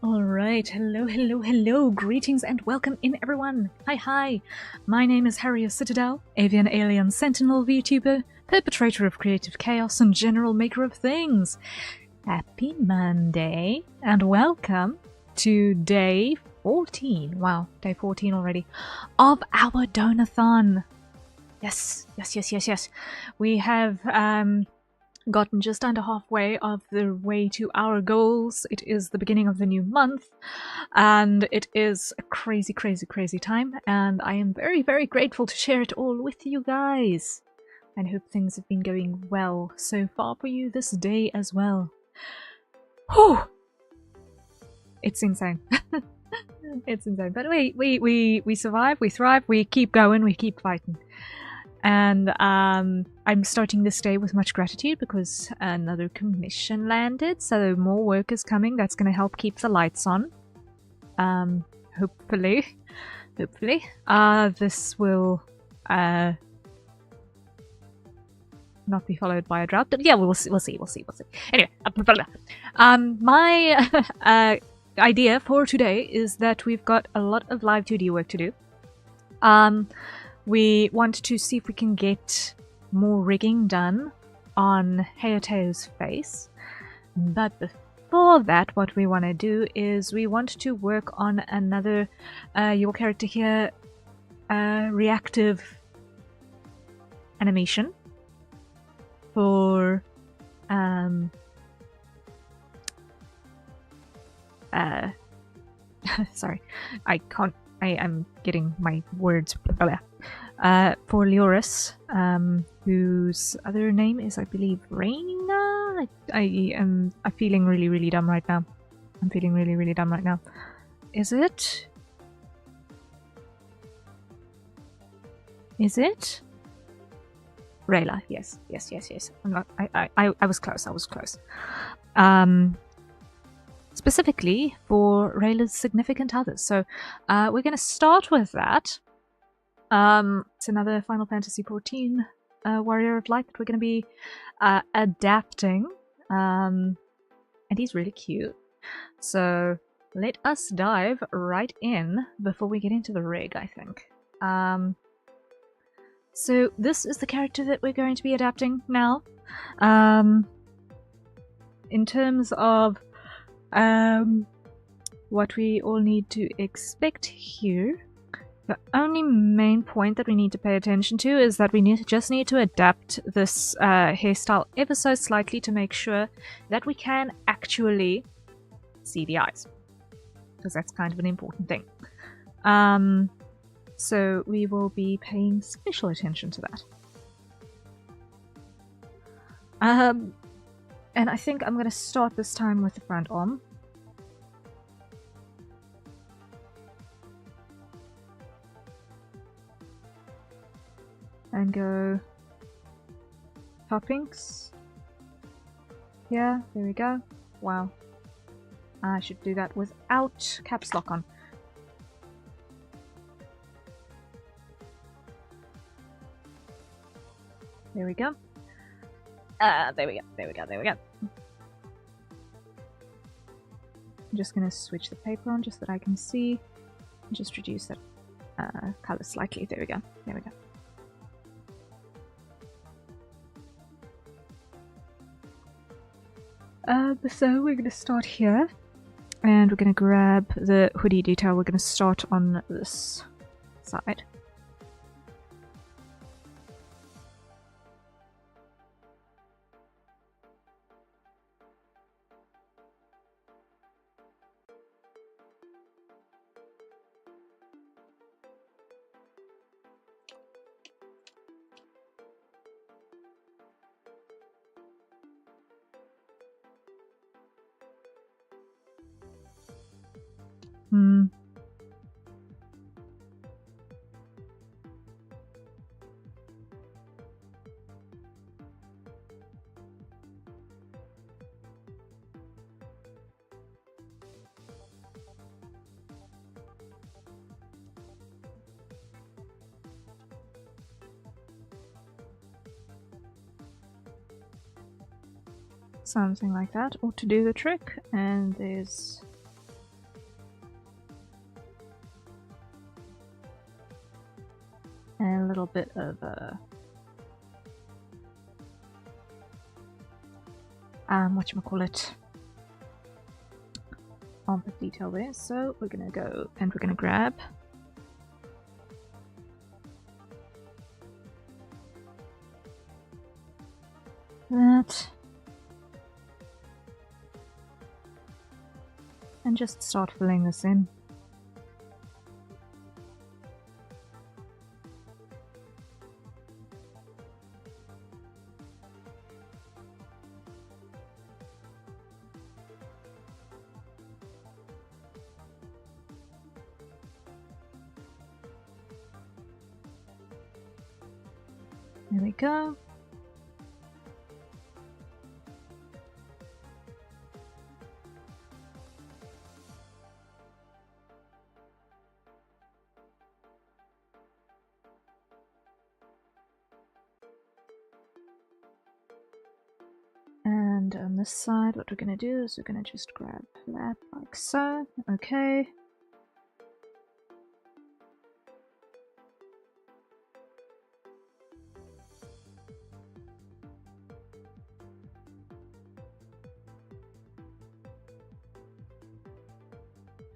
Alright, hello, greetings and welcome in everyone. Hi, my name is Harrier Citadel, avian alien sentinel VTuber, perpetrator of creative chaos and general maker of things. Happy Monday, and welcome to day 14, wow, day 14 already, of our Donathon. Yes. We have gotten just under halfway of the way to our goals. It is the beginning of the new month, and it is a crazy time, and I am very grateful to share it all with you guys. And hope things have been going well so far for you this day as well. Whew! It's insane. It's insane. But we survive, we thrive, we keep going, we keep fighting. And I'm starting this day with much gratitude because another commission landed, so more work is coming. That's going to help keep the lights on. Hopefully. This will not be followed by a drought, but yeah, we'll see. Anyway, my idea for today is that we've got a lot of Live2D work to do. We want to see if we can get more rigging done on Heoteo's face. But before that, what we want to do is we want to work on another, your character here, reactive animation for, sorry, I am getting my words. For Leoris, whose other name is, I believe, Reina. I am feeling really dumb right now. Is it? Rayla, yes. I'm not. I was close. Specifically for Rayla's significant others. So we're going to start with that. It's another Final Fantasy XIV Warrior of Light that we're going to be adapting. And he's really cute. So let us dive right in before we get into the rig, I think. So this is the character that we're going to be adapting now. In terms of what we all need to expect here, the only main point that we need to pay attention to is that we just need to adapt this hairstyle ever so slightly to make sure that we can actually see the eyes, because that's kind of an important thing. So we will be paying special attention to that. And I think I'm going to start this time with the front arm. And go toppings. Yeah, there we go. Wow. I should do that without caps lock on. There we go. There we go. I'm just going to switch the paper on just that I can see. And just reduce that color slightly. There we go. So we're going to start here, and we're going to grab the hoodie detail. We're going to start on this side. Something like that ought to do the trick. And there's a little bit of whatchamacallit, armpit detail there. So we're gonna go and we're gonna grab that and just start filling this in. There we go. And on this side, what we're going to do is we're going to just grab that like so. Okay.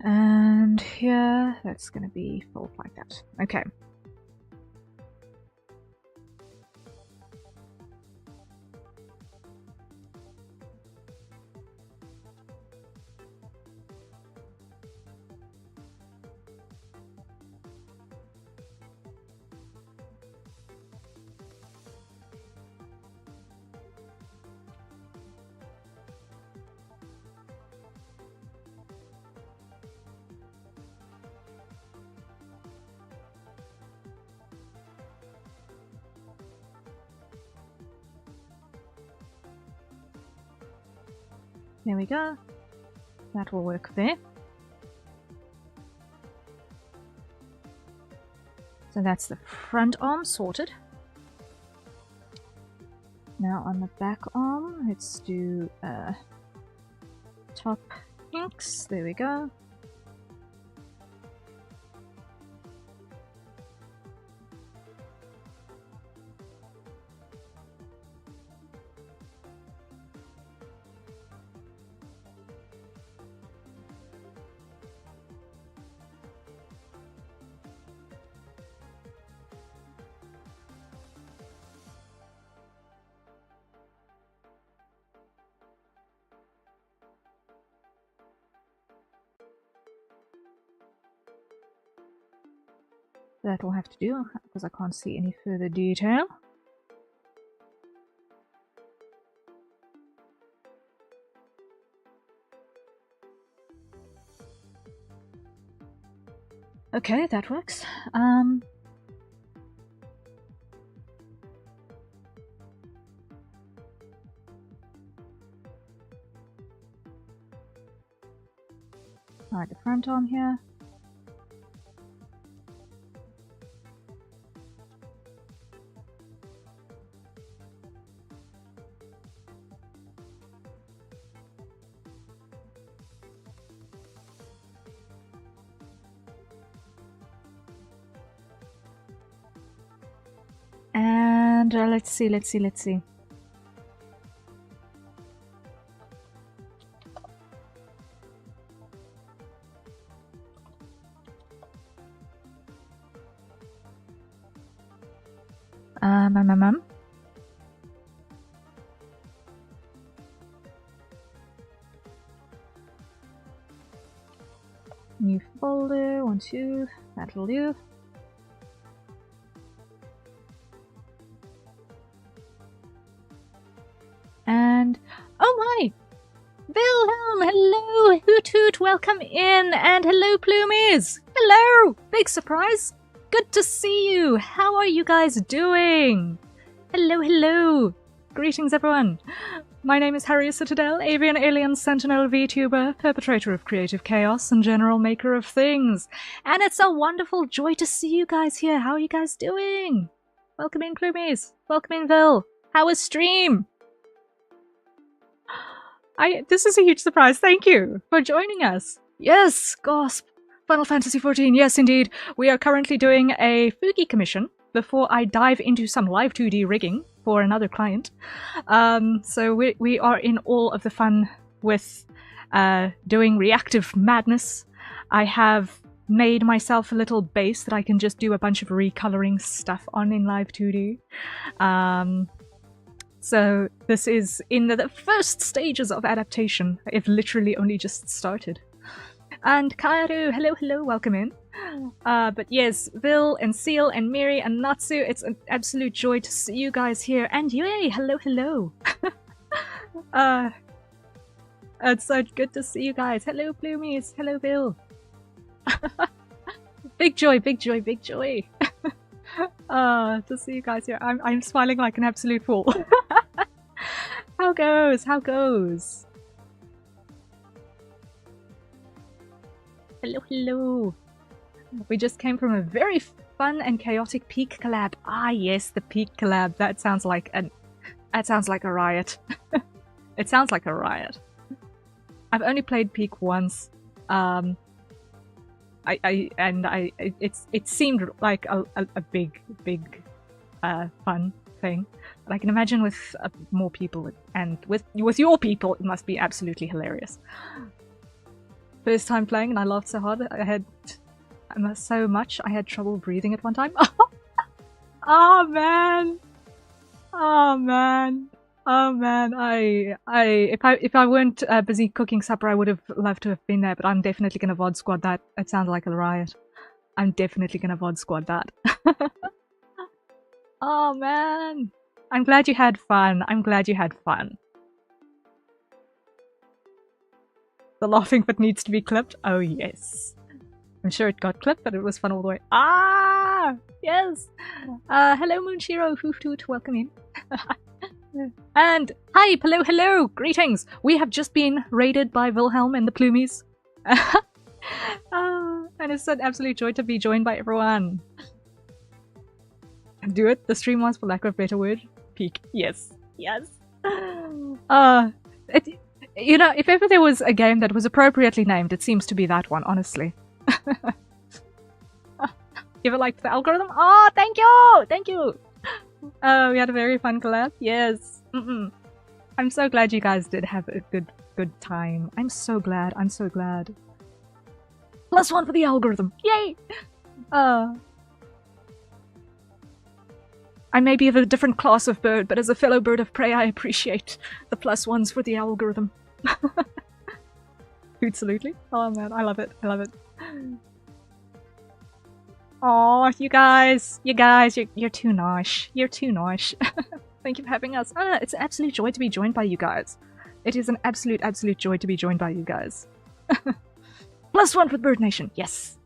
And here, that's going to be fold like that. Okay. There we go. That will work there. So that's the front arm sorted. Now on the back arm, let's do top inks. There we go. That will have to do because I can't see any further detail. Okay, that works. Alright, the front arm here. And let's see. New folder, 1, 2, that'll do. And oh my! Wilhelm, hello! Hoot hoot, welcome in! And hello, Plumies! Hello! Big surprise! Good to see you! How are you guys doing? Hello, hello! Greetings, everyone! My name is Harriet Citadel, avian alien sentinel VTuber, perpetrator of creative chaos and general maker of things. And it's a wonderful joy to see you guys here. How are you guys doing? Welcome in, Plumies! Welcome in, Vil! How was stream? This is a huge surprise. Thank you for joining us. Yes, gasp. Final Fantasy XIV. Yes, indeed. We are currently doing a Fugi commission before I dive into some Live2D rigging for another client. So we are in all of the fun with doing reactive madness. I have made myself a little base that I can just do a bunch of recoloring stuff on in Live2D. So this is in the first stages of adaptation. I've literally only just started. And Kaeru, hello, welcome in. But yes, Vil and Seal and Miri and Natsu, it's an absolute joy to see you guys here. And Yue, hello. It's so good to see you guys. Hello, Plumies. Hello, Vil. Big joy. To see you guys here. I'm smiling like an absolute fool. How goes? Hello. We just came from a very fun and chaotic Peak collab. Ah yes, the Peak collab. That sounds like a riot. It sounds like a riot. I've only played Peak once. It seemed like a big fun thing. But I can imagine with more people and with your people, it must be absolutely hilarious. First time playing and I laughed so hard. I had so much I had trouble breathing at one time. Oh man. If I weren't busy cooking supper, I would have loved to have been there, but I'm definitely gonna VOD squad that. It sounds like a riot. I'm definitely gonna VOD squad that. Oh man. I'm glad you had fun. The laughing fit needs to be clipped. Oh yes. I'm sure it got clipped, but it was fun all the way. Ah! Yes! Hello Moonshiro, Hooftoot, welcome in. And hi, hello, greetings! We have just been raided by Wilhelm and the Plumies. And it's an absolute joy to be joined by everyone. Do it, the stream was, for lack of a better word, Peak. Yes. You know, if ever there was a game that was appropriately named, it seems to be that one, honestly. You ever liked the algorithm? Oh, thank you! We had a very fun collab. Yes. I'm so glad you guys did have a good time. I'm so glad. +1 for the algorithm. Yay! I may be of a different class of bird, but as a fellow bird of prey, I appreciate the +1s for the algorithm. Absolutely. Oh man, I love it. Oh, you guys, you're too nice. Thank you for having us. Oh, it's an absolute joy to be joined by you guys. It is an absolute joy to be joined by you guys. +1 for Bird Nation. Yes.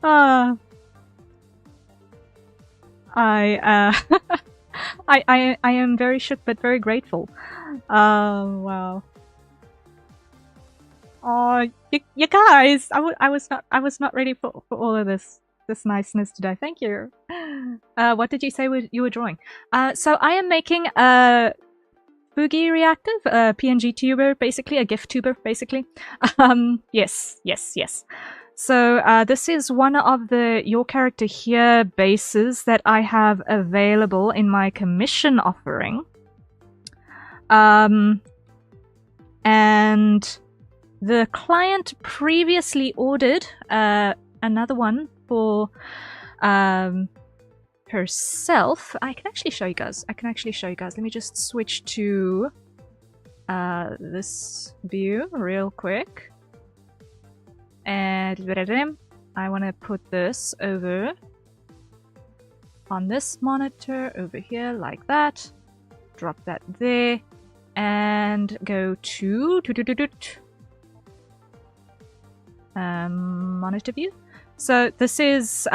I am very shook but very grateful. Wow. Oh, you guys! I was not ready for all of this niceness today. Thank you. What did you say you were drawing? So I am making a Boogie Reactive, a PNG tuber, basically a GIF tuber, basically. Yes. So this is one of the Your Character Here bases that I have available in my commission offering. And the client previously ordered another one for herself. I can actually show you guys. Let me just switch to this view real quick. And I want to put this over on this monitor over here like that. Drop that there and go to monitor view. So this is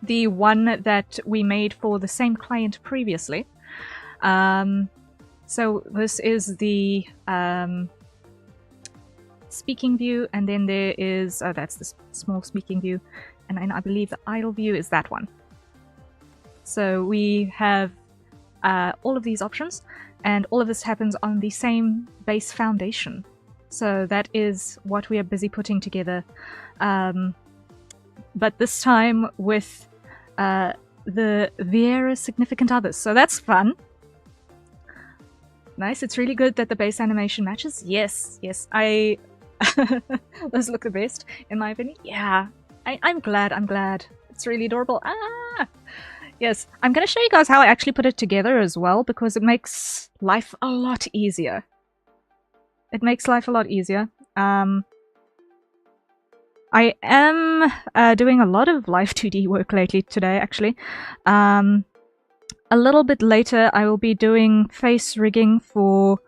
the one that we made for the same client previously. So this is the speaking view, and then there is that's the small speaking view, and I believe the idle view is that one. So we have all of these options, and all of this happens on the same base foundation. So that is what we are busy putting together but this time with the Vieira significant others. So that's fun. Nice. It's really good that the base animation matches. Yes, yes. Those look the best, in my opinion. Yeah. I'm glad. I'm glad. It's really adorable. Ah! Yes. I'm going to show you guys how I actually put it together as well, because it makes life a lot easier. It makes life a lot easier. I am doing a lot of Live2D work lately today, actually. A little bit later, I will be doing face rigging for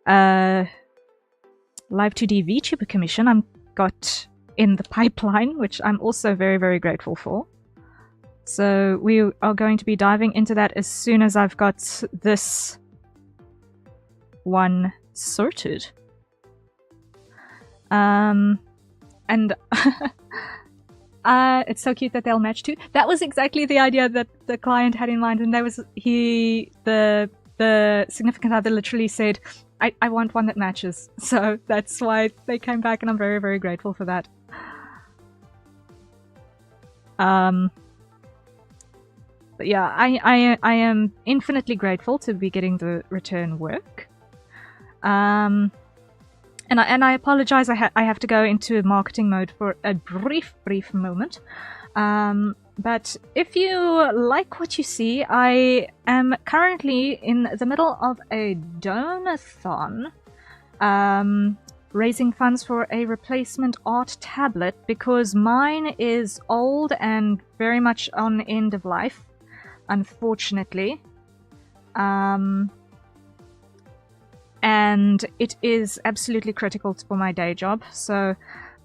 Live2D VTuber commission I've got in the pipeline, which I'm also very, very grateful for. So we are going to be diving into that as soon as I've got this one sorted. And it's so cute that they'll match too. That was exactly the idea that the client had in mind, and that was the significant other literally said, I want one that matches. So that's why they came back, and I'm very, very grateful for that. But yeah, I am infinitely grateful to be getting the return work. And I apologize, I have to go into marketing mode for a brief moment. But if you like what you see, I am currently in the middle of a Donothon, raising funds for a replacement art tablet, because mine is old and very much on end of life, unfortunately. And it is absolutely critical for my day job, so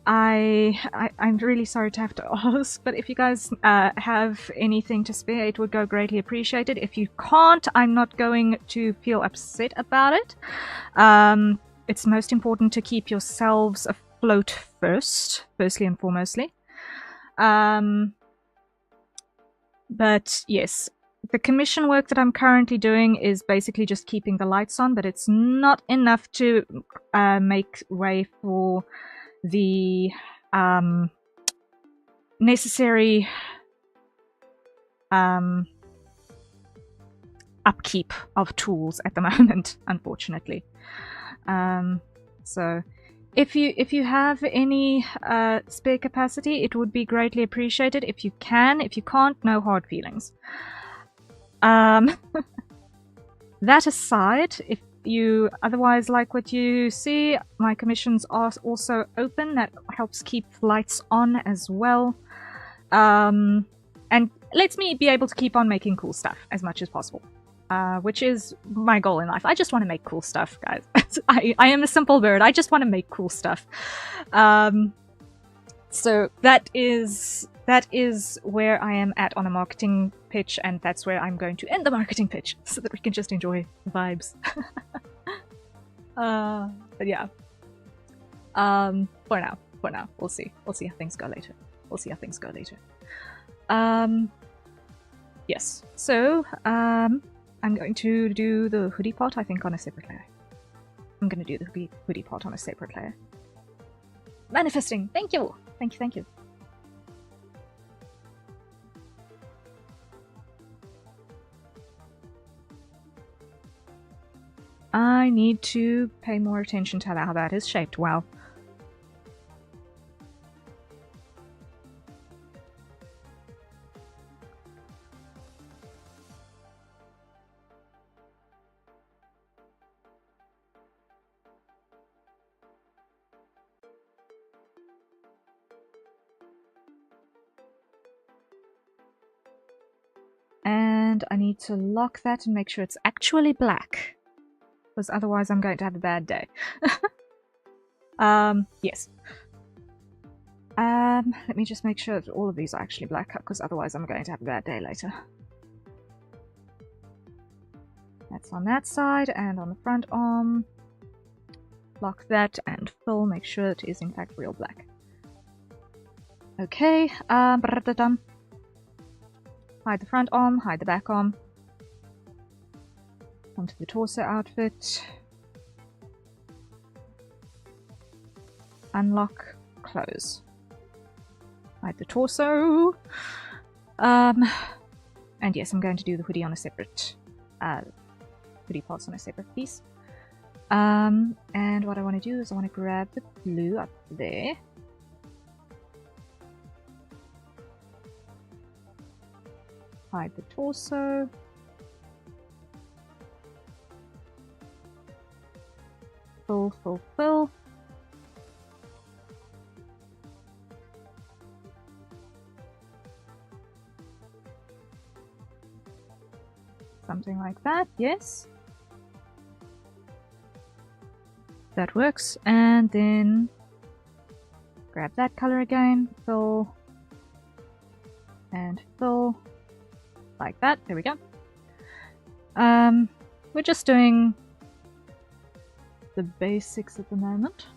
I'm really sorry to have to ask, but if you guys have anything to spare, it would go greatly appreciated. If you can't, I'm not going to feel upset about it. It's most important to keep yourselves afloat firstly and foremostly. But yes, the commission work that I'm currently doing is basically just keeping the lights on, but it's not enough to make way for the necessary upkeep of tools at the moment, unfortunately. So if you have any spare capacity, it would be greatly appreciated. If you can. If you can't, no hard feelings. That aside, if you otherwise like what you see, my commissions are also open. That helps keep lights on as well, and lets me be able to keep on making cool stuff as much as possible, which is my goal in life. I just want to make cool stuff, guys. I am a simple bird. I just want to make cool stuff. So that is where I am at on a marketing pitch, and that's where I'm going to end the marketing pitch, so that we can just enjoy the vibes. But yeah. For now, we'll see how things go later. Yes. So, I'm going to do the hoodie part, I think, on a separate layer. I'm going to do the hoodie part on a separate layer. Manifesting. Thank you. Thank you. I need to pay more attention to how that is shaped. Wow. And I need to lock that and make sure it's actually black, because otherwise I'm going to have a bad day. Yes. Let me just make sure that all of these are actually black, because otherwise I'm going to have a bad day later. That's on that side, and on the front arm. Lock that and fill, make sure it is in fact real black. Okay, hide the front arm, hide the back arm. Onto the torso outfit. Unlock, close. Hide the torso. And yes, I'm going to do the hoodie on a separate hoodie parts on a separate piece. And what I want to do is I want to grab the blue up there. Hide the torso. Fill, fill, fill. Something like that, yes. That works. And then grab that color again, fill, and fill. Like that, there we go. We're just doing the basics at the moment.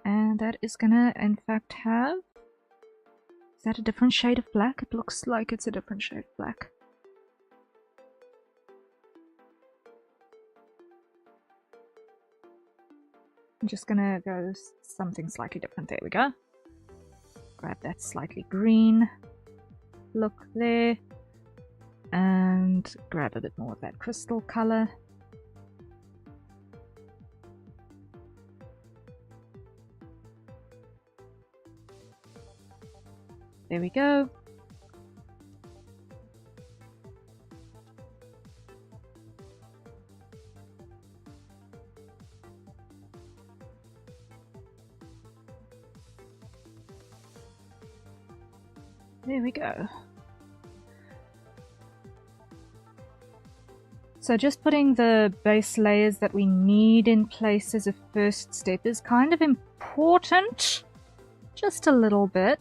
And that is gonna, in fact, have... Is that a different shade of black? It looks like it's a different shade of black. I'm just gonna go something slightly different. There we go. Grab that slightly green look there. And grab a bit more of that crystal color. There we go. There we go. So just putting the base layers that we need in place as a first step is kind of important. Just a little bit.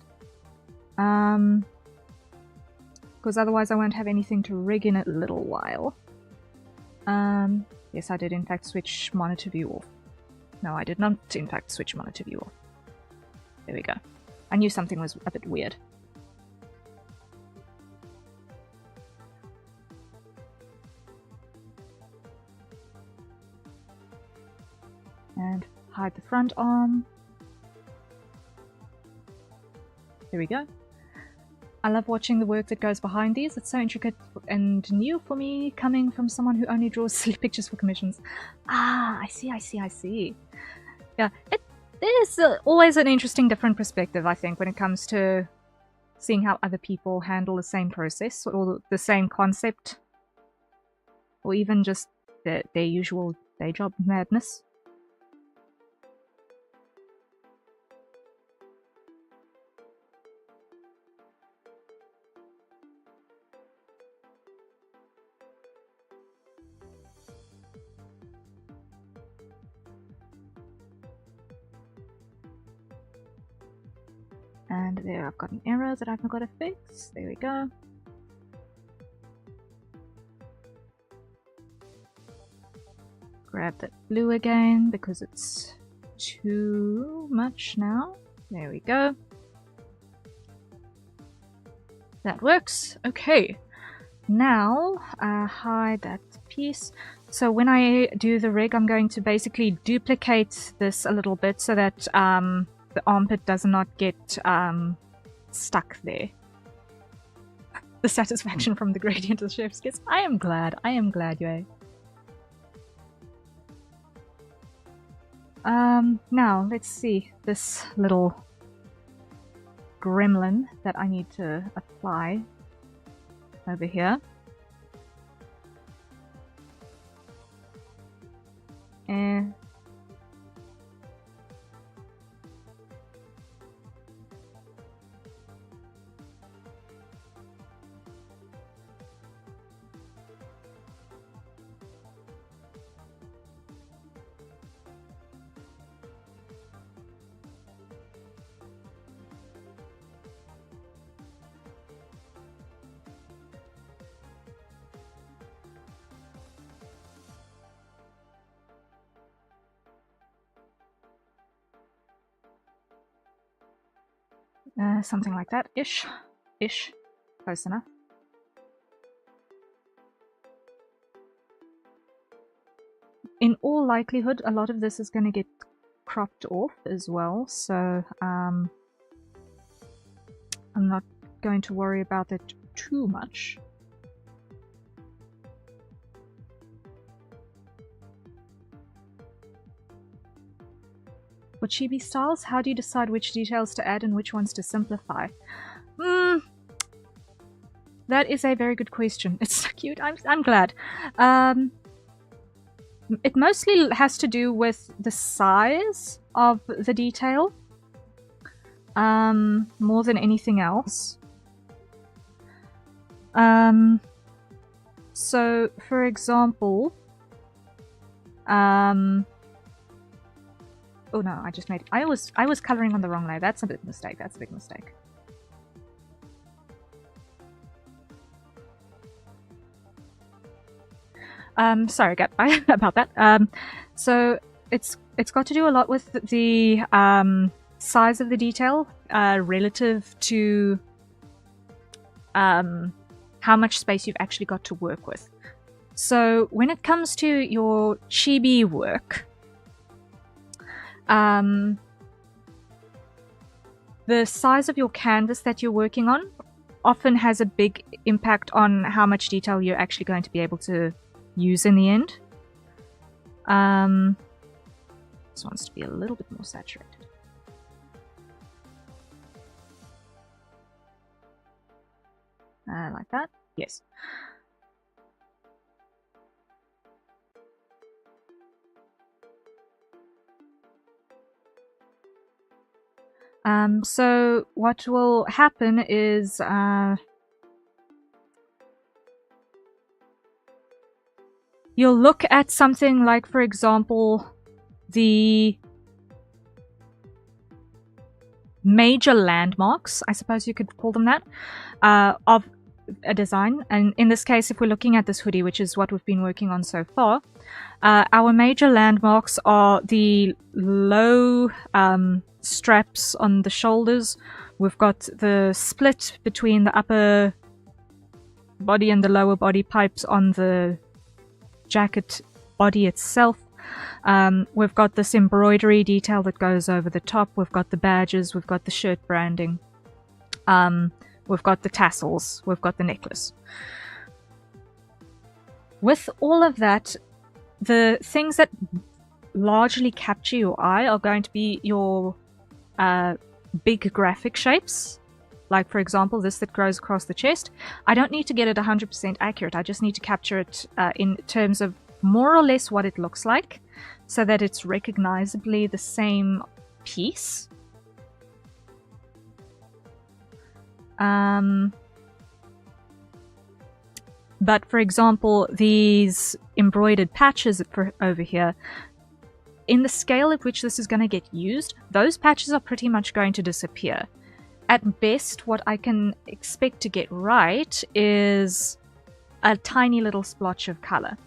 Because otherwise I won't have anything to rig in a little while. Yes, I did in fact switch monitor view off. No, I did not in fact switch monitor view off. There we go. I knew something was a bit weird. And hide the front arm. There we go. I love watching the work that goes behind these. It's so intricate and new for me, coming from someone who only draws silly pictures for commissions. Ah, I see, I see, I see. Yeah, there's always an interesting different perspective, I think, when it comes to seeing how other people handle the same process or the same concept. Or even just their usual day job madness. And there, I've got an error that I've got to fix. There we go. Grab that blue again because it's too much now. There we go. That works. Okay. Now, hide that piece. So when I do the rig, I'm going to basically duplicate this a little bit so that the armpit does not get stuck there. The satisfaction from the gradient of the chef's kiss. I am glad, Yue. Now, let's see this little gremlin that I need to apply over here. And something like that, ish, close enough. in all likelihood, a lot of this is going to get cropped off as well, so I'm not going to worry about it too much. For chibi styles, how do you decide which details to add and which ones to simplify? That is a very good question. It's so cute. I'm glad. It mostly has to do with the size of the detail, more than anything else. So, for example, oh no, I just made it. I was coloring on the wrong layer. That's a big mistake. That's a big mistake. Sorry about that. So it's got to do a lot with the size of the detail relative to how much space you've actually got to work with. So when it comes to your chibi work, the size of your canvas that you're working on often has a big impact on how much detail you're actually going to be able to use in the end. This wants to be a little bit more saturated. Like that? Yes. So what will happen is you'll look at something like, for example, the major landmarks, I suppose you could call them that, of a design. And in this case, if we're looking at this hoodie, which is what we've been working on so far, our major landmarks are the low straps on the shoulders. We've got the split between the upper body and the lower body pipes on the jacket body itself. We've got this embroidery detail that goes over the top. We've got the badges. We've got the shirt branding. We've got the tassels. We've got the necklace. With all of that, the things that largely capture your eye are going to be your big graphic shapes. Like, for example, this that grows across the chest. I don't need to get it 100% accurate. I just need to capture it in terms of more or less what it looks like, so that it's recognizably the same piece. But, for example, these embroidered patches over here, in the scale at which this is going to get used, those patches are pretty much going to disappear. At best, what I can expect to get right is a tiny little splotch of color.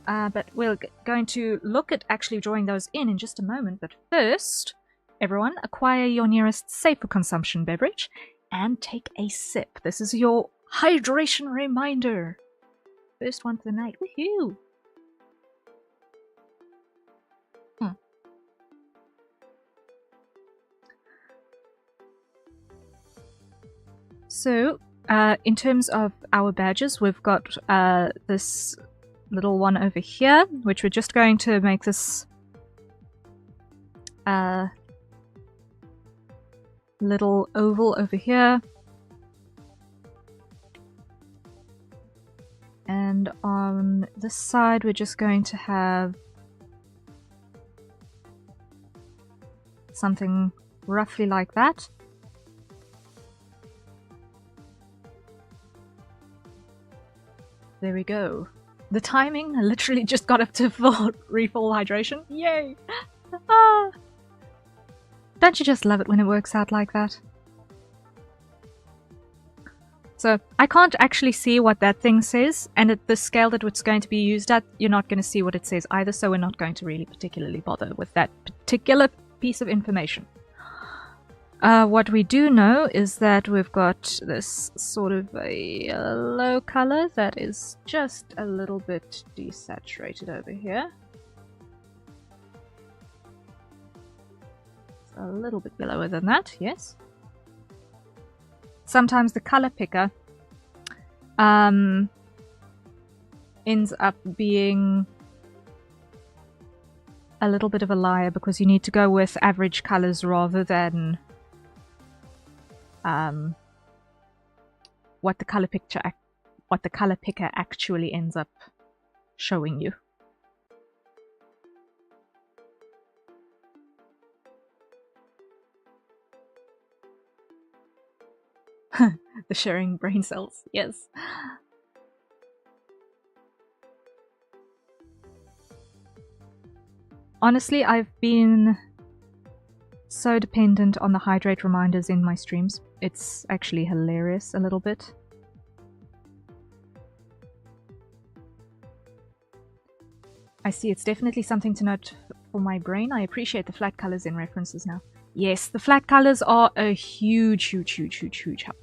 But we're going to look at actually drawing those in just a moment. But first, everyone, acquire your nearest safe for consumption beverage and take a sip. This is your hydration reminder. First one for the night. Woohoo! So, in terms of our badges, we've got this little one over here, which we're just going to make this little oval over here. And on this side, we're just going to have something roughly like that. There we go. The timing literally just got up to full hydration. Yay! Ah. Don't you just love it when it works out like that? So, I can't actually see what that thing says, and at the scale that it's going to be used at, you're not going to see what it says either, so we're not going to really particularly bother with that particular piece of information. What we do know is that we've got this sort of a yellow color that is just a little bit desaturated over here. a little bit yellower than that, yes. Sometimes the color picker ends up being a little bit of a liar because you need to go with average colors rather than what the color picker actually ends up showing you. The sharing brain cells, yes. Honestly, I've been so dependent on the hydrate reminders in my streams. It's actually hilarious a little bit. I see, it's definitely something to note for my brain. I appreciate the flat colors in references now. Yes, the flat colors are a huge help.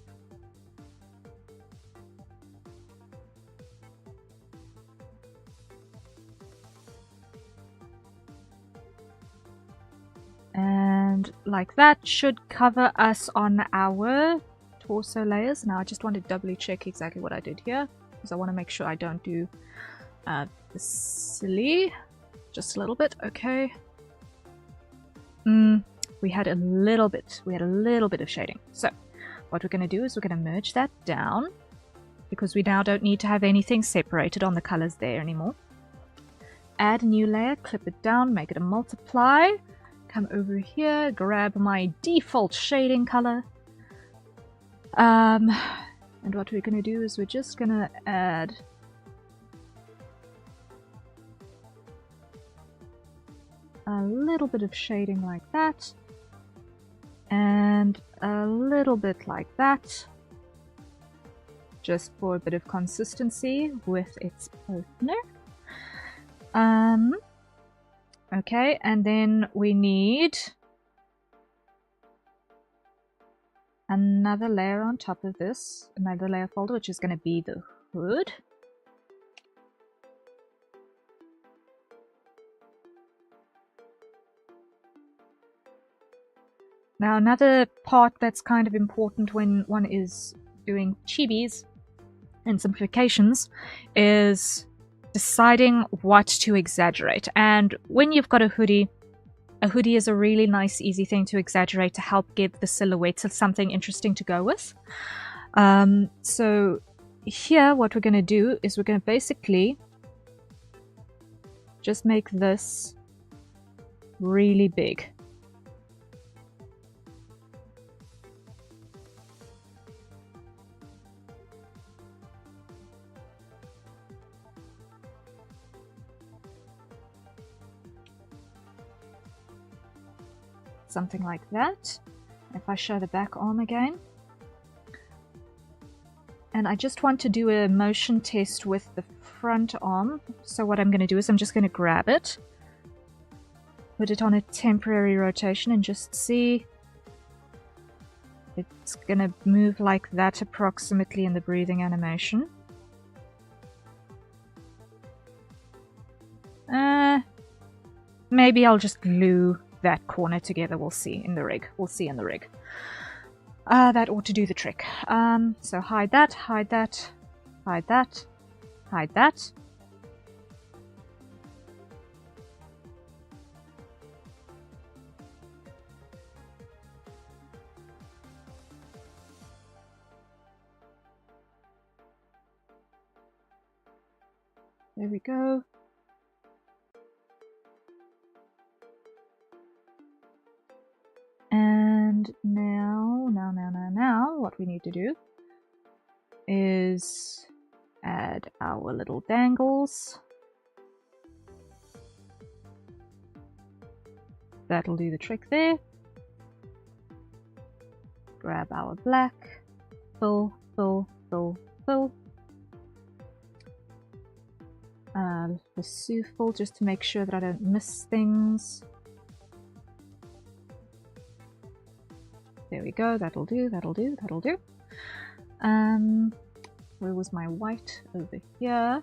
And like that should cover us on our torso layers. Now I just want to doubly check exactly what I did here, because I want to make sure I don't do the silly. Just a little bit, okay. We had a little bit of shading. So what we're going to do is we're going to merge that down, because we now don't need to have anything separated on the colors there anymore. Add a new layer, clip it down, make it a multiply. Come over here, grab my default shading color. And what we're going to do is we're just going to add a little bit of shading like that. And a little bit like that. Just for a bit of consistency with its partner. Okay, and then we need another layer on top of this, another layer folder, which is going to be the hood. Now, another part that's kind of important when one is doing chibis and simplifications is deciding what to exaggerate. And when you've got a hoodie is a really nice, easy thing to exaggerate to help give the silhouette something interesting to go with. So here, what we're going to do is we're going to basically just make this really big. Something like that. If I show the back arm again. And I just want to do a motion test with the front arm. So what I'm going to do is I'm just going to grab it, put it on a temporary rotation and just see. It's going to move like that approximately in the breathing animation. Maybe I'll just glue that corner together. We'll see in the rig. That ought to do the trick. So hide that, hide that, hide that, hide that. There we go. And now, what we need to do is add our little dangles. That'll do the trick there. Grab our black, fill. Pursue full just to make sure that I don't miss things. There we go, that'll do. Where was my white? Over here.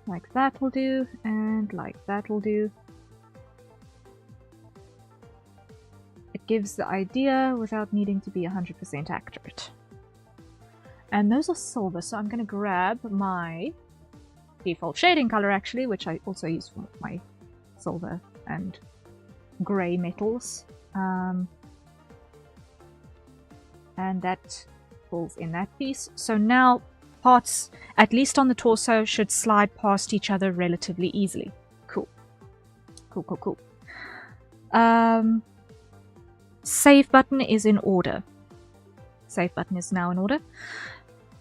Like that will do, and like that will do. It gives the idea without needing to be 100% accurate. And those are silver, so I'm going to grab my default shading color actually, which I also use for my silver and grey metals. And that falls in that piece. So now parts, at least on the torso, should slide past each other relatively easily. Cool. Cool, cool, cool. Save button is in order. Save button is now in order.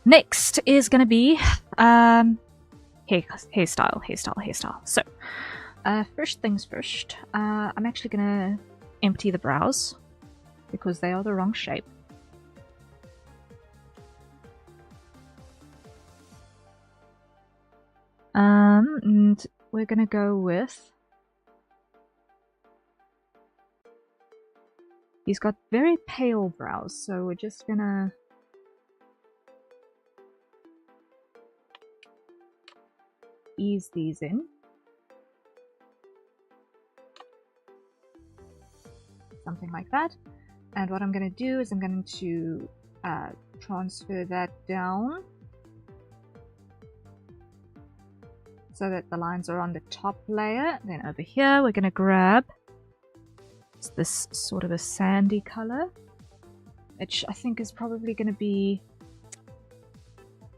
Next is going to be hairstyle. So, first things first, I'm actually going to empty the brows because they are the wrong shape. And we're going to go with... He's got very pale brows, so we're just going to... ease these in. Something like that. And what I'm going to do is I'm going to transfer that down so that the lines are on the top layer. Then over here we're going to grab this sort of a sandy color, which I think is probably going to be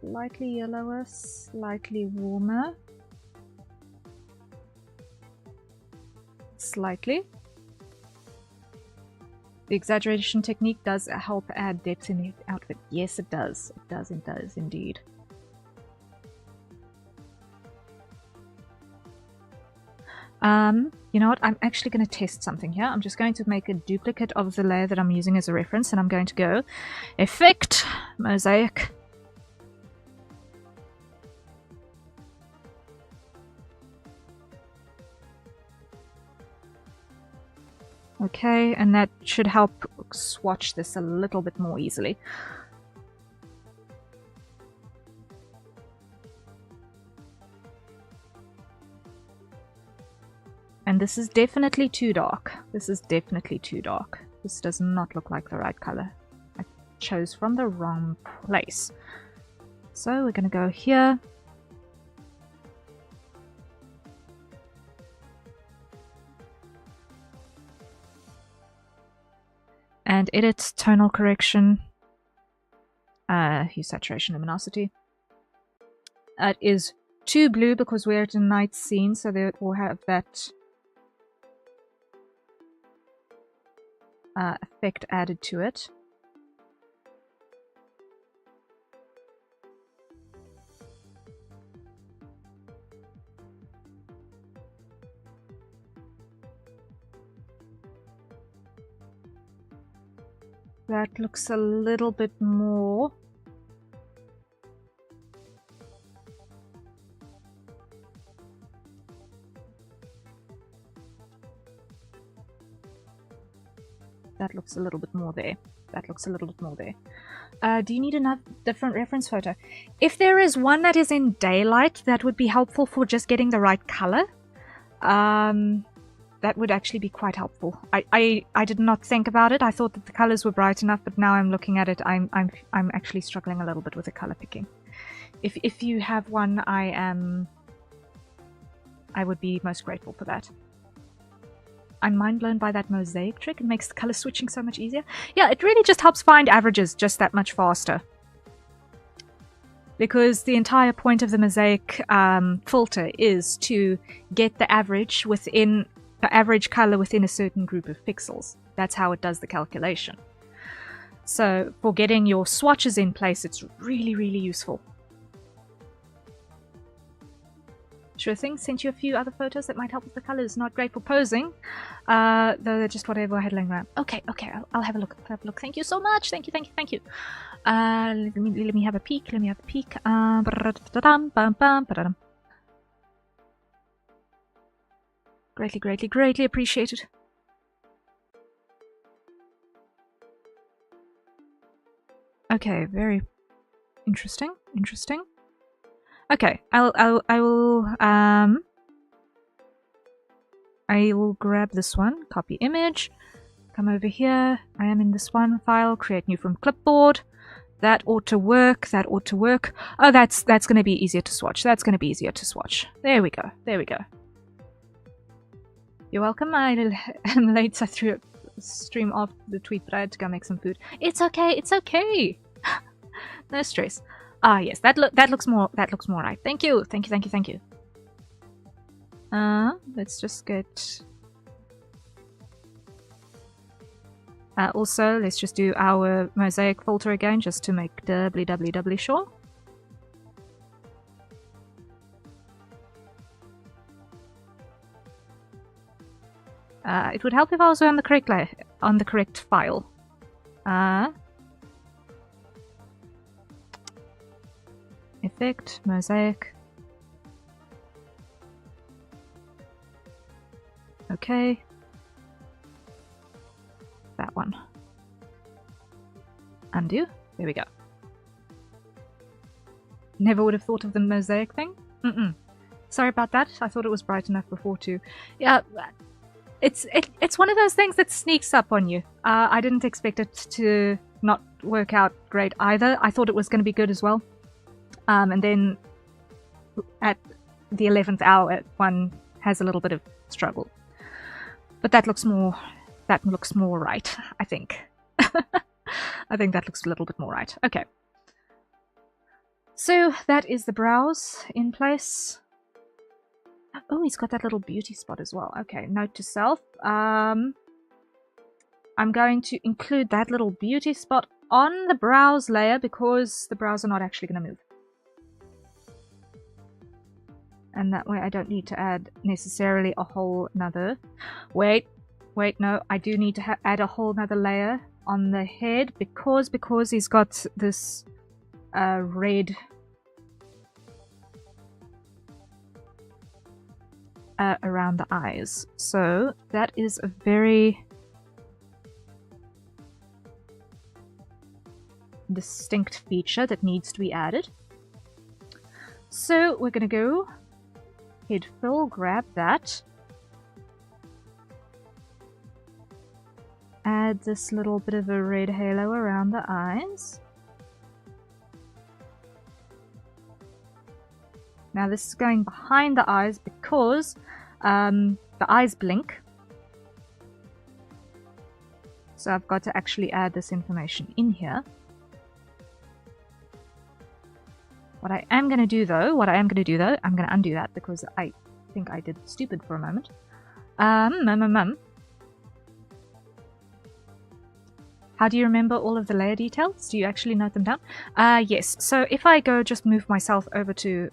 slightly yellower, slightly warmer. Slightly. The exaggeration technique does help add depth in the outfit. Yes, it does. It does indeed. You know what? I'm actually going to test something here. I'm just going to make a duplicate of the layer that I'm using as a reference, and I'm going to go Effect, Mosaic. Okay, and that should help swatch this a little bit more easily. And this is definitely too dark. This is definitely too dark. This does not look like the right color. I chose from the wrong place. So we're going to go here. And edit tonal correction. Hue, saturation, luminosity. It is too blue because we're at a night scene, so they will have that effect added to it. That looks a little bit more. That looks a little bit more there. That looks a little bit more there. Do you need a different reference photo? If there is one that is in daylight, that would be helpful for just getting the right color. That would actually be quite helpful. I did not think about it. I thought that the colors were bright enough, but now I'm looking at it, I'm actually struggling a little bit with the color picking. If you have one, I would be most grateful for that. I'm mind blown by that mosaic trick. It makes the color switching so much easier. Yeah, it really just helps find averages just that much faster. Because the entire point of the mosaic filter is to get the average within the average color within a certain group of pixels. That's how it does the calculation. So for getting your swatches in place, it's really, really useful. Sure thing, sent you a few other photos that might help with the colors. Not great for posing, though they're just whatever I had laying around. Okay, I'll have a look. I'll have a look. Thank you so much. Thank you. Let me have a peek. Greatly appreciated. Okay, very interesting. Okay, I will grab this one, copy image, come over here. I am in this one file, create new from clipboard. That ought to work. That ought to work. Oh, that's going to be easier to swatch. That's going to be easier to swatch. There we go. There we go. You're welcome. I'm late. I threw a stream off the tweet, but I had to go make some food. It's okay. It's okay. No stress. Ah, yes. That looks more right. Thank you. Thank you. Thank you. Thank you. Let's just get. Also, let's just do our mosaic filter again, just to make doubly sure. It would help if I was on the correct file. Effect, mosaic. Okay. That one. Undo. There we go. Never would have thought of the mosaic thing. Sorry about that. I thought it was bright enough before too. Yeah, it's one of those things that sneaks up on you. I didn't expect it to not work out great either. I thought it was going to be good as well. And then at the 11th hour, one has a little bit of struggle. But that looks more right, I think. I think that looks a little bit more right. Okay. So that is the brows in place. Oh, he's got that little beauty spot as well. Okay, note to self. I'm going to include that little beauty spot on the brows layer because the brows are not actually going to move. And that way I don't need to add necessarily a whole nother... Wait, no, I do need to add a whole nother layer on the head because he's got this red around the eyes. So that is a very distinct feature that needs to be added. So we're going to go head fill, grab that. Add this little bit of a red halo around the eyes. Now this is going behind the eyes because the eyes blink. So I've got to actually add this information in here. What I am going to do though, I'm going to undo that because I think I did stupid for a moment. How do you remember all of the layer details? Do you actually note them down? Yes. So if I go just move myself over here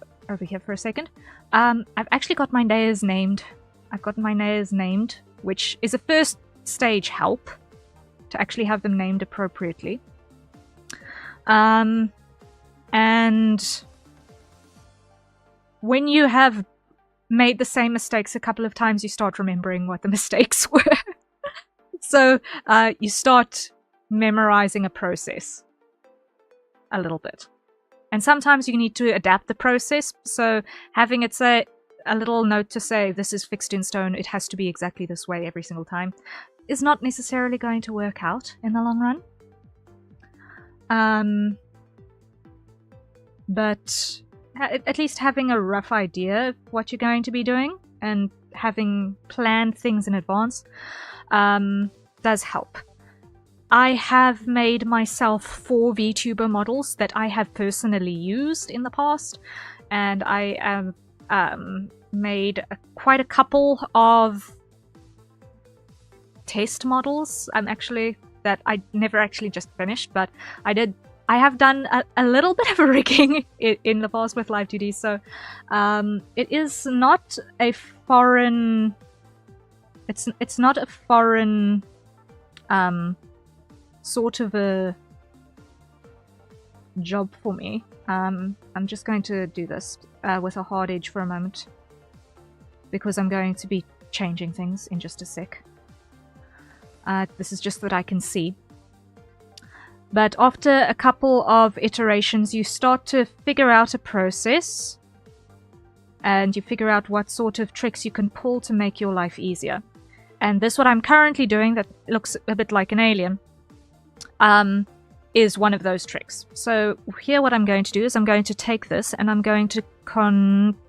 for a second, I've actually got my layers named. I've got my layers named, which is a first stage help to actually have them named appropriately. And when you have made the same mistakes a couple of times, you start remembering what the mistakes were. So you start memorizing a process a little bit. And sometimes you need to adapt the process. So having it say a little note to say this is fixed in stone, it has to be exactly this way every single time, is not necessarily going to work out in the long run. But at least having a rough idea of what you're going to be doing and having planned things in advance does help. I have made myself 4 VTuber models that I have personally used in the past, and I have made quite a couple of test models. That I never actually just finished, but I have done a little bit of a rigging in the past with Live2D, so it is not a foreign. It's not a foreign sort of a job for me. I'm just going to do this with a hard edge for a moment because I'm going to be changing things in just a sec. This is just that I can see. But after a couple of iterations, you start to figure out a process and you figure out what sort of tricks you can pull to make your life easier. And this, what I'm currently doing, that looks a bit like an alien, is one of those tricks. So here what I'm going to do is I'm going to take this and I'm going to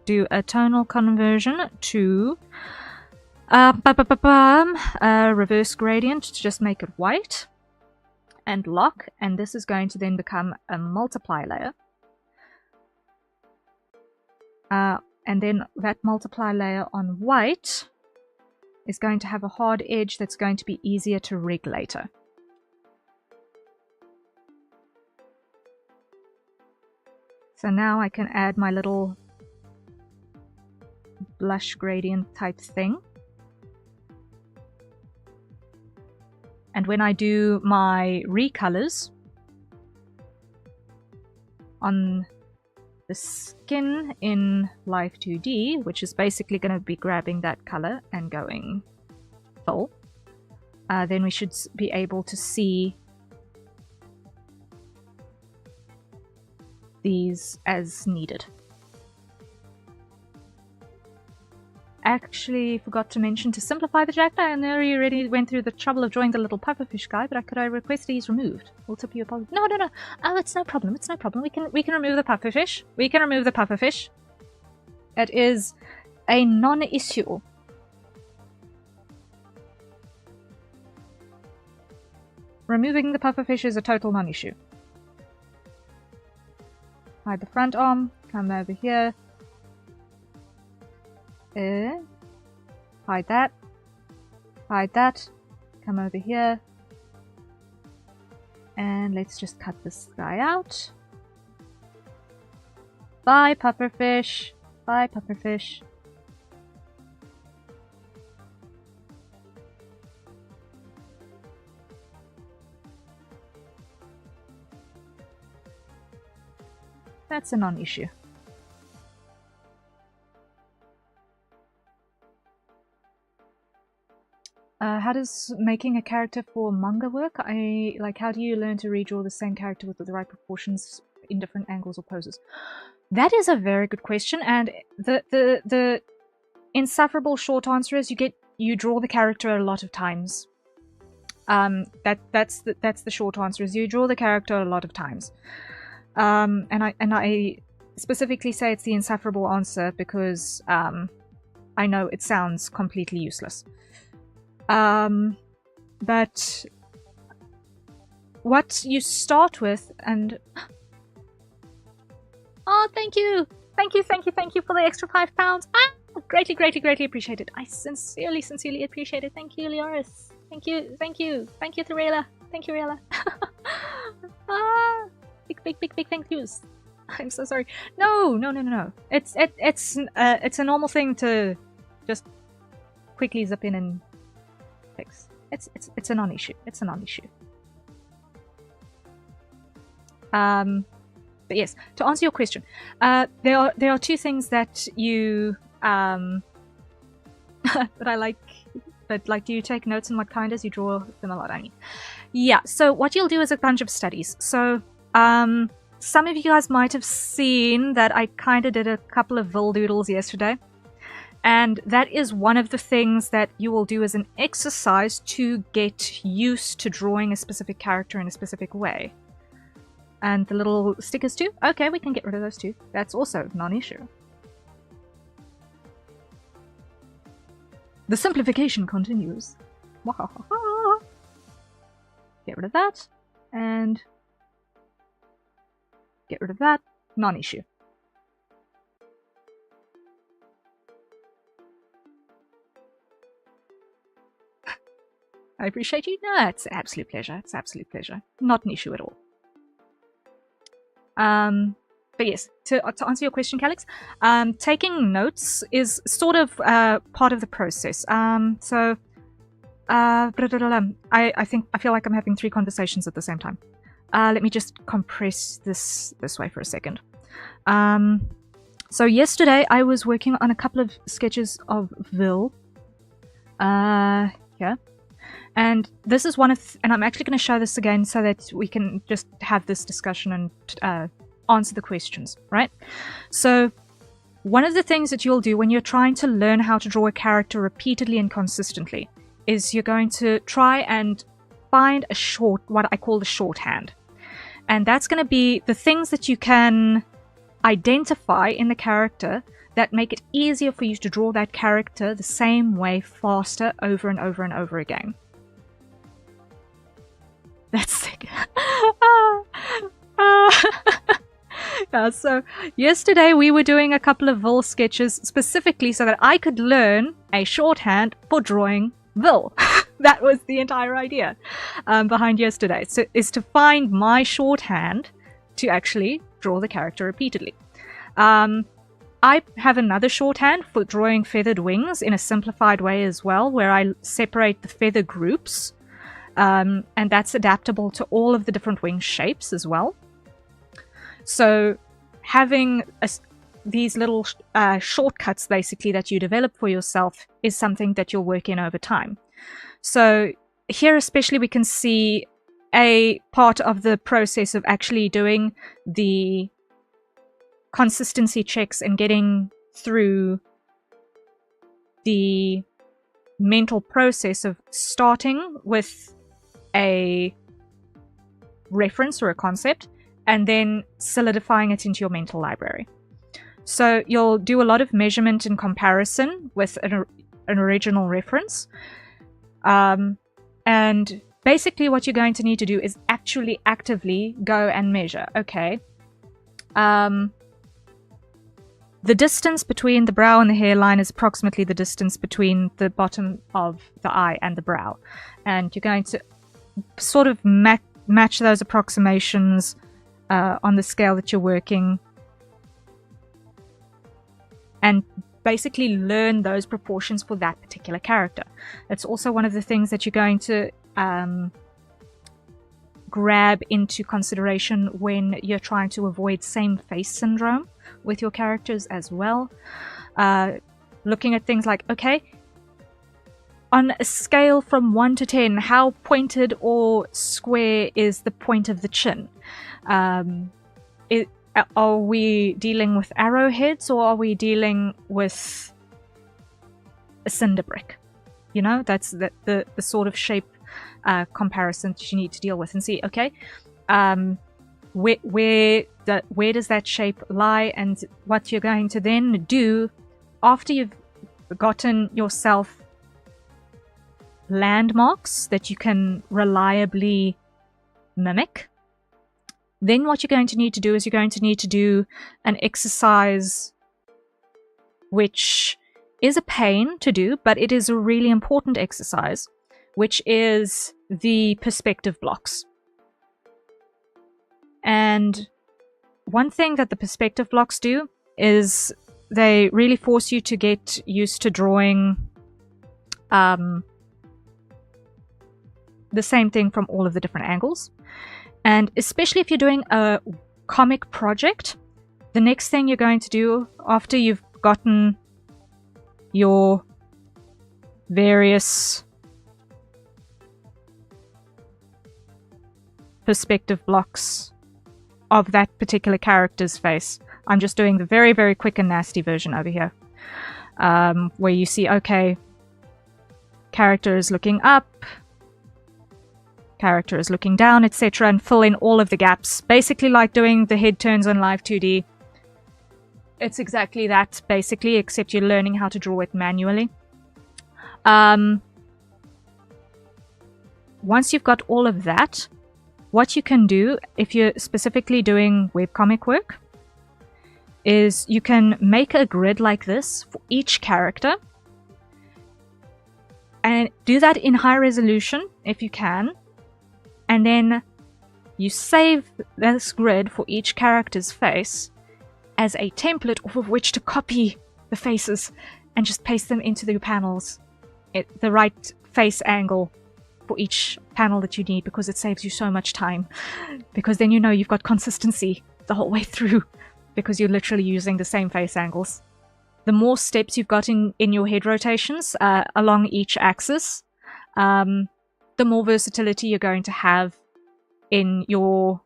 do a tonal conversion to reverse gradient to just make it white, and lock, and this is going to then become a multiply layer. And then that multiply layer on white is going to have a hard edge that's going to be easier to rig later. So now I can add my little blush gradient type thing. And when I do my recolors on the skin in Live2D, which is basically going to be grabbing that color and going full, then we should be able to see these as needed. Actually forgot to mention, to simplify the jacket, I know you already went through the trouble of drawing the little pufferfish guy, but could I request he's removed? We'll tip you apology. No. Oh, it's no problem. It's no problem. We can remove the pufferfish. We can remove the pufferfish. It is a non-issue. Removing the pufferfish is a total non-issue. Hide the front arm. Come over here. Hide that. Hide that. Come over here. And let's just cut this guy out. Bye, pufferfish. Bye, pufferfish. That's a non-issue. How does making a character for manga work? How do you learn to redraw the same character with the right proportions in different angles or poses? That is a very good question, and the insufferable short answer is you draw the character a lot of times. That's the short answer, is you draw the character a lot of times. And I specifically say it's the insufferable answer because I know it sounds completely useless. But what you start with, and oh, thank you for the extra £5. Greatly appreciate it. I sincerely appreciate it. Thank you, Leoris. Thank you, Thorella. Thank you, Riella. Big thank yous. I'm so sorry. No. It's a normal thing to just quickly zip in and fix. It's a non-issue. It's a non-issue. But yes, to answer your question, there are two things that you that I like. But do you take notes on what kind as you draw them a lot? I mean, yeah. So what you'll do is a bunch of studies. So some of you guys might have seen that I kind of did a couple of doodles yesterday. And that is one of the things that you will do as an exercise to get used to drawing a specific character in a specific way. And the little stickers too? Okay, we can get rid of those too. That's also non-issue. The simplification continues. Get rid of that. And get rid of that. Non-issue. I appreciate you. No, it's an absolute pleasure. It's an absolute pleasure. Not an issue at all. But yes, to answer your question, Calix, taking notes is sort of part of the process. I feel like I'm having 3 conversations at the same time. Let me just compress this way for a second. So yesterday I was working on a couple of sketches of Vil. Yeah. And this is one of, and I'm actually going to show this again so that we can just have this discussion and answer the questions, right? So one of the things that you'll do when you're trying to learn how to draw a character repeatedly and consistently is you're going to try and find what I call the shorthand. And that's going to be the things that you can identify in the character that make it easier for you to draw that character the same way faster over and over and over again. That's sick. Yeah, so yesterday we were doing a couple of Vil sketches specifically so that I could learn a shorthand for drawing Vil. That was the entire idea behind yesterday. So is to find my shorthand to actually draw the character repeatedly. I have another shorthand for drawing feathered wings in a simplified way as well, where I separate the feather groups, and that's adaptable to all of the different wing shapes as well. So having these little shortcuts basically that you develop for yourself is something that you'll work in over time. So here especially we can see a part of the process of actually doing the consistency checks and getting through the mental process of starting with a reference or a concept and then solidifying it into your mental library. So you'll do a lot of measurement and comparison with an original reference. And basically what you're going to need to do is actually actively go and measure. Okay. The distance between the brow and the hairline is approximately the distance between the bottom of the eye and the brow. And you're going to sort of match those approximations on the scale that you're working, and basically learn those proportions for that particular character. It's also one of the things that you're going to grab into consideration when you're trying to avoid same face syndrome with your characters as well. Looking at things like, okay, on a scale from 1 to 10, how pointed or square is the point of the chin? Are we dealing with arrowheads or are we dealing with a cinder brick? You know, that's the sort of shape comparison that you need to deal with and see, okay, where does that shape lie, and what you're going to then do after you've gotten yourself landmarks that you can reliably mimic. Then what you're going to need to do is you're going to need to do an exercise which is a pain to do, but it is a really important exercise, which is the perspective blocks. And one thing that the perspective blocks do is they really force you to get used to drawing the same thing from all of the different angles. And especially if you're doing a comic project, the next thing you're going to do after you've gotten your various perspective blocks of that particular character's face. I'm just doing the very, very quick and nasty version over here, where you see, okay, character is looking up, character is looking down, etc., and fill in all of the gaps. Basically like doing the head turns on Live2D. It's exactly that, basically, except you're learning how to draw it manually. Once you've got all of that, what you can do, if you're specifically doing webcomic work, is you can make a grid like this for each character, and do that in high resolution if you can, and then you save this grid for each character's face as a template off of which to copy the faces and just paste them into the panels at the right face angle for each panel that you need, because it saves you so much time, because then you know you've got consistency the whole way through because you're literally using the same face angles. The more steps you've got in your head rotations along each axis, the more versatility you're going to have in your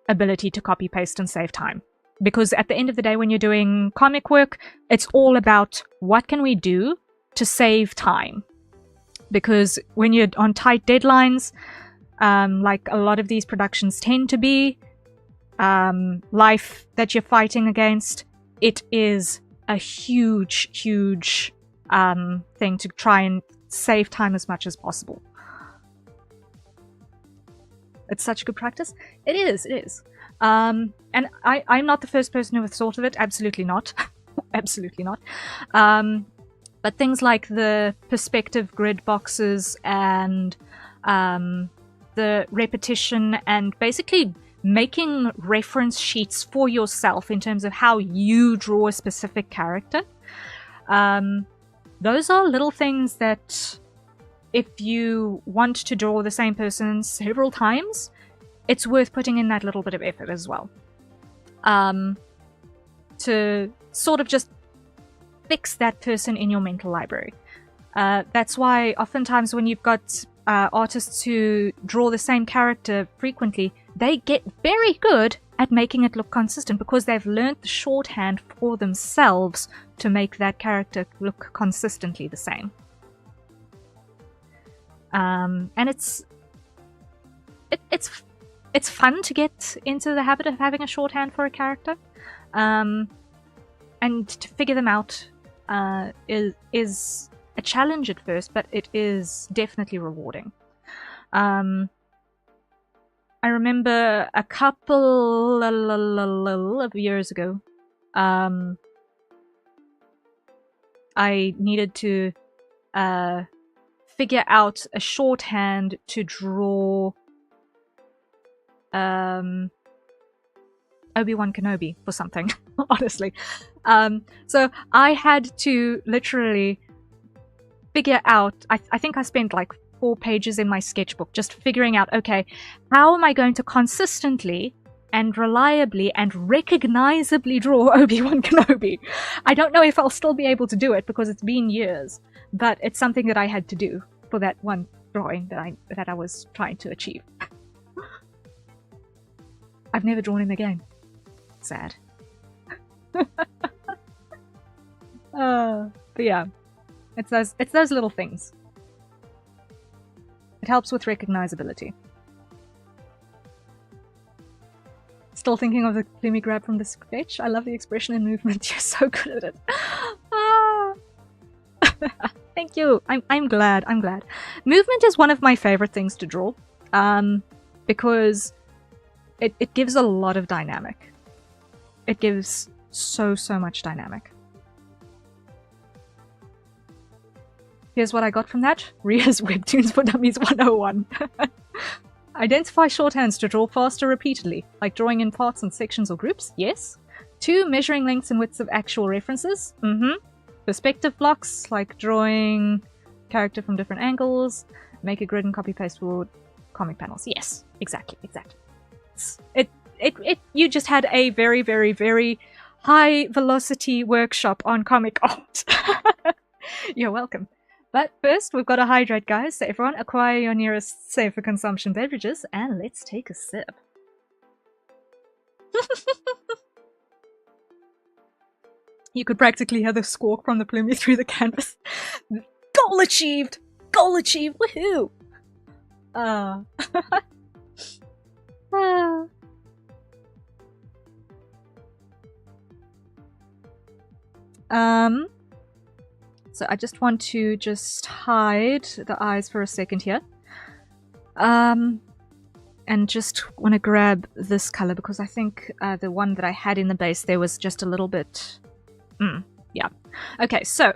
ability to copy, paste, and save time. Because at the end of the day, when you're doing comic work, it's all about what can we do to save time. Because when you're on tight deadlines, like a lot of these productions tend to be, life that you're fighting against, it is a huge, huge thing to try and save time as much as possible. It's such good practice. It is. And I'm not the first person who has thought of it. Absolutely not. Absolutely not. But things like the perspective grid boxes and the repetition and basically making reference sheets for yourself in terms of how you draw a specific character. Those are little things that if you want to draw the same person several times, it's worth putting in that little bit of effort as well. To sort of just fix that person in your mental library. That's why oftentimes when you've got artists who draw the same character frequently, they get very good at making it look consistent because they've learned the shorthand for themselves to make that character look consistently the same. And it's fun to get into the habit of having a shorthand for a character, and to figure them out is a challenge at first, but it is definitely rewarding. I remember a couple of years ago, I needed to figure out a shorthand to draw Obi-Wan Kenobi for something, honestly. So I had to literally figure out, I think I spent like 4 pages in my sketchbook just figuring out, okay, how am I going to consistently and reliably and recognizably draw Obi-Wan Kenobi? I don't know if I'll still be able to do it because it's been years, but it's something that I had to do for that one drawing that I was trying to achieve. I've never drawn him again. Sad. But yeah, it's those little things. It helps with recognizability. Still thinking of the Plumie grab from the sketch. I love the expression and movement. You're so good at it. Thank you. I'm glad. Movement is one of my favorite things to draw, because it gives a lot of dynamic. It gives so much dynamic. Here's what I got from that. Ria's Webtoons for Dummies 101. Identify shorthands to draw faster repeatedly, like drawing in parts and sections or groups. Yes. 2. Measuring lengths and widths of actual references. Perspective blocks, like drawing character from different angles. Make a grid and copy paste for comic panels. Yes, exactly. You just had a very, very, very high velocity workshop on comic art. You're welcome. But first, we've got to hydrate, guys. So everyone, acquire your nearest safe for consumption beverages, and let's take a sip. You could practically hear the squawk from the Plumie through the canvas. Goal achieved! Goal achieved! Woohoo! So I just want to hide the eyes for a second here. And just want to grab this color because I think the one that I had in the base there was just a little bit... yeah. Okay, so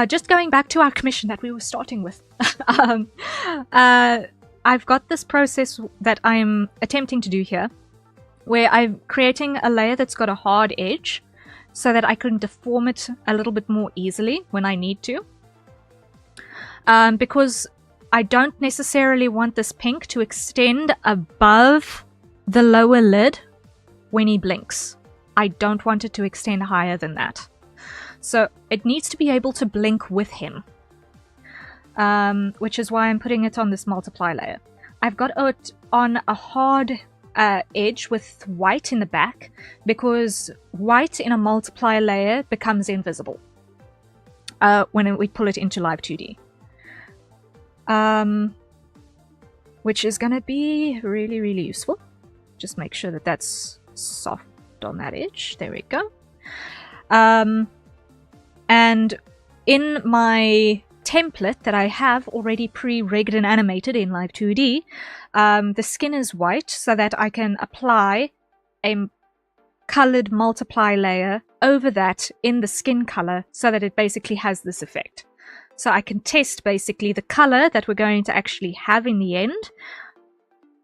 just going back to our commission that we were starting with. I've got this process that I'm attempting to do here where I'm creating a layer that's got a hard edge so that I can deform it a little bit more easily when I need to. Because I don't necessarily want this pink to extend above the lower lid when he blinks. I don't want it to extend higher than that. So it needs to be able to blink with him. Which is why I'm putting it on this multiply layer. I've got it on a hard edge with white in the back, because white in a multiply layer becomes invisible when we pull it into Live2D. Which is going to be really, really useful. Just make sure that that's soft on that edge. There we go. And in my template that I have already pre-rigged and animated in Live2D, the skin is white so that I can apply a colored multiply layer over that in the skin color so that it basically has this effect. So I can test basically the color that we're going to actually have in the end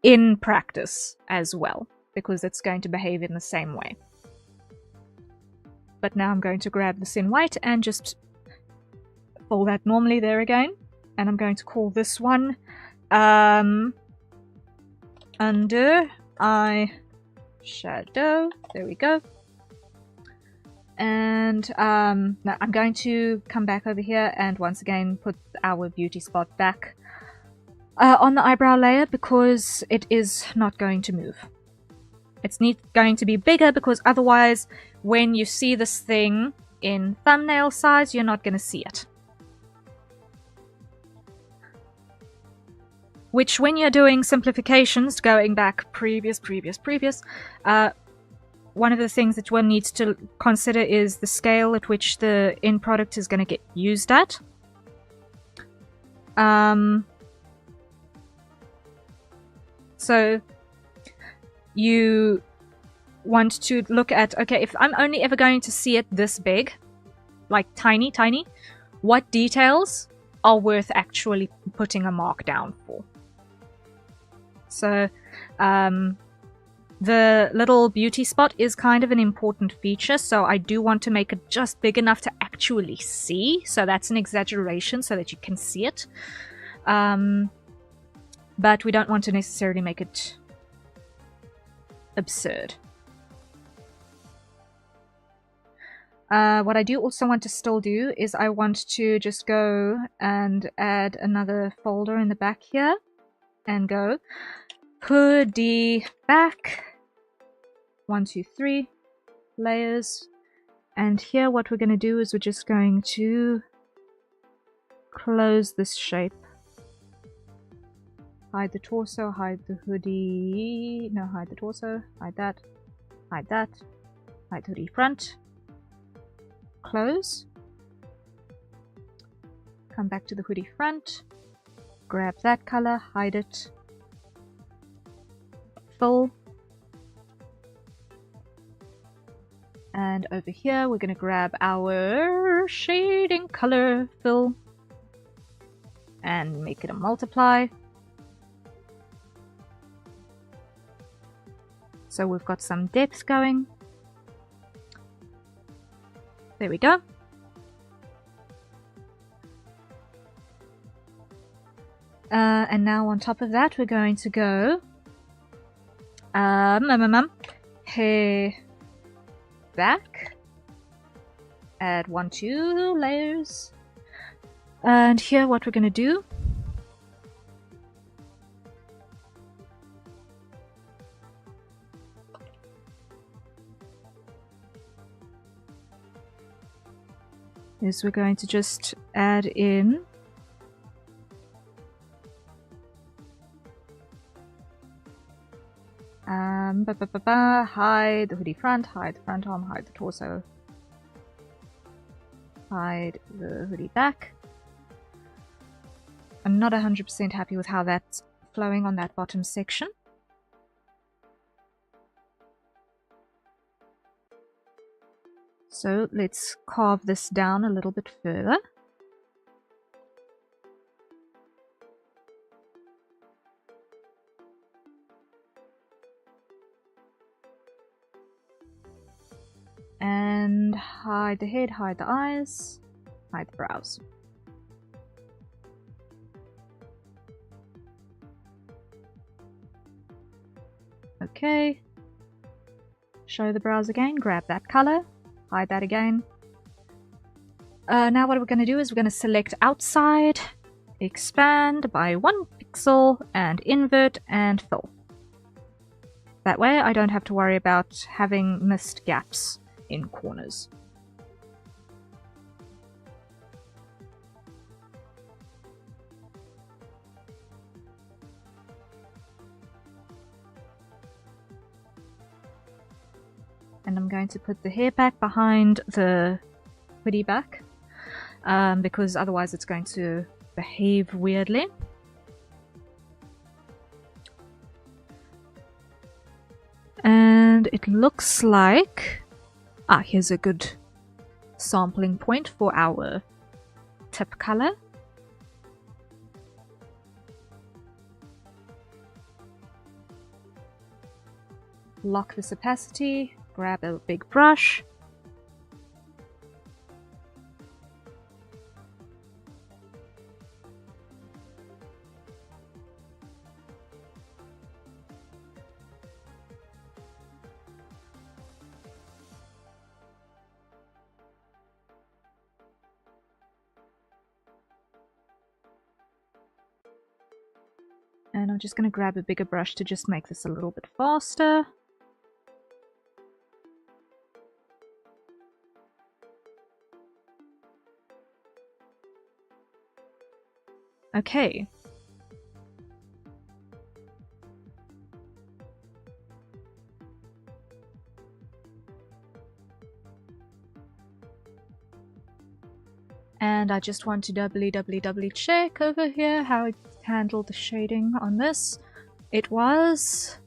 in practice as well, because it's going to behave in the same way. But now I'm going to grab this in white and just fold that normally there again. And I'm going to call this one under eye shadow. There we go. And now I'm going to come back over here and once again put our beauty spot back on the eyebrow layer, because it is not going to move. It's going to be bigger, because otherwise when you see this thing in thumbnail size, you're not going to see it. Which, when you're doing simplifications, going back previous, one of the things that one needs to consider is the scale at which the end product is going to get used at. So you want to look at, okay, if I'm only ever going to see it this big, like tiny, what details are worth actually putting a mark down for? So, the little beauty spot is kind of an important feature, so I do want to make it just big enough to actually see. So that's an exaggeration so that you can see it. But we don't want to necessarily make it absurd. What I do also want to still do is I want to just go and add another folder in the back here and go hoodie back 1, 2, 3 layers, and here what we're going to do is we're just going to close this shape, hide the torso, hide the hoodie, no, hide the torso, hide that, hide that, hide the hoodie front, close, come back to the hoodie front, grab that color, hide it, fill, and over here we're going to grab our shading color, fill, and make it a multiply. So we've got some depth going. There we go. And now on top of that we're going to go hair back, add 1, 2 layers, and here what we're going to do is we're going to just add in hide the hoodie front, hide the front arm, hide the torso, hide the hoodie back. I'm not 100% happy with how that's flowing on that bottom section. So let's carve this down a little bit further. And hide the head, hide the eyes, hide the brows. Okay. Show the brows again, grab that color, hide that again. Now what we're going to do is we're going to select outside, expand by 1 pixel, and invert and fill. That way I don't have to worry about having missed gaps in corners. And I'm going to put the hair back behind the hoodie back, because otherwise it's going to behave weirdly. And it looks like... here's a good sampling point for our tip color. Lock this opacity, grab a big brush. And I'm just going to grab a bigger brush to just make this a little bit faster. Okay. And I just want to doubly check over here how it handled the shading on this. It was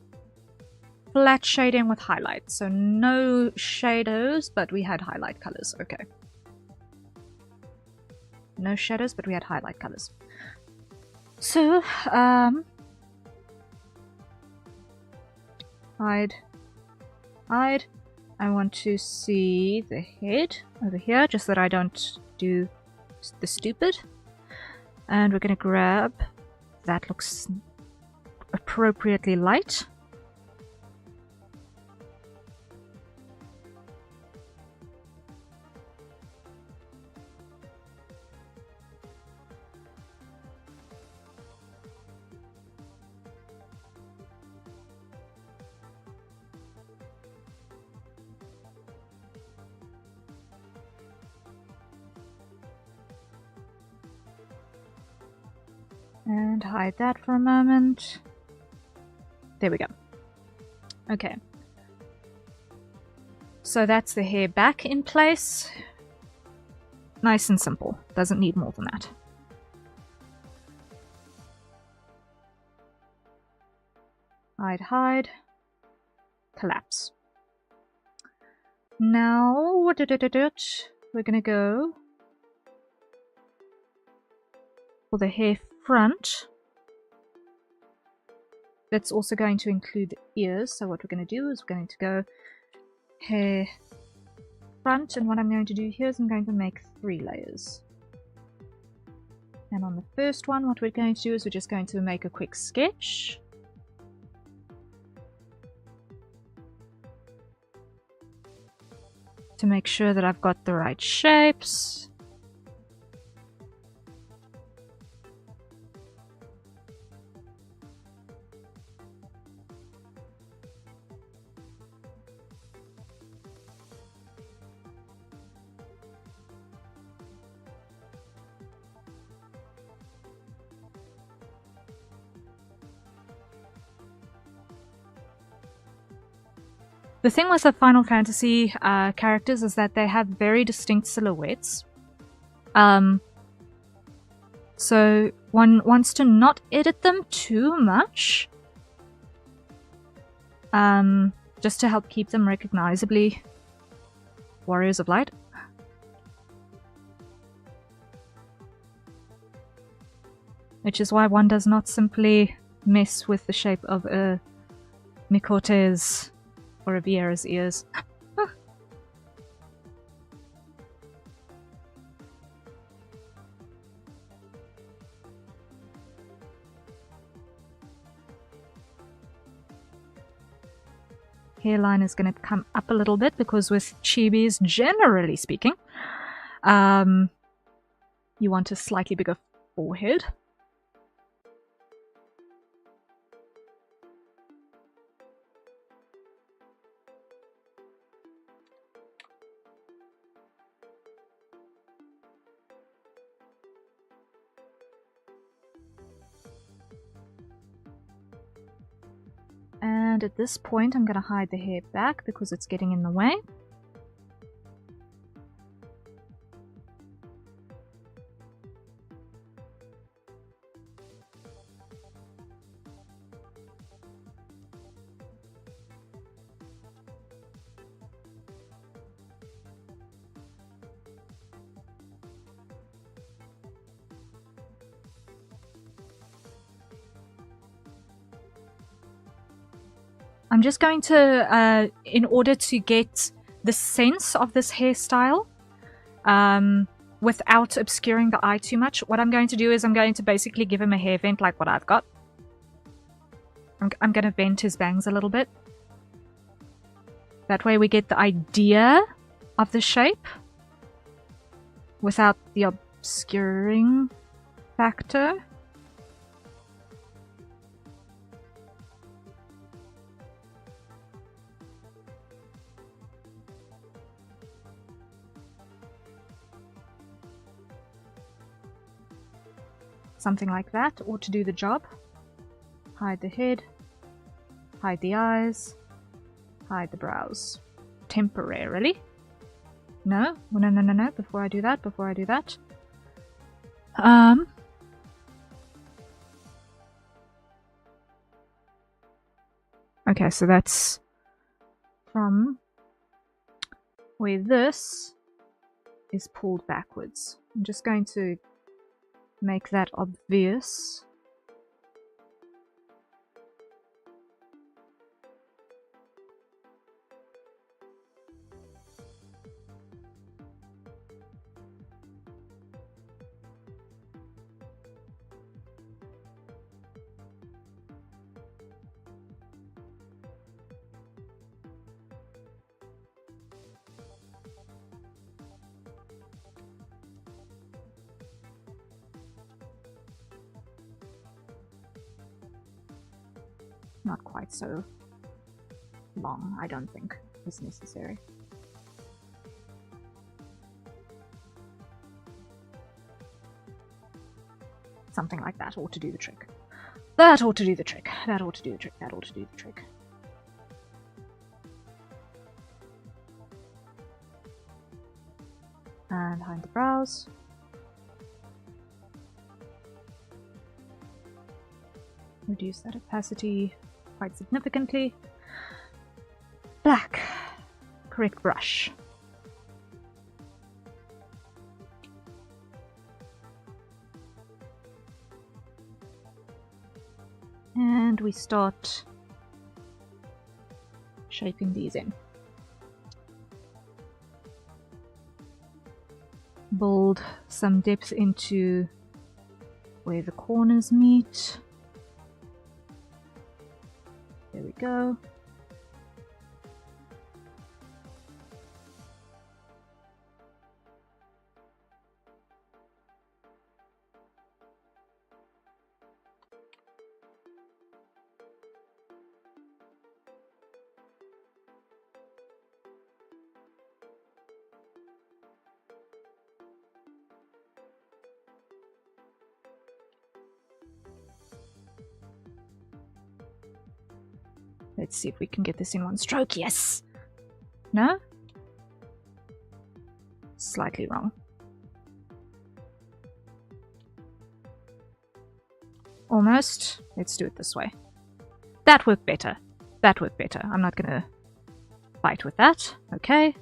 flat shading with highlights, so no shadows, but we had highlight colors. Okay. No shadows, but we had highlight colors. So, hide. I want to see the head over here, just that I don't do the stupid. And we're going to grab, that looks appropriately light. And hide that for a moment. There we go. Okay. So that's the hair back in place. Nice and simple. Doesn't need more than that. Hide. Collapse. Now, we're gonna go for the hair front. That's also going to include the ears. So what we're going to do is we're going to go hair front, and what I'm going to do here is I'm going to make 3 layers. And on the first one, what we're going to do is we're just going to make a quick sketch. To make sure that I've got the right shapes. The thing with the Final Fantasy characters is that they have very distinct silhouettes. So one wants to not edit them too much. Just to help keep them recognizably Warriors of Light. Which is why one does not simply mess with the shape of a Miqo'te's or a Viera's ears. Hairline is going to come up a little bit because with chibis, generally speaking, you want a slightly bigger forehead. And at this point, I'm going to hide the hair back because it's getting in the way. I'm just going to, in order to get the sense of this hairstyle, without obscuring the eye too much, what I'm going to do is I'm going to basically give him a hair vent like what I've got. I'm going to vent his bangs a little bit. That way we get the idea of the shape without the obscuring factor. Something like that ought to do the job. Hide the head, hide the eyes, hide the brows. Temporarily. No, no, before I do that. Okay, so that's from where this is pulled backwards. I'm just going to make that obvious. Not quite so long, I don't think is necessary. Something like that ought to do the trick. That ought to do the trick. That ought to do the trick. That ought to do the trick. And hide the brows. Reduce that opacity quite significantly. Black. Correct brush. And we start shaping these in. Build some depth into where the corners meet. There we go. Let's see if we can get this in one stroke. Yes! No? Slightly wrong. Almost. Let's do it this way. That worked better. That worked better. I'm not gonna fight with that. Okay.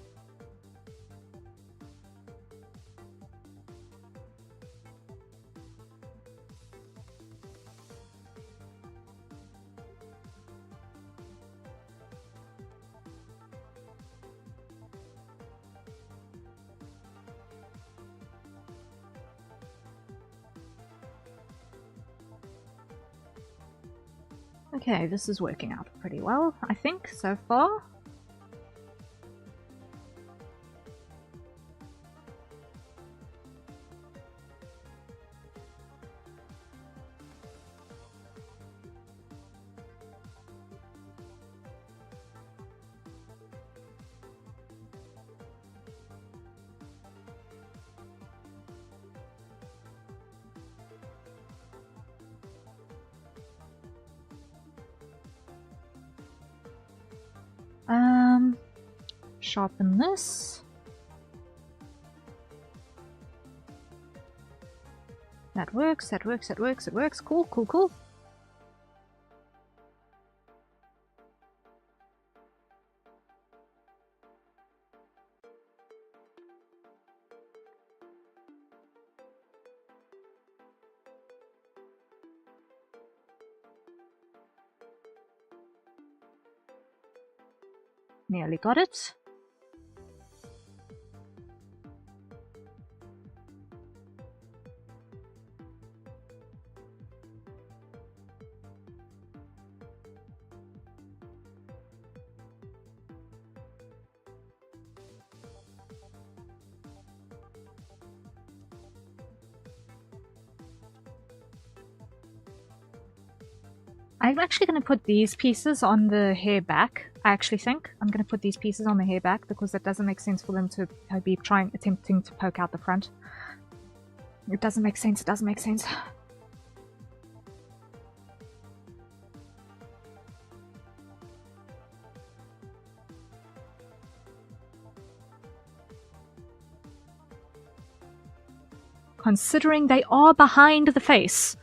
Okay, this is working out pretty well, I think, so far. Sharpen this. That works, that works, that works, it works. Cool, cool, cool. Nearly got it. I'm actually going to put these pieces on the hair back. I actually think I'm going to put these pieces on the hair back because it doesn't make sense for them to be attempting to poke out the front. It doesn't make sense, it doesn't make sense. Considering they are behind the face.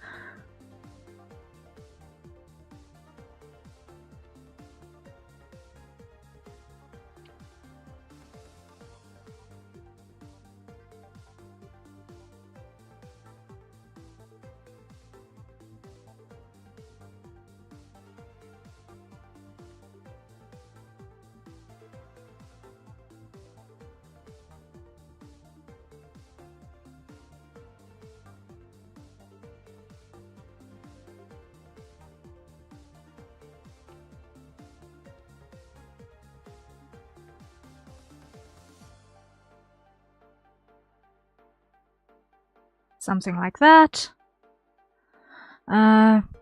Something like that.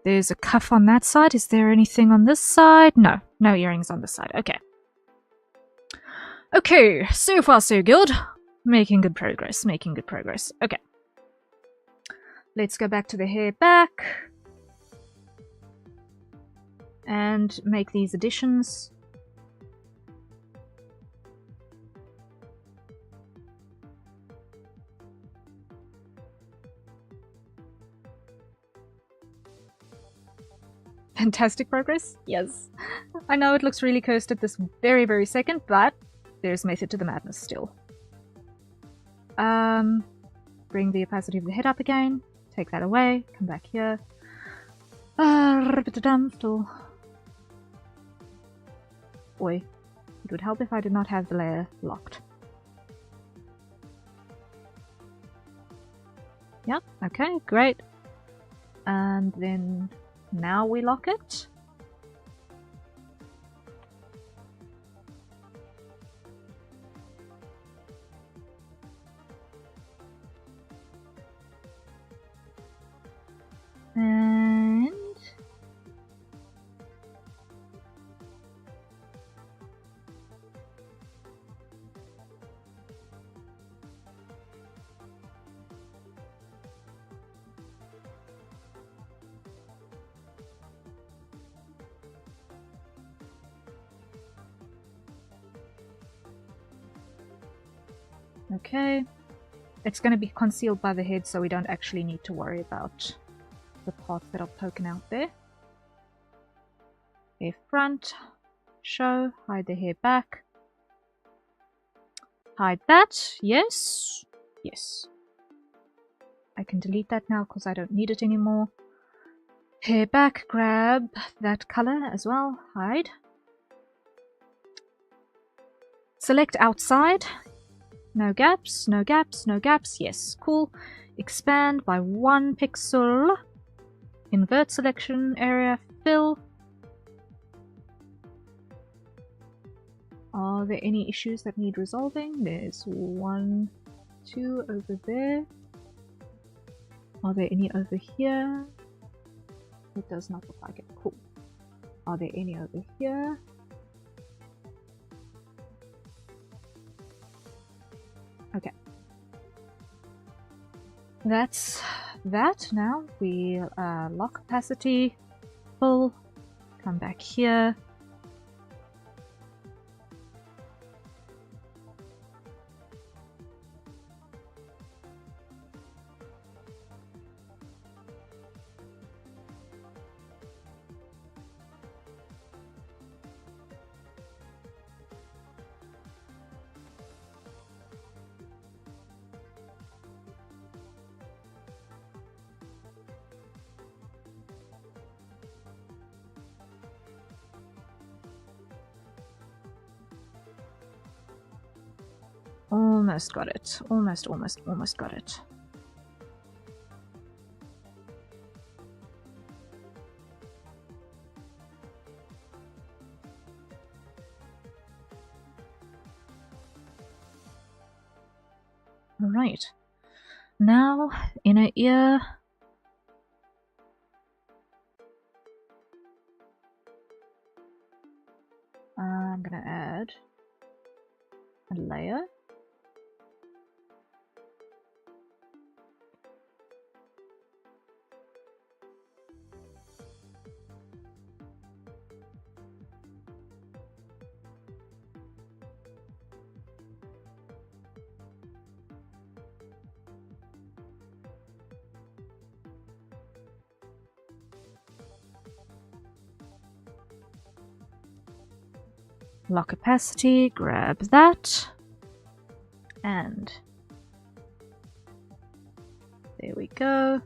There's a cuff on that side. Is there anything on this side? No. No earrings on this side. Okay. Okay, so far so good. Making good progress, making good progress. Okay. Let's go back to the hair back. And make these additions. Fantastic progress? Yes. I know it looks really cursed at this very, very second, but there's method to the madness still. Bring the opacity of the head up again. Take that away. Come back here. Oi. It would help if I did not have the layer locked. Yep, okay, great. And then now we lock it. And okay, it's going to be concealed by the head, so we don't actually need to worry about the parts that are poking out there. Hair front, show, hide the hair back. Hide that, yes, yes. I can delete that now because I don't need it anymore. Hair back, grab that color as well, hide. Select outside. No gaps, no gaps, no gaps. Yes, cool. Expand by 1 pixel. Invert selection area, fill. Are there any issues that need resolving? There's 1, 2 over there. Are there any over here? It does not look like it. Cool. Are there any over here? Okay. That's that. Now we lock opacity, full, come back here. Almost got it. Almost got it. Right. Now, inner ear. I'm gonna add a layer. Lock opacity, grab that, and there we go.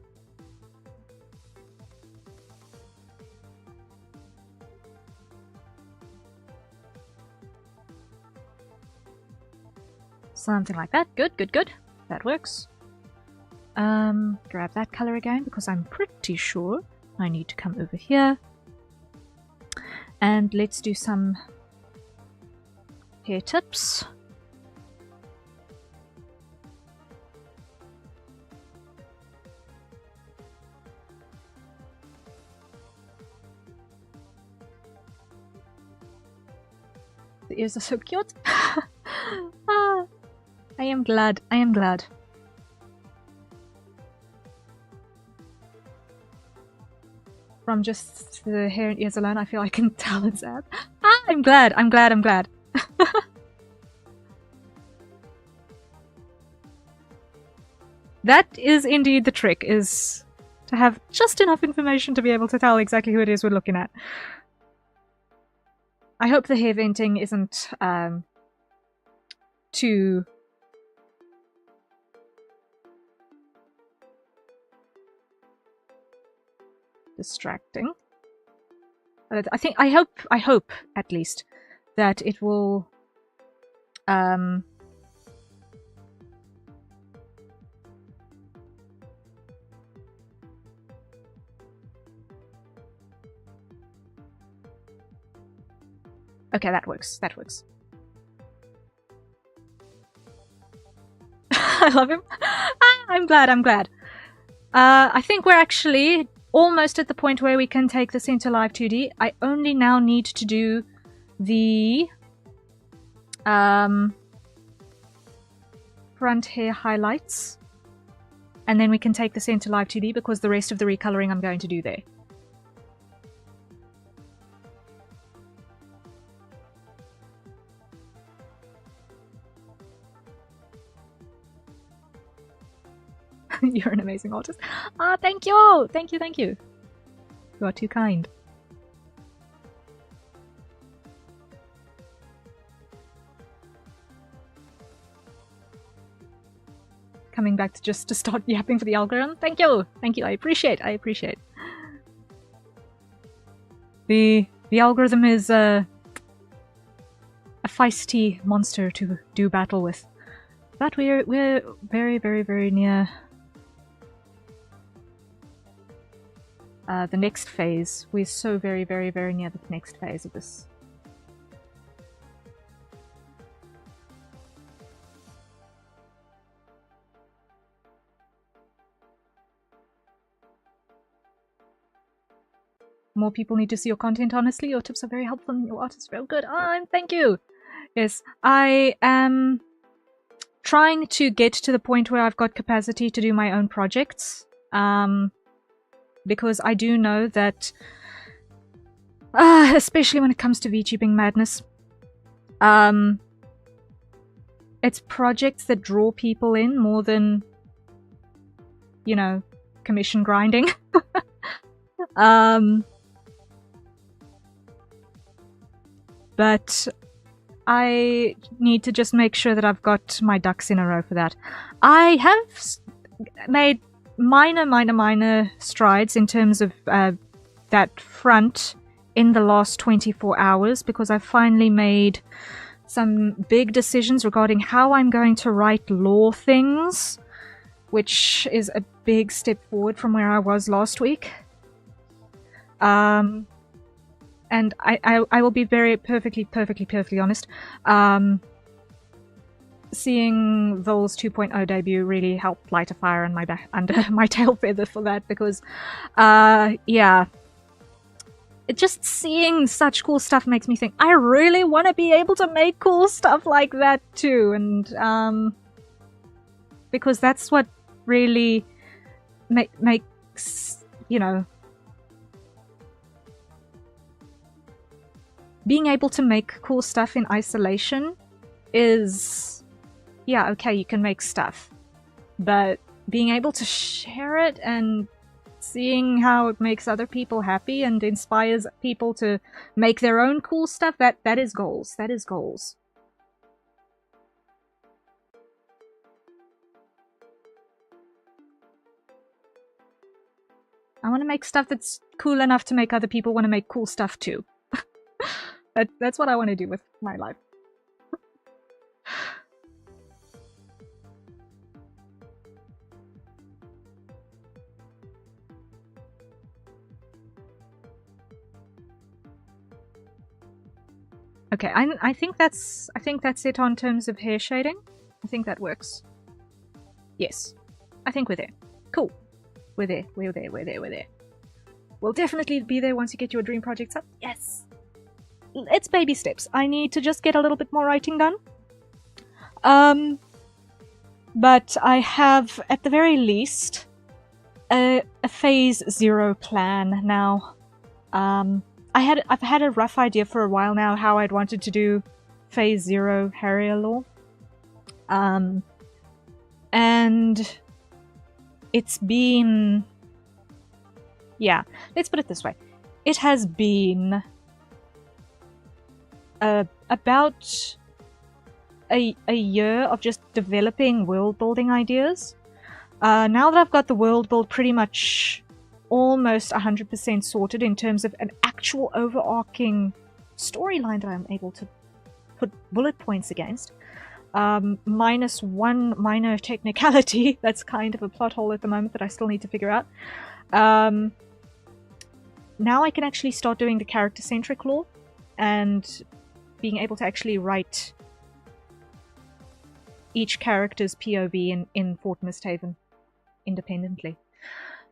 Something like that. Good, good, good. That works. Grab that color again because I'm pretty sure I need to come over here. And let's do some hair tips. The ears are so cute. Ah, I am glad. I am glad. From just the hair and ears alone, I feel I can tell it's Ab. Ah, I'm glad. I'm glad. I'm glad. That is indeed the trick, is to have just enough information to be able to tell exactly who it is we're looking at. I hope the hair venting isn't too distracting. But I hope at least that it will okay, that works. That works. I love him. Ah, I'm glad. I'm glad. I think we're actually almost at the point where we can take this into Live2D. I only now need to do the front hair highlights, and then we can take this into Live2D because the rest of the recoloring I'm going to do there. You're an amazing artist. Ah, thank you! Thank you, thank you. You are too kind. Coming back to just to start yapping for the algorithm. Thank you! Thank you, I appreciate, I appreciate. The algorithm is a feisty monster to do battle with. But we're very, very, very near the next phase. We're so very, very, very near the next phase of this. More people need to see your content, honestly. Your tips are very helpful and your art is real good. Thank you! Yes, I am trying to get to the point where I've got capacity to do my own projects. Because I do know that, especially when it comes to VTubing madness, it's projects that draw people in more than, you know, commission grinding. But I need to just make sure that I've got my ducks in a row for that. I have made minor strides in terms of that front in the last 24 hours because I finally made some big decisions regarding how I'm going to write lore things, which is a big step forward from where I was last week. And I will be very perfectly honest. Seeing Vol's 2.0 debut really helped light a fire in my under my tail feather for that, because, yeah. Just seeing such cool stuff makes me think, I really want to be able to make cool stuff like that too, and, because that's what really makes, you know, being able to make cool stuff in isolation is, yeah, okay, you can make stuff, but being able to share it and seeing how it makes other people happy and inspires people to make their own cool stuff, that is goals. That is goals. I want to make stuff that's cool enough to make other people want to make cool stuff too. That's what I want to do with my life. Okay, I think that's it on terms of hair shading. I think that works. Yes. I think we're there. Cool. We're there. We're there. We're there. We're there. We'll definitely be there once you get your dream projects up. Yes! It's baby steps. I need to just get a little bit more writing done. But I have, at the very least, a phase 0 plan now. I've had a rough idea for a while now how I'd wanted to do phase 0 Harrier lore. And it's been, yeah, let's put it this way. It has been about a year of just developing world building ideas. Now that I've got the world build pretty much almost 100% sorted in terms of an actual overarching storyline that I'm able to put bullet points against, minus one minor technicality that's kind of a plot hole at the moment that I still need to figure out. Now I can actually start doing the character-centric lore and being able to actually write each character's POV in Fort Misthaven independently.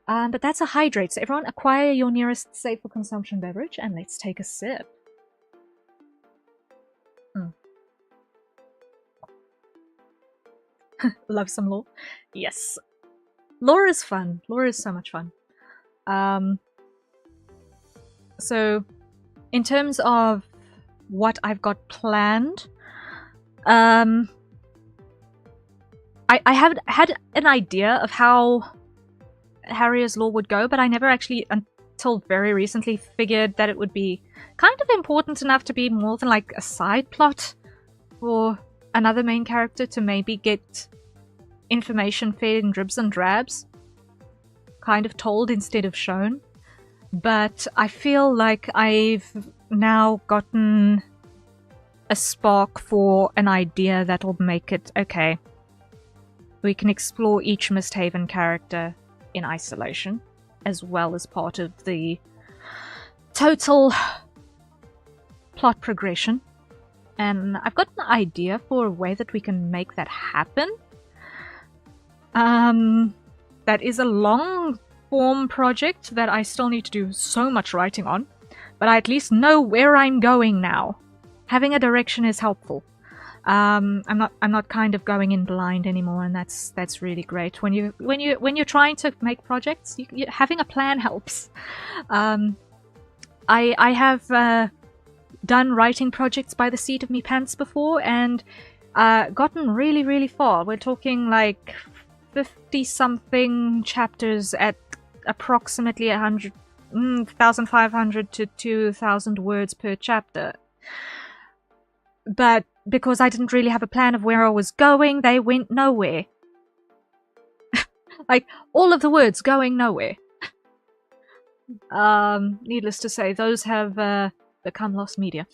But that's a hydrate, so everyone acquire your nearest safe for consumption beverage and let's take a sip. Love some lore? Yes. Lore is fun. Lore is so much fun. So, in terms of what I've got planned, I have had an idea of how Harrier's lore would go, but I never actually, until very recently, figured that it would be kind of important enough to be more than like a side plot for another main character to maybe get information fed in dribs and drabs, kind of told instead of shown. But I feel like I've now gotten a spark for an idea that'll make it, okay, we can explore each Misthaven character in isolation, as well as part of the total plot progression. And I've got an idea for a way that we can make that happen. That is a long form project that I still need to do so much writing on, but I at least know where I'm going now. Having a direction is helpful. I'm not kind of going in blind anymore, and that's really great. When you're trying to make projects, having a plan helps. I have done writing projects by the seat of me pants before, and gotten really far. We're talking like 50-something chapters at approximately 1,500 to 2,000 words per chapter. But because I didn't really have a plan of where I was going, they went nowhere. Like, all of the words going nowhere. Needless to say, those have become lost media.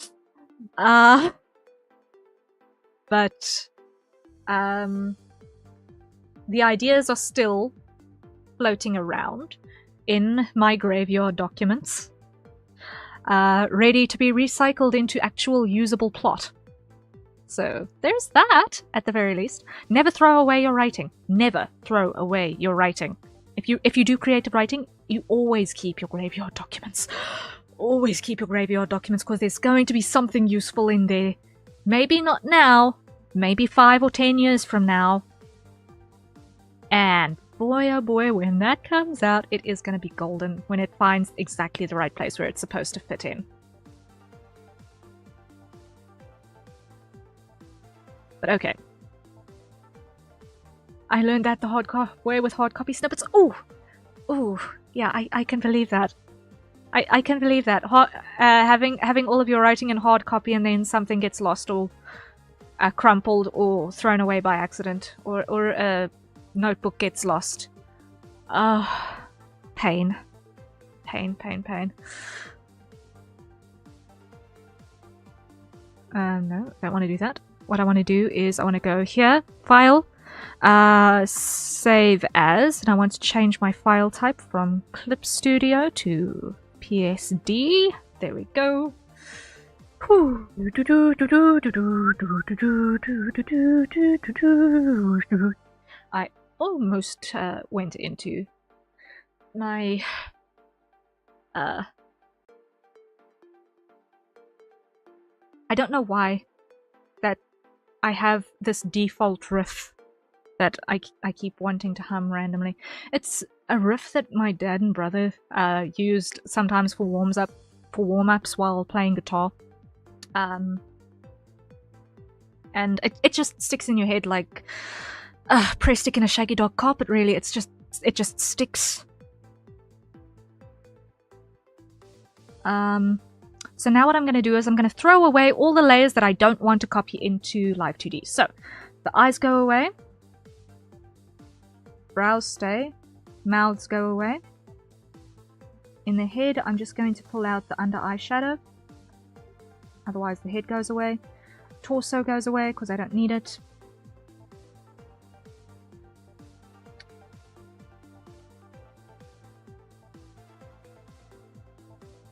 but the ideas are still floating around in my graveyard documents, ready to be recycled into actual usable plot. So there's that, at the very least. Never throw away your writing. Never throw away your writing. If you do creative writing, you always keep your graveyard documents. Always keep your graveyard documents, because there's going to be something useful in there. Maybe not now, maybe 5 or 10 years from now. And boy oh boy, when that comes out, it is going to be golden when it finds exactly the right place where it's supposed to fit in. But okay. I learned that the hard way with hard copy snippets. Ooh, yeah, I can believe that. I can believe that. Having all of your writing in hard copy and then something gets lost or crumpled or thrown away by accident, or a notebook gets lost. Pain. Pain. No, don't want to do that. What I want to do is I want to go here, File, Save As, and I want to change my file type from Clip Studio to PSD. There we go. I almost went into my I don't know why that I have this default riff that I keep wanting to hum randomly. It's a riff that my dad and brother used sometimes for warm-ups while playing guitar. And it just sticks in your head like press stick in a shaggy dog carpet, really. It just sticks. So now what I'm going to do is I'm going to throw away all the layers that I don't want to copy into Live2D. So the eyes go away, brows stay, mouths go away. In the head, I'm just going to pull out the under eye shadow. Otherwise the head goes away. Torso goes away because I don't need it.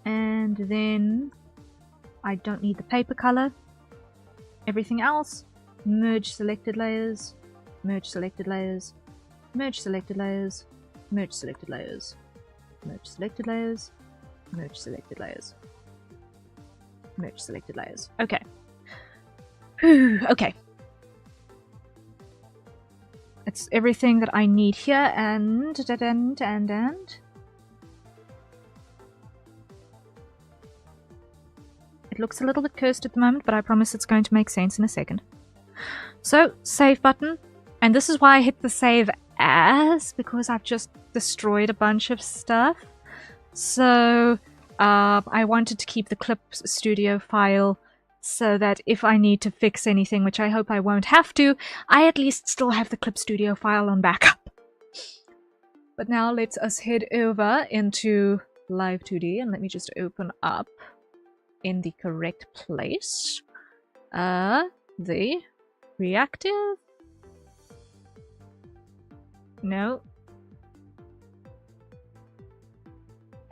And then I don't need the paper color. Everything else, merge selected layers, merge selected layers, merge selected layers, merge selected layers, merge selected layers, merge selected layers, merge selected layers. Okay. Whew, okay. It's everything that I need here, and it looks a little bit cursed at the moment, but I promise it's going to make sense in a second. So, save button. And this is why I hit the save as, because I've just destroyed a bunch of stuff. So, I wanted to keep the Clip Studio file so that if I need to fix anything, which I hope I won't have to, I at least still have the Clip Studio file on backup. But now let's us head over into Live2D, and let me just open up in the correct place the reactive. No.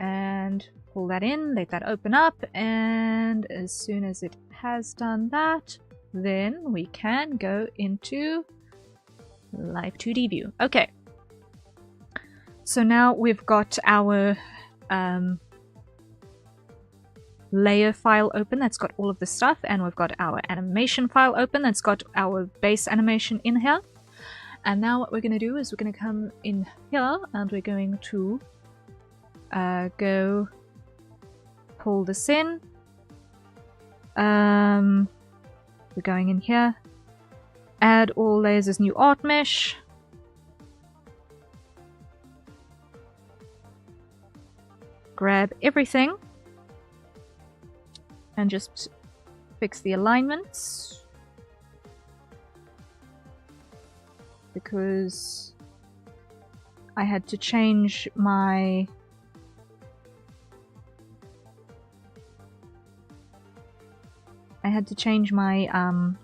And pull that in, let that open up, and as soon as it has done that, then we can go into Live2D view. Okay. So now we've got our layer file open that's got all of the stuff, and we've got our animation file open that's got our base animation in here. And now what we're going to do is we're going to come in here and we're going to go pull this in. We're going in here, add all layers as new art mesh. Grab everything and just fix the alignments, because I had to change my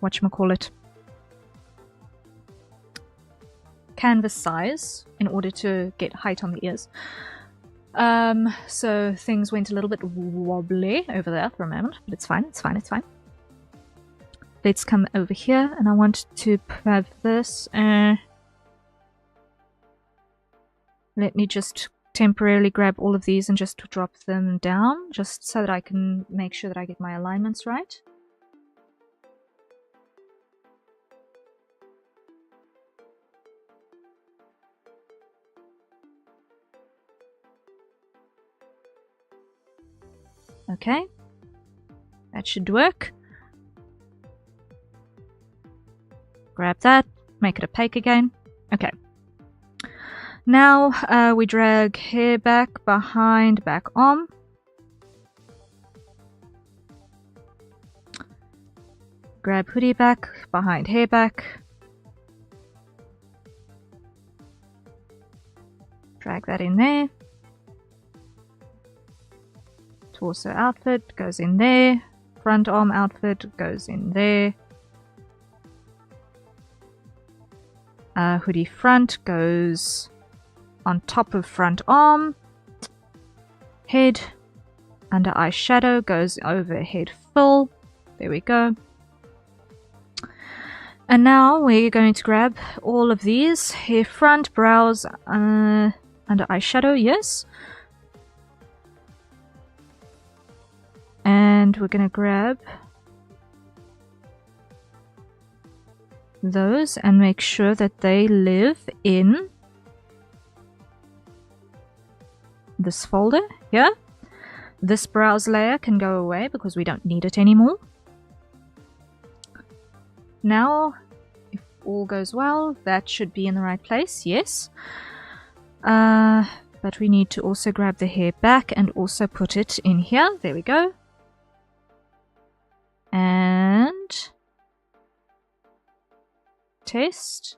whatchamacallit, canvas size in order to get height on the ears. So things went a little bit wobbly over there for a moment, but it's fine, it's fine, it's fine. Let's come over here, and I want to have this. Let me just temporarily grab all of these and just drop them down, just so that I can make sure that I get my alignments right. Okay, that should work. Grab that, make it opaque again. Okay. Now we drag hair back behind back arm. Grab hoodie back behind hair back. Drag that in there. Torso outfit goes in there. Front arm outfit goes in there. Hoodie front goes on top of front arm. Head under eyeshadow goes over head full. There we go. And now we're going to grab all of these. Hair front, brows, under eyeshadow, yes. And we're going to grab those and make sure that they live in this folder here. This brows layer can go away because we don't need it anymore. Now, if all goes well, that should be in the right place, yes. But we need to also grab the hair back and also put it in here. There we go. And test.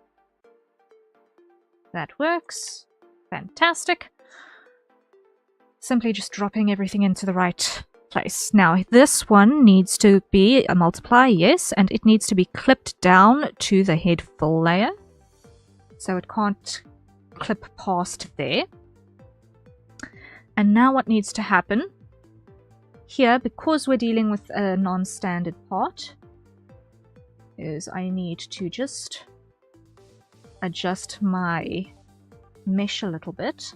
That works. Fantastic. Simply just dropping everything into the right place. Now, this one needs to be a multiply, yes, and it needs to be clipped down to the head full layer. So it can't clip past there. And now what needs to happen here, because we're dealing with a non-standard part, is I need to just adjust my mesh a little bit.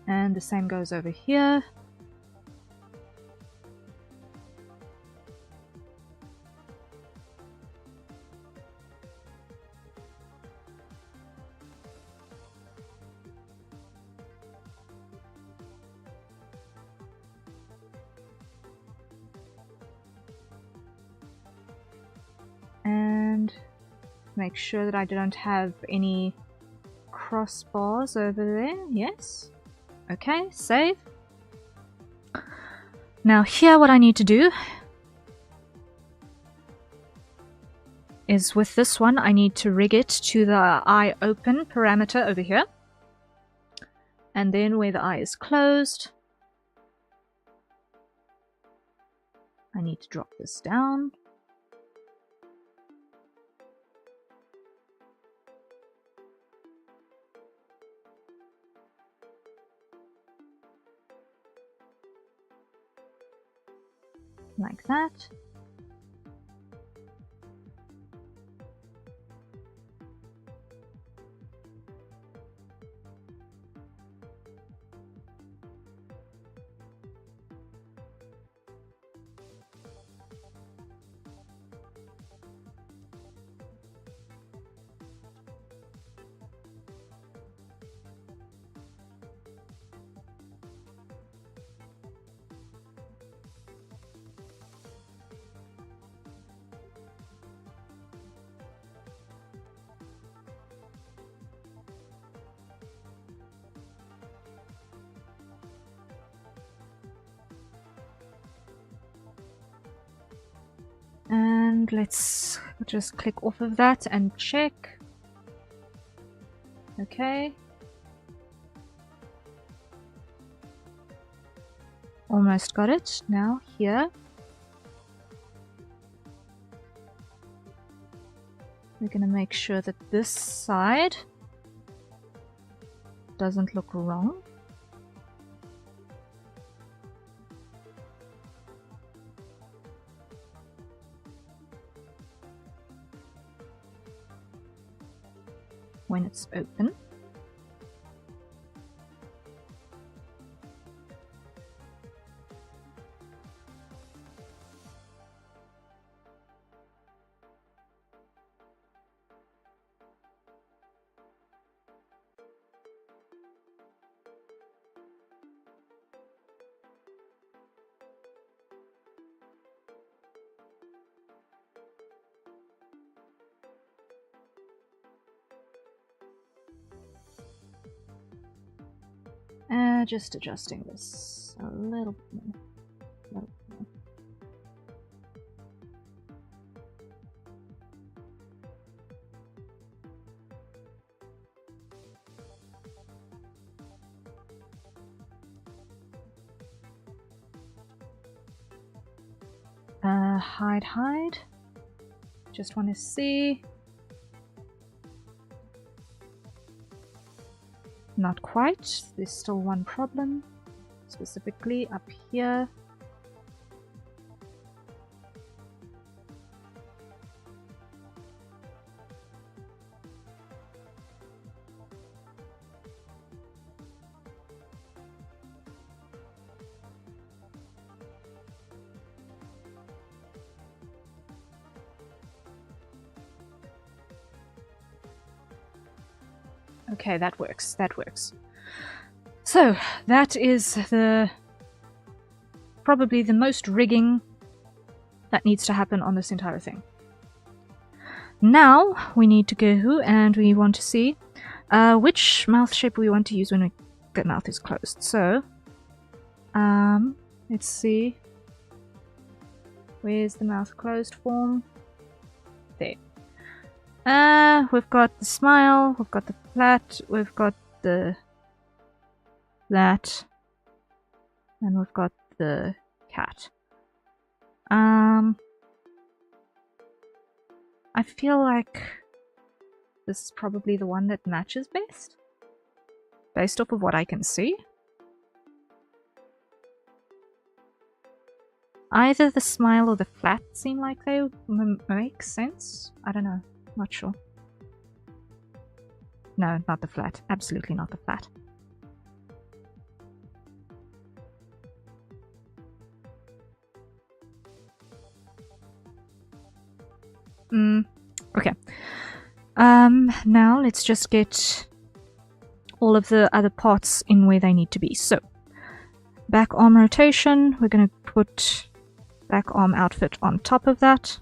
And the same goes over here. And make sure that I don't have any crossbars over there. Yes. Okay, save. Now here what I need to do is with this one I need to rig it to the eye open parameter over here. And then where the eye is closed, I need to drop this down. Like that. And let's just click off of that and check. Okay. Almost got it. Now here. We're going to make sure that this side doesn't look wrong. When it's open. Just adjusting this a little bit more. Hide. Just want to see. Not quite. There's still one problem, specifically up here. Okay, that works. That works. So, that is probably the most rigging that needs to happen on this entire thing. Now, we need to go and we want to see which mouth shape we want to use when the mouth is closed. So, let's see. Where's the mouth closed form? There. We've got the smile, we've got the flat, we've got the that, and we've got the cat. I feel like this is probably the one that matches best, based off of what I can see. Either the smile or the flat seem like they make sense. I don't know. Not sure. No, not the flat. Absolutely not the flat. Okay. Now let's just get all of the other parts in where they need to be. So, back arm rotation. We're going to put back arm outfit on top of that.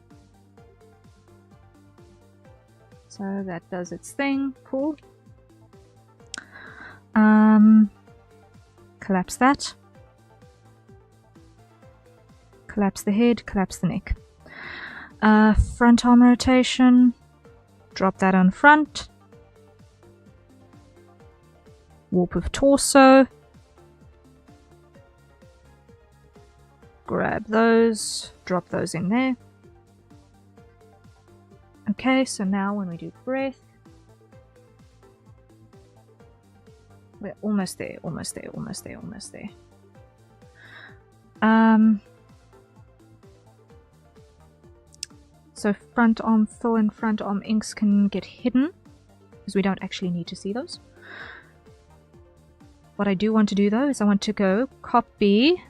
So that does its thing. Cool. Collapse that. Collapse the head, collapse the neck. Front arm rotation. Drop that on front. Warp of torso. Grab those, drop those in there. Okay, so now when we do breath, we're almost there, almost there, almost there, almost there. So front arm fill and front arm inks can get hidden, because we don't actually need to see those. What I do want to do though is I want to go copy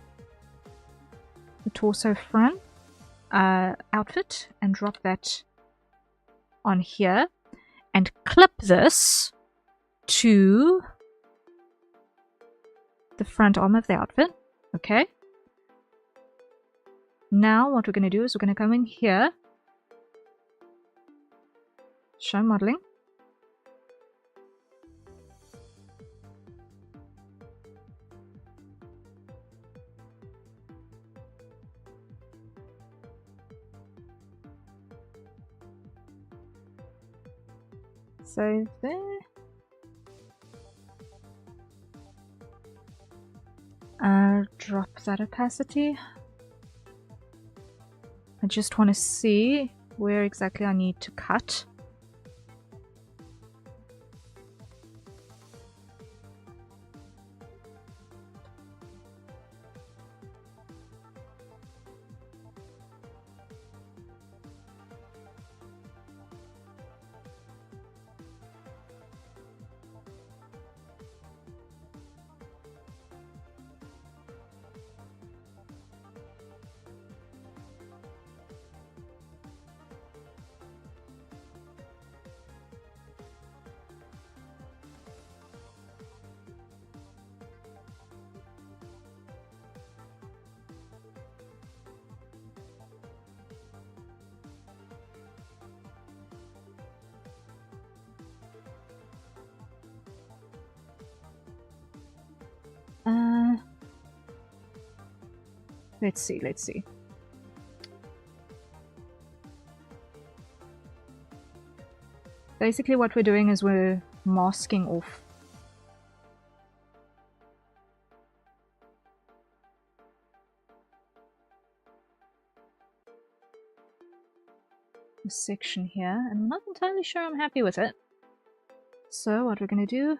the torso front outfit and drop that on here and clip this to the front arm of the outfit. Okay. Now what we're going to do is we're going to come in here, show modeling. So there. Drop that opacity. I just want to see where exactly I need to cut. Let's see. Basically what we're doing is we're masking off the section here, and I'm not entirely sure I'm happy with it. So what we're going to do,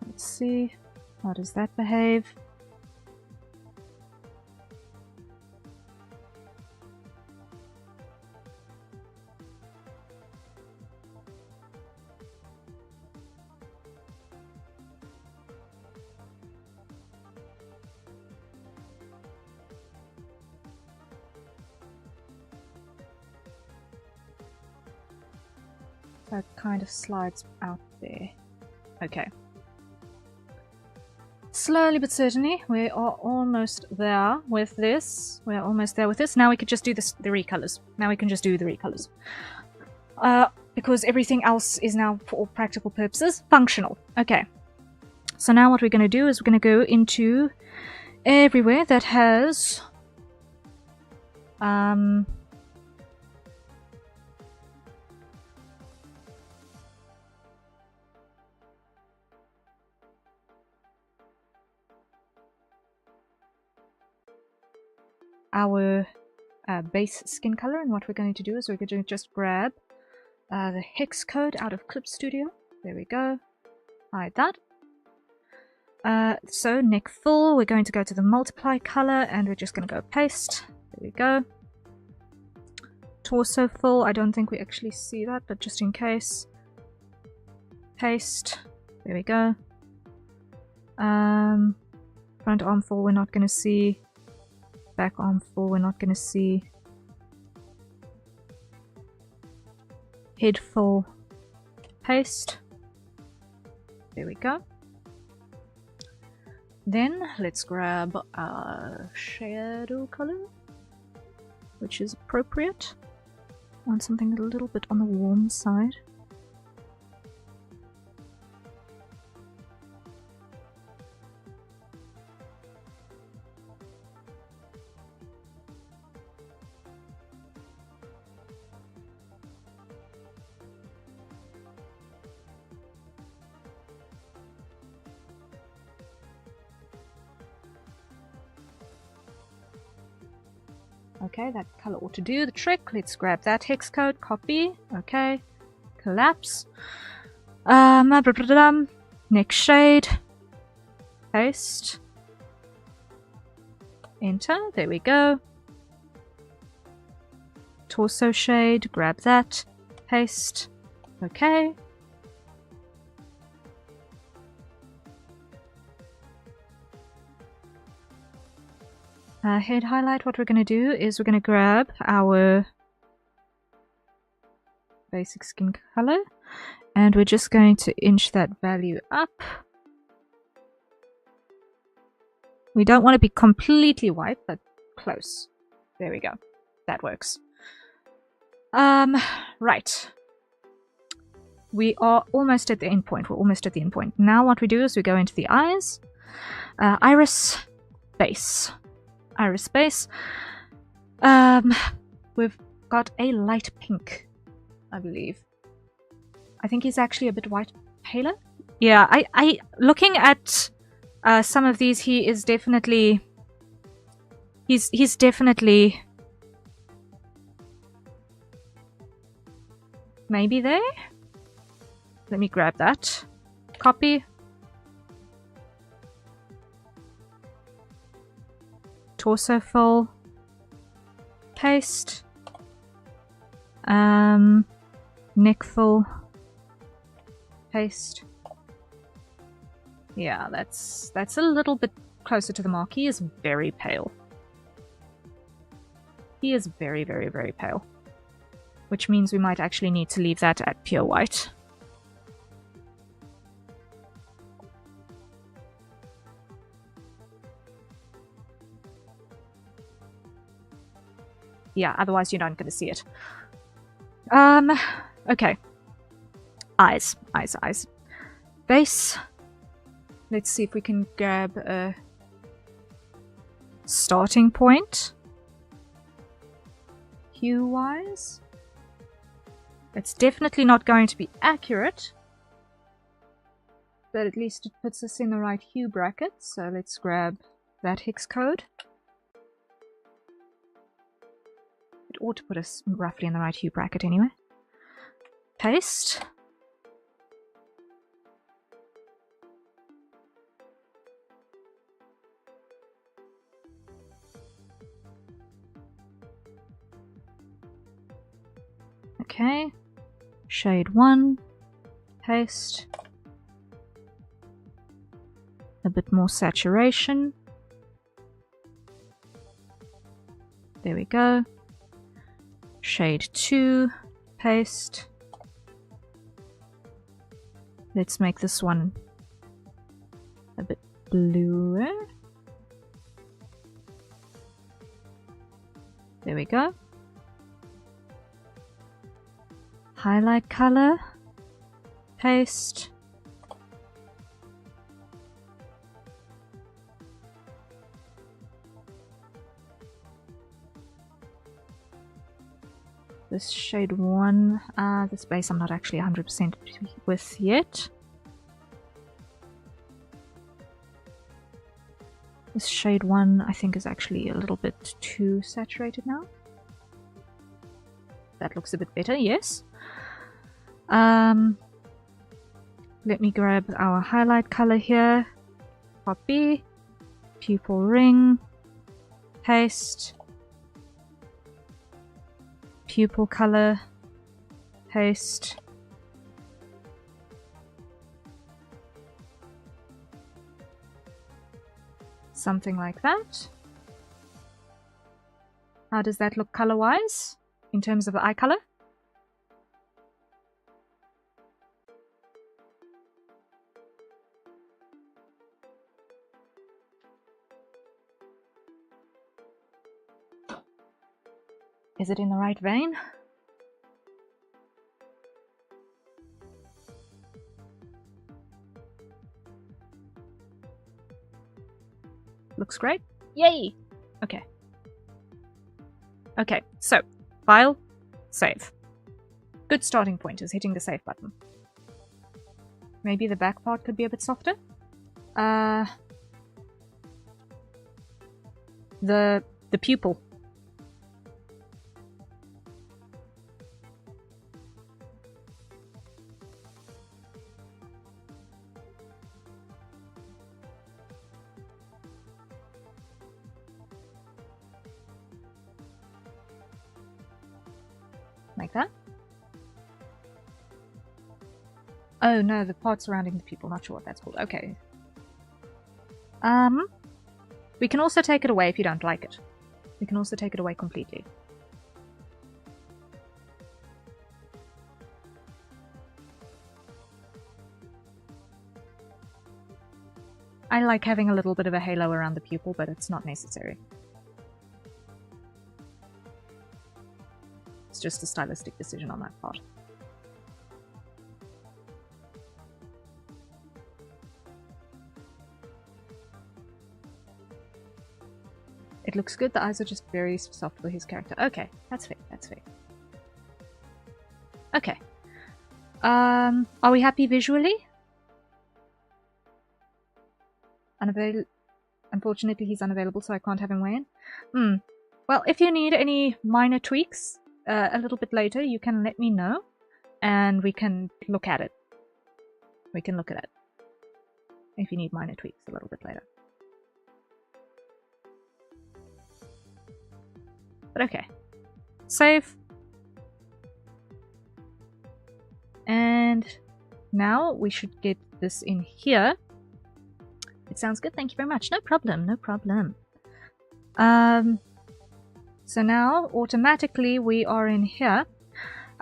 let's see, how does that behave? That kind of slides out there. Okay. Slowly but certainly, we are almost there with this. We're almost there with this. Now we could just do the recolors. Now we can just do the recolors. Because everything else is now, for all practical purposes, functional. Okay. So now what we're going to do is we're going to go into everywhere that has our base skin color, and what we're going to do is we're going to just grab the hex code out of Clip Studio. There we go. Hide that. So neck full, we're going to go to the multiply color and we're just going to go paste. There we go. Torso full, I don't think we actually see that, but just in case. Paste. There we go. Front arm full, we're not going to see. Back arm full, we're not going to see. Head full. Paste. There we go. Then let's grab a shadow color, which is appropriate. Want something a little bit on the warm side. Okay, that color ought to do the trick. Let's grab that hex code, copy, okay, collapse. Next shade, paste, enter, there we go. Torso shade, grab that, paste, okay. Head highlight, what we're going to do is we're going to grab our basic skin color and we're just going to inch that value up. We don't want to be completely white, but close. There we go. That works. Right. We are almost at the end point. We're almost at the end point. Now what we do is we go into the eyes. Iris base. Iris base. We've got a light pink, I believe. I think he's actually a bit white paler. Yeah, I looking at some of these, he is definitely he's definitely maybe there. Let me grab that. Copy. Torso full. Paste. Neck full. Paste. Yeah, that's a little bit closer to the mark. He is very pale. He is very, very, very pale. Which means we might actually need to leave that at pure white. Yeah, otherwise you're not going to see it. Okay. Eyes. Base. Let's see if we can grab a starting point. Hue-wise. It's definitely not going to be accurate. But at least it puts us in the right hue bracket. So let's grab that hex code. It ought to put us roughly in the right hue bracket anyway. Paste. Okay. Shade 1. Paste. A bit more saturation. There we go. Shade 2, paste. Let's make this one a bit bluer. There we go. Highlight color, paste. This shade 1, this base I'm not actually 100% with yet. This shade 1 I think is actually a little bit too saturated now. That looks a bit better, yes. Let me grab our highlight color here. Copy. Pupil ring. Paste. Pupil color, paste. Something like that. How does that look color-wise in terms of the eye color? Is it in the right vein? Looks great. Yay! Okay. Okay, so file, save. Good starting point is hitting the save button. Maybe the back part could be a bit softer. The pupil. Like that. Oh no, the part surrounding the pupil, not sure what that's called. Okay. We can also take it away if you don't like it. We can also take it away completely. I like having a little bit of a halo around the pupil, but it's not necessary. It's just a stylistic decision on that part. It looks good. The eyes are just very soft for his character. Okay, that's fair. That's fair. Okay. Are we happy visually? Unfortunately, he's unavailable, so I can't have him weigh in. Well, if you need any minor tweaks a little bit later, you can let me know, and we can look at it. We can look at it. If you need minor tweaks a little bit later. But okay. Save. And now we should get this in here. It sounds good, thank you very much. No problem, no problem. So now, automatically, we are in here.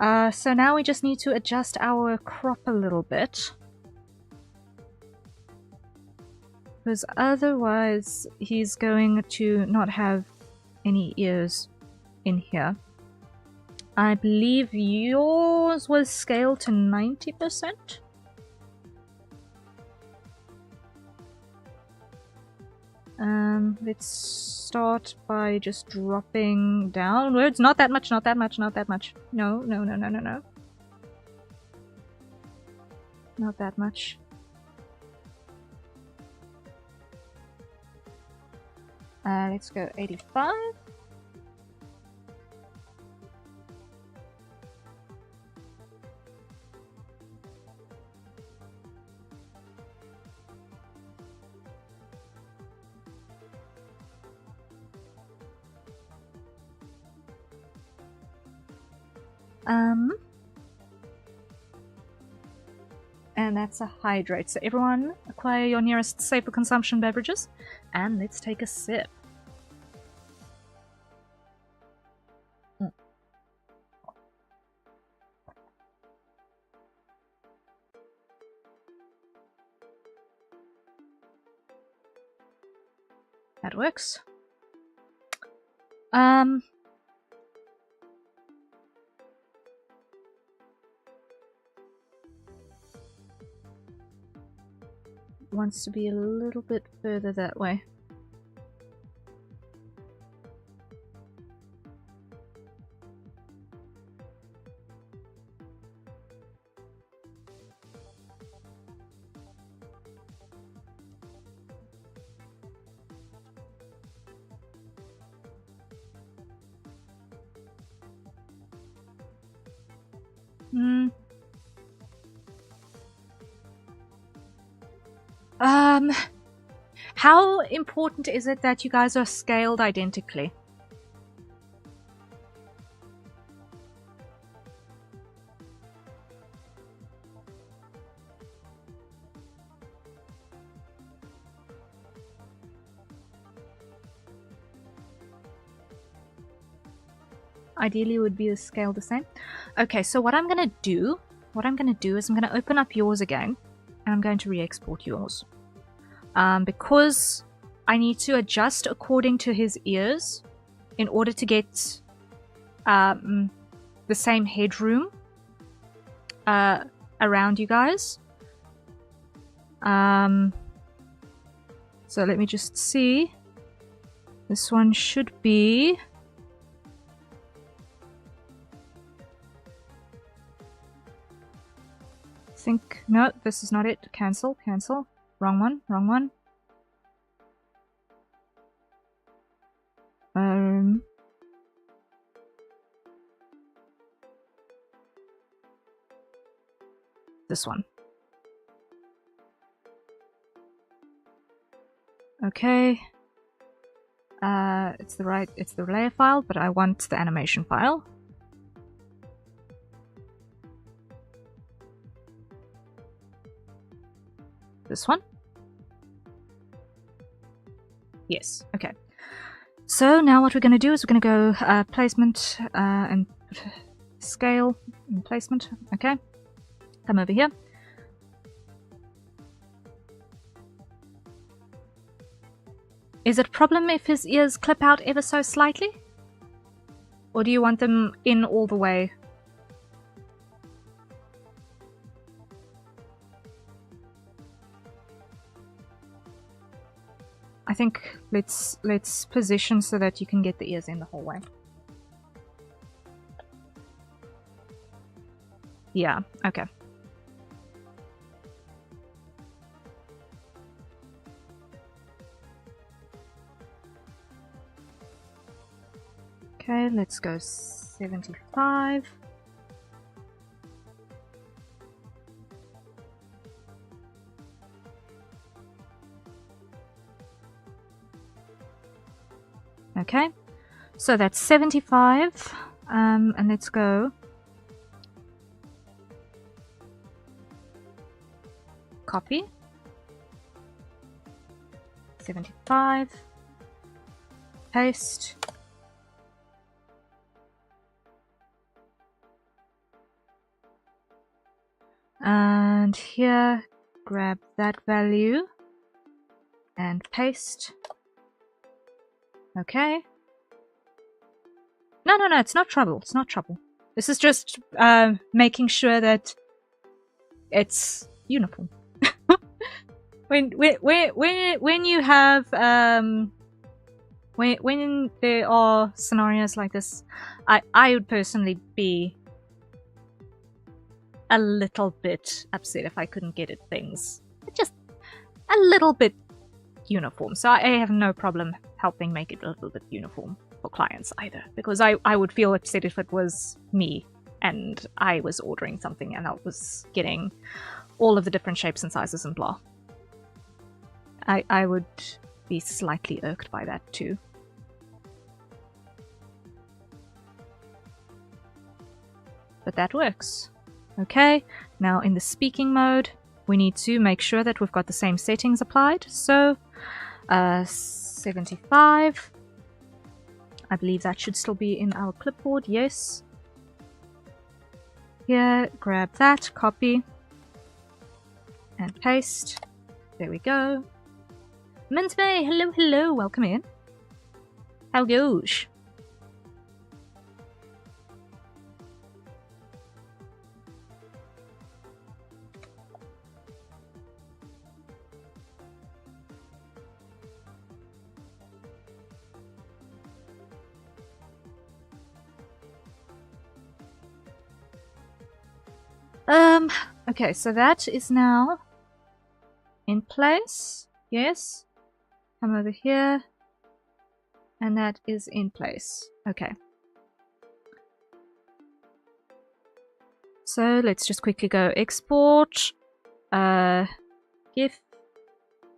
So now we just need to adjust our crop a little bit. Because otherwise, he's going to not have any ears in here. I believe yours was scaled to 90%. Let's start by just dropping downwards. Not that much, not that much, not that much. No, no, no, no, no, no. Not that much. Let's go 85. And that's a hydrate. So everyone, acquire your nearest safe for consumption beverages, and let's take a sip. That works. Wants to be a little bit further that way. How important is it that you guys are scaled identically? Ideally, it would be the scale the same. Okay, so what I'm gonna do is I'm gonna open up yours again, and I'm going to re-export yours. Because I need to adjust according to his ears in order to get the same headroom around you guys. So let me just see. This one should be... No, this is not it. Cancel, cancel. Wrong one, wrong one. This one. Okay. It's the layer file, but I want the animation file. This one. Yes, okay. So now what we're going to do is we're going to go placement and scale and placement. Okay, come over here. Is it a problem if his ears clip out ever so slightly? Or do you want them in all the way? I think let's position so that you can get the ears in the whole way. Yeah, okay. Okay, let's go 75. Okay, so that's 75, and let's go copy 75, paste, and here grab that value and paste. Okay. No, it's not trouble. It's not trouble. This is just making sure that it's uniform. when you have when there are scenarios like this, I would personally be a little bit upset if I couldn't get it things just a little bit uniform. So I have no problem helping make it a little bit uniform for clients either, because I would feel upset if it was me and I was ordering something and I was getting all of the different shapes and sizes and blah. I would be slightly irked by that too. But that works. Okay, now in the speaking mode, we need to make sure that we've got the same settings applied. So 75. I believe that should still be in our clipboard, yes. Here, grab that, copy, and paste. There we go. Mintmay, hello, welcome in. How goes? Okay, so that is now in place. Yes. Come over here. And that is in place. Okay. So let's just quickly go export. GIF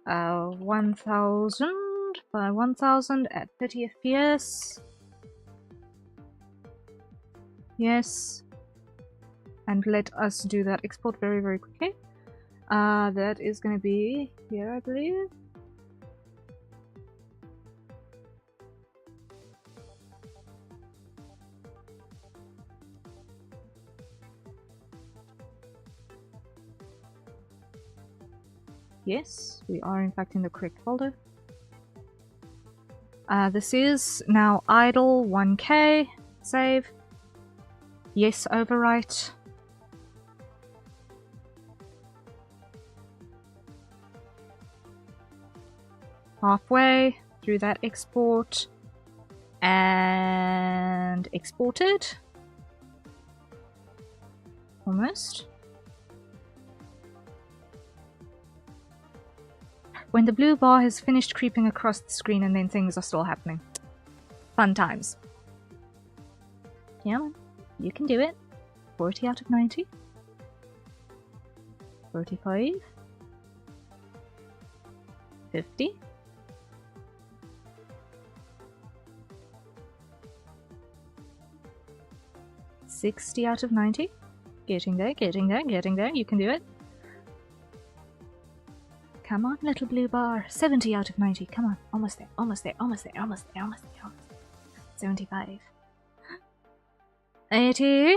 1000 by 1000 at 30 FPS. Yes. And let us do that export very, very quickly. That is going to be here, I believe. Yes, we are in fact in the correct folder. This is now idle 1K. Save. Yes, overwrite. Halfway through that export and exported. Almost. When the blue bar has finished creeping across the screen and then things are still happening. Fun times. Yeah, you can do it. 40 out of 90. 45. 50. 60 out of 90. Getting there, getting there, getting there. You can do it. Come on, little blue bar. 70 out of 90. Come on. Almost there. Almost there. Almost there. Almost there. Almost there. Almost there. 75. 80.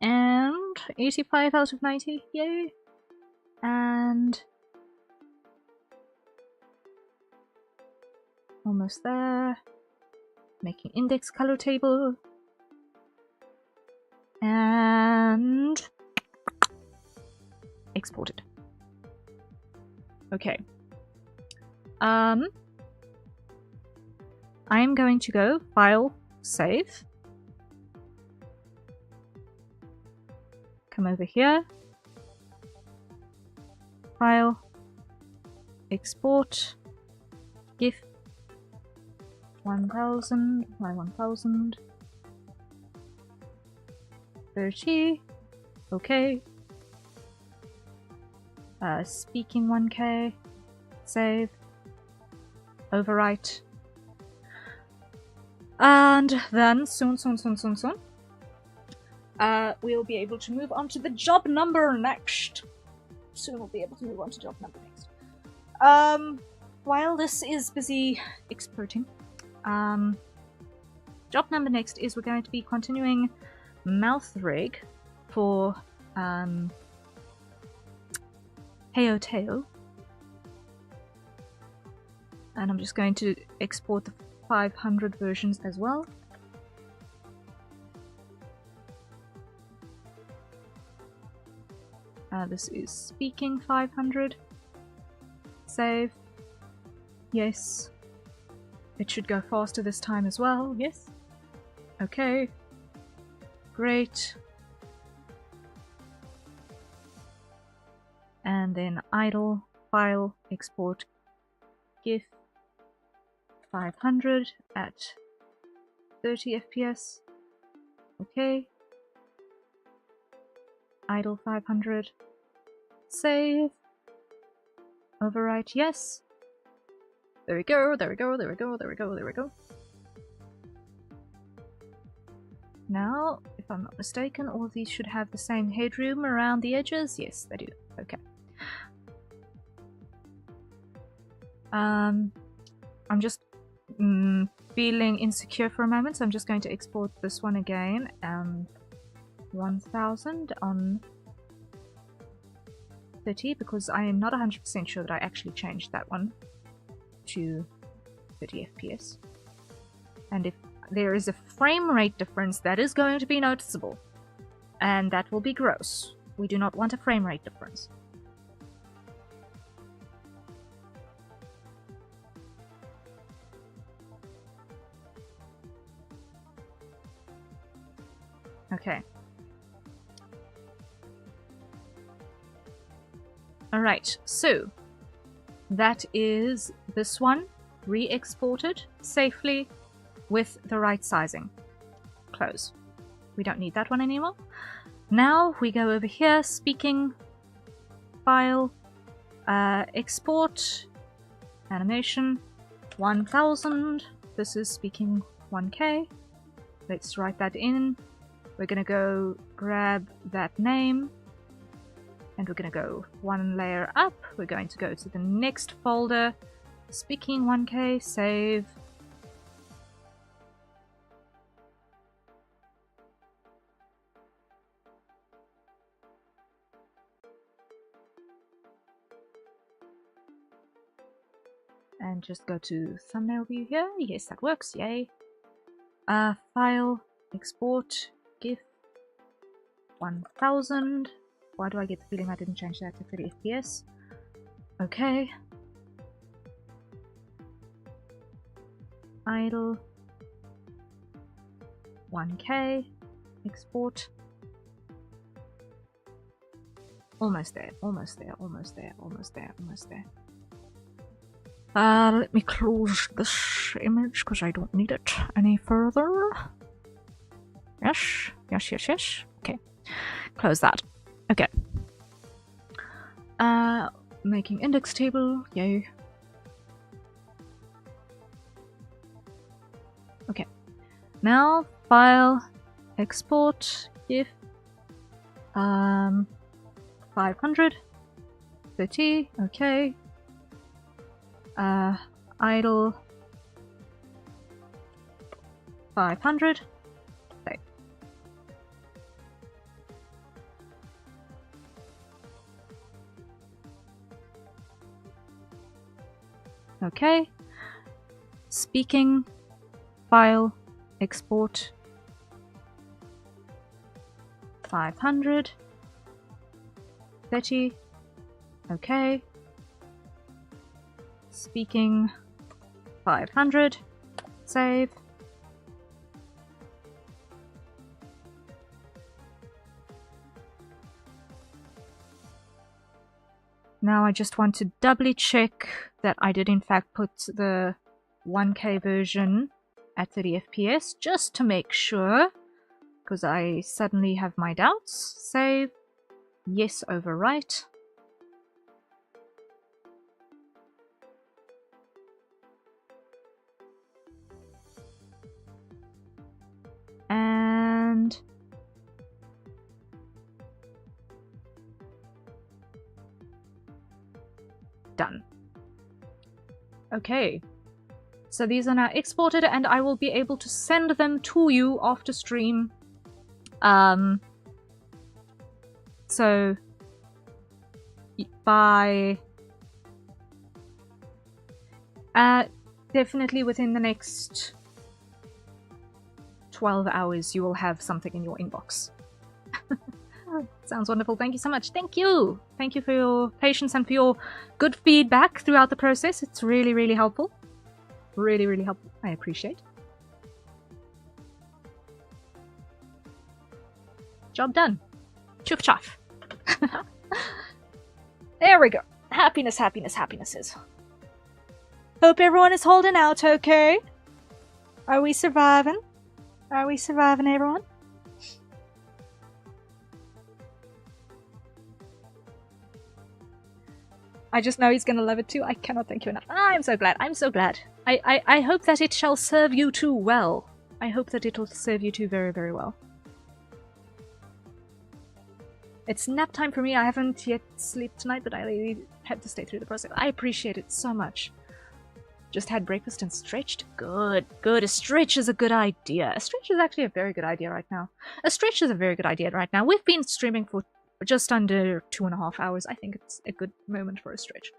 And 85 out of 90. Yay. And almost there. Making index color table. And exported. Okay. I am going to go file, save. Come over here. File, export, GIF 1000 by 1000. 30. Okay. Speaking 1K. Save. Overwrite. And then soon, we'll be able to move on to the job number next. Soon we'll be able to move on to job number next. While this is busy exporting, job number next is we're going to be continuing mouth rig for Heyo Teo. And I'm just going to export the 500 versions as well. This is speaking 500. Save. Yes. It should go faster this time as well. Yes. Okay. Great. And then idle, file, export, GIF 500 at 30 FPS. Okay. Idle 500. Save. Overwrite, yes. There we go, there we go, there we go, there we go, there we go. Now, if I'm not mistaken, all of these should have the same headroom around the edges. Yes, they do. Okay. I'm just feeling insecure for a moment, so I'm just going to export this one again. 1000 on 30, because I am not 100% sure that I actually changed that one to 30 FPS. And if there is a frame rate difference, that is going to be noticeable. And that will be gross. We do not want a frame rate difference. Okay. Alright, so that is this one re-exported safely with the right sizing. Close. We don't need that one anymore. Now we go over here, speaking, file, export, animation, 1000. This is speaking 1K. Let's write that in. We're gonna go grab that name. And we're going to go one layer up. We're going to go to the next folder. Speaking 1K, save. And just go to thumbnail view here. Yes, that works. Yay. File, export, GIF 1000. Why do I get the feeling I didn't change that to 30 FPS? Okay. Idle. 1K. Export. Almost there, almost there, almost there, almost there, almost there. Let me close this image because I don't need it any further. Yes, yes, yes, yes. Okay. Close that. Okay. Making index table, yay. Okay. Now, file, export, GIF, 500, 30, okay. Idle 500. Okay. Okay. Speaking, file, export 500. 30. Okay. Speaking 500. Save. Now I just want to doubly check that I did in fact put the 1K version at 30 FPS just to make sure, because I suddenly have my doubts. Save. Yes, overwrite. And done. Okay, so these are now exported and I will be able to send them to you after stream. So by definitely within the next 12 hours you will have something in your inbox. Sounds wonderful. Thank you so much. Thank you. Thank you for your patience and for your good feedback throughout the process. It's really, really helpful. Really, really helpful. I appreciate. Job done. Chuff chuff. There we go. Happiness, happiness, happinesses. Hope everyone is holding out okay. Are we surviving? Are we surviving, everyone? I just know he's gonna love it too. I cannot thank you enough. I'm so glad. I'm so glad. I hope that it shall serve you too well. I hope that it will serve you too very, very well. It's nap time for me. I haven't yet slept tonight, but I really had to stay through the process. I appreciate it so much. Just had breakfast and stretched. Good, good. A stretch is a good idea. A stretch is actually a very good idea right now. A stretch is a very good idea right now. We've been streaming for just under 2.5 hours. I think it's a good moment for a stretch.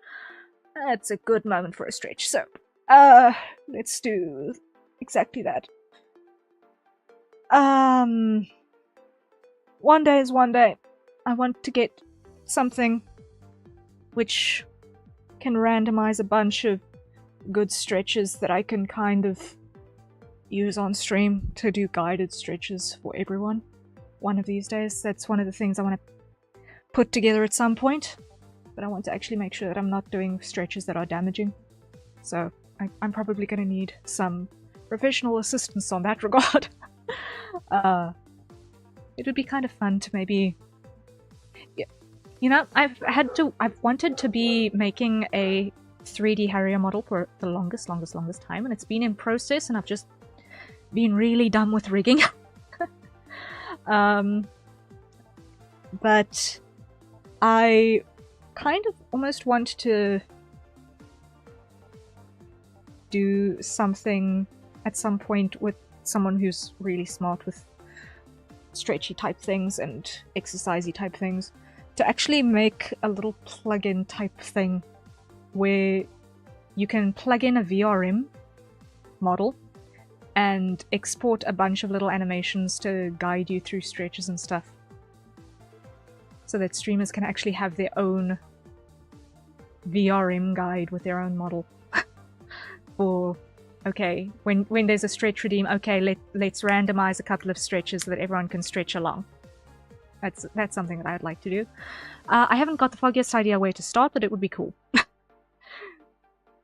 It's a good moment for a stretch. So, let's do exactly that. One day is one day. I want to get something which can randomize a bunch of good stretches that I can kind of use on stream to do guided stretches for everyone one of these days. That's one of the things I want to put together at some point, but I want to actually make sure that I'm not doing stretches that are damaging. So I'm probably going to need some professional assistance on that regard. It would be kind of fun to maybe... You know, I've wanted to be making a 3D Harrier model for the longest time, and it's been in process, and I've just been really dumb with rigging. But I kind of almost want to do something at some point with someone who's really smart with stretchy type things and exercisey type things, to actually make a little plugin type thing where you can plug in a VRM model and export a bunch of little animations to guide you through stretches and stuff, so that streamers can actually have their own VRM guide with their own model. Or, okay, when there's a stretch redeem, okay, let's randomize a couple of stretches so that everyone can stretch along. That's something that I'd like to do. I haven't got the foggiest idea where to start, but it would be cool.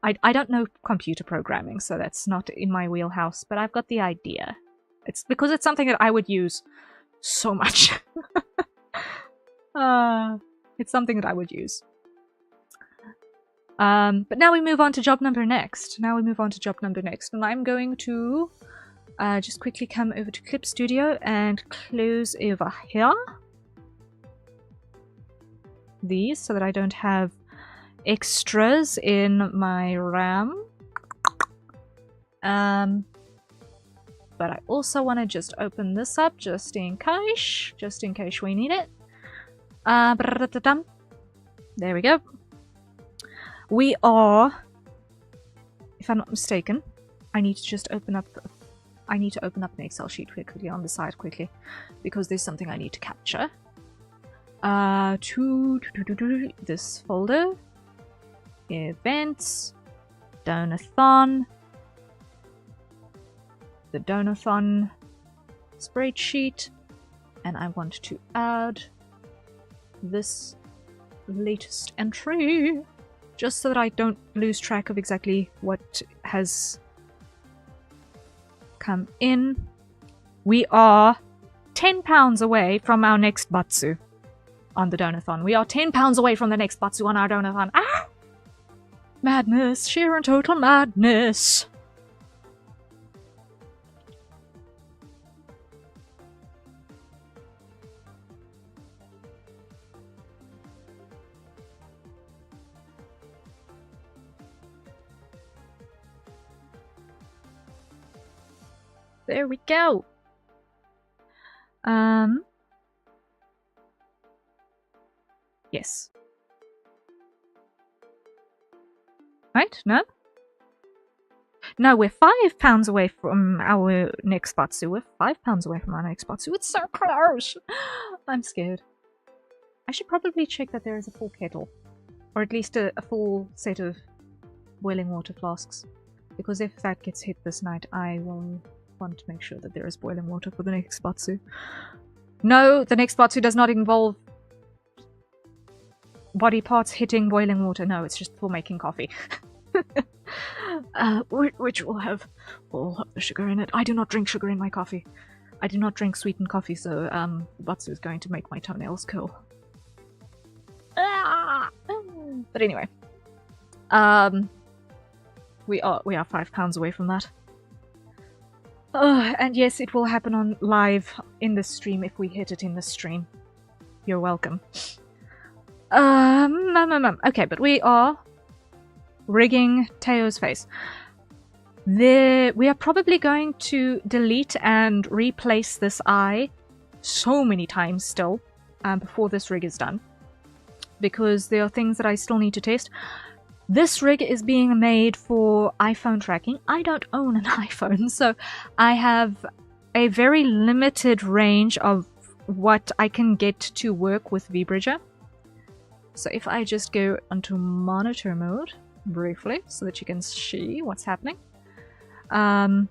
I don't know computer programming, so that's not in my wheelhouse, but I've got the idea. It's because it's something that I would use so much. It's something that I would use. But now we move on to job number next. And I'm going to just quickly come over to Clip Studio and close over here these so that I don't have extras in my RAM. But I also want to just open this up just in case we need it. There we go. We are, if I'm not mistaken, I need to just open up an Excel sheet quickly on the side quickly because there's something I need to capture. This folder, events, Donothon, the Donothon spreadsheet, and I want to add this latest entry just so that I don't lose track of exactly what has come in. We are £10 away from our next Batsu on the Donothon. We are £10 away from the next Batsu on our Donothon. Ah! Madness, sheer and total madness. There we go. Yes. Right? No? No, we're £5 away from our next Batsu. We're £5 away from our next Batsu. It's so close! I'm scared. I should probably check that there is a full kettle. Or at least a full set of boiling water flasks. Because if that gets hit this night, I will want to make sure that there is boiling water for the next Batsu. No, the next Batsu does not involve body parts hitting boiling water. No, it's just for making coffee. Which will have the sugar in it. I do not drink sugar in my coffee. I do not drink sweetened coffee, so Batsu is going to make my toenails curl. But anyway, we are £5 away from that. And yes, it will happen on live in the stream if we hit it in the stream. You're welcome. Okay, but we are rigging Teo's face. We are probably going to delete and replace this eye so many times still before this rig is done. Because there are things that I still need to test. This rig is being made for iPhone tracking. I don't own an iPhone, so I have a very limited range of what I can get to work with vBridger. So if I just go onto monitor mode briefly so that you can see what's happening. In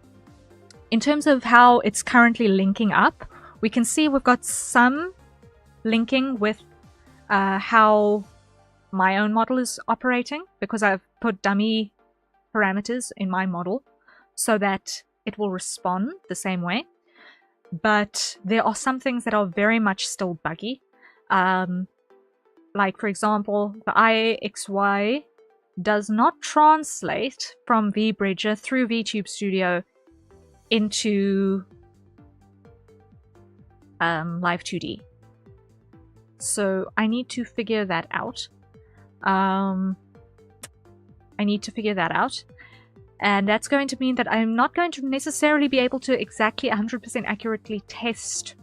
terms of how it's currently linking up, we can see we've got some linking with how my own model is operating, because I've put dummy parameters in my model so that it will respond the same way. But there are some things that are very much still buggy. Like, for example, the IXY does not translate from vBridger through VTube Studio into Live2D. So I need to figure that out. And that's going to mean that I'm not going to necessarily be able to exactly 100% accurately test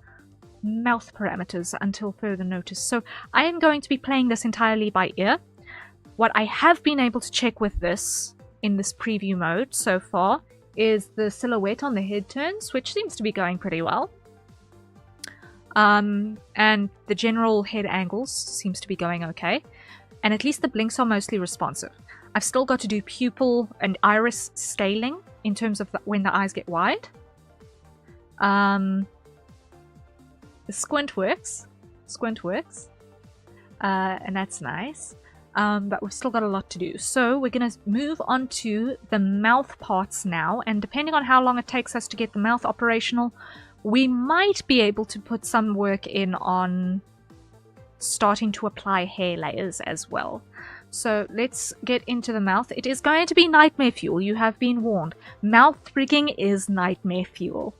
mouth parameters until further notice. So I am going to be playing this entirely by ear. What I have been able to check with this in this preview mode so far is the silhouette on the head turns, which seems to be going pretty well. And the general head angles seems to be going okay. And at least the blinks are mostly responsive. I've still got to do pupil and iris scaling in terms of when the eyes get wide. The squint works. And that's nice. But we've still got a lot to do. So we're going to move on to the mouth parts now. And depending on how long it takes us to get the mouth operational, we might be able to put some work in on starting to apply hair layers as well. So let's get into the mouth. It is going to be nightmare fuel. You have been warned. Mouth rigging is nightmare fuel.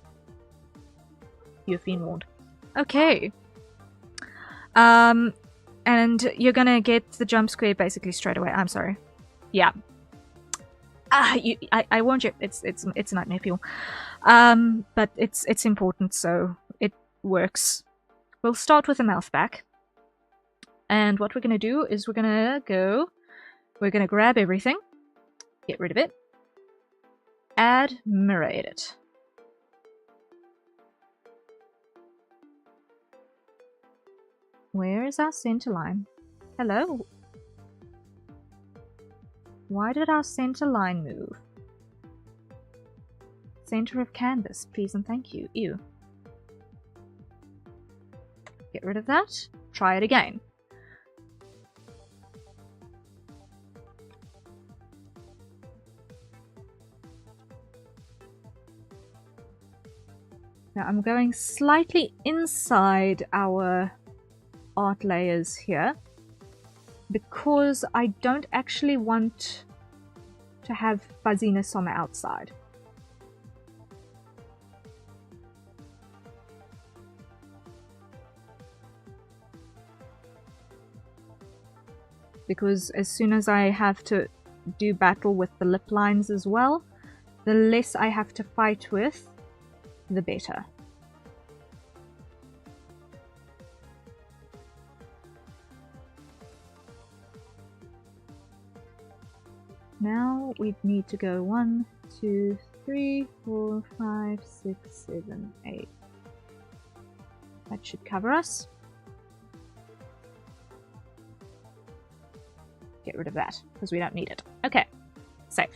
You've been warned. Okay. And you're gonna get the jump square basically straight away. I'm sorry. Yeah. I warned you. It's nightmare fuel. But it's important, so it works. We'll start with the mouth back. And what we're gonna do is we're gonna grab everything, get rid of it, admirate it. Where is our center line? Hello? Why did our center line move? Center of canvas, please and thank you. Ew. Get rid of that. Try it again. Now I'm going slightly inside our art layers here because I don't actually want to have fuzziness on the outside. Because as soon as I have to do battle with the lip lines as well, the less I have to fight with, the better. Now we need to go 1, 2, 3, 4, 5, 6, 7, 8. That should cover us. Get rid of that, because we don't need it. Okay, save.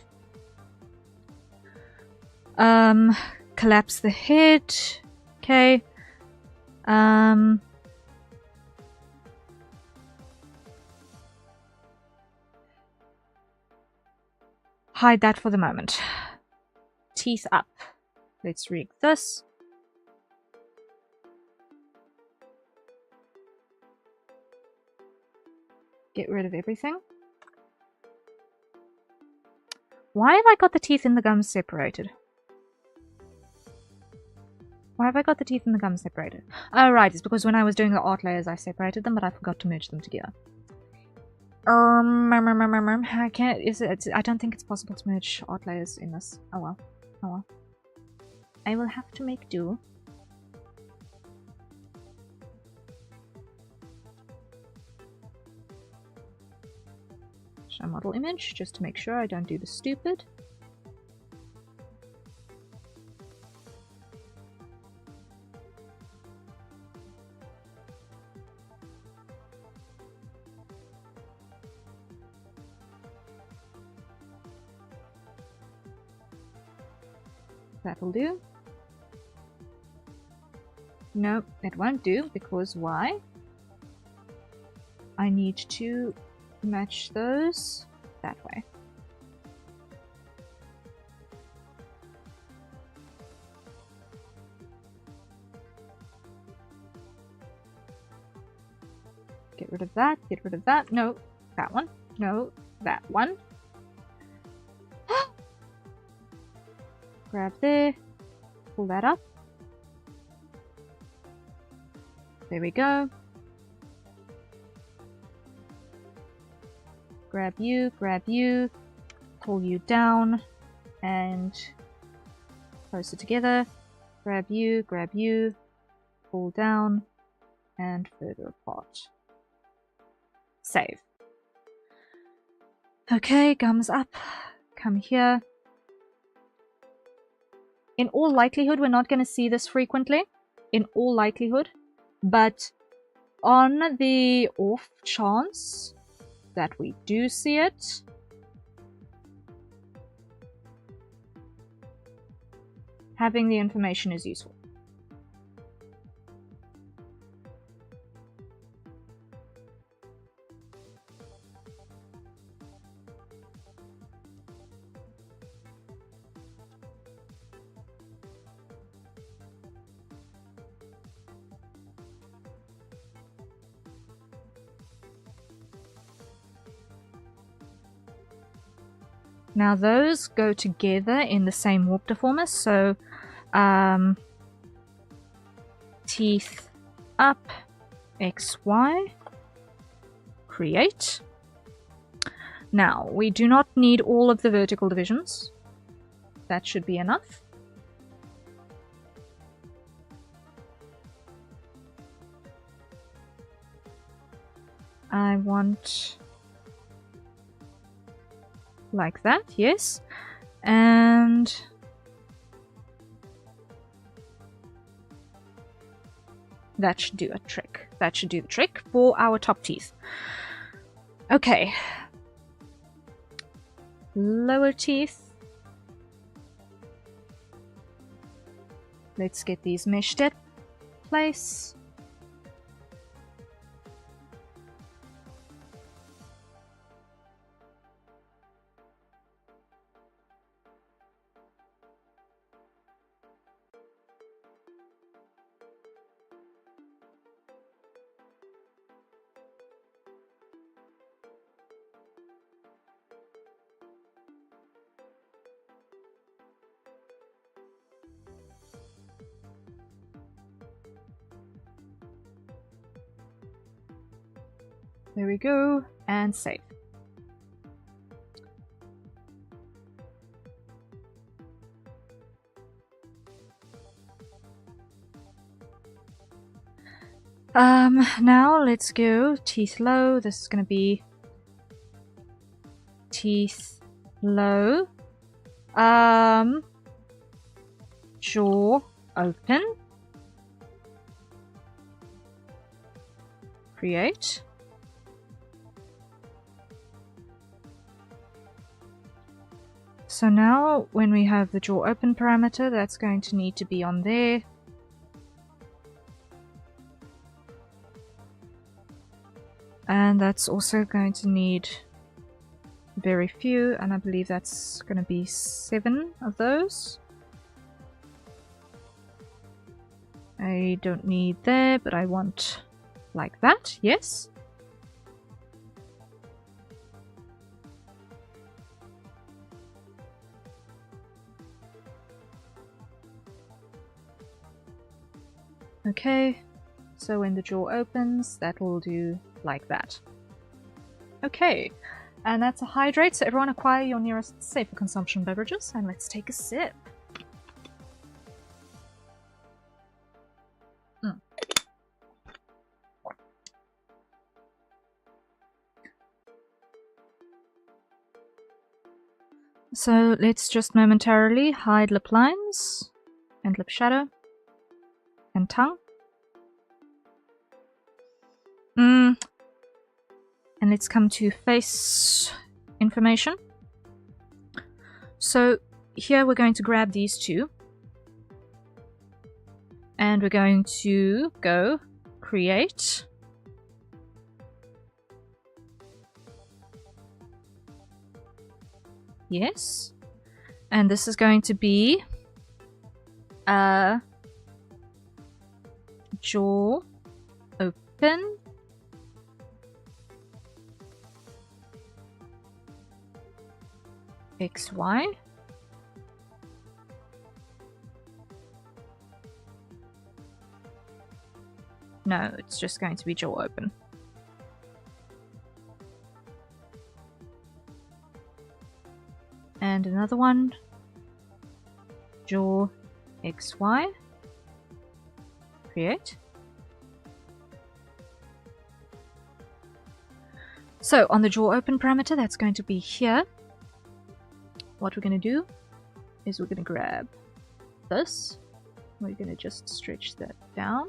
Collapse the head. Okay. Hide that for the moment. Teeth up. Let's rig this. Get rid of everything. Why have I got the teeth and the gums separated? Why have I got the teeth and the gums separated? Oh, right, it's because when I was doing the art layers I separated them, but I forgot to merge them together. I can't, I don't think it's possible to merge art layers in this. Oh well. Oh well. I will have to make do. Show model image, just to make sure I don't do the stupid. That'll do. No, it won't do, because why? I need to match those that way. Get rid of that, get rid of that. No, that one. No, that one. Grab there, pull that up. There we go. Grab you, pull you down, and closer together. Grab you, pull down, and further apart. Save. Okay, gums up. Come here. In all likelihood, we're not going to see this frequently. In all likelihood. But on the off chance that we do see it, having the information is useful. Now those go together in the same warp deformer, so teeth up, XY, Create. Now, we do not need all of the vertical divisions. That should be enough. I want like that, yes. And that should do a trick. That should do the trick for our top teeth. Okay. Lower teeth. Let's get these meshed in place. There we go, and save. Now let's go teeth low. This is going to be teeth low. Jaw open. Create. So now when we have the jaw open parameter, that's going to need to be on there. And that's also going to need very few, and I believe that's going to be 7 of those. I don't need there, but I want like that, yes. Okay, so when the jaw opens, that will do like that. Okay, and that's a hydrate, so everyone acquire your nearest safer consumption beverages, and let's take a sip. So let's just momentarily hide lip lines, and lip shadow, and tongue. And let's come to face information. So here we're going to grab these two. And we're going to go create. Yes. And this is going to be a jaw open. XY. No, it's just going to be jaw open. And another one, jaw XY. Create. So on the jaw open parameter, that's going to be here. What we're going to do is we're going to grab this. We're going to just stretch that down.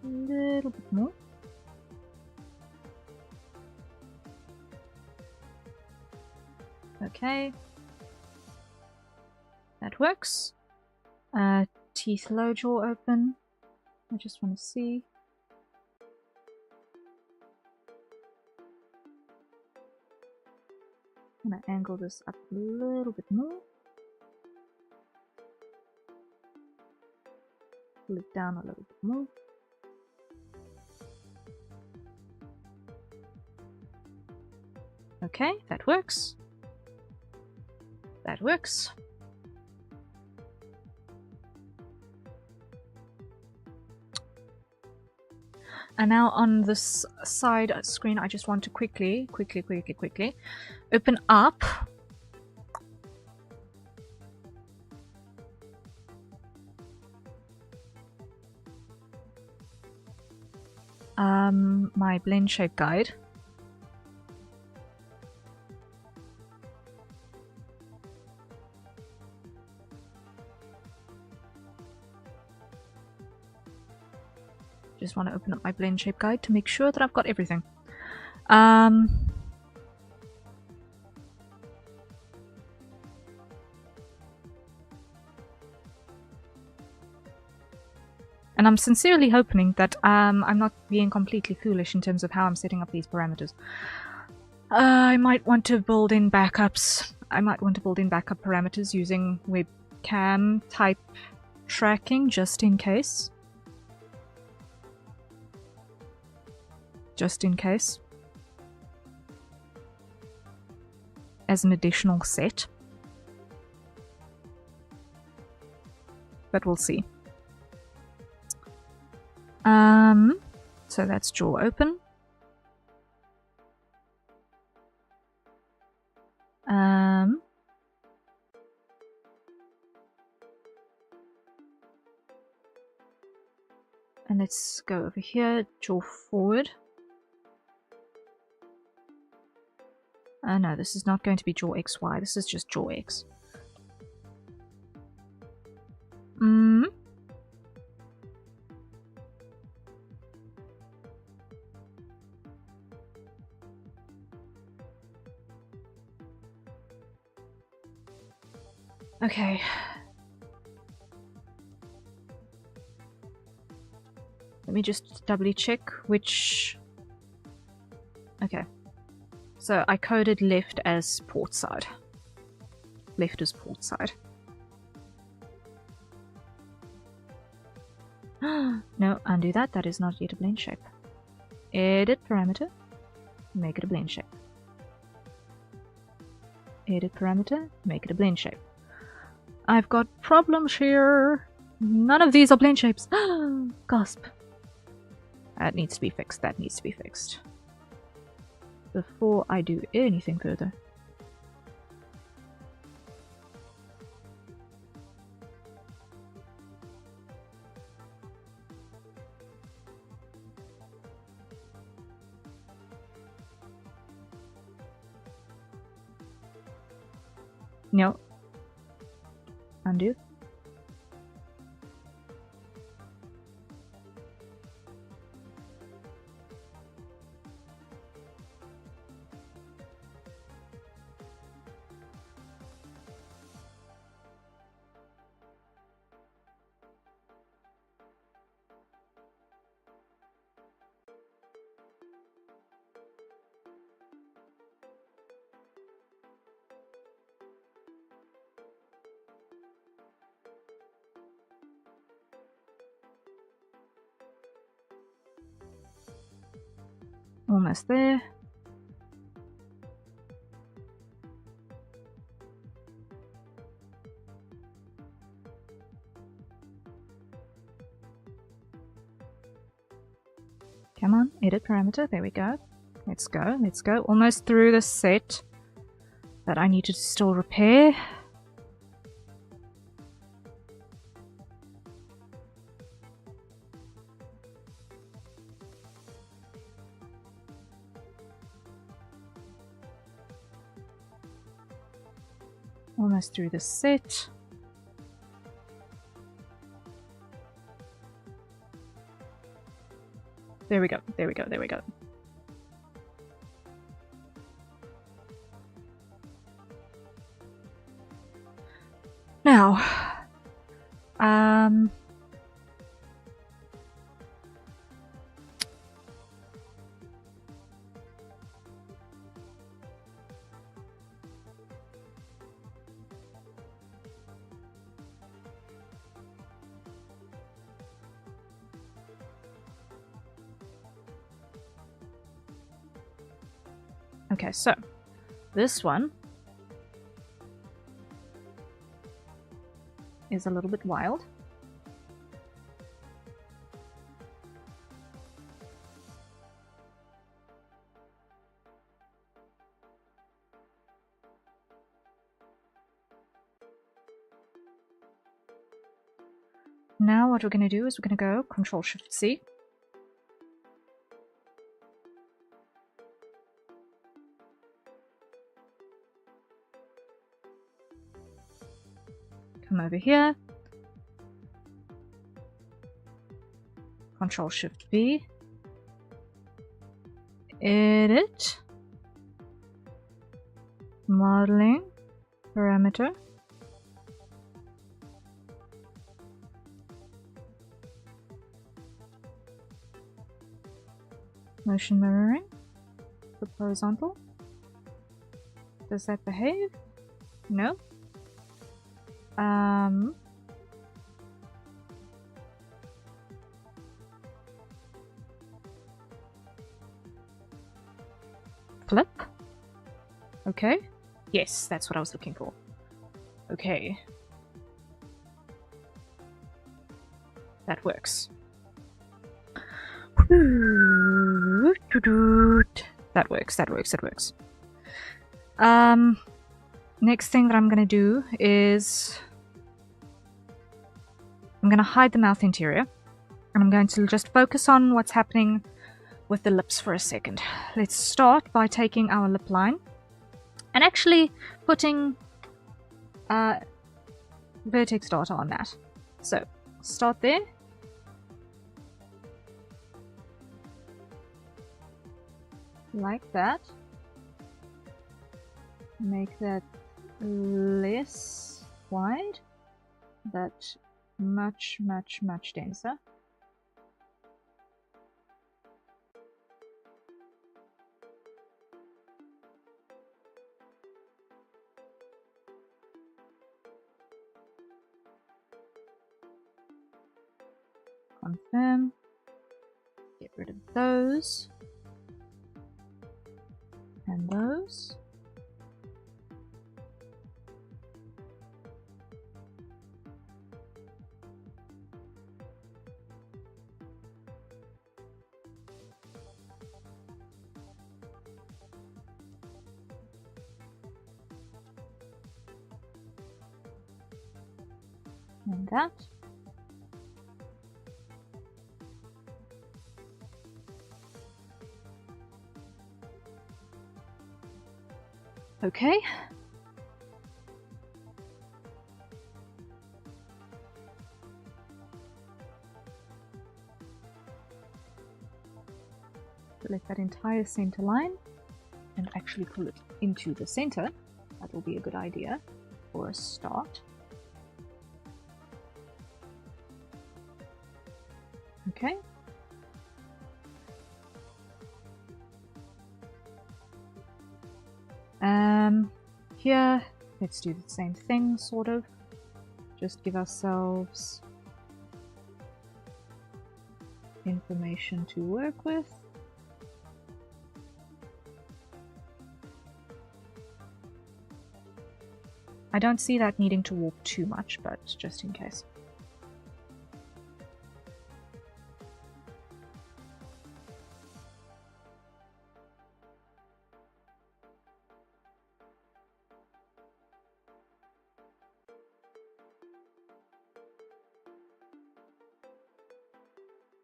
A little bit more. Okay. That works. Teeth low, jaw open. I just want to see. I'm going to angle this up a little bit more. Pull it down a little bit more. Okay, that works. that works. And now on this side screen, I just want to quickly open up my blend shape guide. Just want to open up my blend shape guide to make sure that I've got everything. And I'm sincerely hoping that I'm not being completely foolish in terms of how I'm setting up these parameters. I might want to build in backups. I might want to build in backup parameters using webcam type tracking just in case. Just in case. As an additional set. But we'll see. So that's draw open. And let's go over here, draw forward. No, this is not going to be draw XY, this is just draw X. Okay. Let me just doubly check which... Okay. So I coded left as port side. Left is port side. No, undo that. That is not yet a blend shape. Edit parameter. Make it a blend shape. Edit parameter. Make it a blend shape. I've got problems here. None of these are blend shapes. Gasp. That needs to be fixed. That needs to be fixed. Before I do anything further. No. Undo. Almost there. Come on, edit parameter. There we go. Let's go. Let's go. Almost through the set that I need to still repair. Almost through the set. There we go, there we go, there we go. Now, okay, so this one is a little bit wild. Now what we're going to do is we're going to go Control-Shift-C. Come over here. Control-Shift-V. Edit. Modeling. Parameter. Motion mirroring. Flip horizontal. Does that behave? No. Flip. Okay. Yes, that's what I was looking for. Okay. That works. That works, that works, that works. Next thing that I'm going to do is I'm going to hide the mouth interior, and I'm going to just focus on what's happening with the lips for a second. Let's start by taking our lip line and actually putting vertex data on that. So start there. Like that. Make that less wide, but much, much, much denser. Confirm. Get rid of those. And those. And that. Okay. Select that entire center line and actually pull it into the center. That will be a good idea for a start. Okay. Here, let's do the same thing, sort of. Just give ourselves information to work with. I don't see that needing to warp too much, but just in case.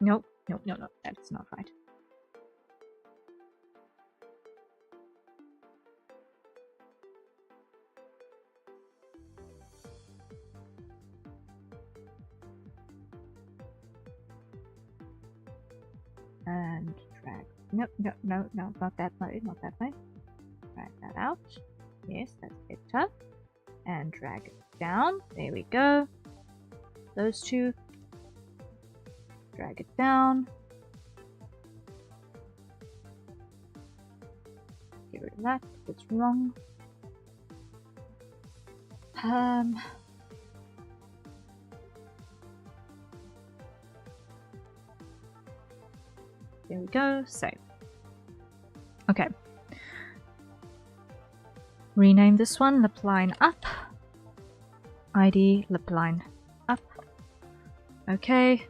Nope, nope, no, no, that's not right. And drag. Nope, no, no, no, not that way, not that way. Drag that out. Yes, that's better. And drag it down. There we go. Those two. Drag it down. Get rid of that. It's wrong. There we go. Save. Okay. Rename this one lip line up. ID lip line Up. Okay.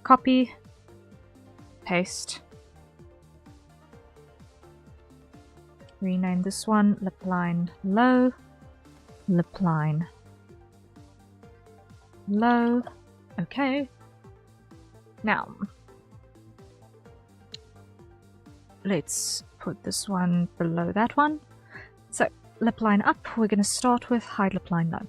Copy. Paste. Rename this one lip line low. Lip line low. Okay. Now, let's put this one below that one. So, lip line up, we're going to start with hide lip line low.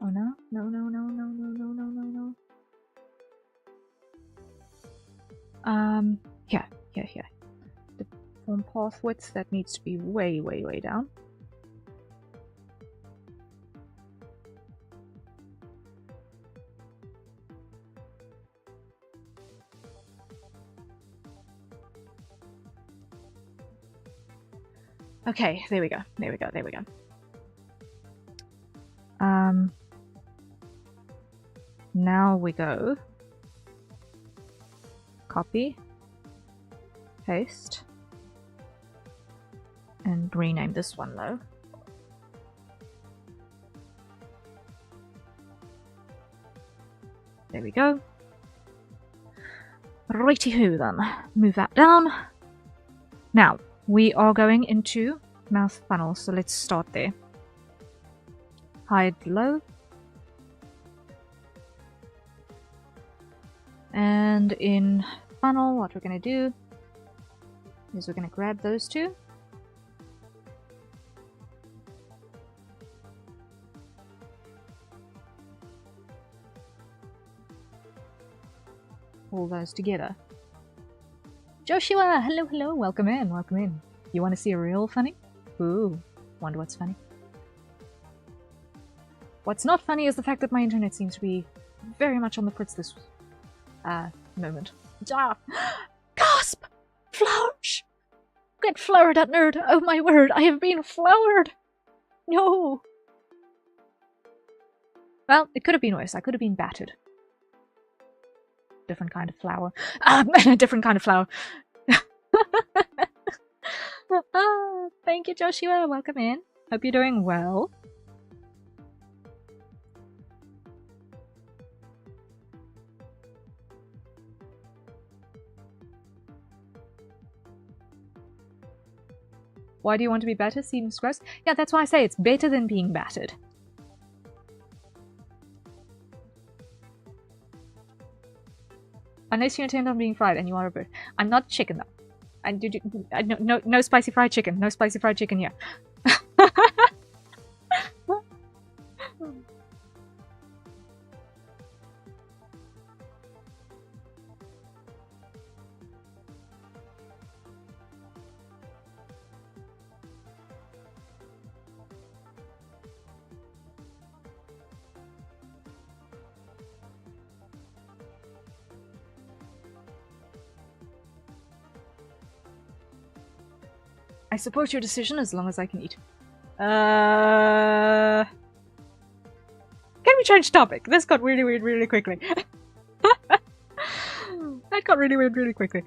Oh no, no, no, no, no, no, no, no, no, no. Here. The form path width, that needs to be way, way, way down. Okay, there we go, there we go, there we go. Now we go copy, paste, and rename this one low. There we go. Righty-hoo then. Move that down. Now, we are going into mouth funnel, so let's start there. Hide low. And in funnel, what we're going to do is we're going to grab those two. Pull those together. Joshua! Hello, hello! Welcome in, welcome in. You want to see a real funny? Ooh, wonder what's funny. What's not funny is the fact that my internet seems to be very much on the fritz this moment. Ah. Gasp! Flourish! Get flowered at nerd! Oh my word, I have been flowered! No! Well, it could have been worse. I could have been battered. Different kind of flower. Different kind of flower. Thank you, Joshua. Welcome in. Hope you're doing well. Why do you want to be better? Seems gross. Yeah, that's why I say it's better than being battered. Unless you intend on being fried and you are a bird. I'm not chicken though. No spicy fried chicken. No spicy fried chicken here. I support your decision as long as I can eat. Can we change topic? This got really weird really quickly. That got really weird really quickly.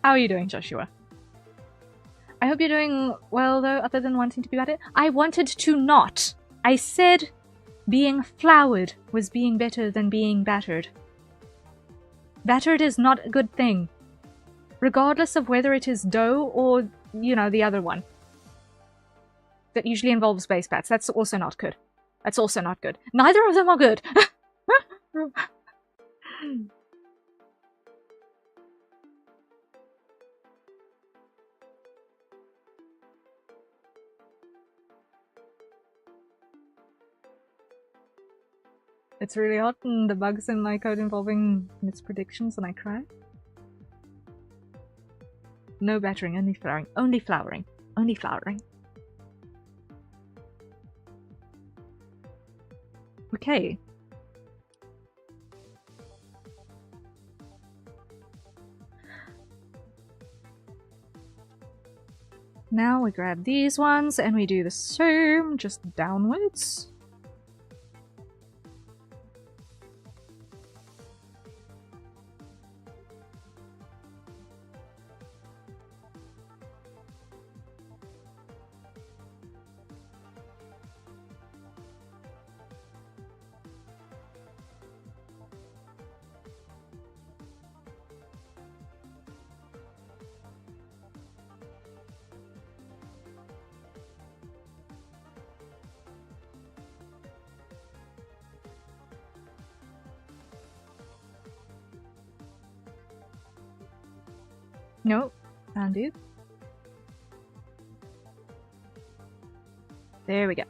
How are you doing, Joshua? I hope you're doing well, though, other than wanting to be battered. I wanted to not. I said being flowered was being better than being battered. Battered is not a good thing. Regardless of whether it is dough or, you know, the other one. That usually involves base bats. That's also not good. That's also not good. Neither of them are good. It's really hot and the bugs in my code involving mispredictions and I cry. No battering, only flowering. Only flowering. Only flowering. Okay. Now we grab these ones and we do the same, just downwards. No, undo. There we go.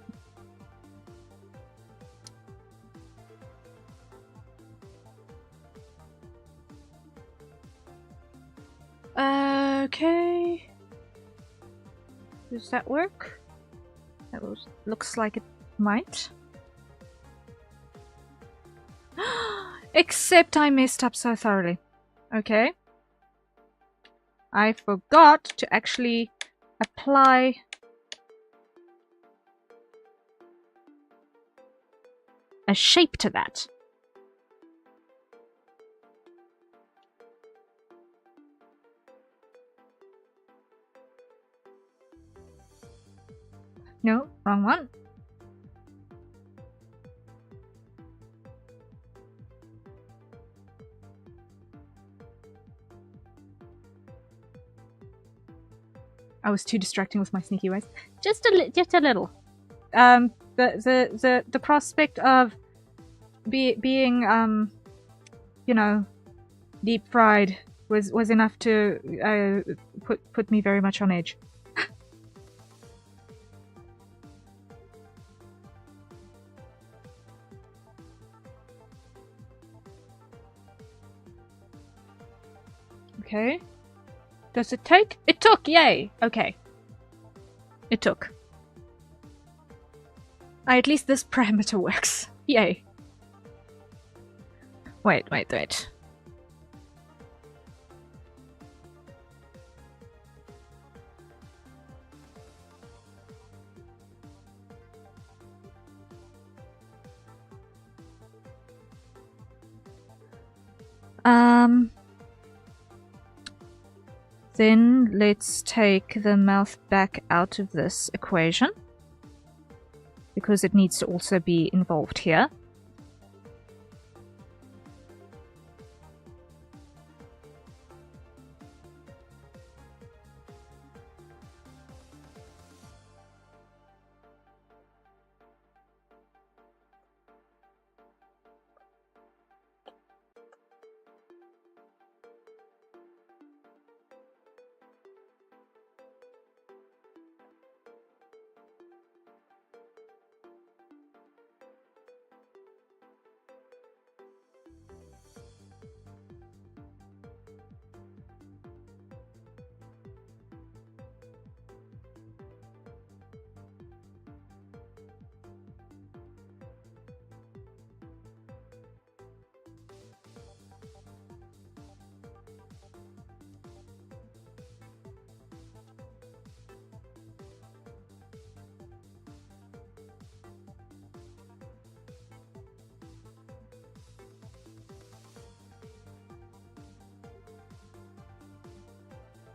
Okay. Does that work? That looks like it might. Except I messed up so thoroughly. Okay. I forgot to actually apply a shape to that. No, wrong one. I was too distracting with my sneaky ways. Just a little. The prospect of being you know, deep fried was enough to put me very much on edge. Okay. Does it take? It took! Yay! Okay. It took. At least this parameter works. Yay. Wait. Then let's take the mouth back out of this equation, because it needs to also be involved here.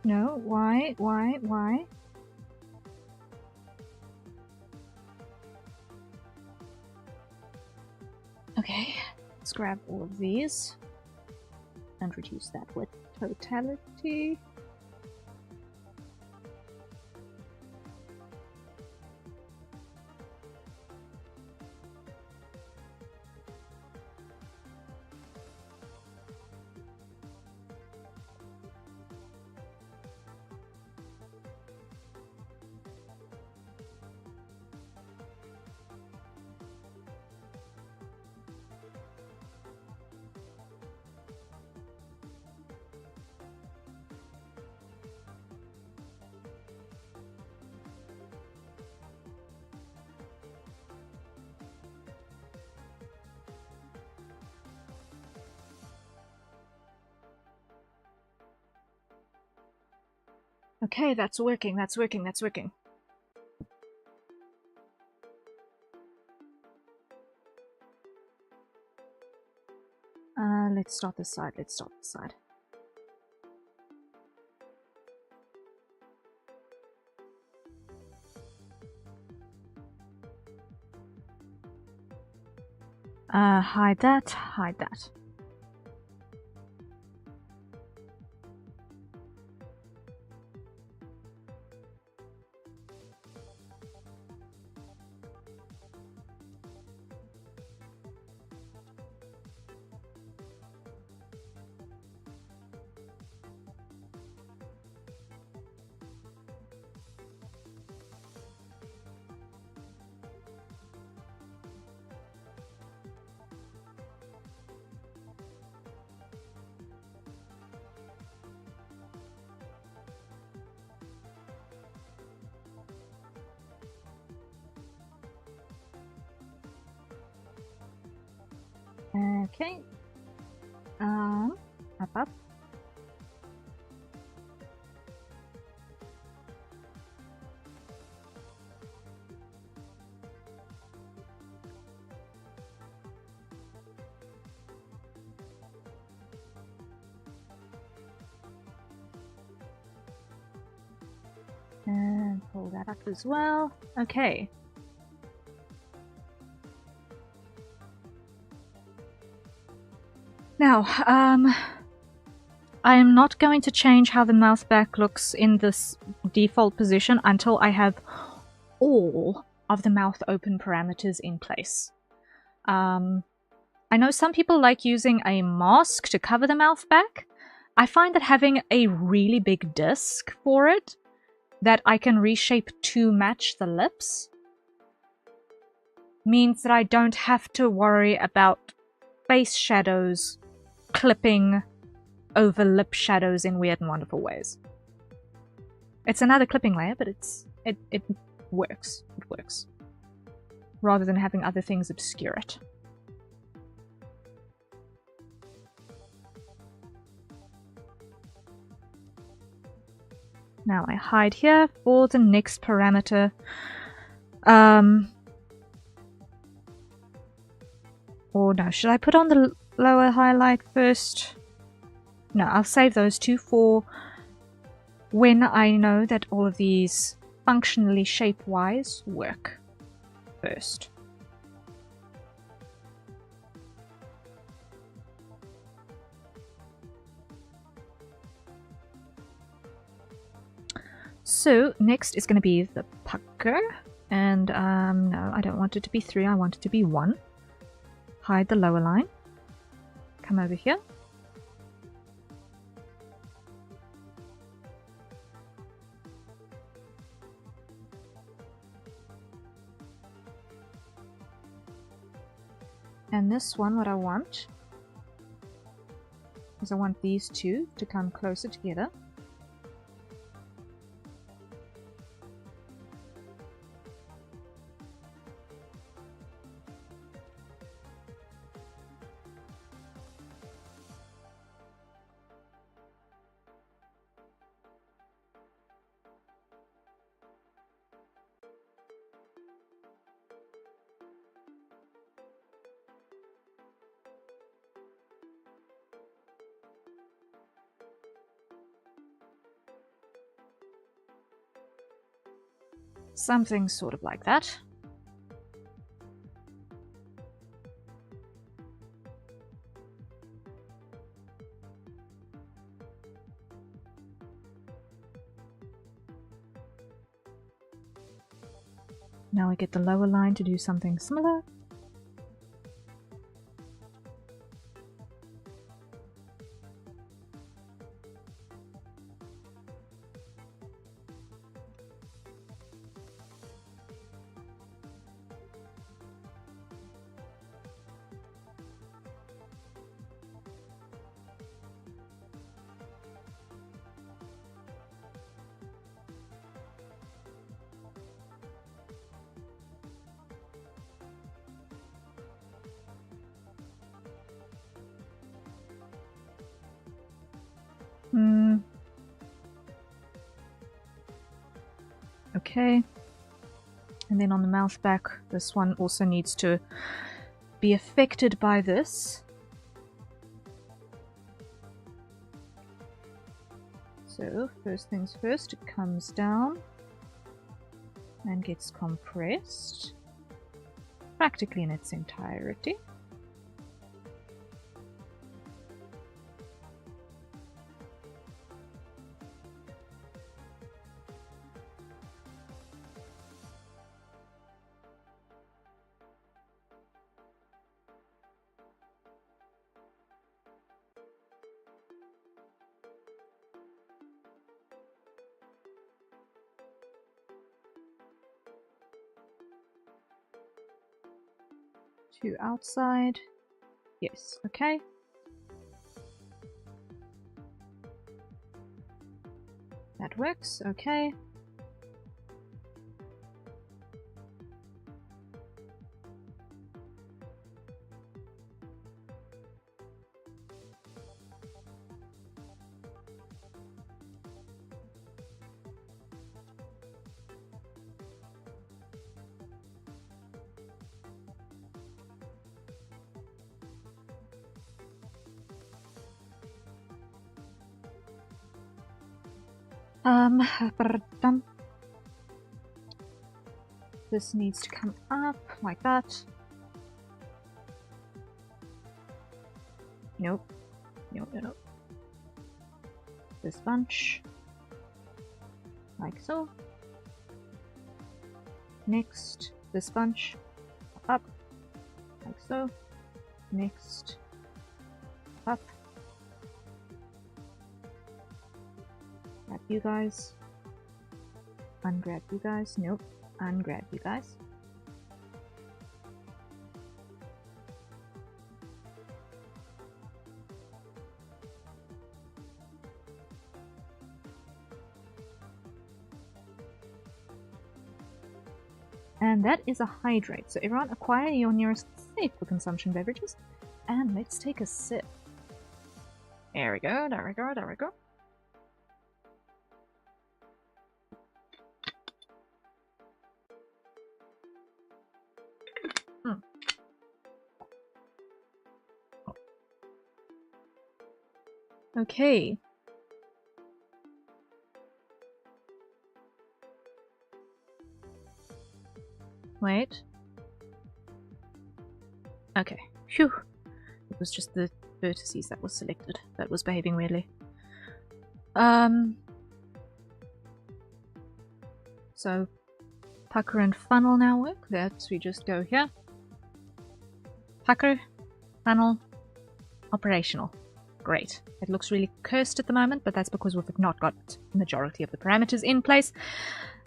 No, why? Okay, let's grab all of these and reduce that with totality. Okay, that's working, that's working, that's working. Let's start this side, let's start this side. Hide that, hide that. Okay. Up. And pull that up as well. Okay. Now, I am not going to change how the mouth back looks in this default position until I have all of the mouth open parameters in place. I know some people like using a mask to cover the mouth back. I find that having a really big disc for it that I can reshape to match the lips means that I don't have to worry about face shadows clipping over lip shadows in weird and wonderful ways. It's another clipping layer, but it works. It works. Rather than having other things obscure it. Now I hide here for the next parameter. Or no, should I put on the lower highlight first? No, I'll save those two for when I know that all of these functionally shape-wise work first. So next is going to be the pucker, and no, I don't want it to be 3, I want it to be 1. Hide the lower line. Come over here. And this one, what I want is I want these two to come closer together. Something sort of like that. Now I get the lower line to do something similar. okay. And then on the mouth back, this one also needs to be affected by this. So, first things first, it comes down and gets compressed practically in its entirety. To outside. Yes, okay. That works, okay. This needs to come up like that. Nope. Nope. This bunch. Like so. Next, this bunch. Up. Like so. Next. Up. Grab you guys. Ungrab you guys. Nope. Ungrab you guys. And that is a hydrate. So everyone acquire your nearest safe for consumption beverages. And let's take a sip. There we go, there we go, there we go. Okay. Wait. Okay. Phew. It was just the vertices that was selected that was behaving weirdly. So pucker and funnel now work. That's we just go here. Pucker, funnel, operational. Great. It looks really cursed at the moment, but that's because we've not got the majority of the parameters in place.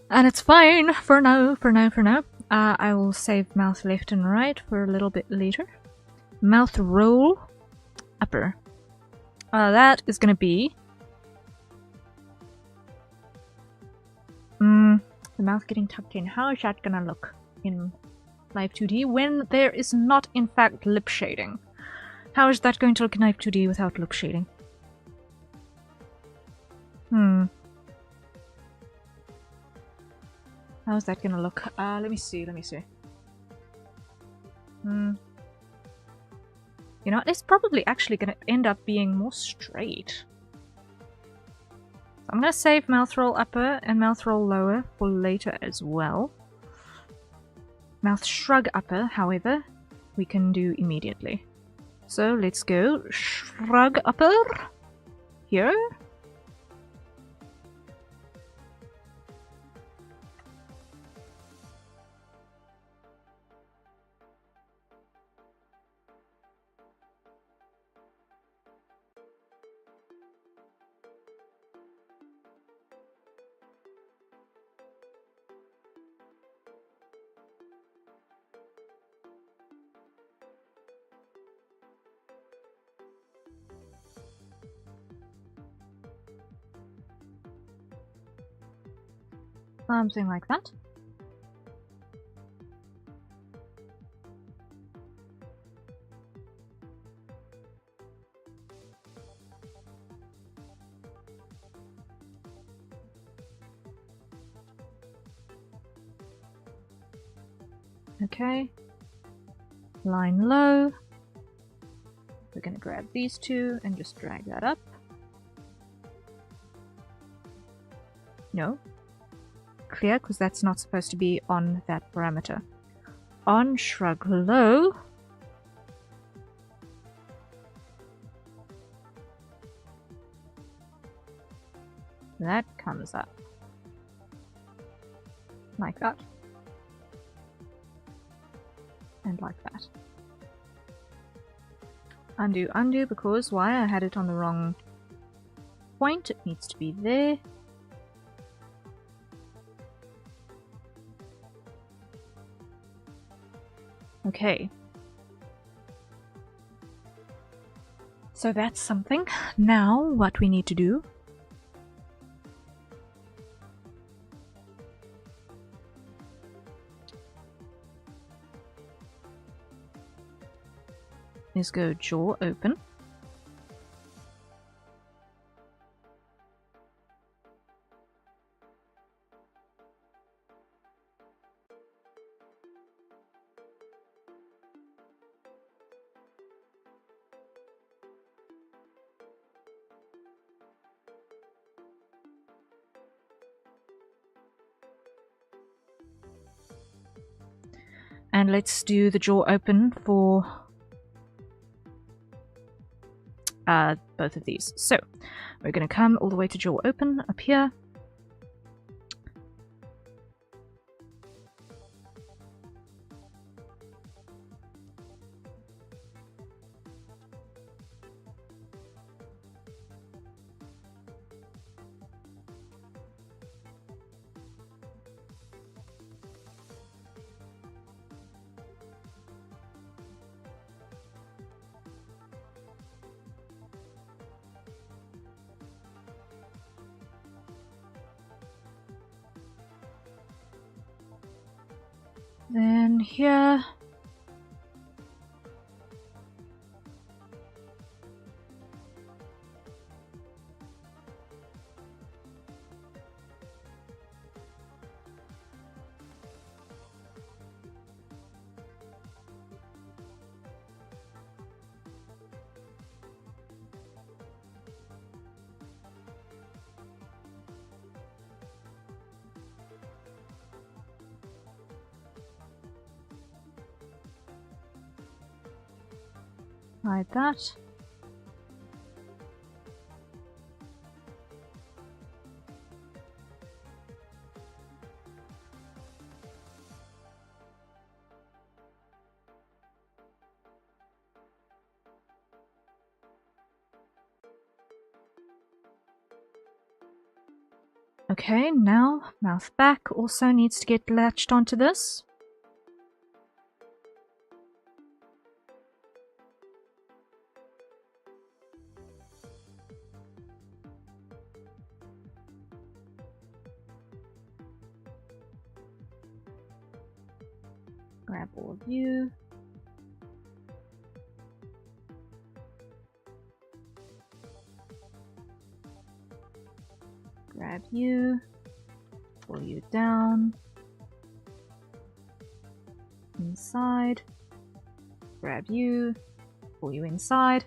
And it's fine for now, I will save mouth left and right for a little bit later. Mouth roll upper. That is going to be the mouth getting tucked in. How is that going to look in Live2D when there is not in fact lip shading? How is that going to look in Live2D without lip shading? How's that gonna look? Let me see. You know, it's probably actually gonna end up being more straight. So I'm gonna save mouth roll upper and mouth roll lower for later as well. Mouth shrug upper, however, we can do immediately. So let's go shrug upper here. Something like that. Okay. Line low. We're going to grab these two and just drag that up. No. Clear, because that's not supposed to be on that parameter. On shrug low. That comes up. Like that. And like that. Undo, undo, because why? I had it on the wrong point. It needs to be there. Okay. So that's something. Now what we need to do is go jaw open. And let's do the jaw open for both of these. So we're going to come all the way to jaw open up here. Then here. Like that. Okay, now mouth back also needs to get latched onto this. Grab all of you. Grab you. Pull you down. Inside. Grab you. Pull you inside.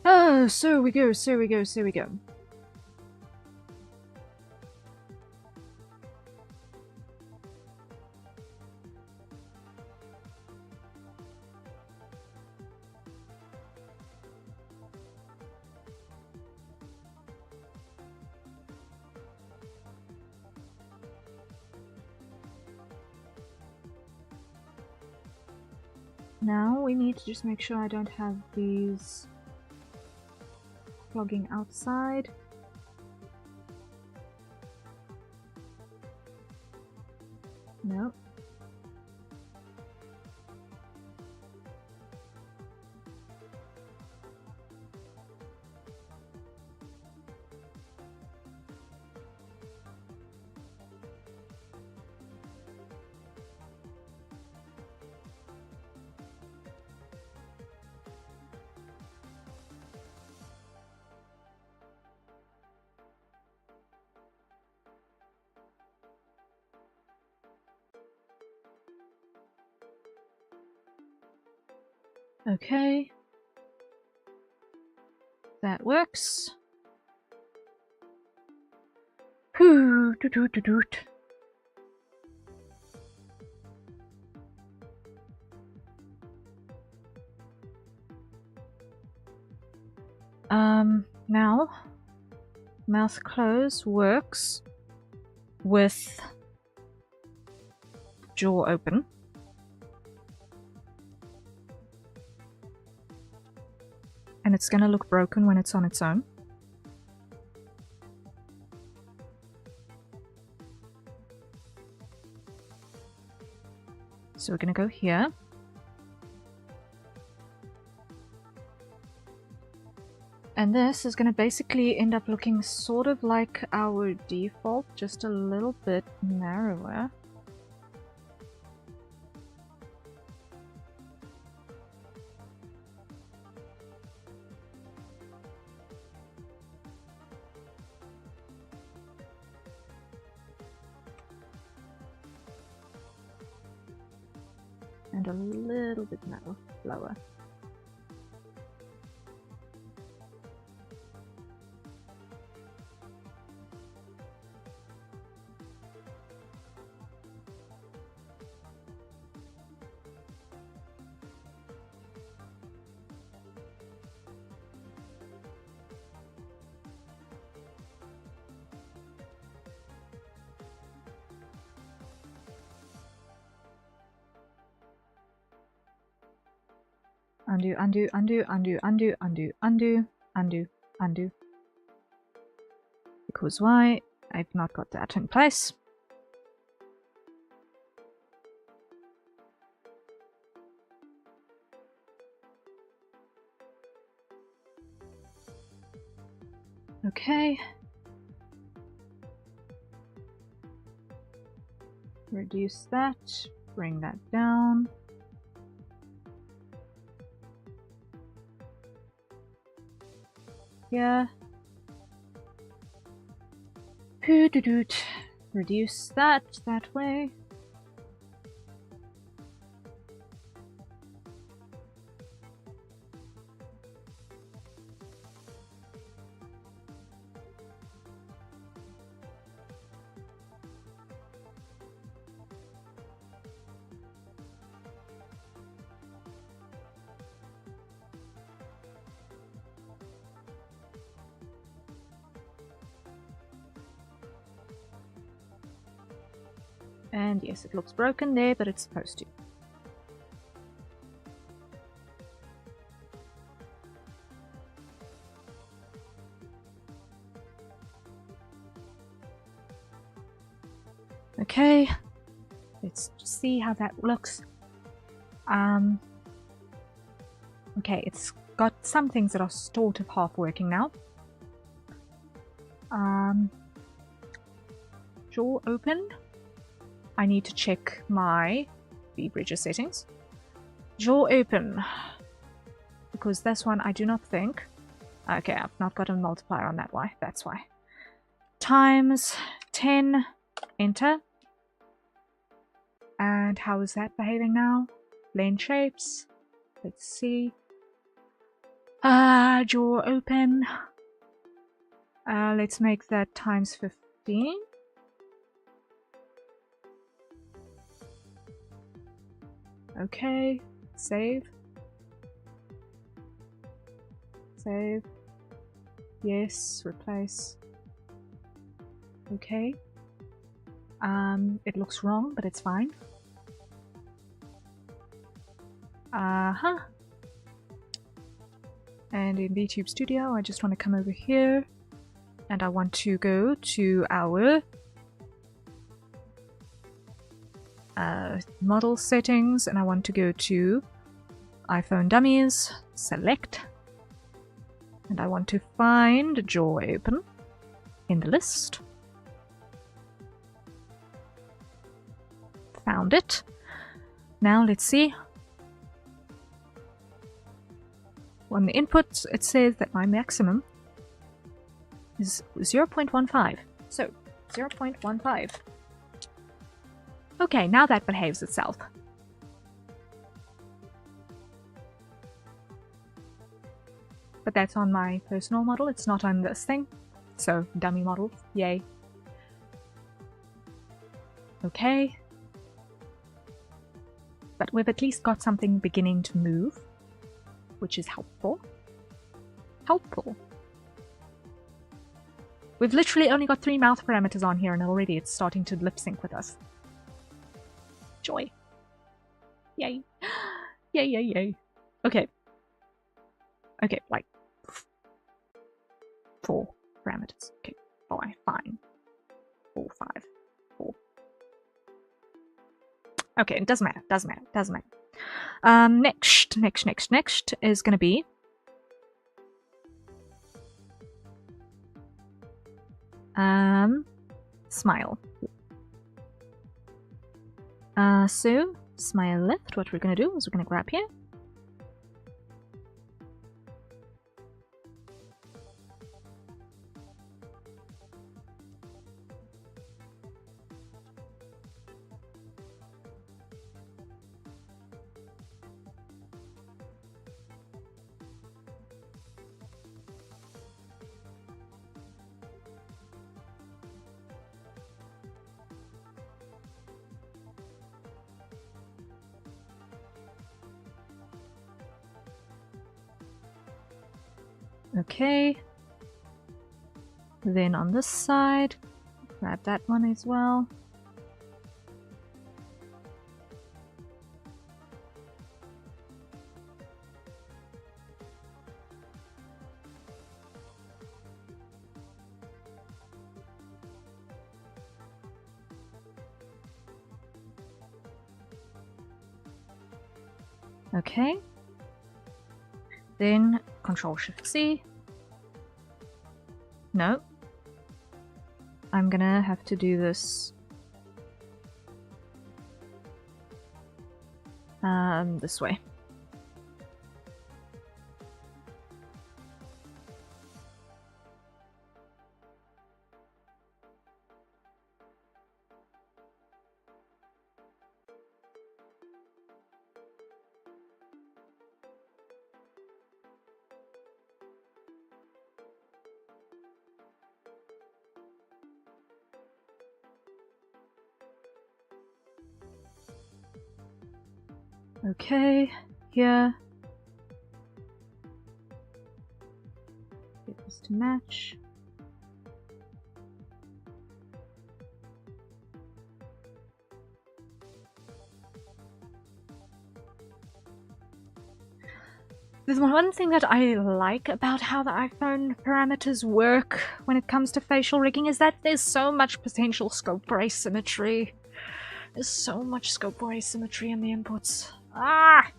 Oh, so we go, so we go, so we go. Now we need to just make sure I don't have these clogging outside. No. Okay. That works. Hoo, doot, doot, doot, doot. Now, mouth close works with jaw open. And it's gonna look broken when it's on its own. So we're gonna go here. And this is gonna basically end up looking sort of like our default, just a little bit narrower. And a little bit lower. Undo, undo, undo, undo, undo, undo, undo, undo, undo. Because why? I've not got that in place. Okay. Reduce that, bring that down. Yeah. Reduce that way. And yes, it looks broken there, but it's supposed to. Okay, let's see how that looks. Okay, it's got some things that are sort of half working now. Jaw open. I need to check my V-Bridger settings. Jaw open. Because this one I do not think... Okay, I've not got a multiplier on that, why? That's why. Times 10. Enter. And how is that behaving now? Lane shapes. Let's see. Jaw open. Let's make that times 15. Okay, save. Save. Yes, replace. Okay. It looks wrong, but it's fine. And in VTube Studio, I just want to come over here and I want to go to our model settings and I want to go to iPhone Dummies, select, and I want to find Jaw Open in the list. Found it. Now let's see. On the input, it says that my maximum is 0.15. So, 0.15. Okay, now that behaves itself. but that's on my personal model. It's not on this thing. So, dummy model. Yay. Okay. But we've at least got something beginning to move, which is helpful. Helpful. We've literally only got 3 mouth parameters on here, and already it's starting to lip sync with us. Joy. Yay. Yay, yay, yay. Okay. Okay, like 4 parameters. Okay, fine. 4, 5, 4. Okay, it doesn't matter, doesn't matter. Next is gonna be smile. So smile left, what we're gonna do is we're gonna grab here. Okay. Then on this side, grab that one as well. Okay. Then Control-Shift-C. No. I'm gonna have to do this this way. Okay, here. Get this to match. There's one thing that I like about how the iPhone parameters work when it comes to facial rigging is that there's so much potential scope for asymmetry. There's so much scope for asymmetry in the inputs. Ah!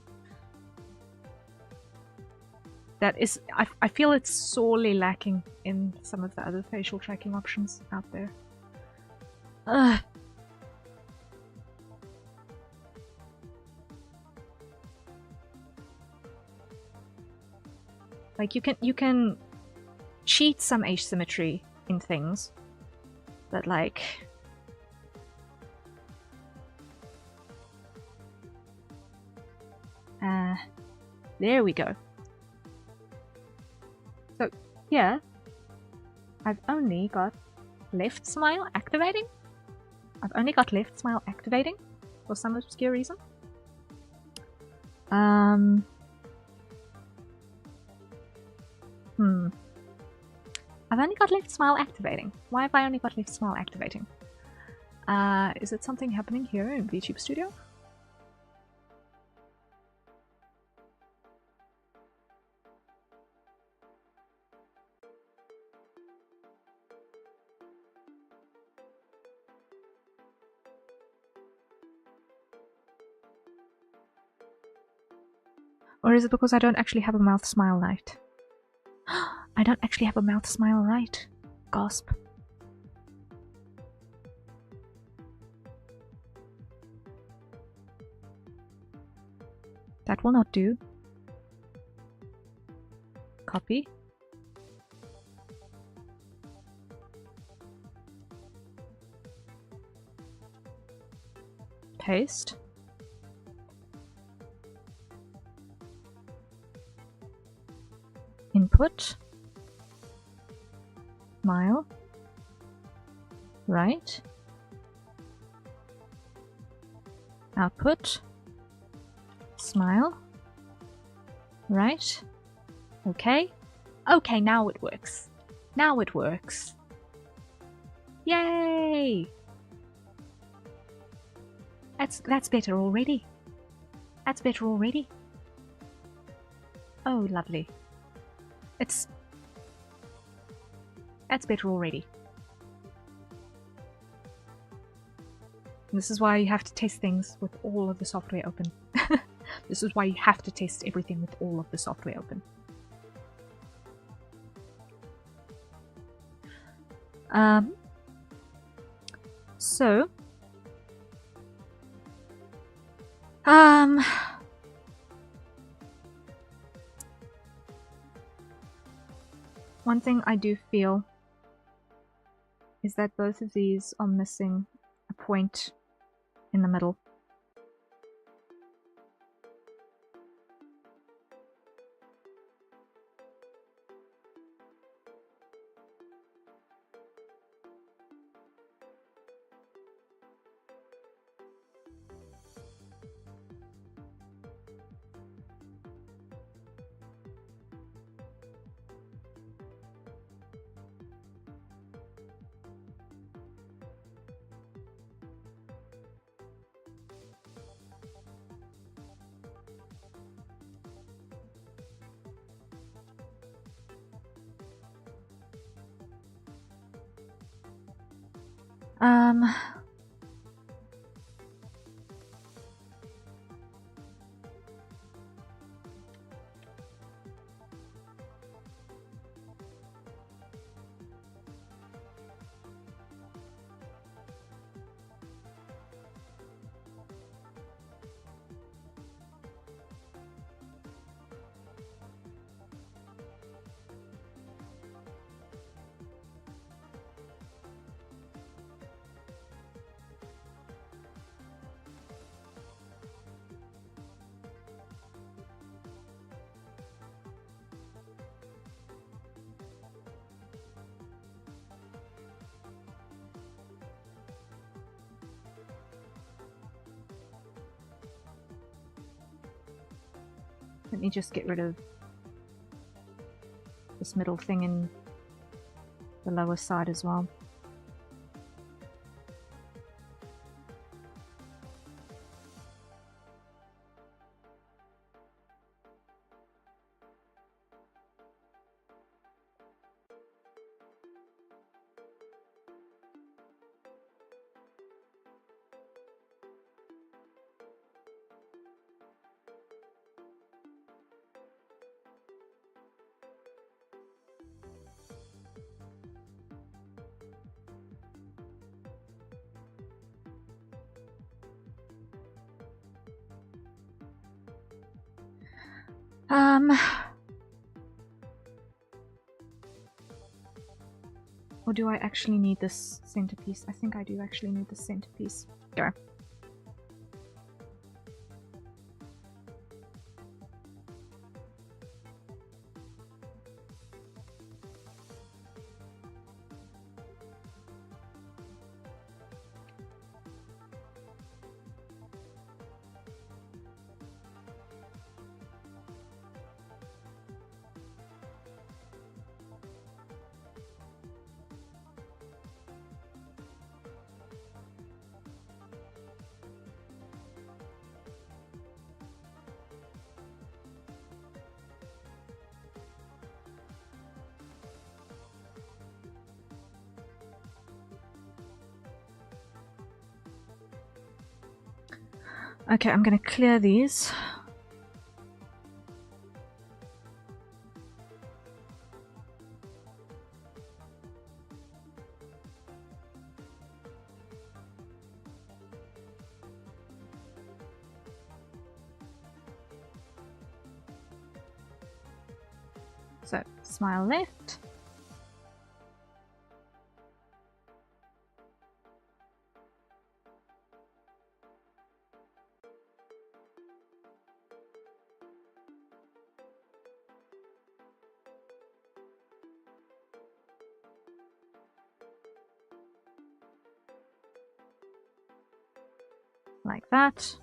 That is... I feel it's sorely lacking in some of the other facial tracking options out there. Ugh. Like, you can cheat some asymmetry in things, but like... there we go. So, here, I've only got left smile activating. I've only got left smile activating for some obscure reason. I've only got left smile activating. Why have I only got left smile activating? Is it something happening here in VTube Studio? Or is it because I don't actually have a mouth smile right? I don't actually have a mouth smile right. Gasp. That will not do. Copy. Paste. Input. Smile. Right. Output. Smile. Right. Okay. Okay, now it works. Now it works. Yay! That's better already. That's better already. Oh, lovely. That's better already. This is why you have to test things with all of the software open. This is why you have to test everything with all of the software open. So, one thing I do feel is that both of these are missing a point in the middle. Let me just get rid of this middle thing in the lower side as well. Or do I actually need this centerpiece? I think I do actually need this centerpiece. Go. Okay, I'm going to clear these. So, smile left. like that.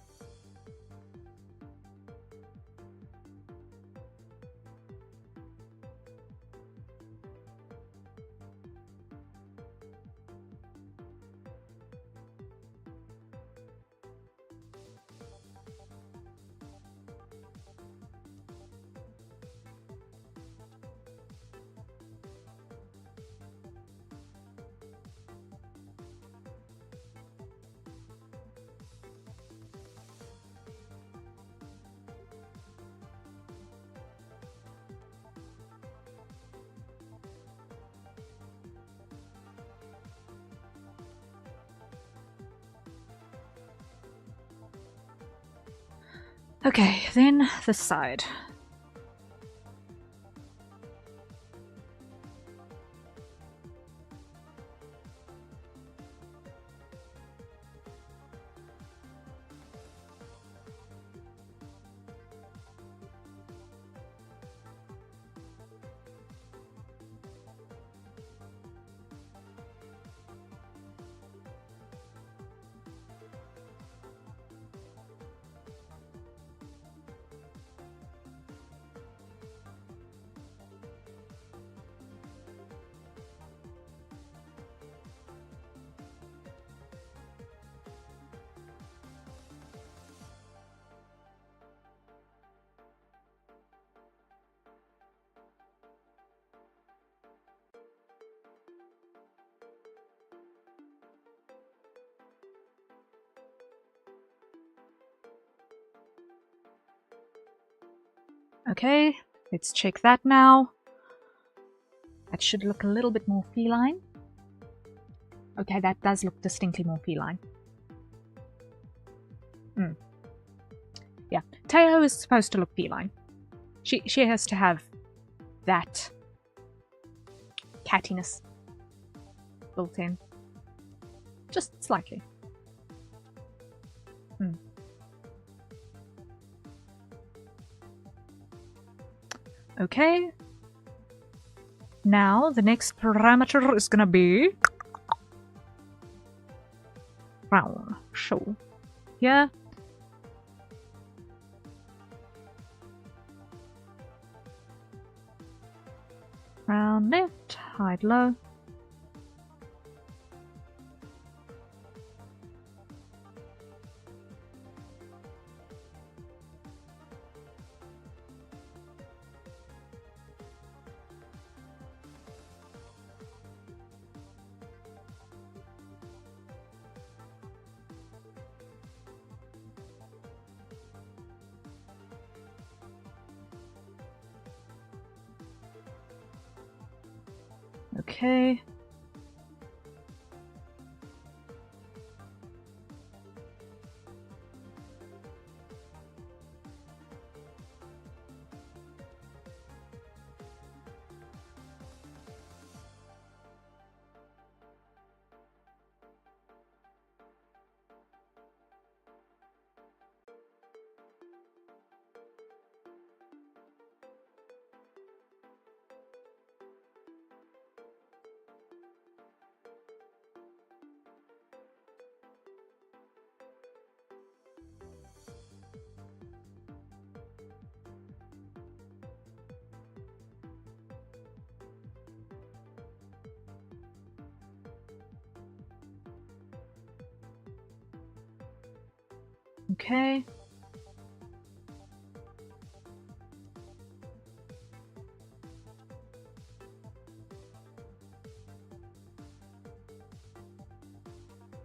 Okay, then this side. Okay, let's check that now. That should look a little bit more feline. Okay, that does look distinctly more feline. Yeah, Teo is supposed to look feline. She has to have that cattiness built in. Just slightly. Okay. Now the next parameter is gonna be brown. So yeah. Brown left, hide low. Okay. Okay.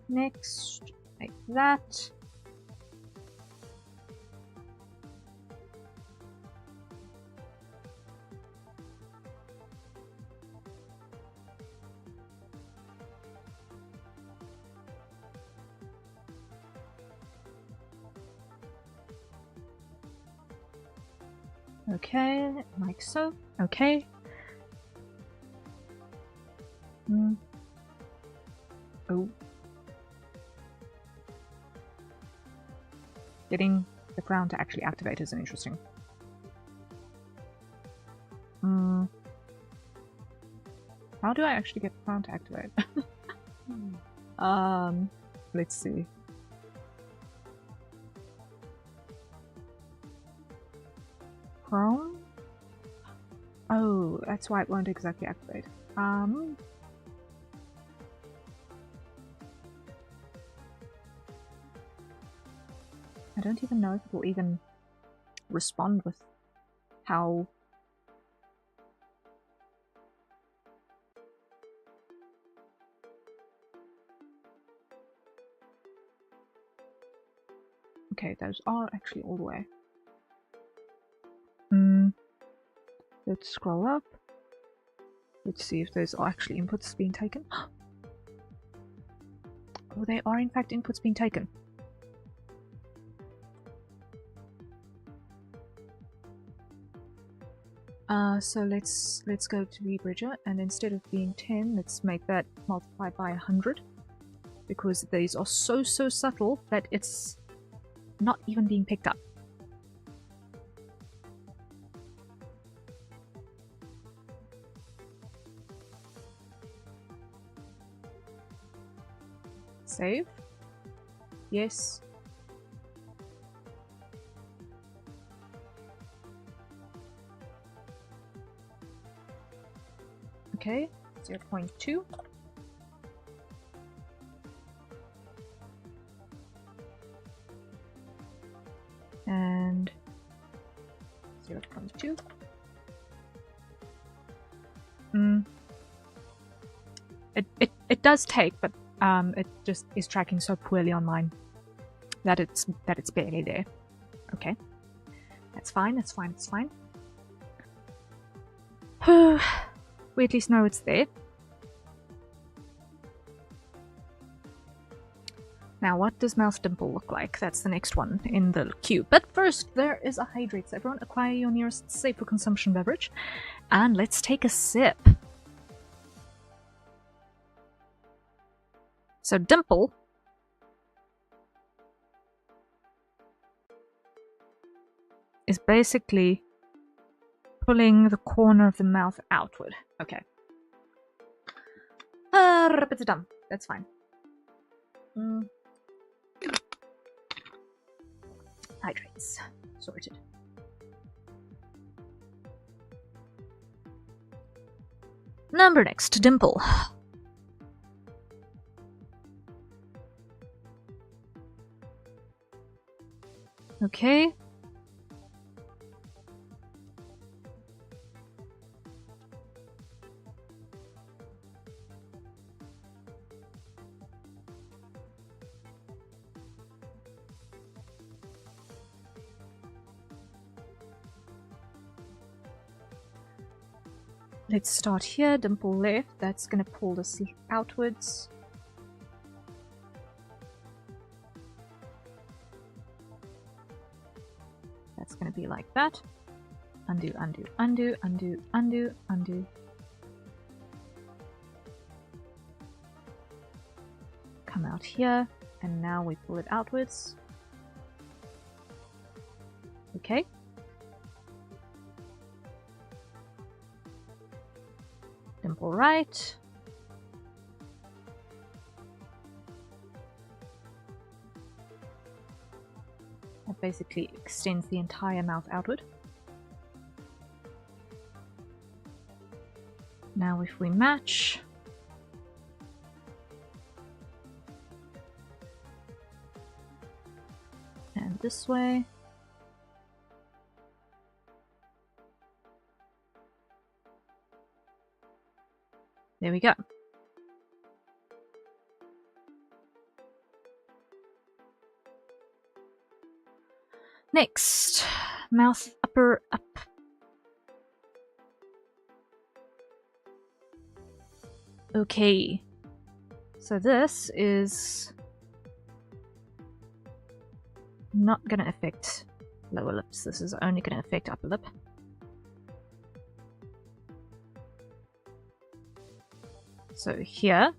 Next, like that. Okay, like so. Okay. Oh. Getting the crown to actually activate is interesting. How do I actually get the crown to activate? Let's see. Chrome? Oh, that's why it won't exactly activate. I don't even know if it will even respond with how... Okay, those are actually all the way. Let's scroll up. Let's see if those are actually inputs being taken. Oh, they are in fact inputs being taken. So let's go to rebridger, and instead of being 10, let's make that multiplied by 100, because these are so subtle that it's not even being picked up. Save. Yes. Okay, 0.2. And 0.2. It does take, but it just is tracking so poorly on mine that it's barely there. Okay, that's fine. That's fine. It's fine. We at least know it's there. Now, what does Mouse Dimple look like? That's the next one in the queue. But first, there is a hydrate. So everyone acquire your nearest safe for consumption beverage. And let's take a sip. So Dimple is basically pulling the corner of the mouth outward. Okay. Dum. That's fine. Hydrates. Sorted. Number next, Dimple. Okay. Let's start here. Dimple left. That's going to pull this outwards. That's going to be like that. Undo, undo, undo, undo, undo, undo. Come out here, and now we pull it outwards. Okay. Dimple right. That basically extends the entire mouth outward. Now if we match, and this way, there we go. Next, mouth upper up. Okay, so this is not going to affect lower lips. This is only going to affect upper lip. So here,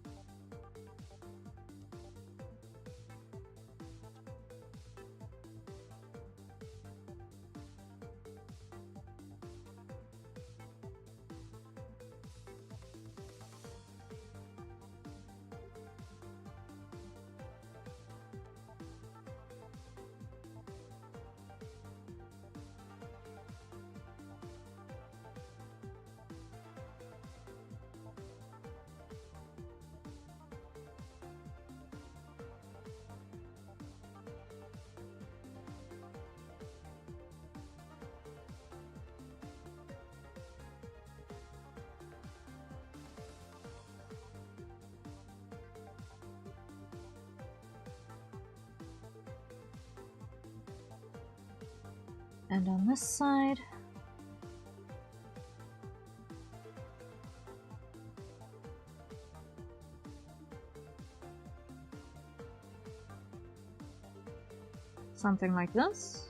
And on this side, something like this.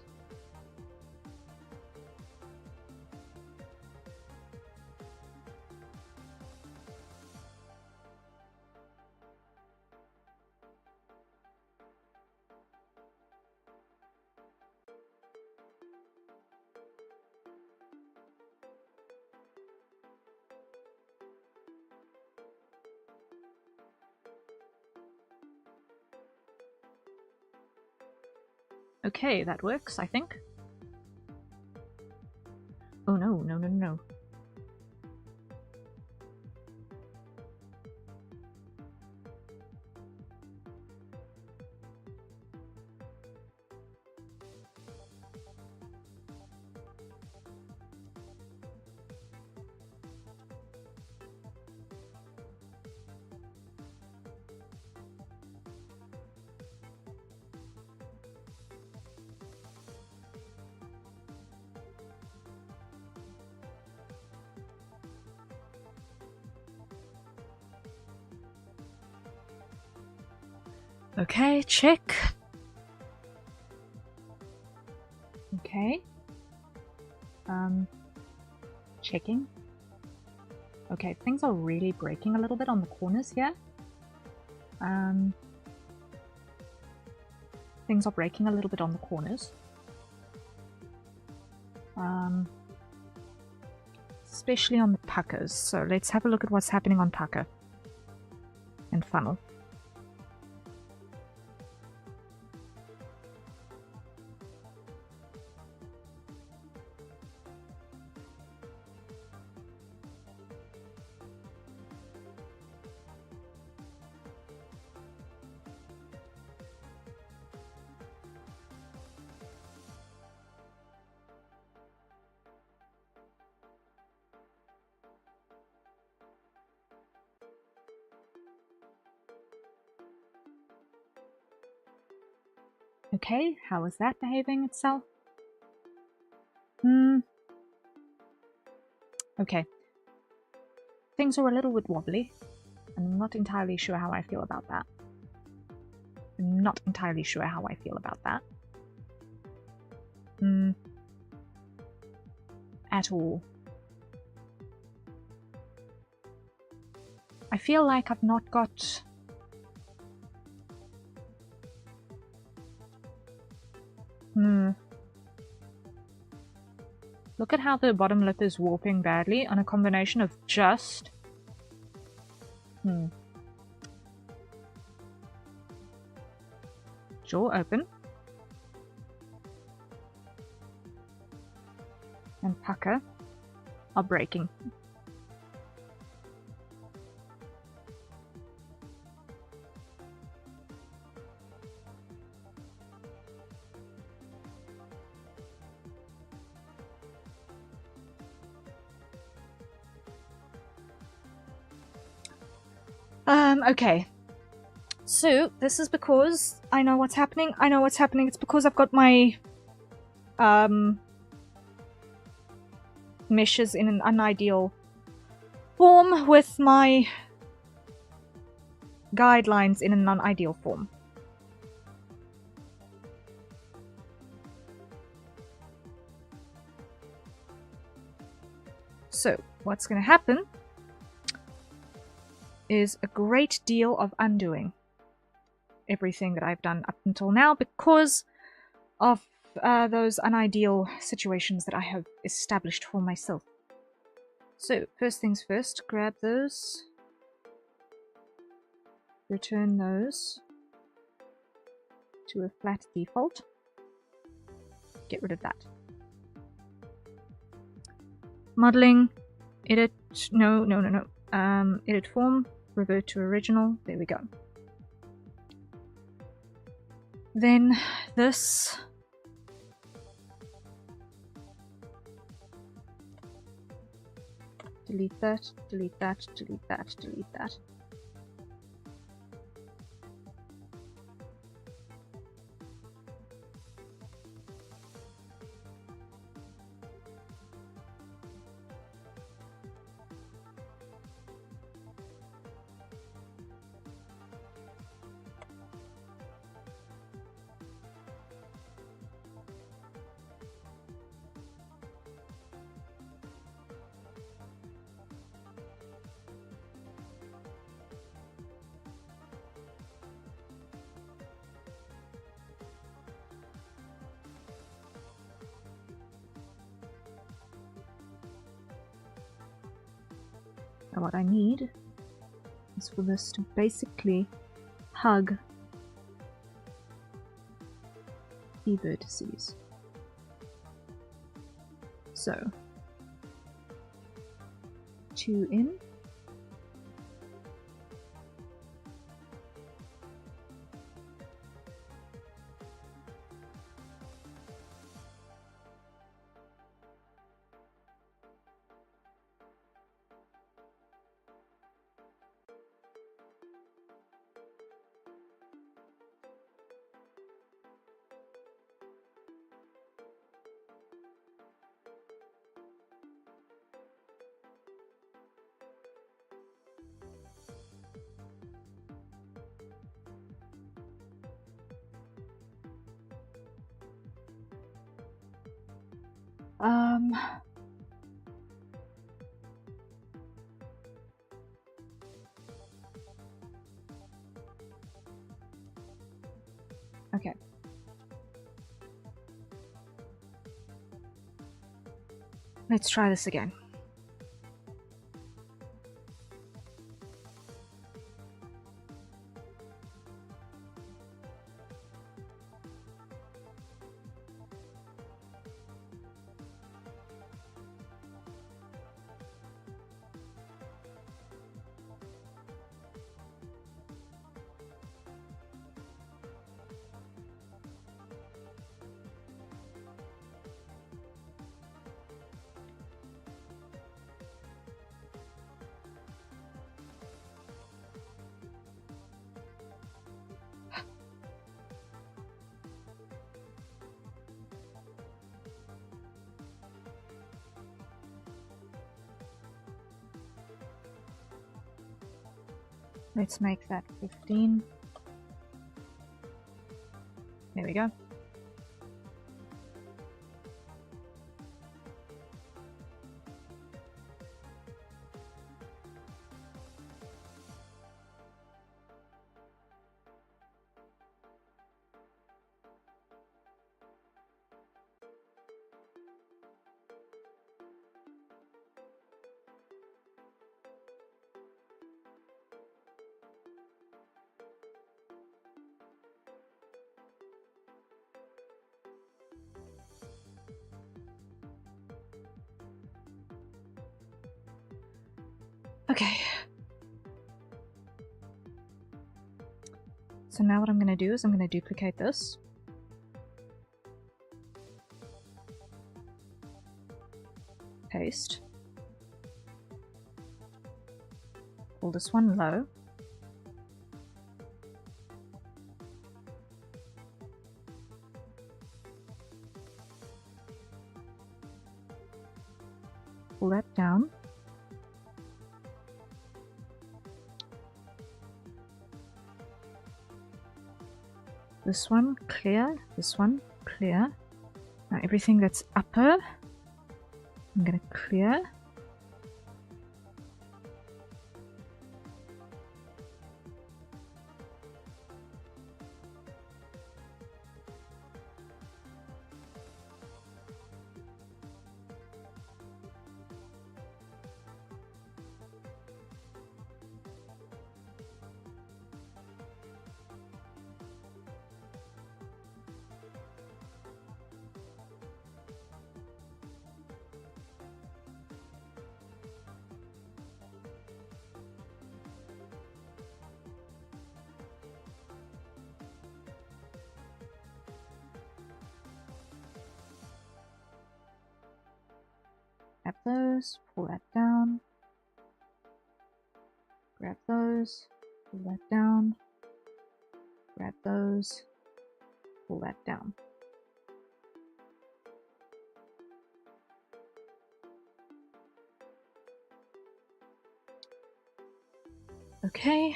Okay, that works, I think. Oh no, no, no, no. Okay, check. Okay. Checking. Okay, things are really breaking a little bit on the corners here. Things are breaking a little bit on the corners. Especially on the puckers. So let's have a look at what's happening on pucker and funnel. Okay, how is that behaving itself? Okay. Things are a little bit wobbly. I'm not entirely sure how I feel about that. I'm not entirely sure how I feel about that. At all. I feel like I've not got... Look at how the bottom lip is warping badly on a combination of just... Jaw open. And pucker are breaking. Okay. So, this is because I know what's happening. I know what's happening. It's because I've got my meshes in an unideal form with my guidelines in a non-ideal form. So, what's going to happen is a great deal of undoing everything that I've done up until now because of those unideal situations that I have established for myself. So, first things first, grab those, return those to a flat default, get rid of that. Modeling, edit, no, edit form, revert to original, there we go. Then this, delete that, delete that, delete that, delete that. And what I need is for this to basically hug the vertices. So 2 in, okay. Let's try this again. Let's make that 15. There we go. Okay. So now what I'm going to do is I'm going to duplicate this. Paste. Pull this one low. Pull that down. This one clear, this one clear. Now everything that's upper, I'm going to clear. Grab those, pull that down. Grab those, pull that down. Grab those, pull that down. Okay.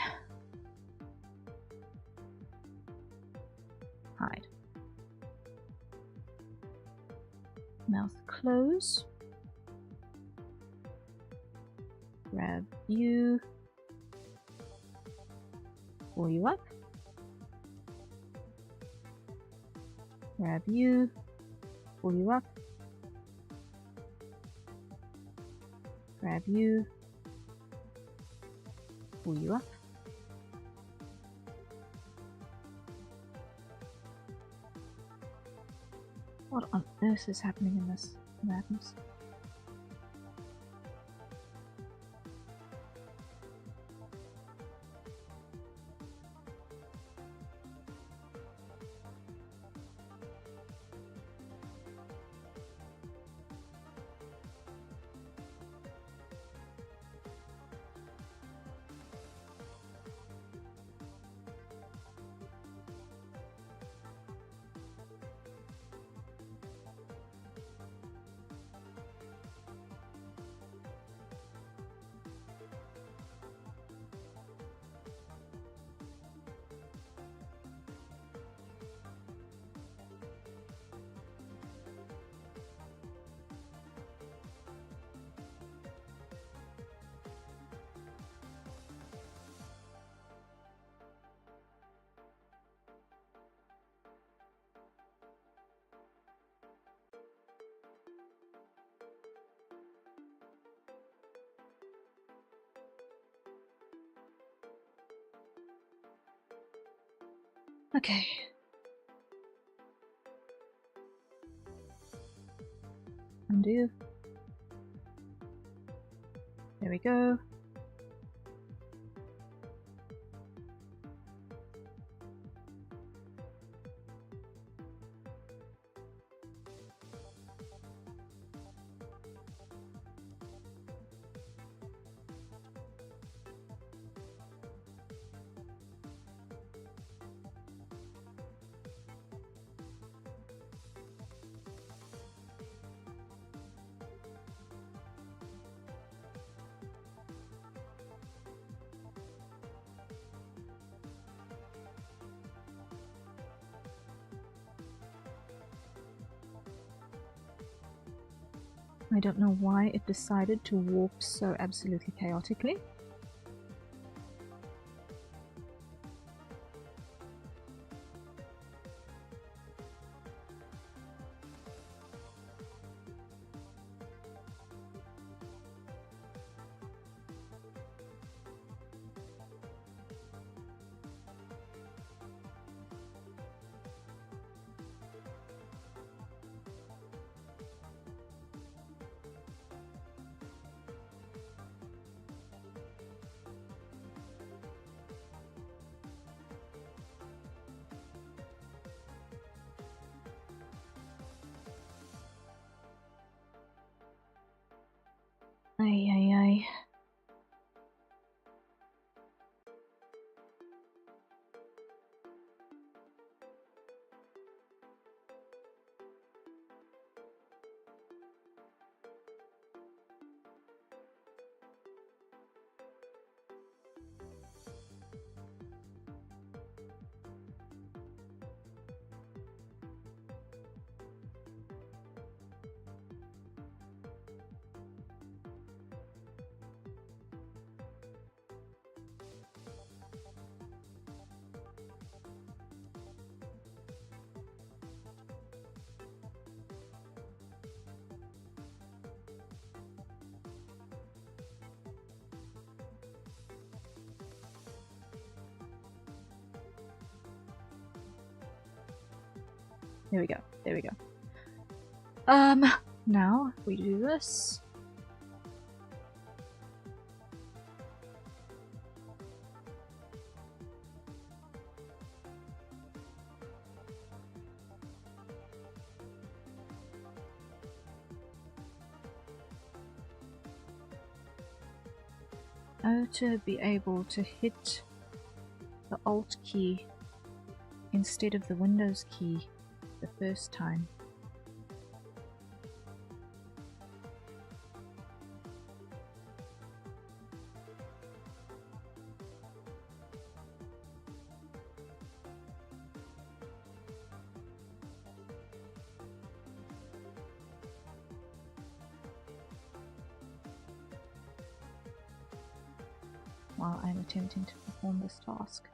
Hide. Mouth close. Grab you. Pull you up. Grab you. Pull you up. Grab you. pull you up. What on earth is happening in this madness? Okay. Undo. There we go. I don't know why it decided to warp so absolutely chaotically. Ay, ay, ay. There we go. There we go. Now if we do this. To be able to hit the Alt key instead of the Windows key the first time. While I'm attempting to perform this task.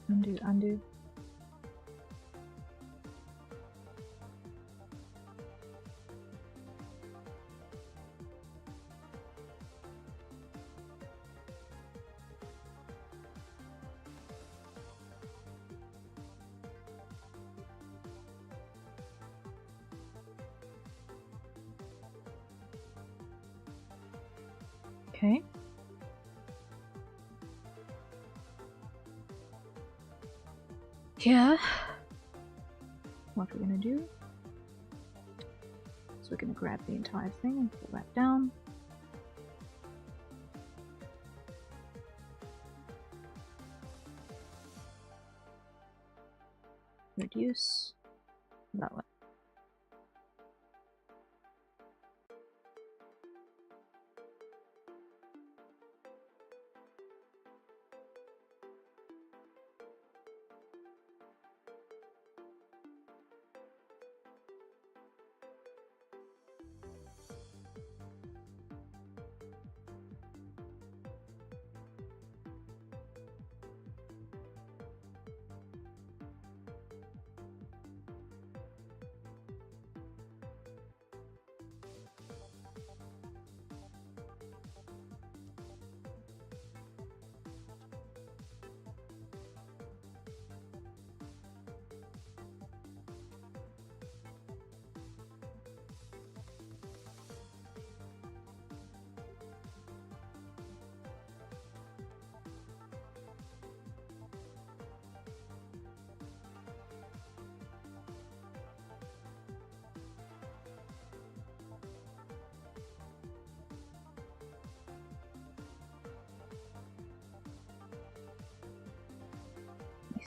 Undo, undo. Okay. Here, what we're gonna do is we're gonna grab the entire thing and pull that down. Reduce that way.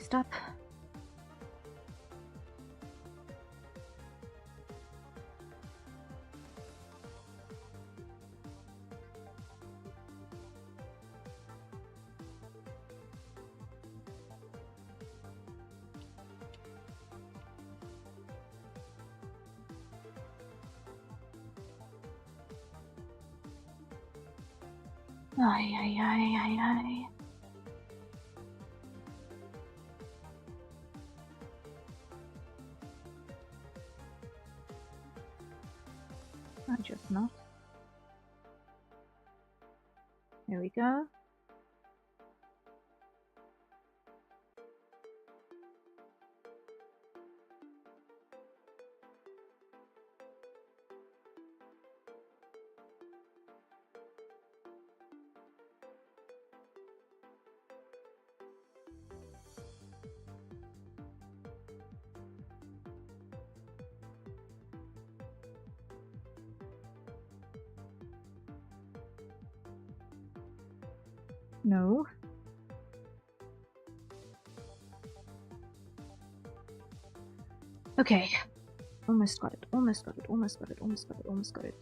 Stop. Ay, ay, ay, ay, ay. I just not. There we go. No. Okay. Almost got it, almost got it, almost got it, almost got it, almost got it.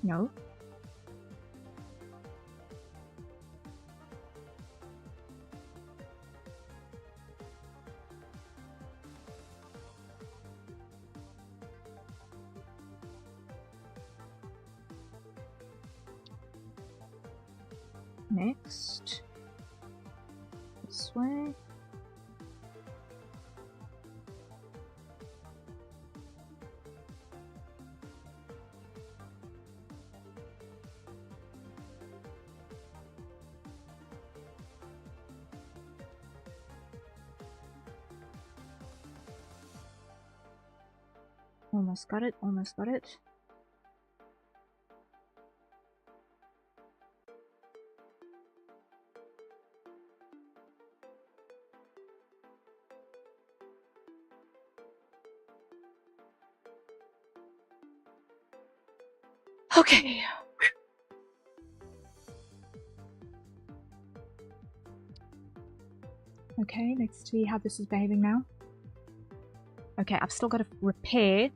No. Next. This way. Almost got it, almost got it. Okay. Okay, let's see how this is behaving now. Okay, I've still got to repair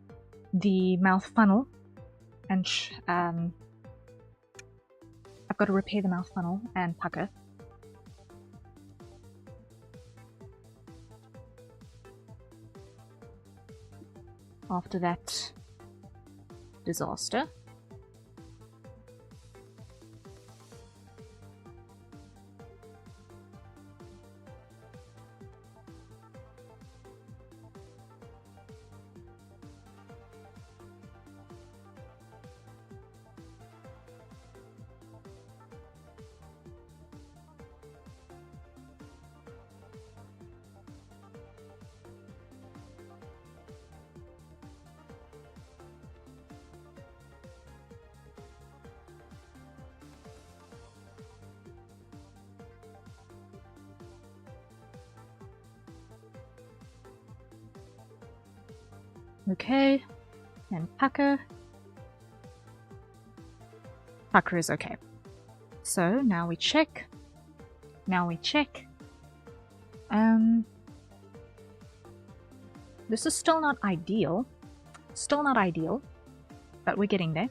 the mouth funnel, and I've got to repair the mouth funnel and pucker. After that disaster. Okay, and pucker. Pucker is okay. So now we check. Now we check. This is still not ideal. Still not ideal, but we're getting there.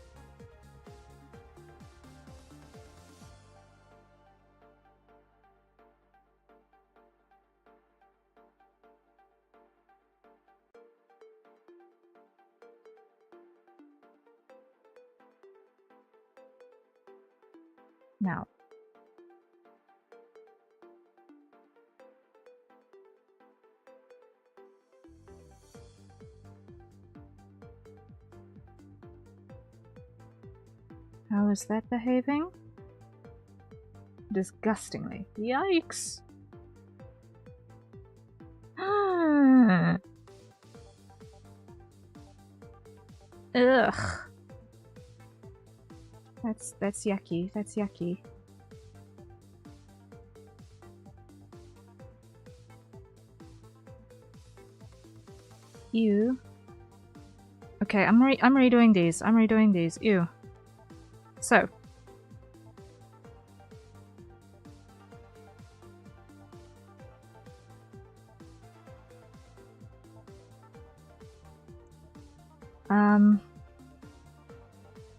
Now, how is that behaving? Disgustingly. Yikes! Ugh. That's yucky. That's yucky. Ew. Okay, I'm redoing these. I'm redoing these. Ew. So.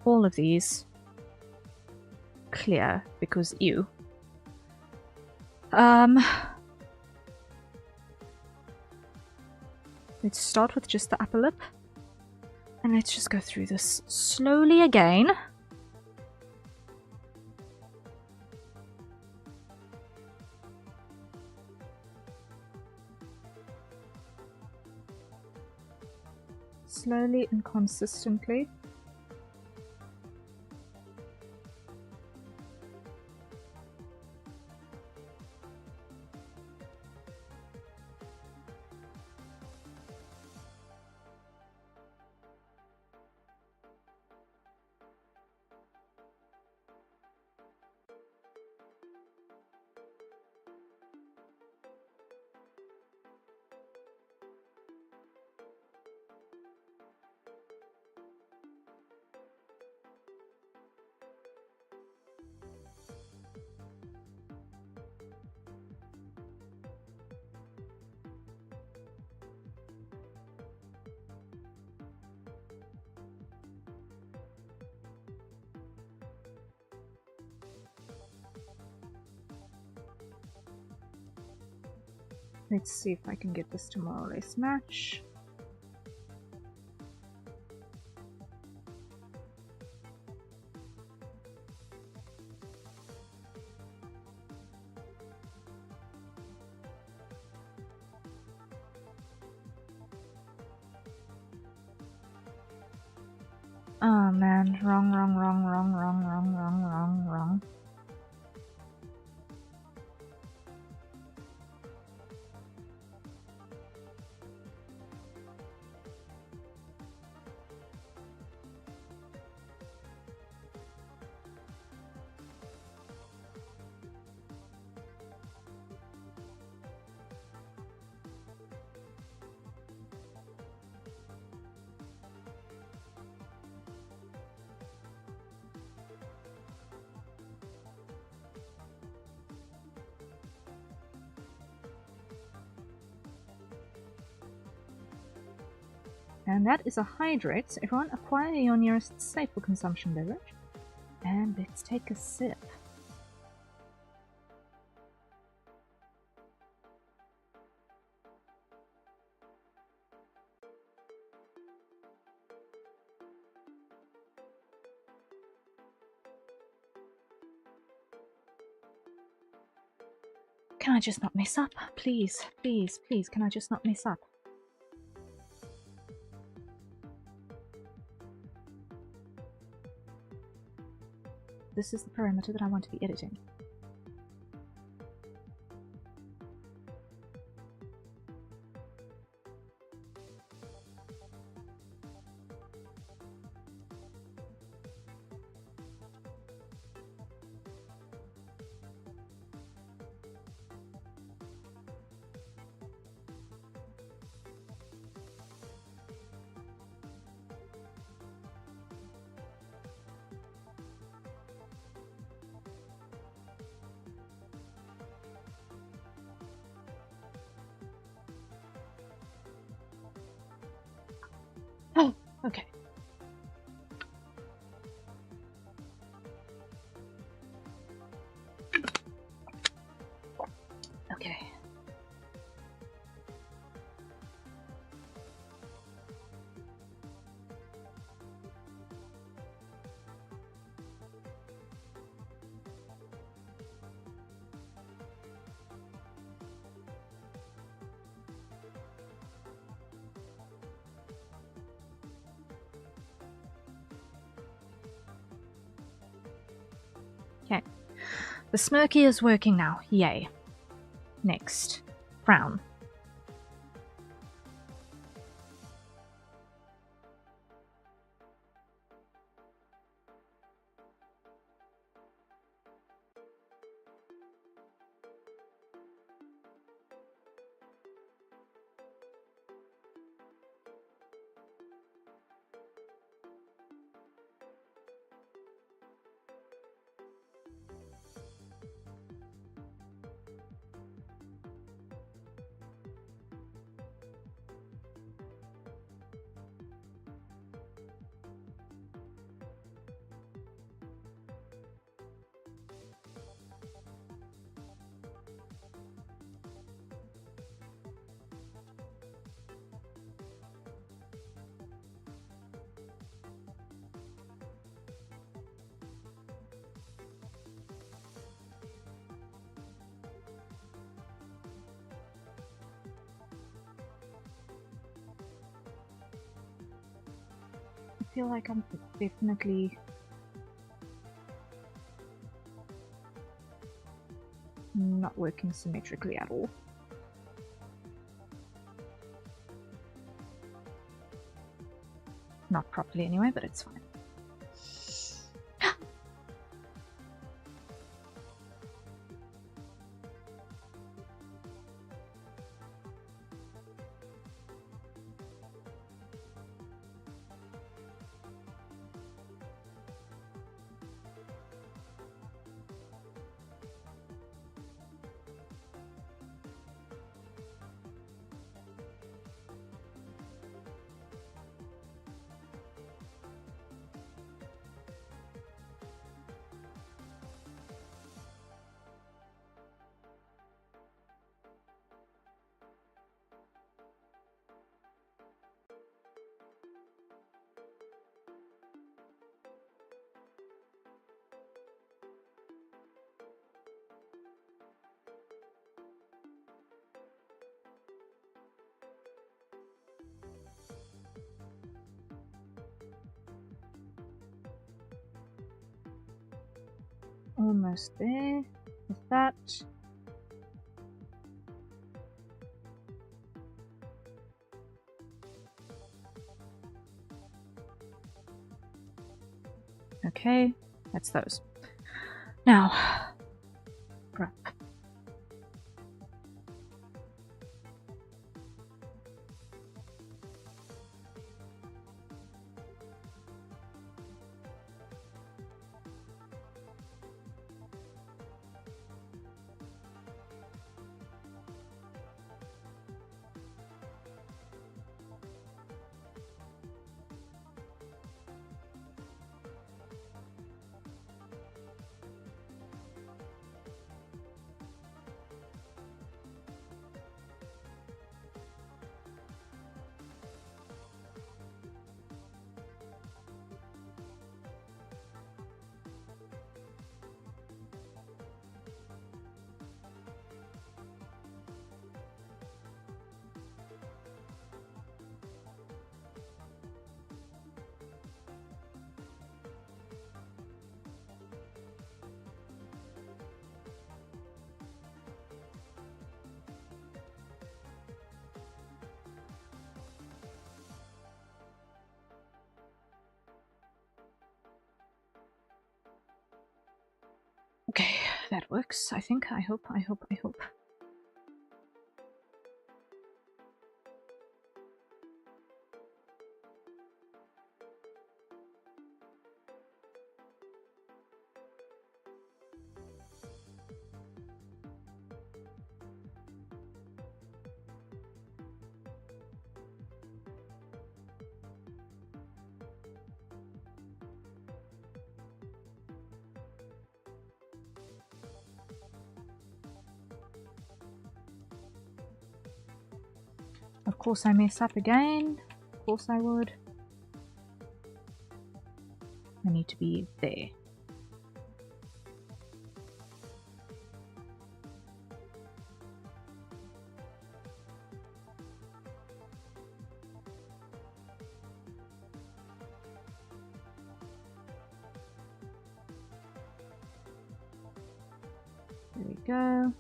All of these clear because ew. Let's start with just the upper lip. And let's just go through this slowly again. Slowly and consistently. Let's see if I can get this to more or less match. Oh man, wrong. And that is a hydrate, so everyone acquire your nearest safe for consumption beverage. And let's take a sip. Can I just not mess up? Please, please, please, can I just not mess up? This is the parameter that I want to be editing. Oh, okay. Okay. Okay. The smirky is working now. Yay. Next. Frown. I feel like I'm definitely not working symmetrically at all. Not properly anyway, but it's fine. Almost there with that. Okay, that's those. Now, crap. That works, I think. I hope. Of course I mess up again. Of course I would. I need to be there. There we go.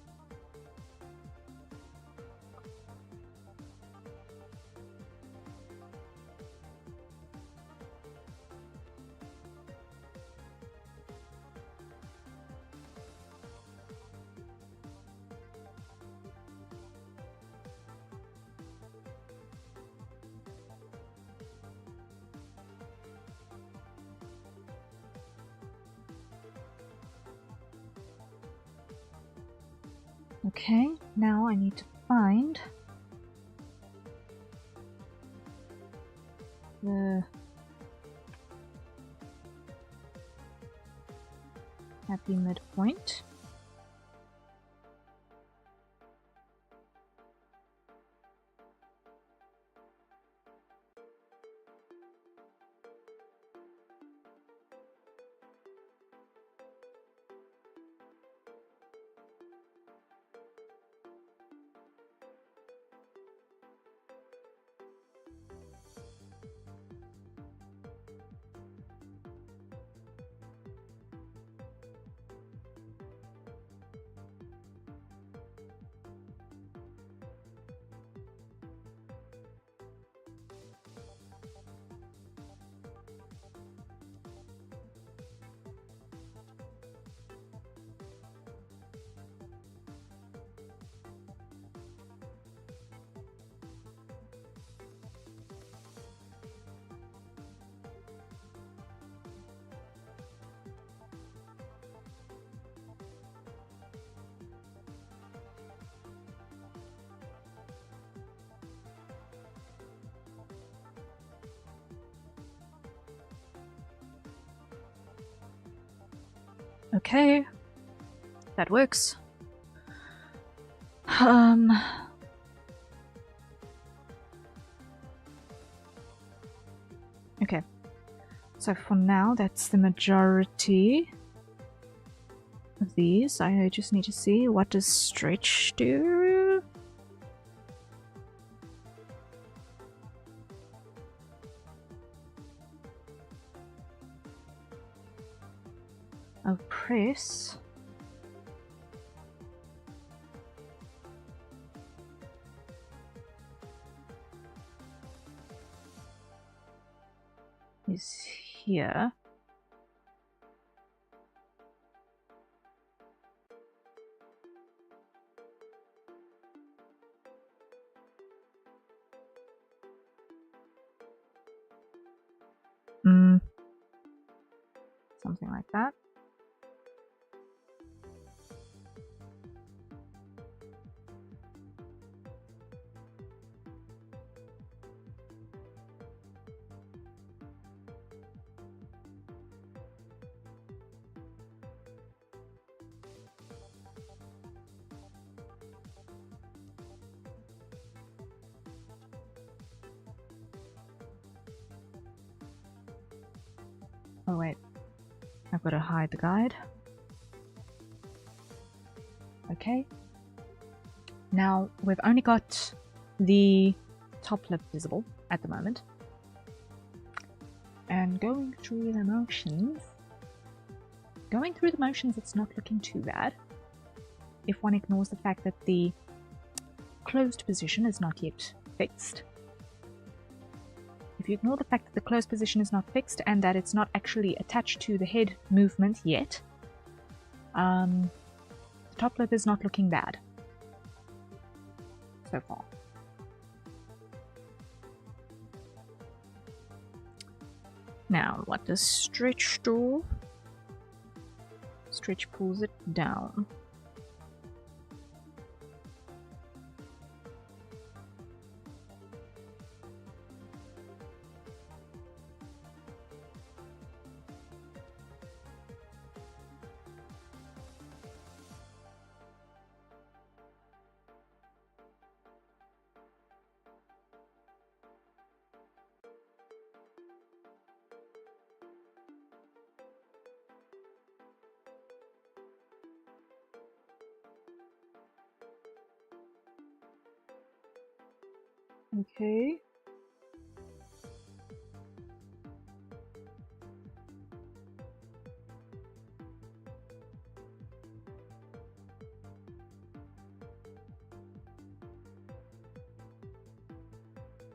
Okay, now I need to find the happy midpoint. Okay, that works. Okay, so for now that's the majority of these. I just need to see, what does stretch do? Oh, press. Is here. Something like that. Oh wait, I've got to hide the guide. Okay. Now we've only got the top lip visible at the moment. And going through the motions, it's not looking too bad. If one ignores the fact that the closed position is not yet fixed. If you ignore the fact that the closed position is not fixed and that it's not actually attached to the head movement yet, top lip is not looking bad so far. Now, what does stretch do? Stretch pulls it down. Okay.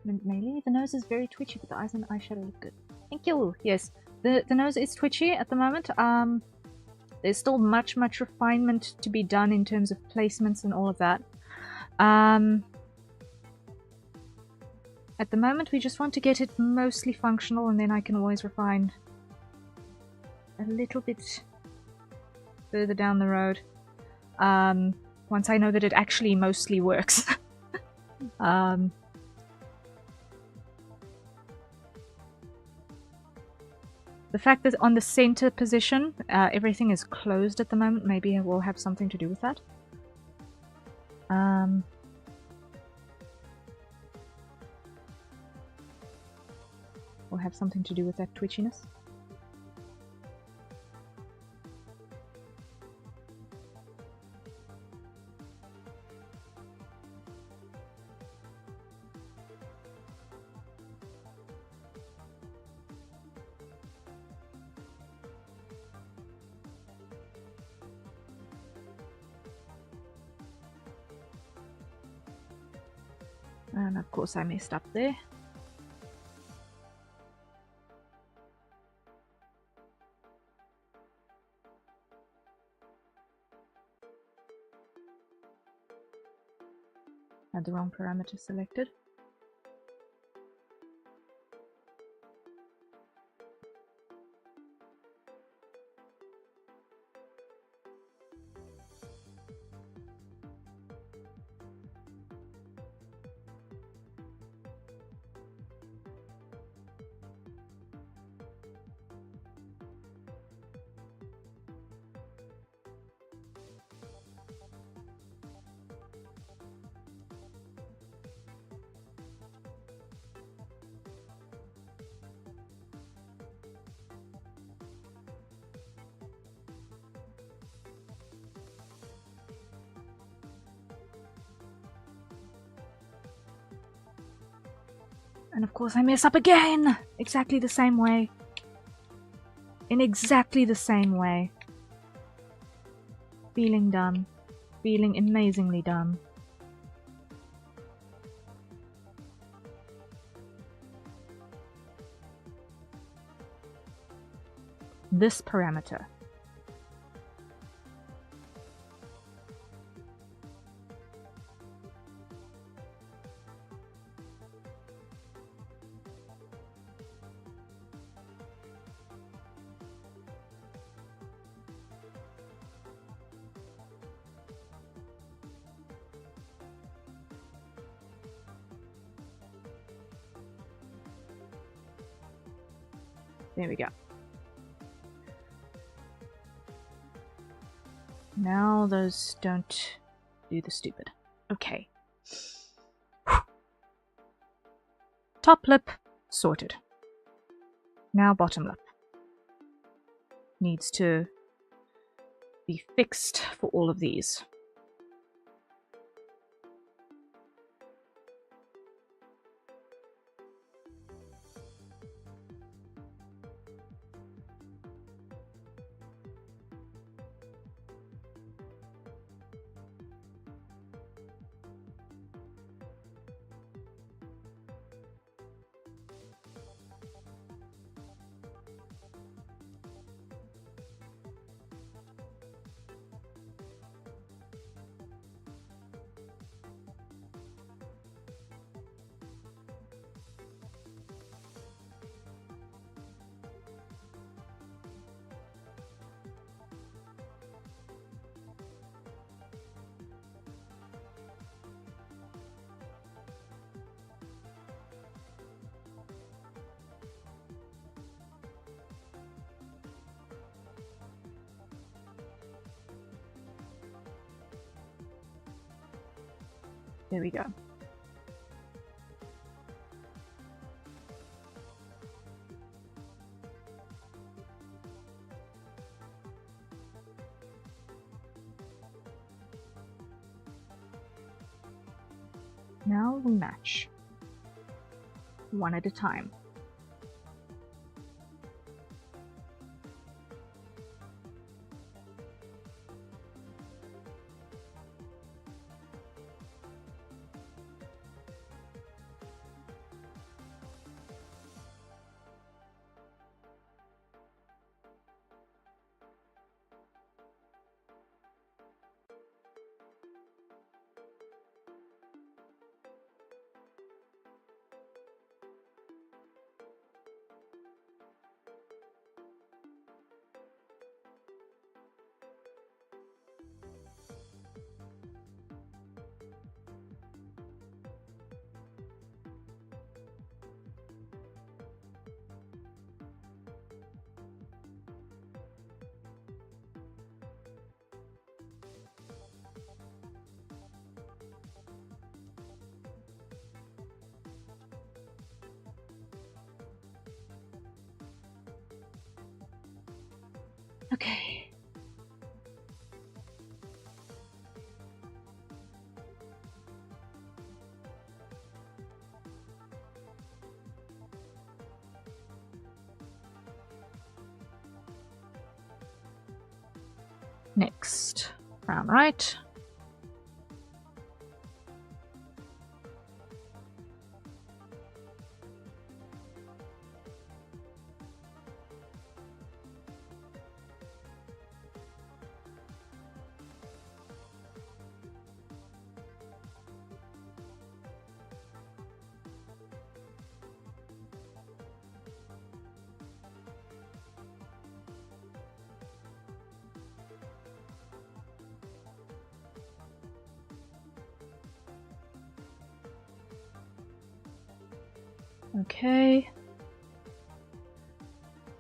Mainly, the nose is very twitchy, but the eyes and the eyeshadow look good. Thank you! Yes, the nose is twitchy at the moment. There's still much refinement to be done in terms of placements and all of that. At the moment, we just want to get it mostly functional, and then I can always refine a little bit further down the road. Once I know that it actually mostly works. The fact that on the center position, everything is closed at the moment, maybe it will have something to do with that. Will have something to do with that twitchiness. And of course I messed up there. Had the wrong parameter selected. And of course I mess up again! Exactly the same way. In exactly the same way. Feeling done. Feeling amazingly done. This parameter. There we go. Now those don't do the stupid. Okay. Top lip sorted. Now bottom lip. Needs to be fixed for all of these. There we go. Now we match. One at a time. Okay. Next, round right. Okay.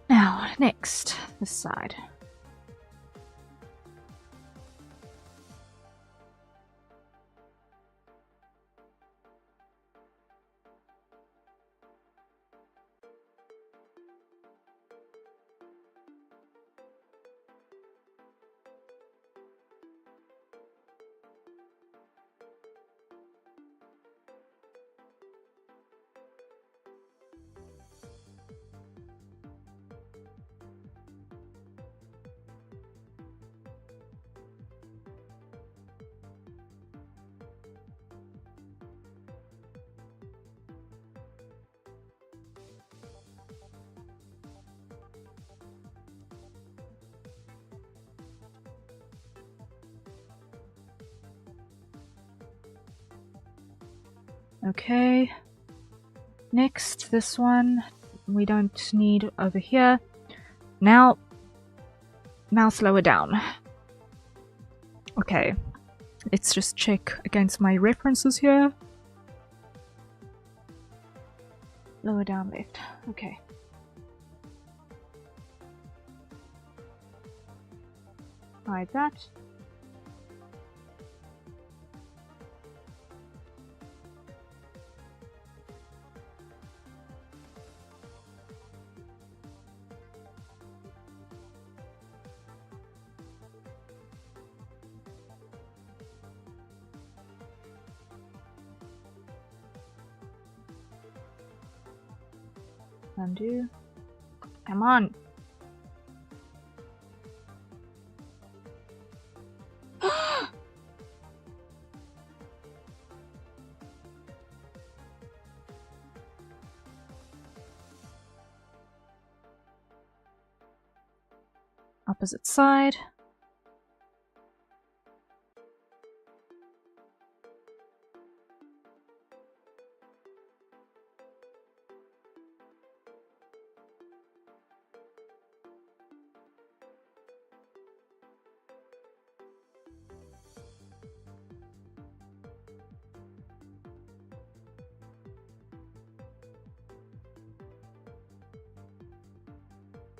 Now, next, this side. Okay. Next, this one we don't need over here. Now slow it down. Okay. Let's just check against my references here. Lower down left. Okay. Hide that. Undo. Come on. Opposite side.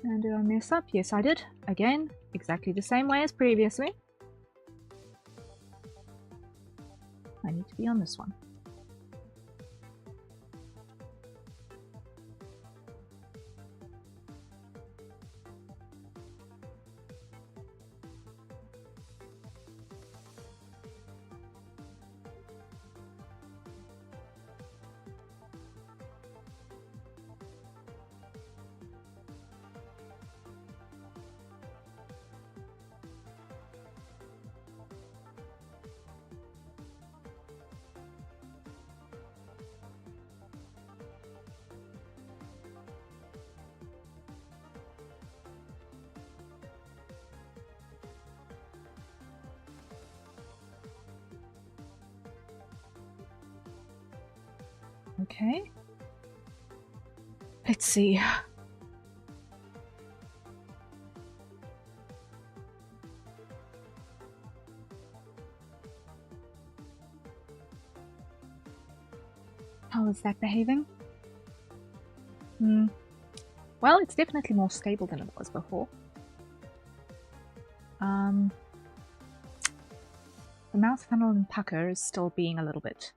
And did I mess up? Yes, I did. Again, exactly the same way as previously. I need to be on this one. Okay. Let's see. How is that behaving? Well, it's definitely more stable than it was before. The mouth funnel and pucker is still being a little bit...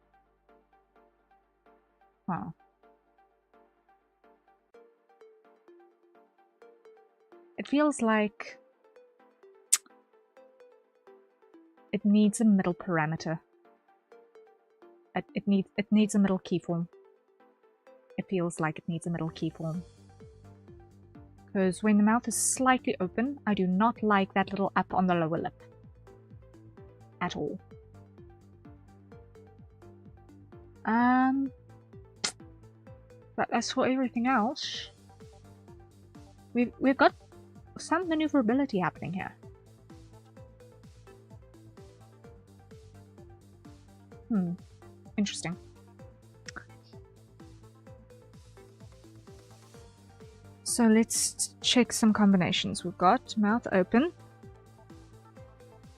Huh. It feels like it needs a middle parameter. It needs a middle keyform. It feels like it needs a middle keyform. Because when the mouth is slightly open, I do not like that little up on the lower lip. At all. But as for everything else, we've got some maneuverability happening here. Interesting. So let's check some combinations. We've got mouth open,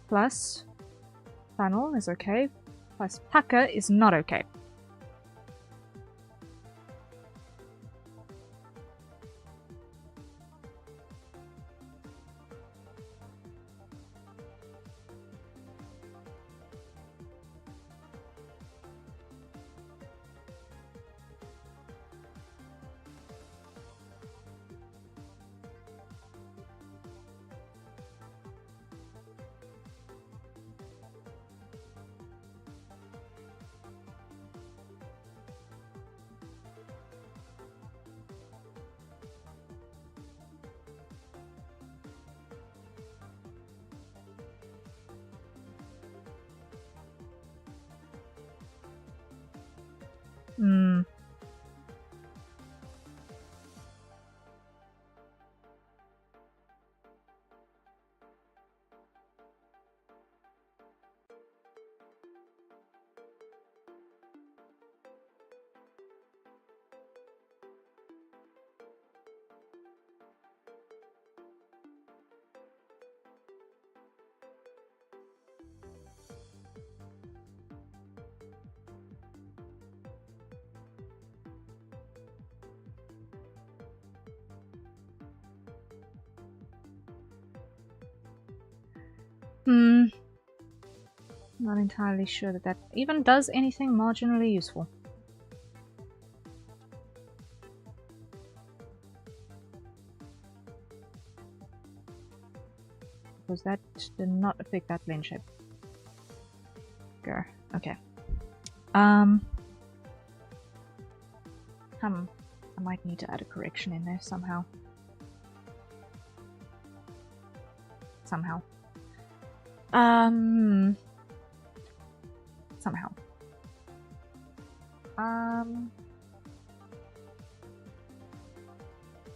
plus funnel is okay, plus pucker is not okay. Not entirely sure that even does anything marginally useful. Because that did not affect that blend shape. Grr. Okay. I might need to add a correction in there somehow. Somehow.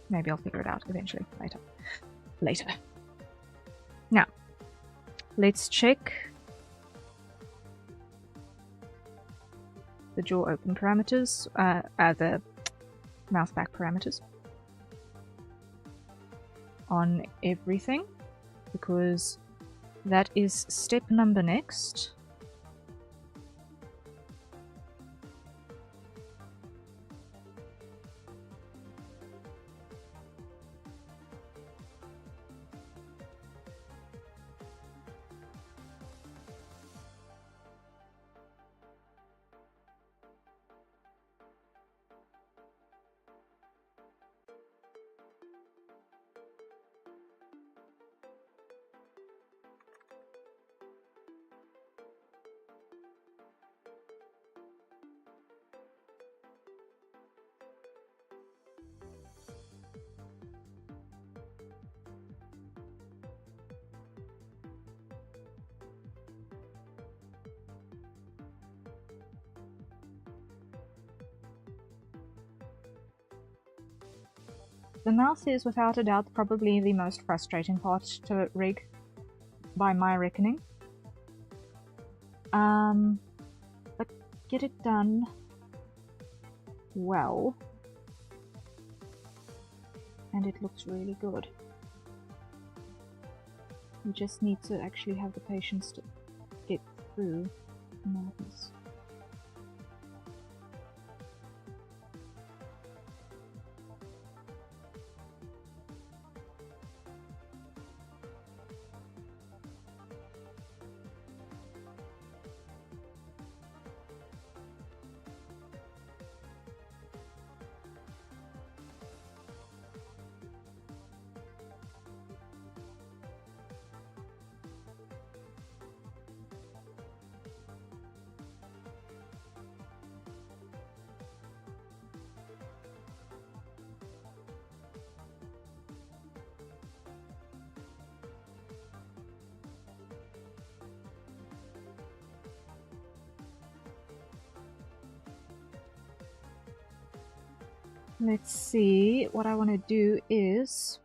Maybe I'll figure it out eventually. Later. Now, let's check the jaw open parameters, the mouth back parameters on everything, because that is step number next. The mouth is without a doubt probably the most frustrating part to rig, by my reckoning. But get it done well. And it looks really good. You just need to actually have the patience to get through the madness. Let's see, what I want to do is...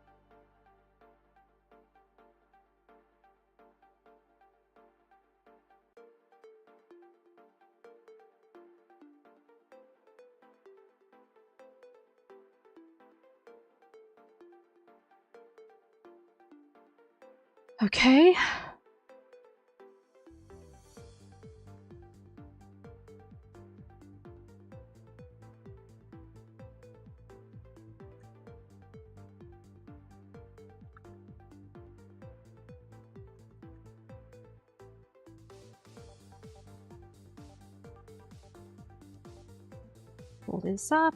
Okay. Pull this up.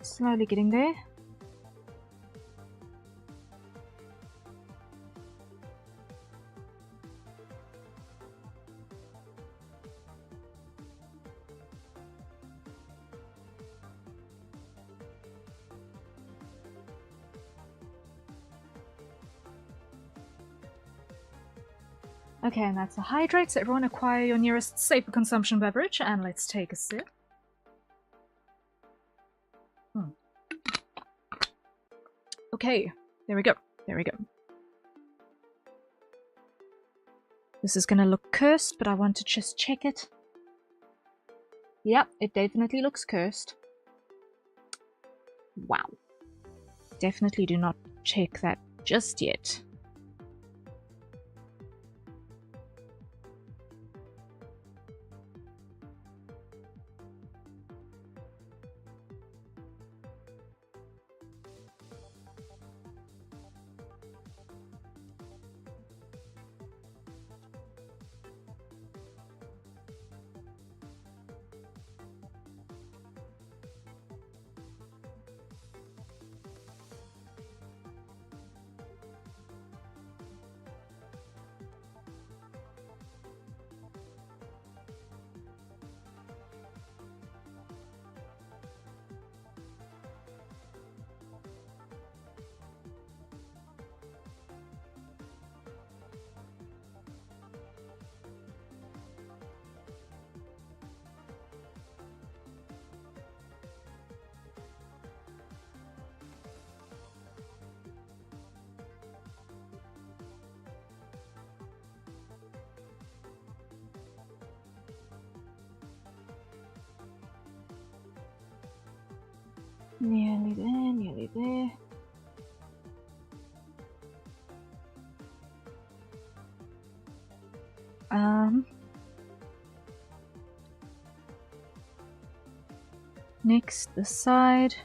Slowly getting there. Okay, and that's a hydrate, so everyone acquire your nearest safer consumption beverage, and let's take a sip. Okay, there we go, there we go. This is gonna look cursed, but I want to just check it. Yep, it definitely looks cursed. Wow. Definitely do not check that just yet. Nearly there, nearly there. Next, the side.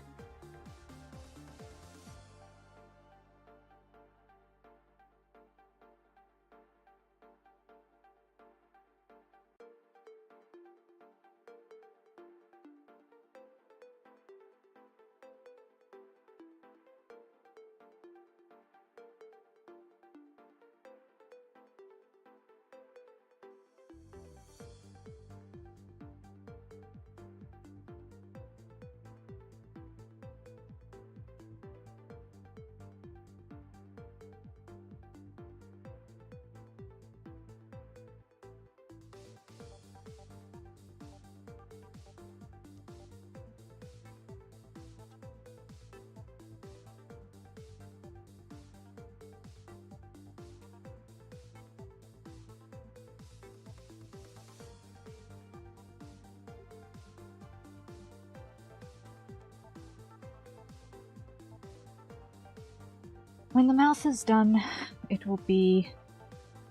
When the mouth is done, it will be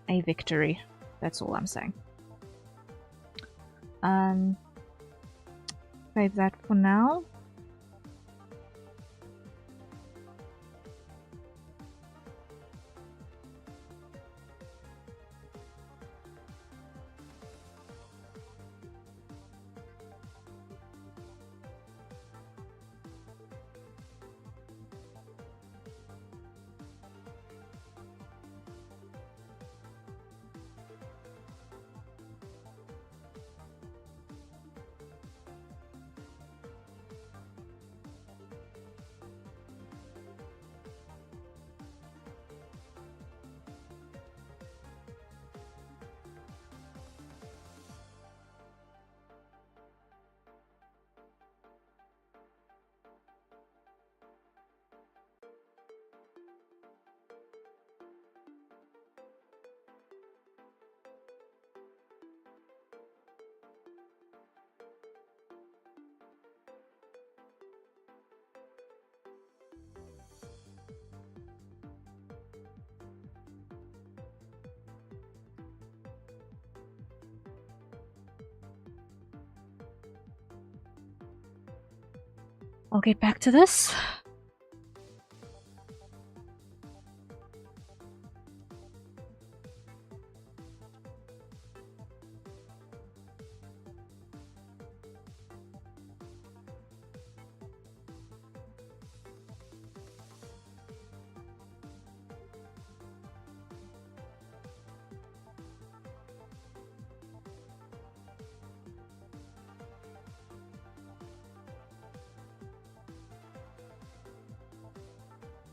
a victory. That's all I'm saying. Save that for now. I'll get back to this.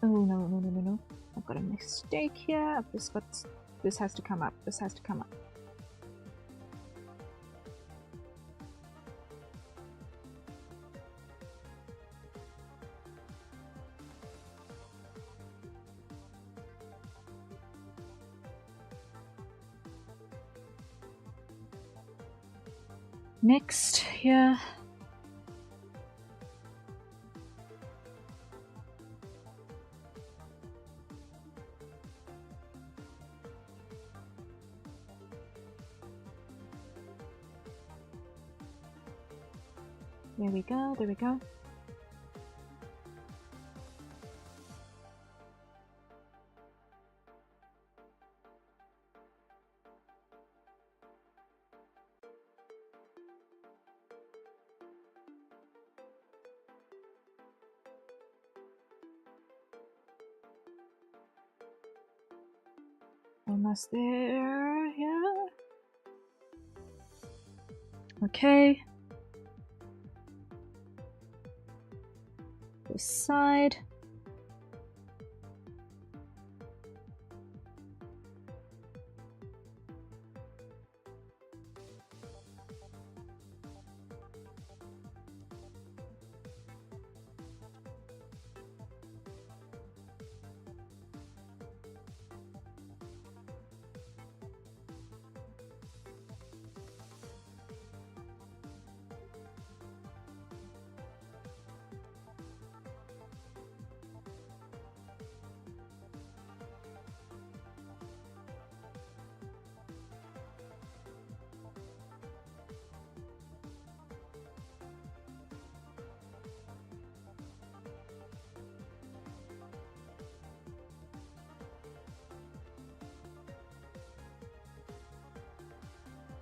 Oh no. I've got a mistake here. This has to come up. This has to come up. Next here. There we go, there we go. Almost there, yeah. Okay. This side.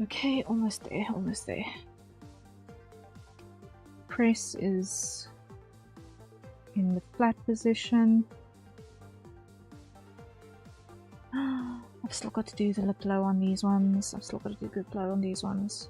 Okay, almost there, almost there. Press is in the flat position. I've still got to do the lip glow on these ones. I've still got to do good glow on these ones.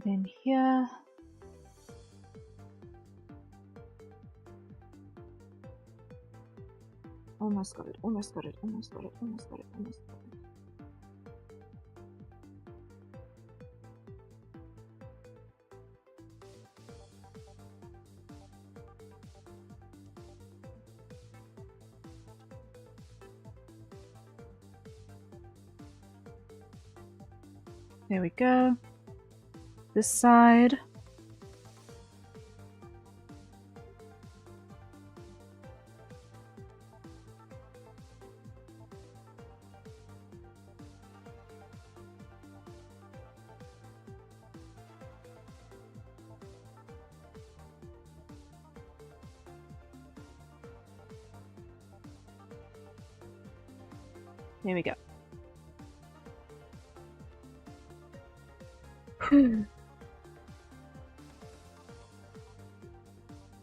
Then here. Almost got it, almost got it, almost got it, almost got it, almost got it. There we go. This side. There we go.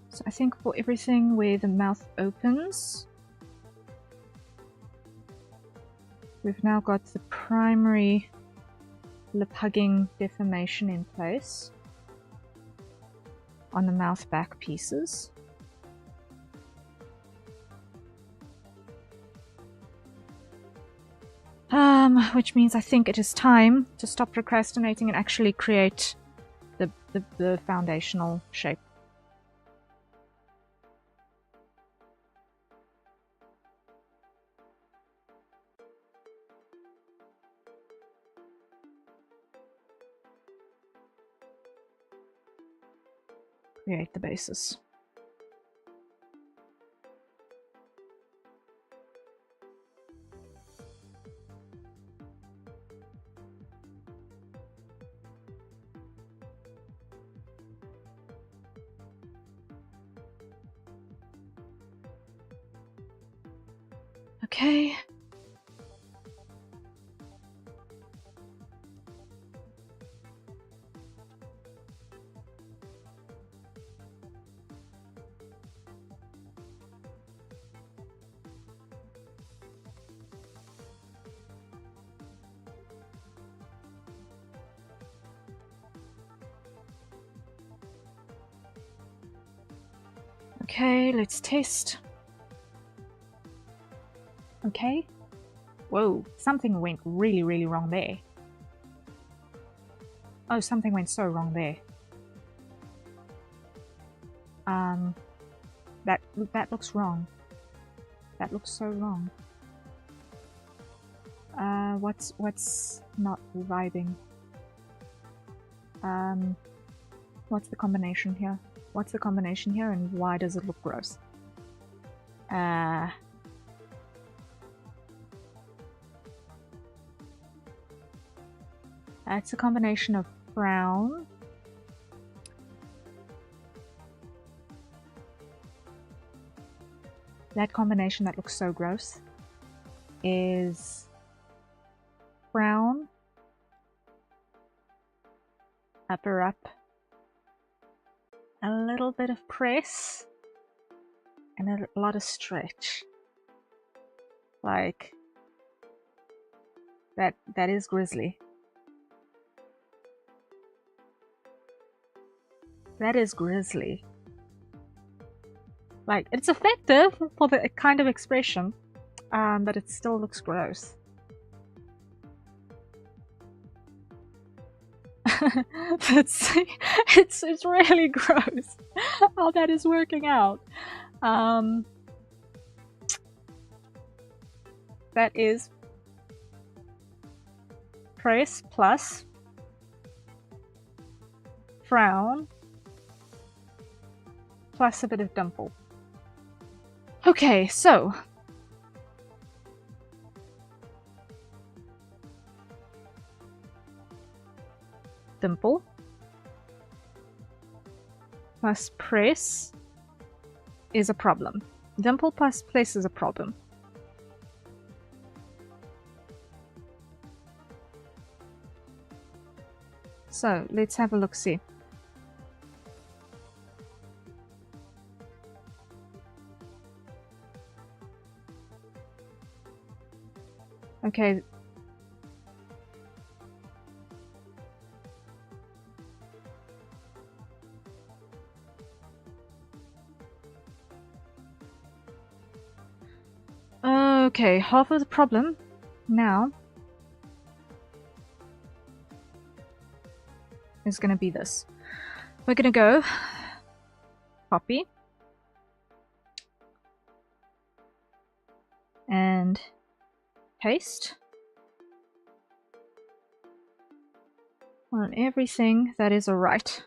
So I think for everything where the mouth opens, we've now got the primary lip hugging deformation in place on the mouth back pieces. Which means I think it is time to stop procrastinating and actually create the foundational shape. Create the basis. Okay. Okay, let's test. Okay. Whoa, something went really, really wrong there. Oh, something went so wrong there. That looks wrong. That looks so wrong. What's not vibing? What's the combination here? What's the combination here, and why does it look gross? It's a combination of frown, that combination that looks so gross is frown, upper up, a little bit of press, and a lot of stretch. Like, that is grisly. That is grisly. Like, it's effective for the kind of expression, but it still looks gross. It's really gross how that is working out. That is press plus frown plus a bit of dimple. Okay, so dimple plus press is a problem. Dimple plus press is a problem. So let's have a look-see. Okay. Okay, half of the problem now is going to be this. We're going to go copy and paste on everything that is a right.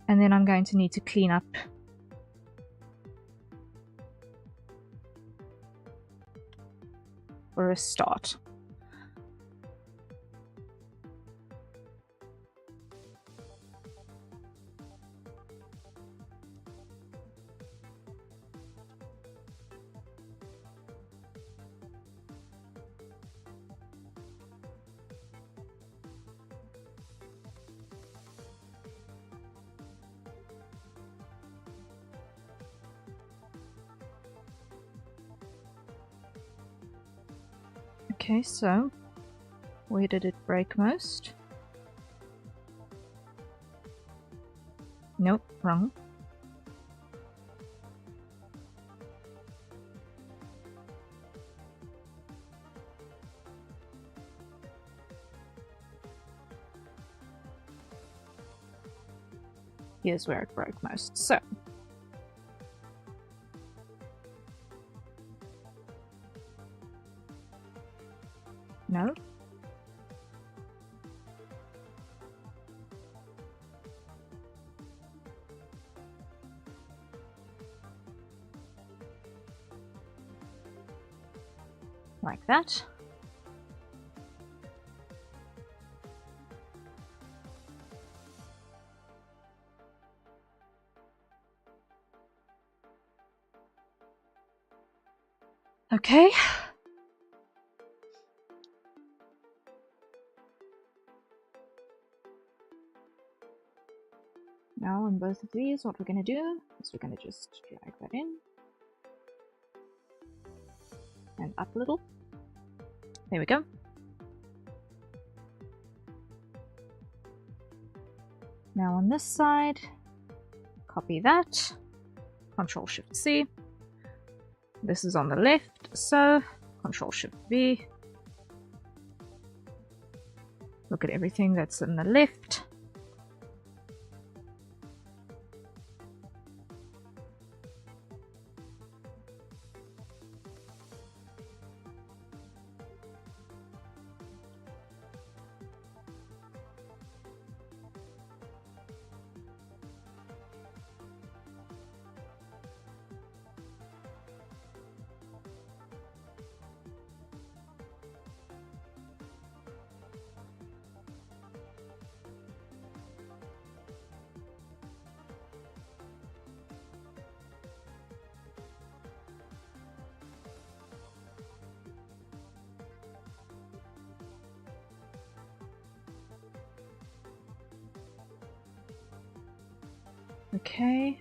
And then I'm going to need to clean up for a start. Okay, so where did it break most? Nope, wrong. Here's where it broke most. So no. Like that. Okay. Now on both of these, what we're going to do is we're going to just drag that in and up a little. There we go. Now on this side, copy that, Control Shift C. This is on the left, so Control Shift V. Look at everything that's in the left. Okay.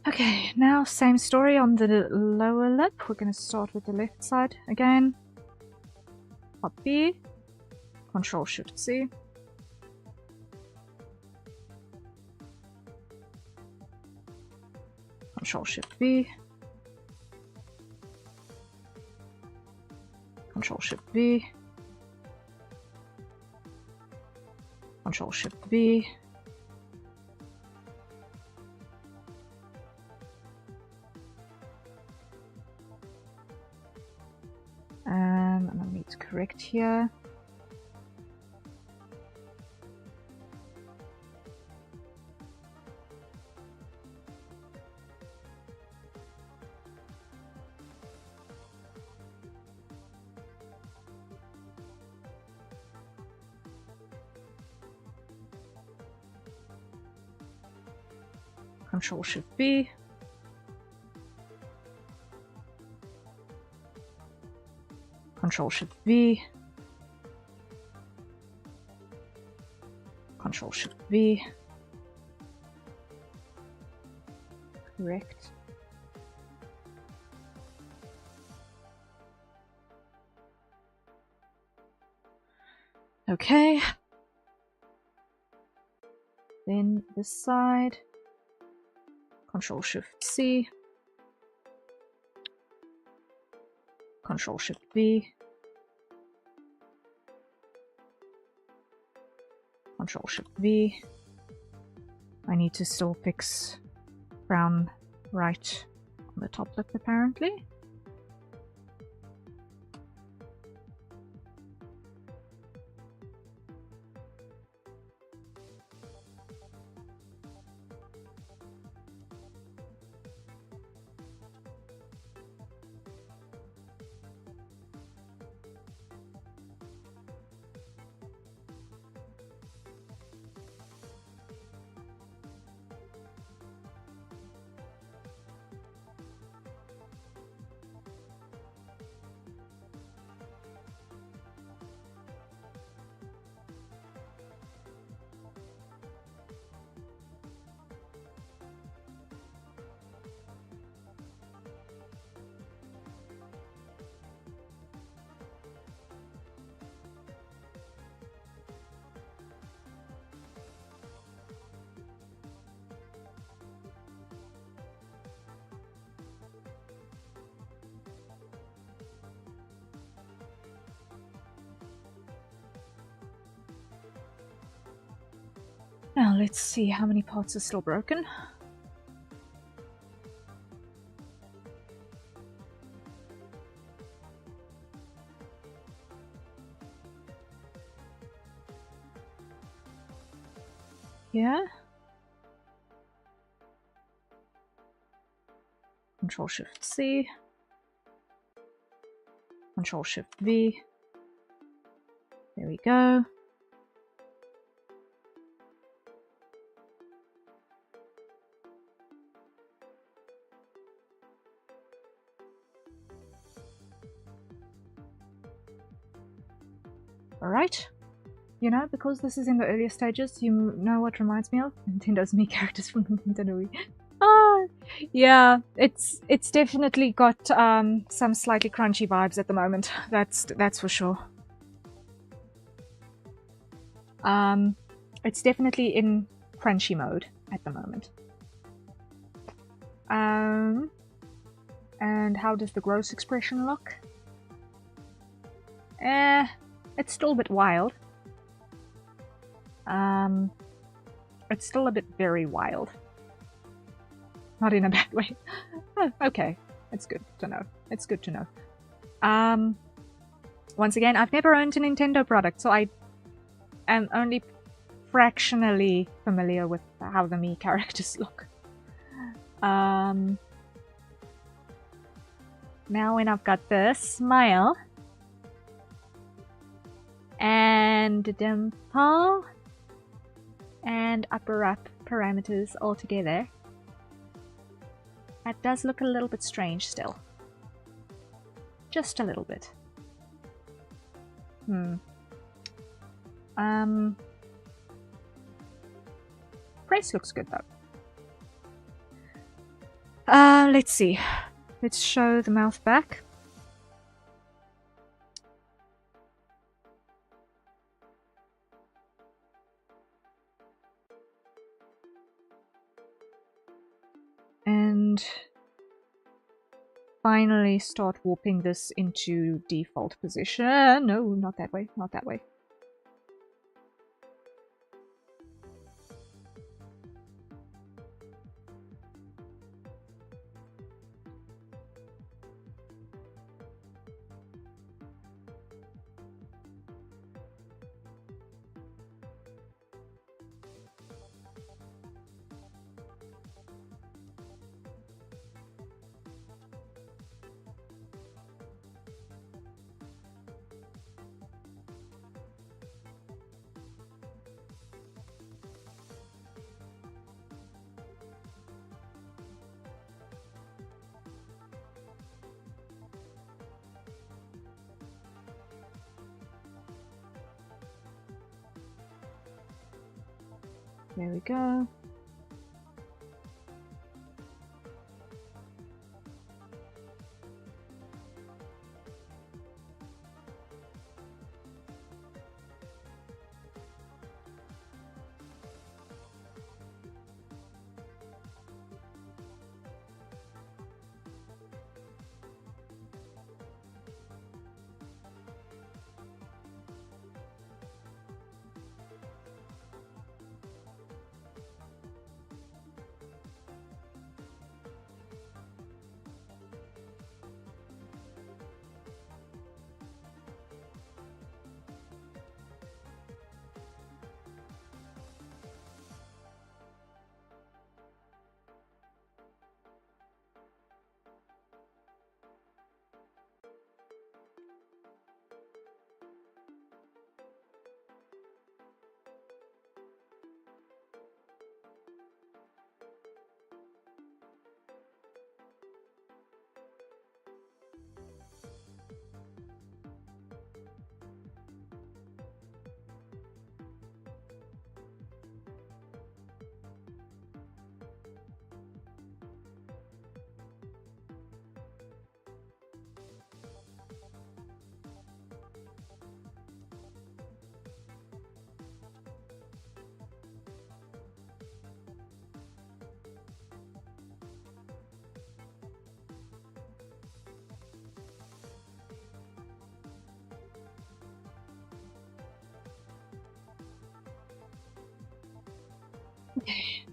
Okay, now same story on the lower lip. We're going to start with the left side again. Copy, Control Shift C. Control Shift V. Control Shift V. Control Shift V. correct here. Control Shift B. Control Shift V. Control Shift V. Correct. Okay. Then this side. Control Shift C. Control Shift V. Control Shift V. I need to still fix brown right on the top lip apparently. Now let's see how many parts are still broken. Yeah. Control Shift C. Control Shift V. There we go. Alright. You know, because this is in the earlier stages, you know what reminds me of? Nintendo's Mii characters from Nintendo Wii. Oh, yeah, it's definitely got some slightly crunchy vibes at the moment. That's for sure. It's definitely in crunchy mode at the moment. And how does the gross expression look? It's still a bit wild. It's still a bit very wild. Not in a bad way. Oh, okay, it's good to know. It's good to know. Once again, I've never owned a Nintendo product, so I am only fractionally familiar with how the Mii characters look. Now when I've got the smile and the dimple and upper up parameters all together, that does look a little bit strange still. Just a little bit. Face looks good though. Let's see. Let's show the mouth back. And finally start warping this into default position. No, not that way, not that way. There we go. Okay.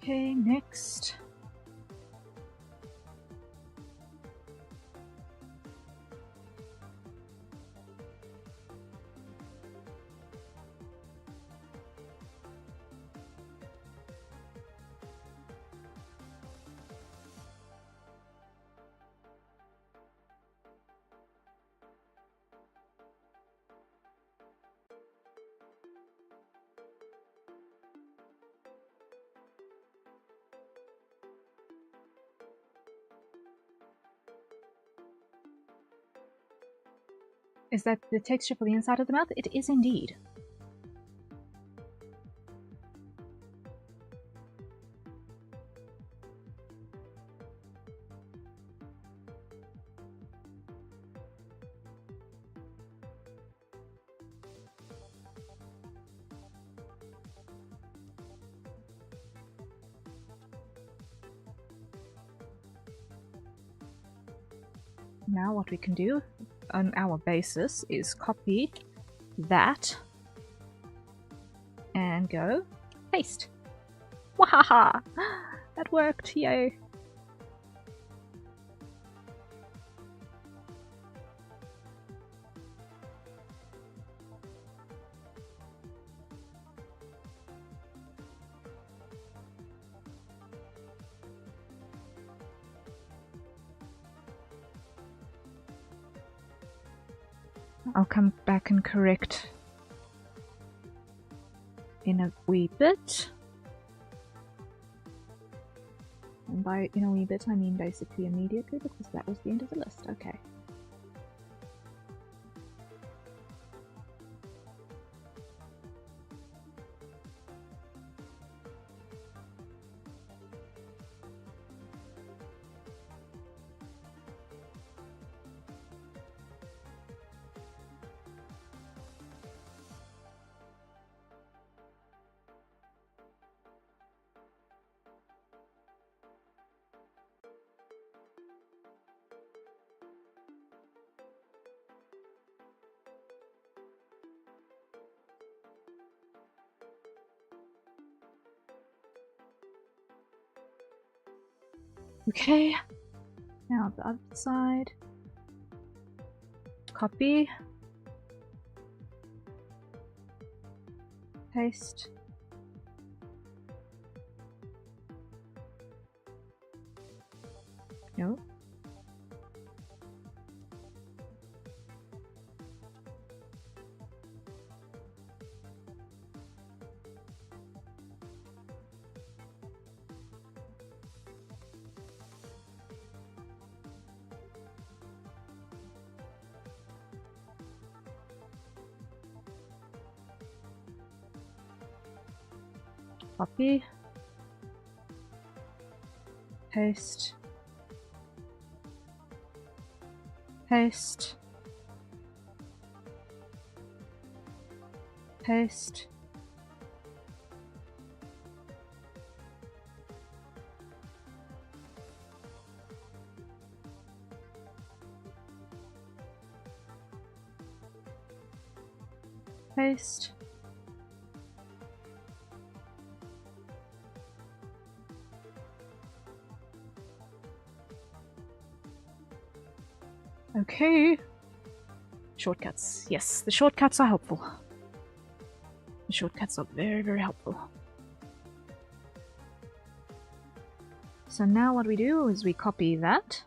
Okay, next. Is that the texture for the inside of the mouth? It is indeed. Now what we can do on our basis is copy that and go paste. Wahaha! That worked, yay! I'll come back and correct in a wee bit. And by in a wee bit, I mean basically immediately, because that was the end of the list. Okay. Okay, now the other side. Copy. paste. No. Copy, paste, paste, paste, paste. Okay. Shortcuts. Yes, the shortcuts are helpful. The shortcuts are very, very helpful. So now what we do is we copy that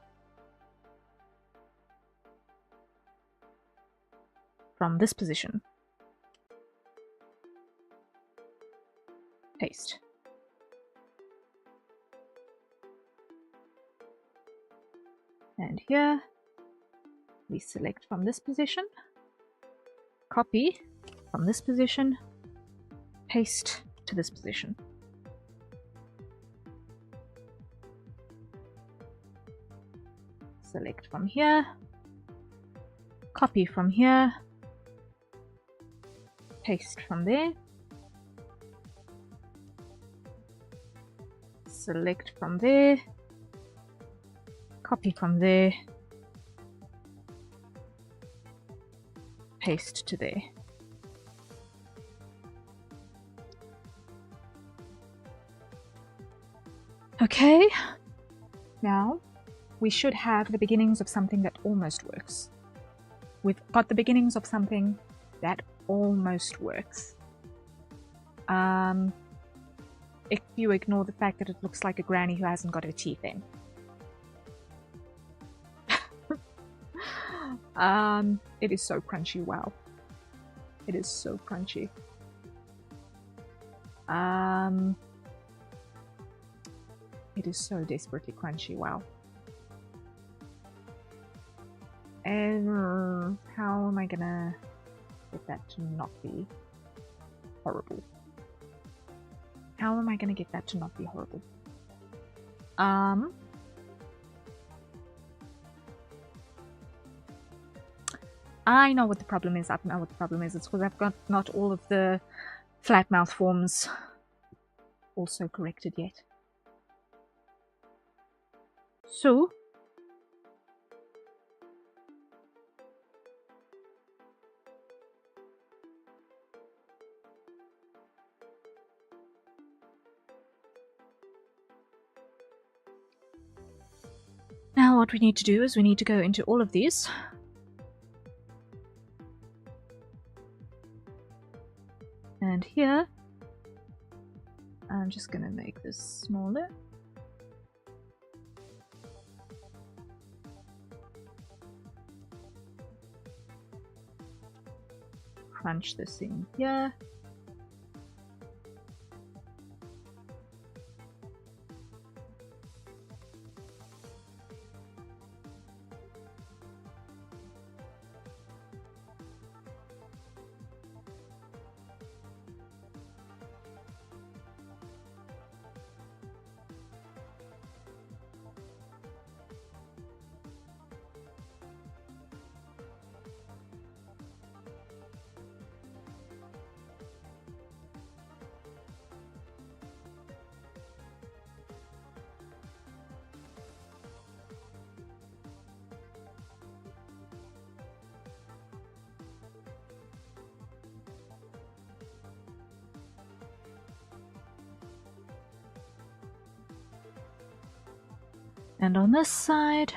from this position. Paste. And here we select from this position, copy from this position, paste to this position. Select from here, copy from here, paste from there, select from there, copy from there, paste to there. Okay, now we should have the beginnings of something that almost works. We've got the beginnings of something that almost works. If you ignore the fact that it looks like a granny who hasn't got her teeth in. It is so crunchy, wow. It is so crunchy. It is so desperately crunchy, wow. And how am I gonna get that to not be horrible? How am I gonna get that to not be horrible? I know what the problem is. I know what the problem is. It's because I've got not all of the flat mouth forms also corrected yet. So now what we need to do is we need to go into all of these. And here, I'm just going to make this smaller. Crunch this in here. And on this side,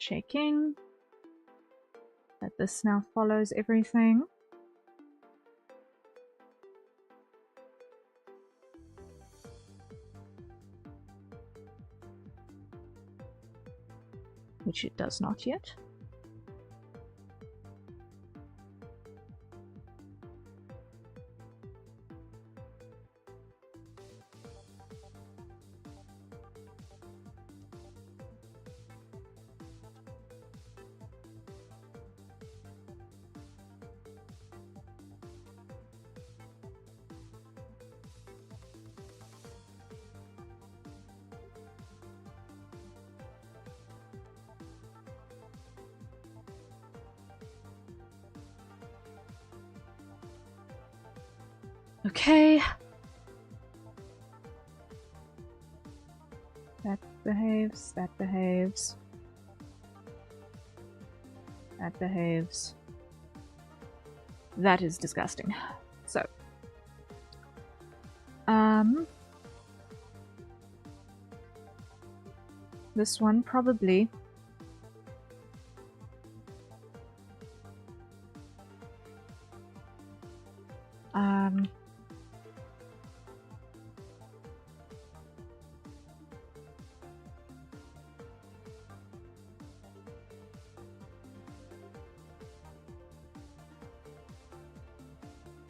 Checking that this now follows everything. Which it does not yet. Okay. That behaves, that behaves. That behaves. That is disgusting. So. This one probably.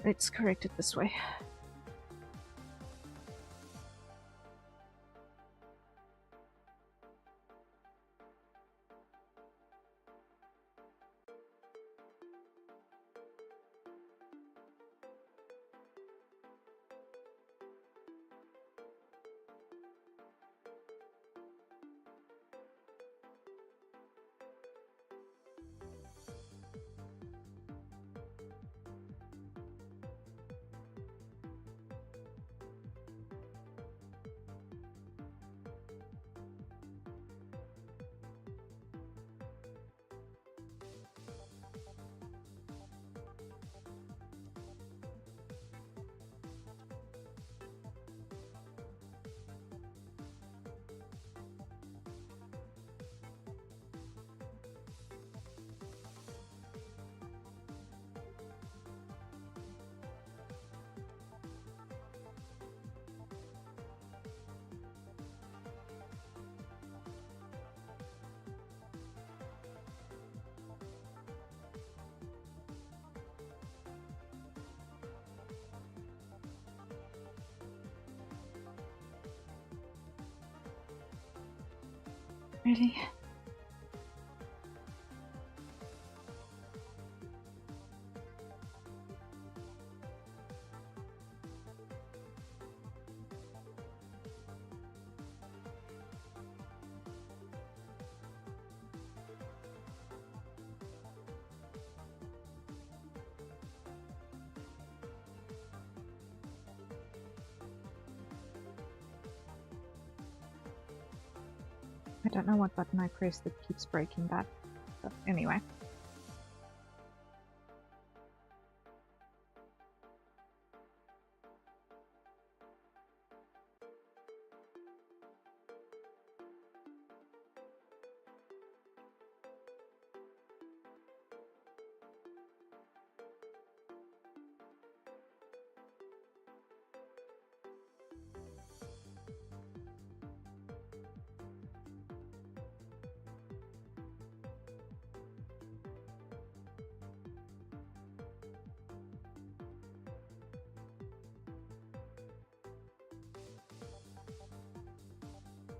Let's correct it this way. Really? I don't know what button I press that keeps breaking that, but anyway.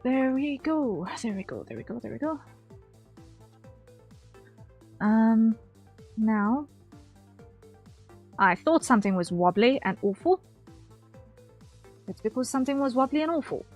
There we go. There we go. There we go. There we go. Now I thought something was wobbly and awful. It's because something was wobbly and awful.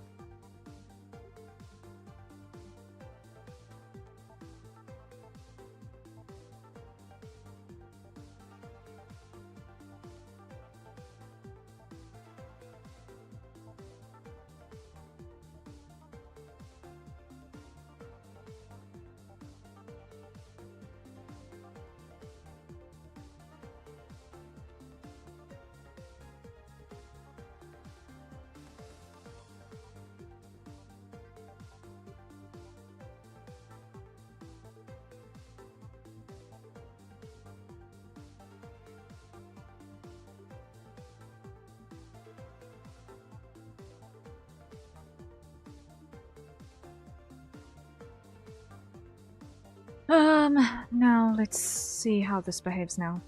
Now let's see how this behaves now.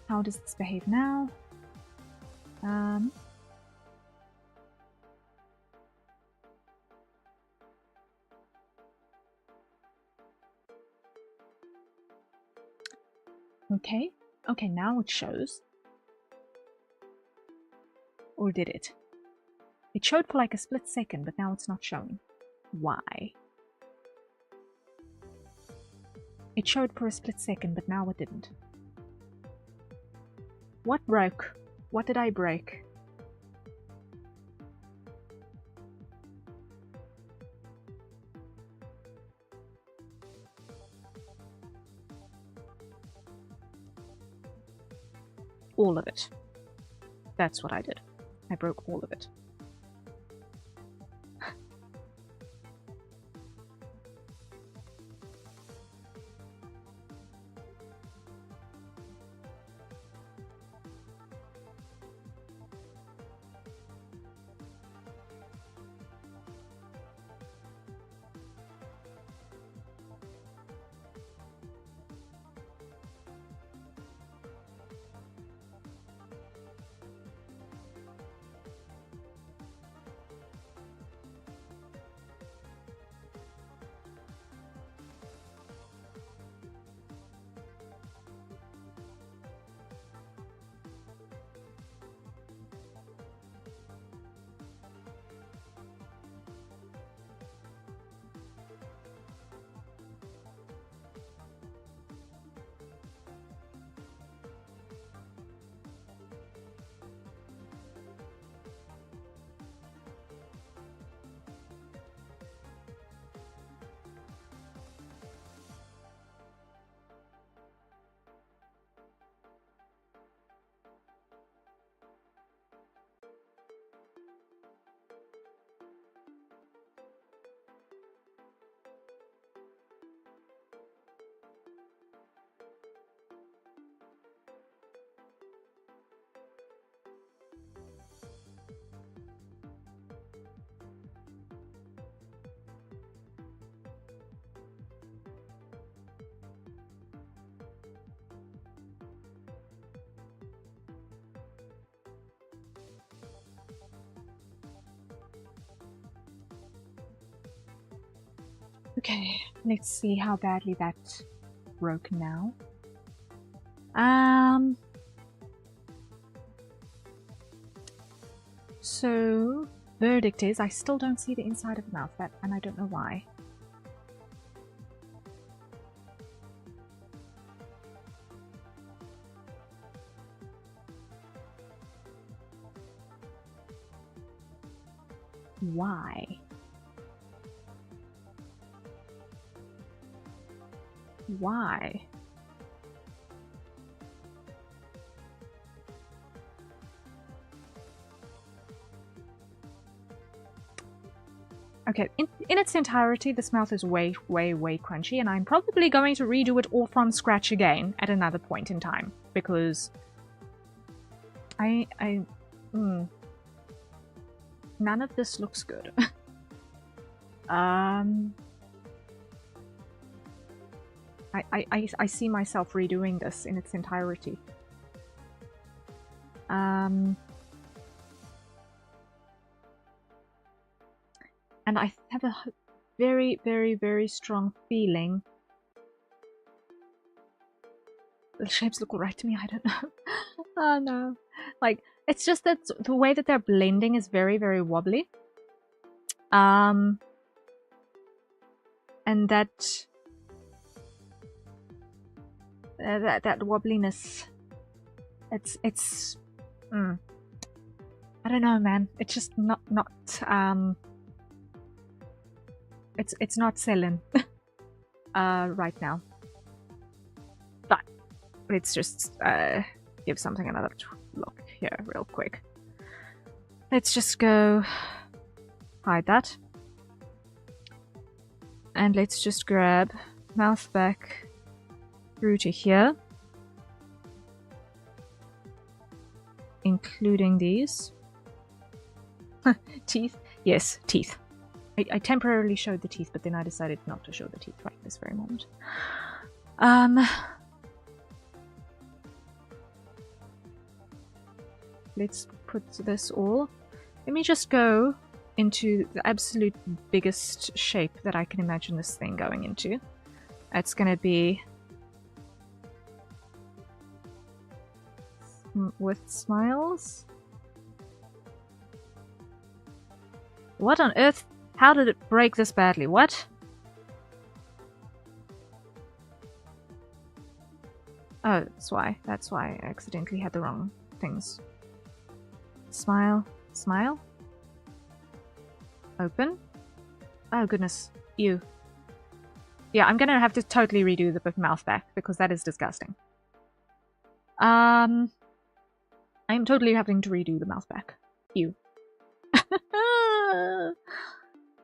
How does this behave now? Okay. Okay, now it shows. Or did it? It showed for like a split second, but now it's not showing. Why? It showed for a split second, but now it didn't. What broke? What did I break? All of it. That's what I did. I broke all of it. Okay, let's see how badly that broke now. So, verdict is I still don't see the inside of the mouth, and I don't know why. Why? Why? Okay, in its entirety, this mouth is way, way, way crunchy, and I'm probably going to redo it all from scratch again at another point in time, because none of this looks good. I see myself redoing this in its entirety. And I have a very, very, very strong feeling. The shapes look right to me, I don't know. Oh no. Like, it's just that the way that they're blending is very, very wobbly. And that wobbliness, it's I don't know, man. It's just not it's not selling right now. But let's just give something another look here real quick. Let's just go hide that. And let's just grab mouth back through to here, including these. Teeth? Yes, teeth. I temporarily showed the teeth, but then I decided not to show the teeth right this very moment. Let's put this all. Let me just go into the absolute biggest shape that I can imagine this thing going into. It's gonna be with smiles. What on earth? How did it break this badly? What? Oh, that's why. That's why I accidentally had the wrong things. Smile. Smile. Open. Oh, goodness. Ew. Yeah, I'm gonna have to totally redo the mouth back, because that is disgusting. I'm totally having to redo the mouth back. Ew.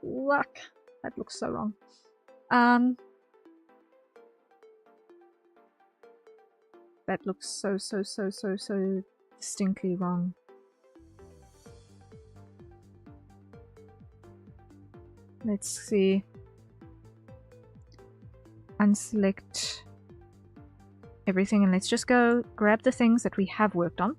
Look. That looks so wrong. That looks so distinctly wrong. Let's see. Unselect everything, and let's just go grab the things that we have worked on.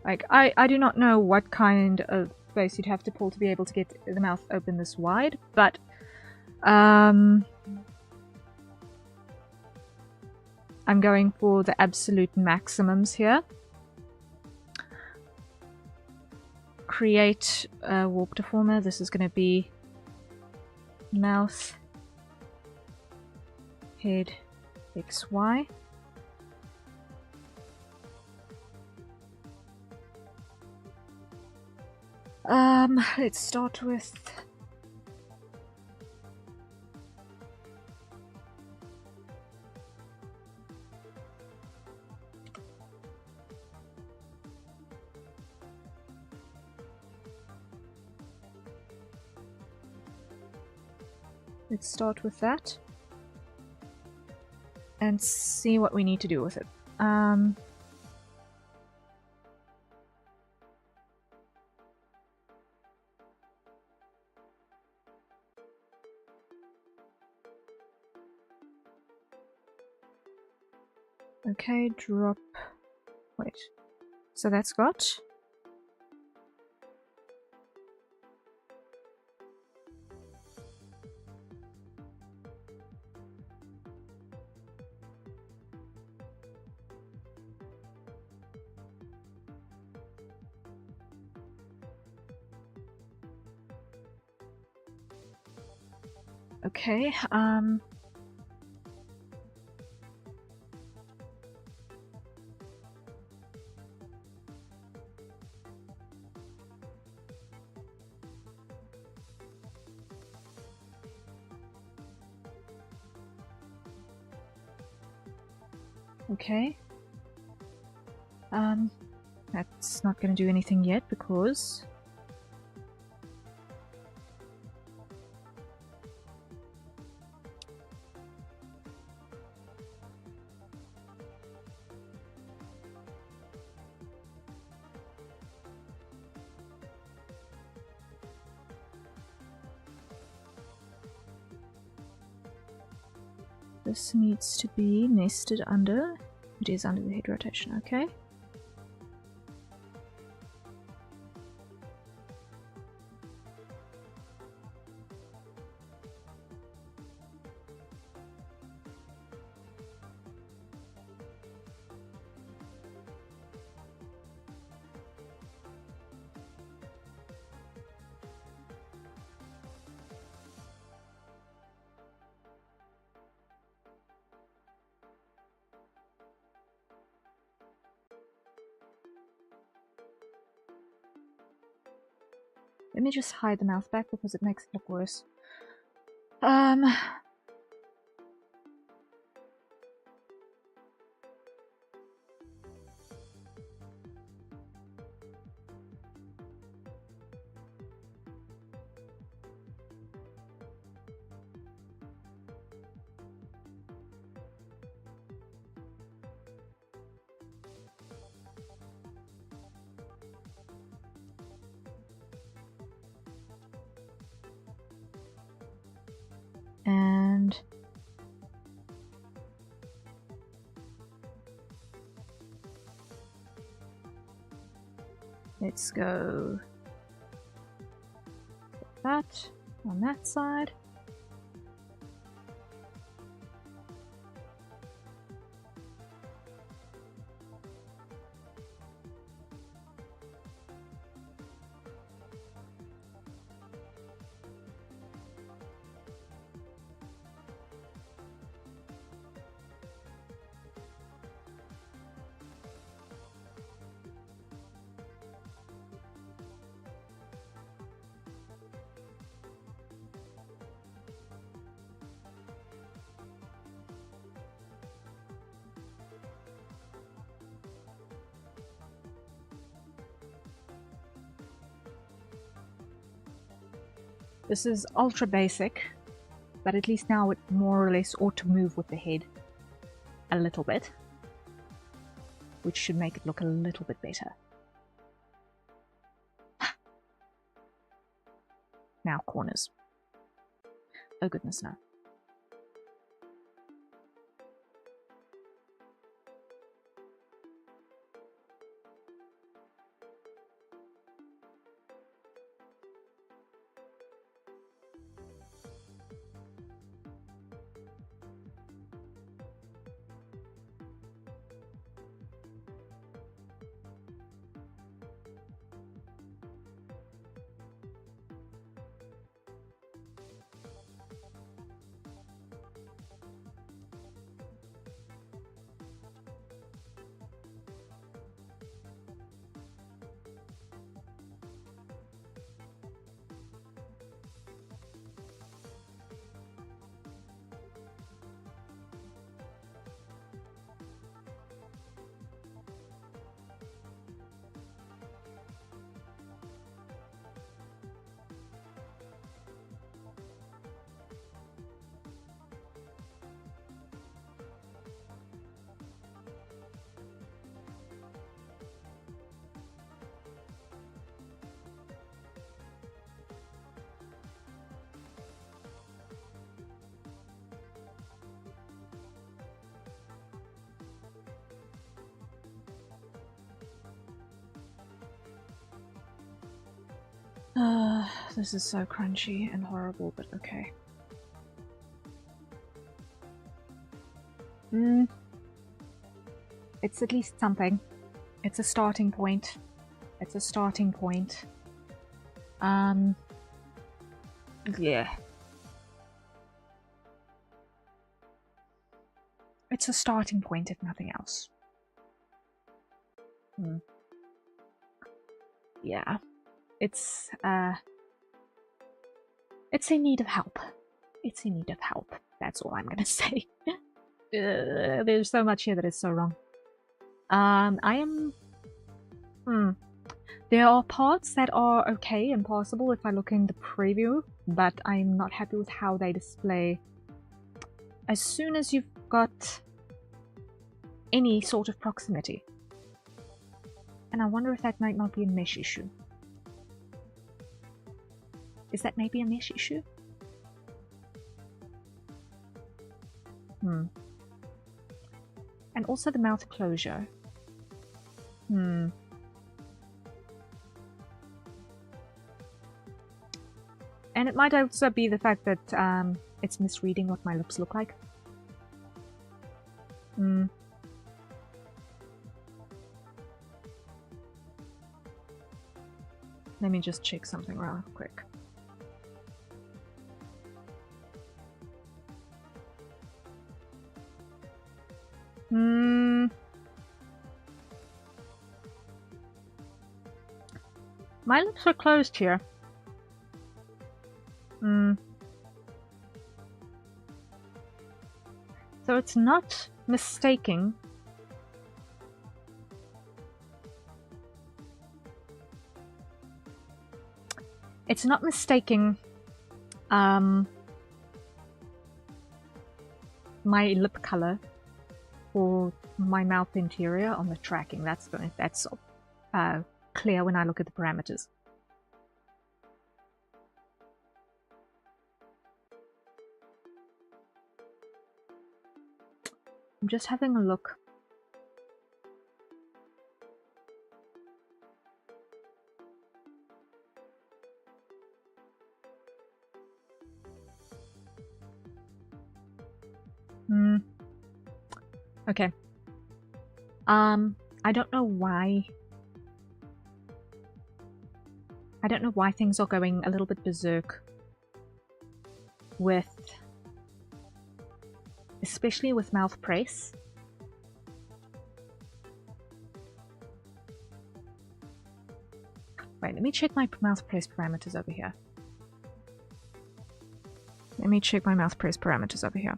Like, I do not know what kind of face you'd have to pull to be able to get the mouth open this wide, but I'm going for the absolute maximums here. Create a warp deformer. This is going to be mouth, head, XY. Let's start with that and see what we need to do with it. Okay, drop. Wait. So that's got. Okay, okay. That's not going to do anything yet because this needs to be nested under. It is under the head rotation, okay. Let me just hide the mouth back because it makes it look worse. Let's go that on that side. This is ultra basic, but at least now it more or less ought to move with the head a little bit, which should make it look a little bit better. Now corners. Oh goodness no. This is so crunchy and horrible, but okay. It's at least something. It's a starting point. It's a starting point. Yeah. It's a starting point, if nothing else. Yeah. It's in need of help. It's in need of help. That's all I'm gonna say. There's so much here that is so wrong. There are parts that are okay and possible if I look in the preview, but I'm not happy with how they display. As soon as you've got any sort of proximity. And I wonder if that might not be a mesh issue. Is that maybe a mesh issue? And also the mouth closure. And it might also be the fact that it's misreading what my lips look like. Let me just check something real quick. My lips are closed here. So it's not mistaking. It's not mistaking my lip color for my mouth interior on the tracking. That's clear when I look at the parameters. I'm just having a look. Okay. I don't know why. I don't know why things are going a little bit berserk with, especially with mouth press. Wait, let me check my mouth press parameters over here. Let me check my mouth press parameters over here.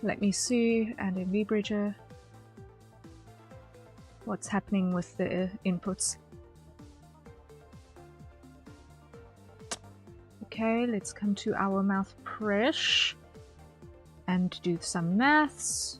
Let me see, and in VBridger, what's happening with the inputs. Okay, let's come to our mouth press and do some maths.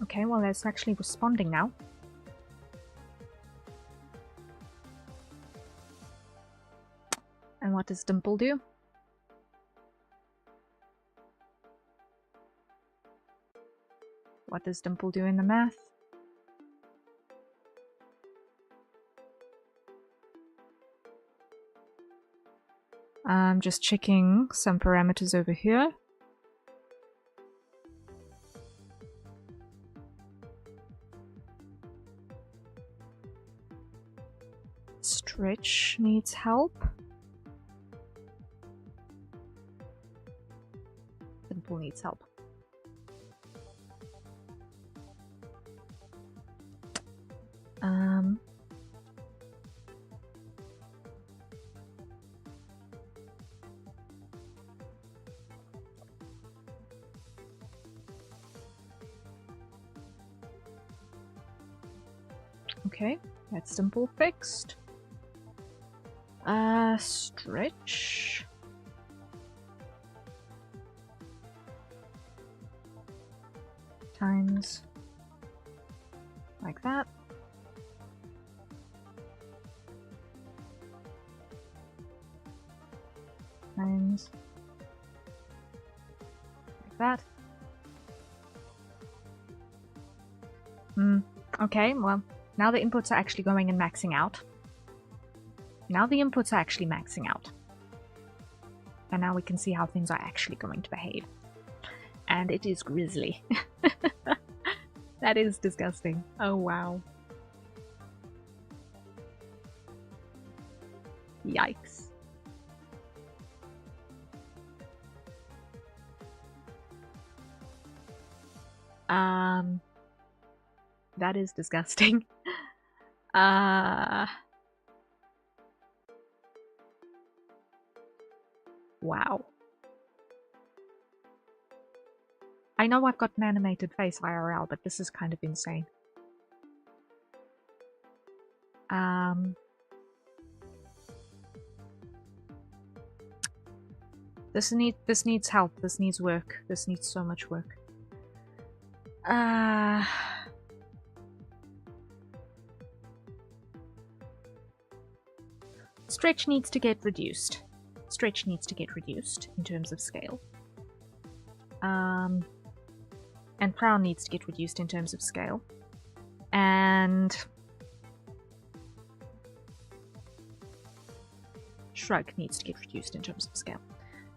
Okay, well, it's actually responding now. And what does Dimple do? What does Dimple do in the math? I'm just checking some parameters over here. Stretch needs help. Dimple needs help. Okay, that's Dimple fixed. Stretch. Times like that. Times like that. Okay, well, now the inputs are actually going and maxing out. Now the inputs are actually maxing out. And now we can see how things are actually going to behave. And it is grisly. That is disgusting. Oh, wow. Yikes. That is disgusting. Wow. I know I've got an animated face IRL, but this is kind of insane. This needs help. This needs work. This needs so much work. Stretch needs to get reduced. Stretch needs to get reduced in terms of scale. And frown needs to get reduced in terms of scale. And shrug needs to get reduced in terms of scale.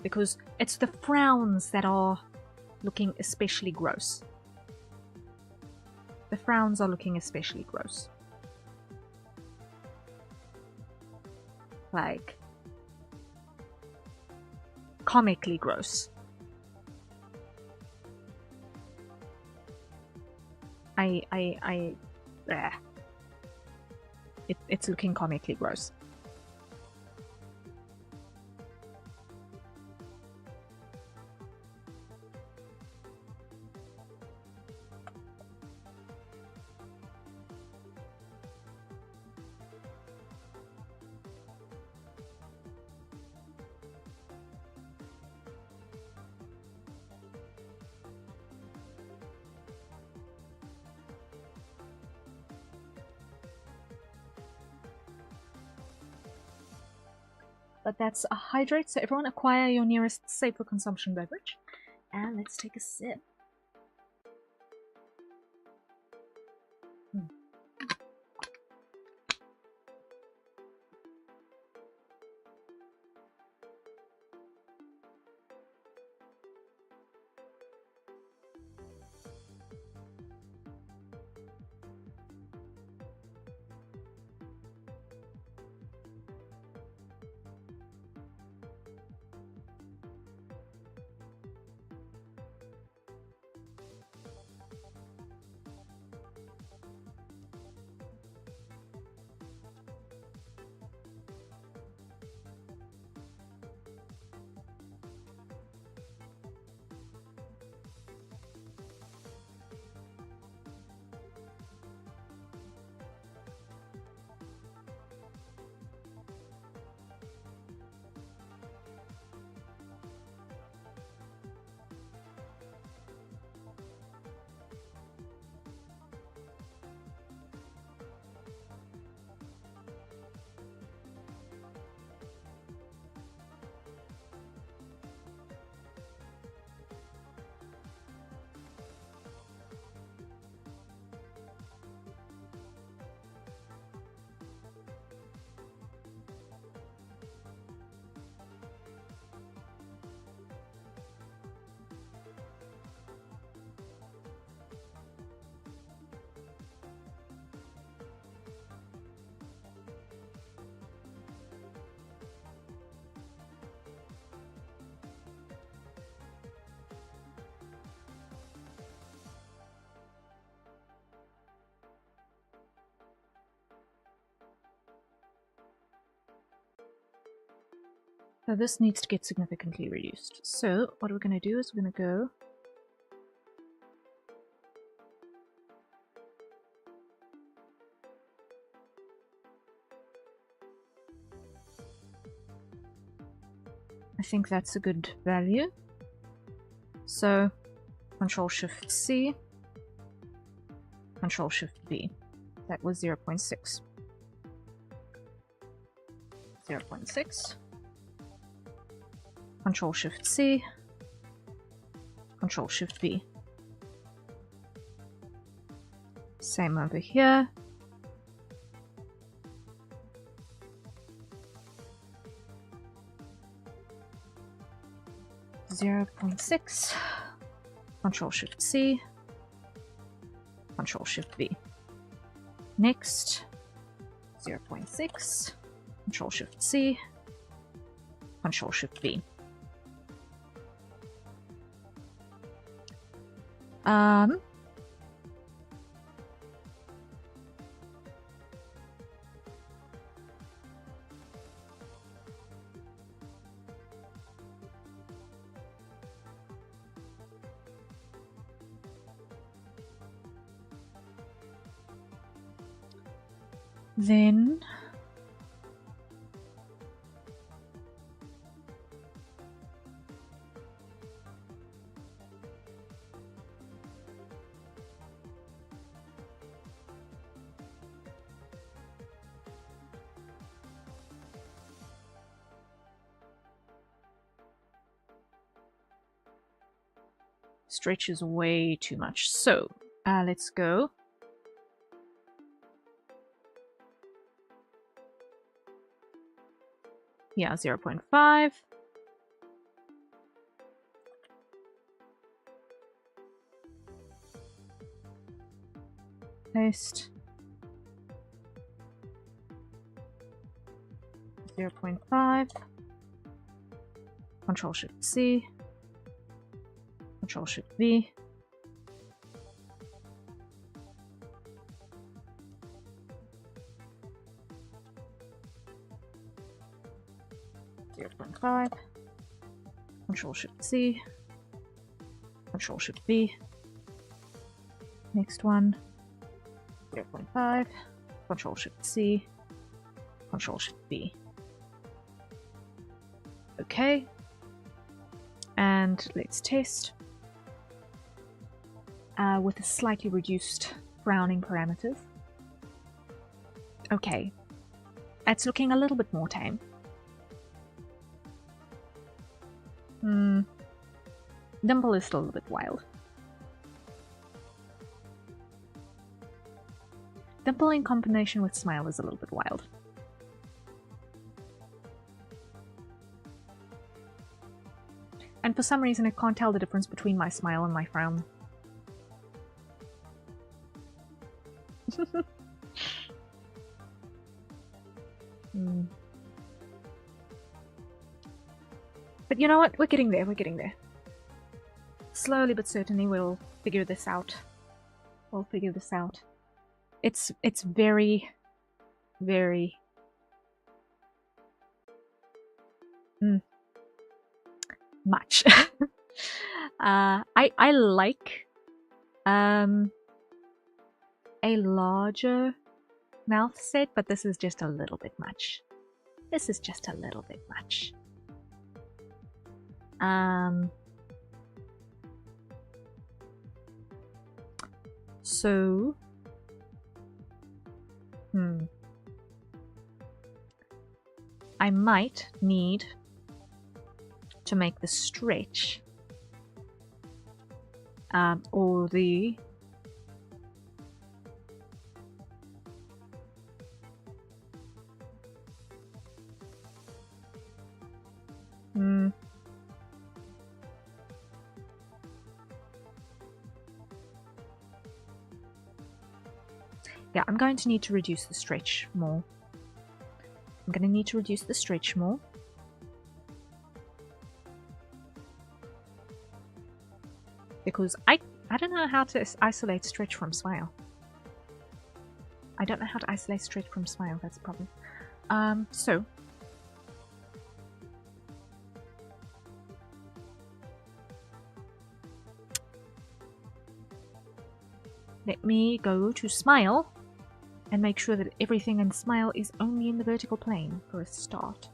Because it's the frowns that are looking especially gross. The frowns are looking especially gross. Like, comically gross. It's looking comically gross. but that's a hydrate, so everyone acquire your nearest safe for consumption beverage. And let's take a sip. So this needs to get significantly reduced. So what we're going to do is we're going to go I think that's a good value. So Control-Shift-C, Control-Shift-V. That was 0.6. 0.6. Control-Shift-C, Control-Shift-V. Same over here. .6, Control-Shift-C, Control-Shift-V. Next, 0.6, Control-Shift-C, Control-Shift-V. Then stretch is way too much. So let's go. Yeah, 0.5. Paste. 0.5. Control-Shift-C. Control-Shift-V. Control-Shift-C, Control-Shift-V. Next one, 0.5, Control-Shift-C, Control-Shift-V. Okay, and let's test with a slightly reduced browning parameters. Okay, it's looking a little bit more tame. Dimple is still a little bit wild. Dimple in combination with Smile is a little bit wild. And for some reason I can't tell the difference between my smile and my frown. But you know what? We're getting there, we're getting there. Slowly but certainly we'll figure this out. We'll figure this out. It's very, very... much. I like a larger mouth set, but this is just a little bit much. This is just a little bit much. So I might need to make the stretch or the yeah, I'm going to need to reduce the stretch more. I'm going to need to reduce the stretch more. Because I don't know how to isolate stretch from smile. I don't know how to isolate stretch from smile, that's the problem. So let me go to smile and make sure that everything in smile is only in the vertical plane for a start.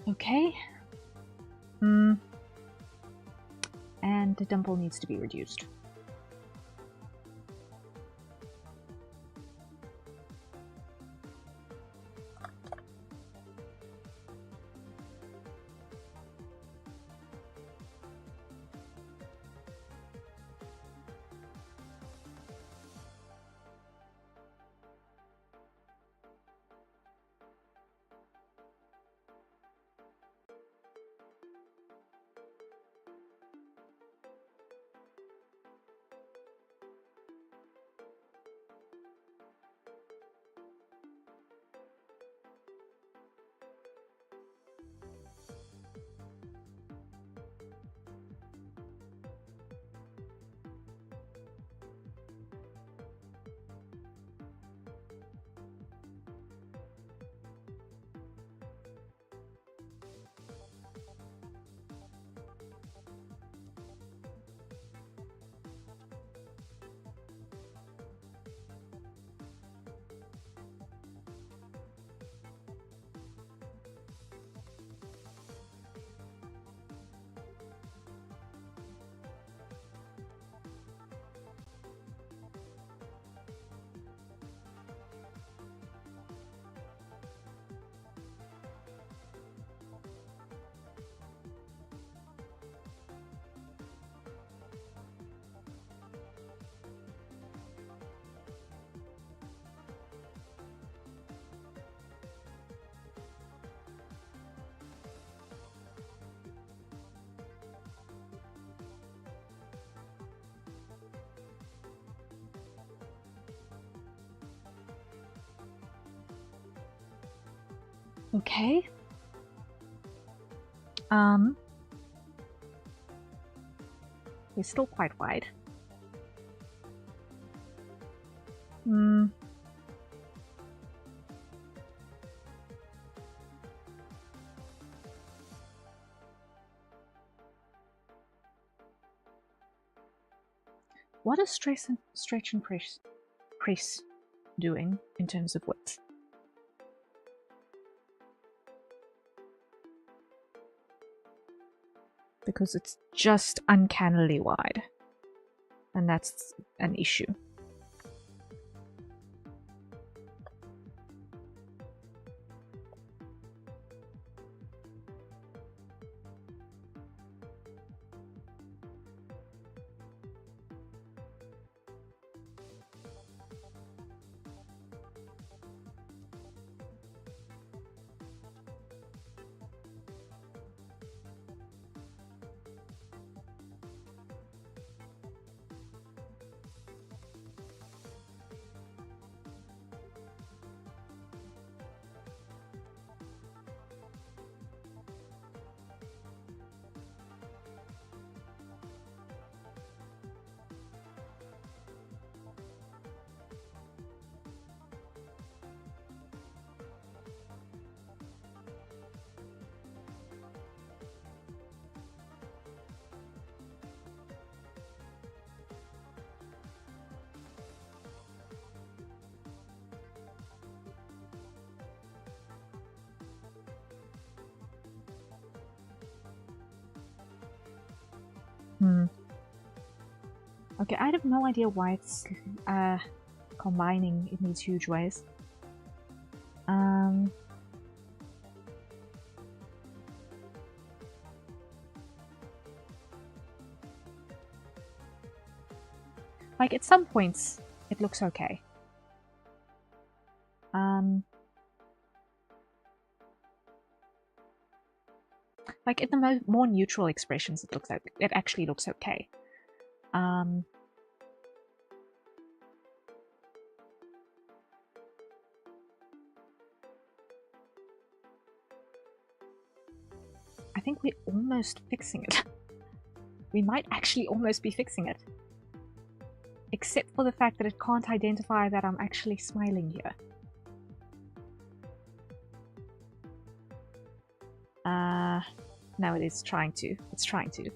Okay. And the dimple needs to be reduced. Okay. We're still quite wide. What is stretch and press doing in terms of width? Because it's just uncannily wide, and that's an issue. Okay, I have no idea why it's combining in these huge ways. Like, at some points, it looks okay. Like, in the more neutral expressions, it actually looks okay. I think we're almost fixing it. We might actually almost be fixing it. Except for the fact that it can't identify that I'm actually smiling here. No, it is trying to. It's trying to.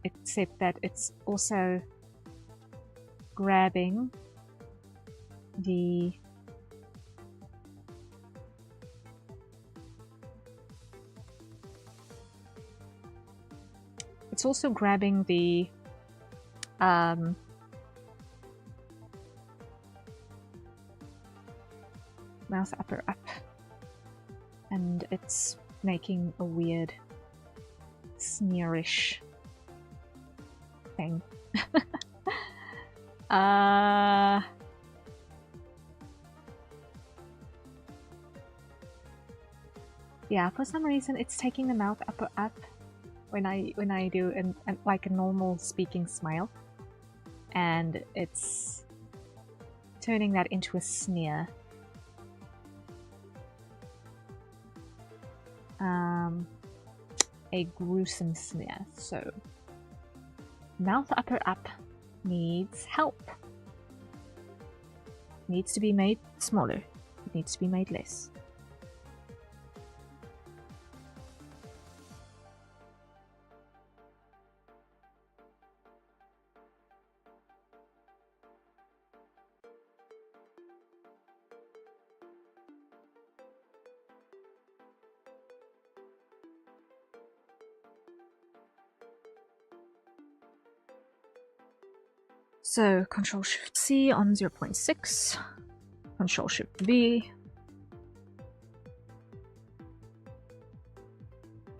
Except that it's also grabbing the... It's also grabbing the... mouth upper up. And it's making a weird sneerish thing. Yeah, for some reason it's taking the mouth upper up when I do like a normal speaking smile, and it's turning that into a sneer. A gruesome sneer. So mouth upper up needs help. Needs to be made smaller. It needs to be made less. So Control-Shift-C on 0.6, Control-Shift-V,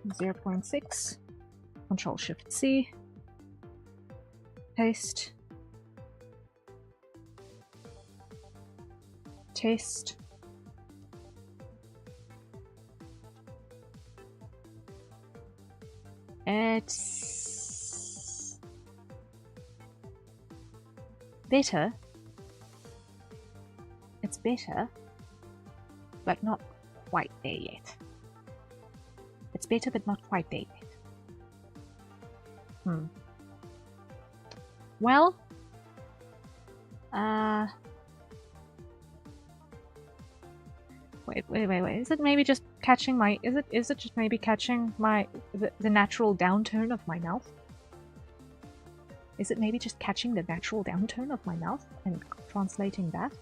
0.6, Control-Shift-C, paste, taste, it's better. It's better, but not quite there yet. better, but not quite there yet. Well, wait. Is it maybe just catching my? Is it just maybe catching my the natural downturn of my mouth? Is it maybe just catching the natural downturn of my mouth and translating that?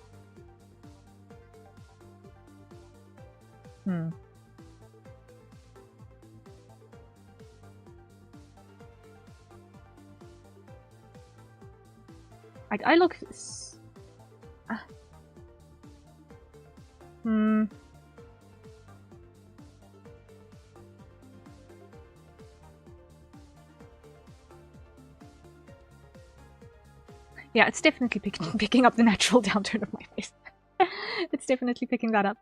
I look. Yeah, it's definitely picking up the natural downturn of my face. It's definitely picking that up.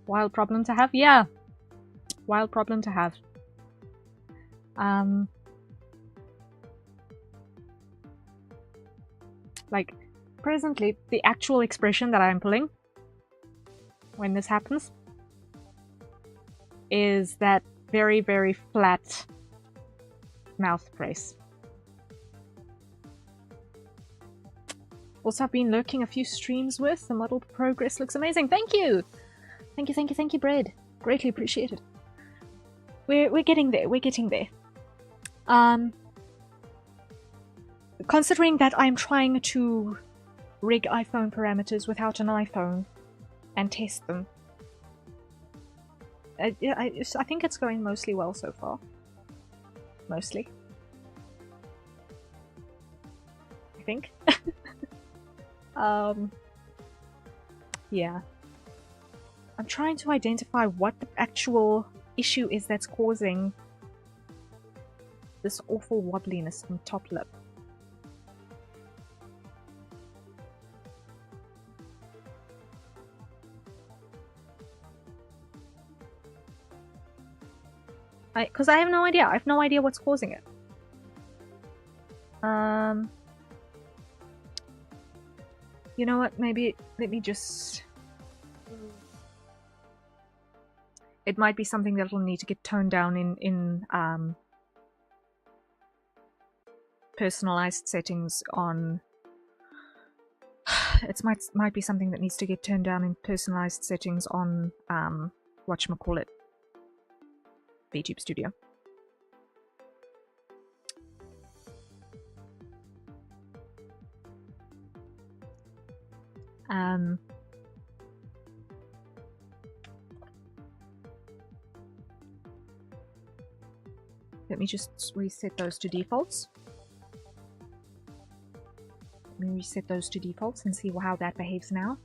Wild problem to have? Yeah. Wild problem to have. Like, presently, the actual expression that I'm pulling when this happens is that very, very flat mouth brace. Also, I've been lurking a few streams worth. The model progress looks amazing. Thank you! Thank you, Bread. Greatly appreciated. We're getting there. We're getting there. Considering that I'm trying to rig iPhone parameters without an iPhone and test them, I think it's going mostly well so far. Mostly. I think. Yeah. I'm trying to identify what the actual issue is that's causing this awful wobbliness on top lip. Because I have no idea. I have no idea what's causing it. You know what? Maybe let me just... It might be something that will need to get toned down in personalized settings on... It might be something that needs to get turned down in personalized settings on whatchamacallit, VTube Studio. Let me just reset those to defaults. Let me reset those to defaults and see how that behaves now.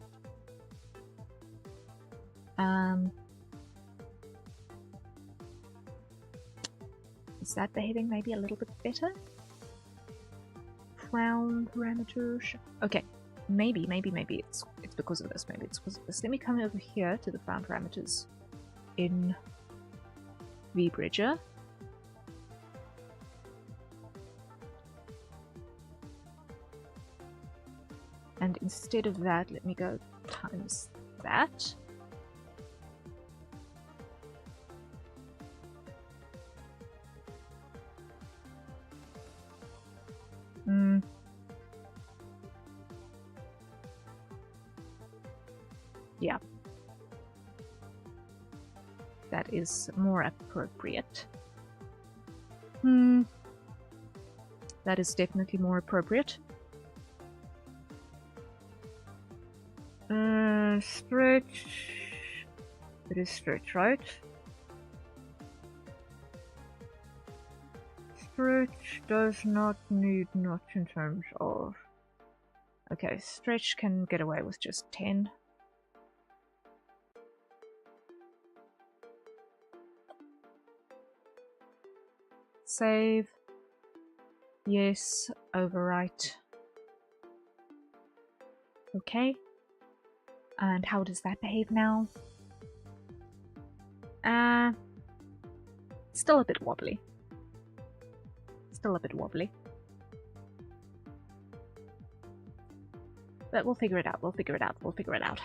Is that behaving maybe a little bit better? Frown parameter. Okay, maybe it's because of this. Maybe it's because of this. Let me come over here to the frown parameters in VBridger. And instead of that, let me go times that. Yeah. That is more appropriate. That is definitely more appropriate. Stretch. It is stretch, right? Stretch does not need much in terms of... Okay, stretch can get away with just 10. Save. Yes. Overwrite. Okay. And how does that behave now? Still a bit wobbly. Still a bit wobbly. But we'll figure it out, we'll figure it out, we'll figure it out.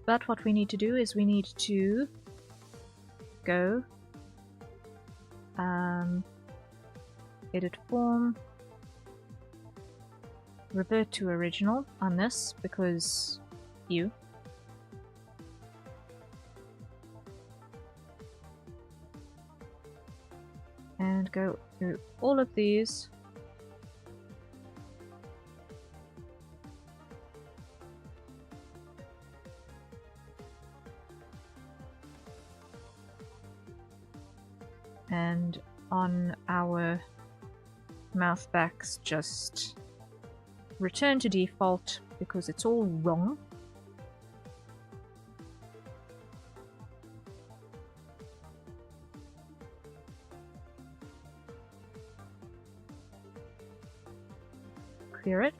But what we need to do is we need to go edit form, revert to original on this because you. And go through all of these. And on our mouth backs, just return to default because it's all wrong. Clear it.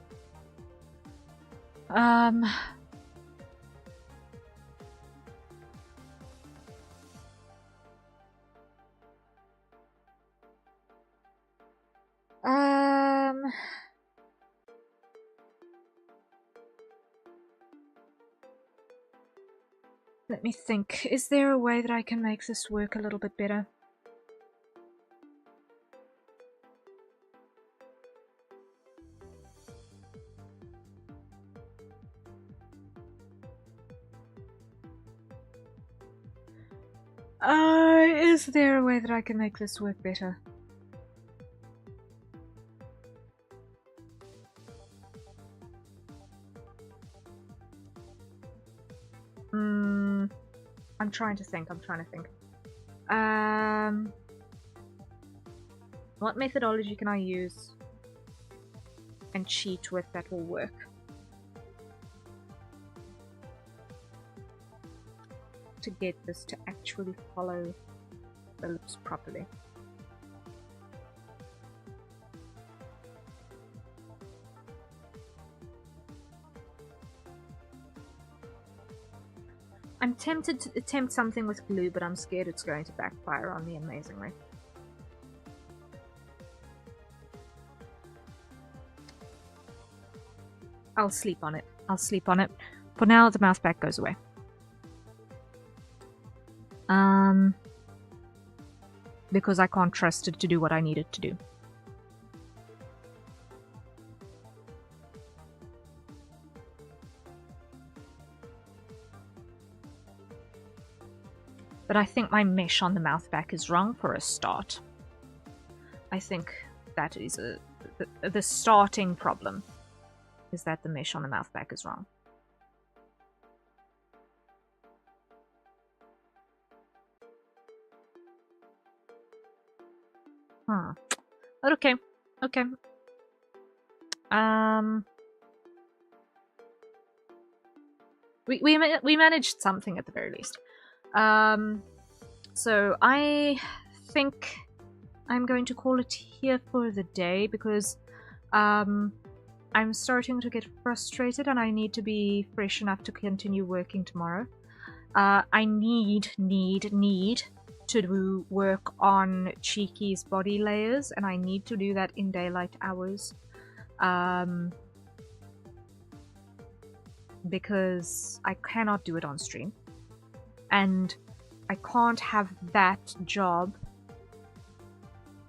Let me think. Is there a way that I can make this work a little bit better? Is there a way that I can make this work better? I'm trying to think, what methodology can I use and cheat with that will work? To get this to actually follow the lips properly. I'm tempted to attempt something with glue, but I'm scared it's going to backfire on me amazingly. I'll sleep on it. I'll sleep on it. For now, the mouse back goes away. Because I can't trust it to do what I need it to do. But I think my mesh on the mouth back is wrong for a start. I think that is the starting problem, is that the mesh on the mouth back is wrong. Okay. Okay. We managed something at the very least. So I think I'm going to call it here for the day because I'm starting to get frustrated and I need to be fresh enough to continue working tomorrow. I need to do work on Cheeky's body layers, and I need to do that in daylight hours. Because I cannot do it on stream. And I can't have that job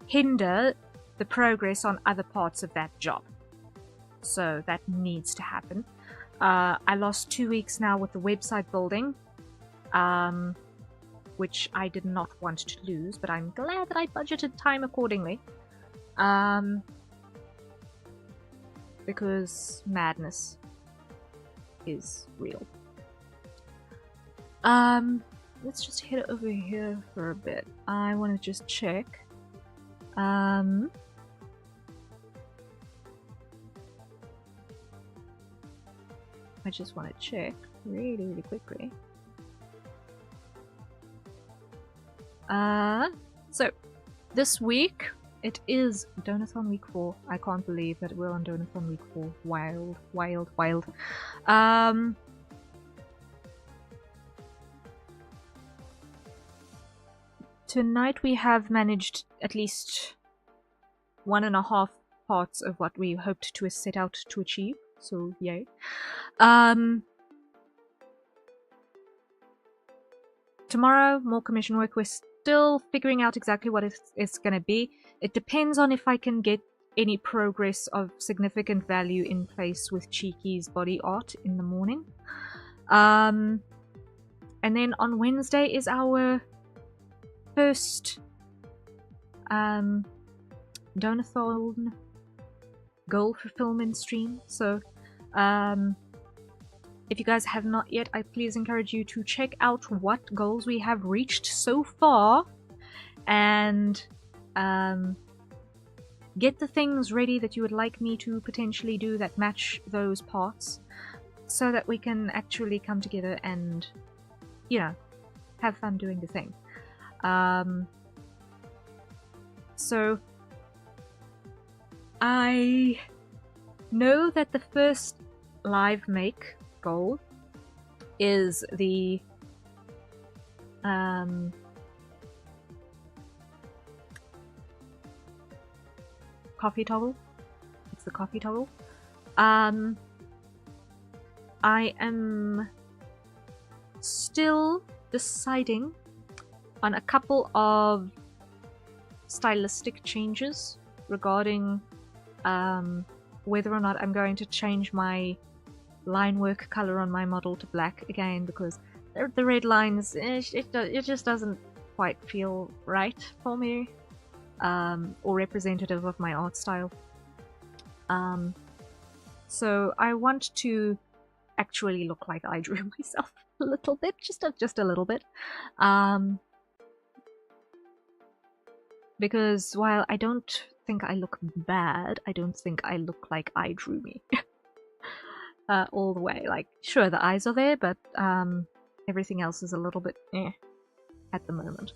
hinder the progress on other parts of that job. So that needs to happen. I lost 2 weeks now with the website building, which I did not want to lose, but I'm glad that I budgeted time accordingly. Because madness is real. Let's just head over here for a bit. I want to just check. I just want to check really quickly. So this week it is Donothon week 4. I can't believe that we're on Donothon week 4. Wild, wild, wild. Tonight we have managed at least 1.5 parts of what we hoped to set out to achieve, so yay. Tomorrow, more commission work. We're still figuring out exactly what it's going to be. It depends on if I can get any progress of significant value in place with Cheeky's body art in the morning. And then on Wednesday is our first Donathon goal fulfillment stream. So if you guys have not yet, I please encourage you to check out what goals we have reached so far and get the things ready that you would like me to potentially do that match those parts, so that we can actually come together and, you know, have fun doing the thing. So I know that the first live make goal is the coffee toggle. It's the coffee toggle. I am still deciding on a couple of stylistic changes regarding whether or not I'm going to change my line work color on my model to black again, because the red lines, it just doesn't quite feel right for me, or representative of my art style. So I want to actually look like I drew myself a little bit, just a little bit. Because while I don't think I look bad, I don't think I look like I drew me. All the way. Like, sure, the eyes are there, but everything else is a little bit at the moment.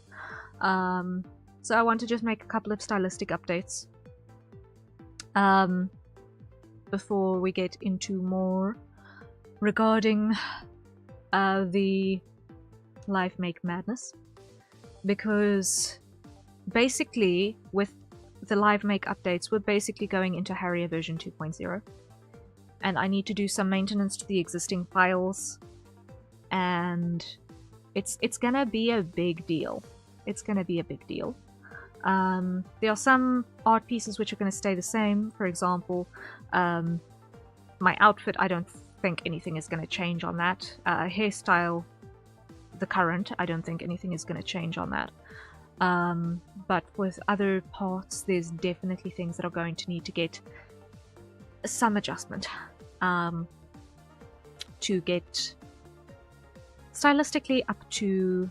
So I want to just make a couple of stylistic updates before we get into more regarding the live make madness, because basically with the live make updates we're basically going into Harrier version 2.0, and I need to do some maintenance to the existing files, and it's gonna be a big deal. It's gonna be a big deal. There are some art pieces which are going to stay the same. For example, my outfit, I don't think anything is going to change on that. Hairstyle, the current, I don't think anything is going to change on that. But with other parts, there's definitely things that are going to need to get some adjustment to get stylistically up to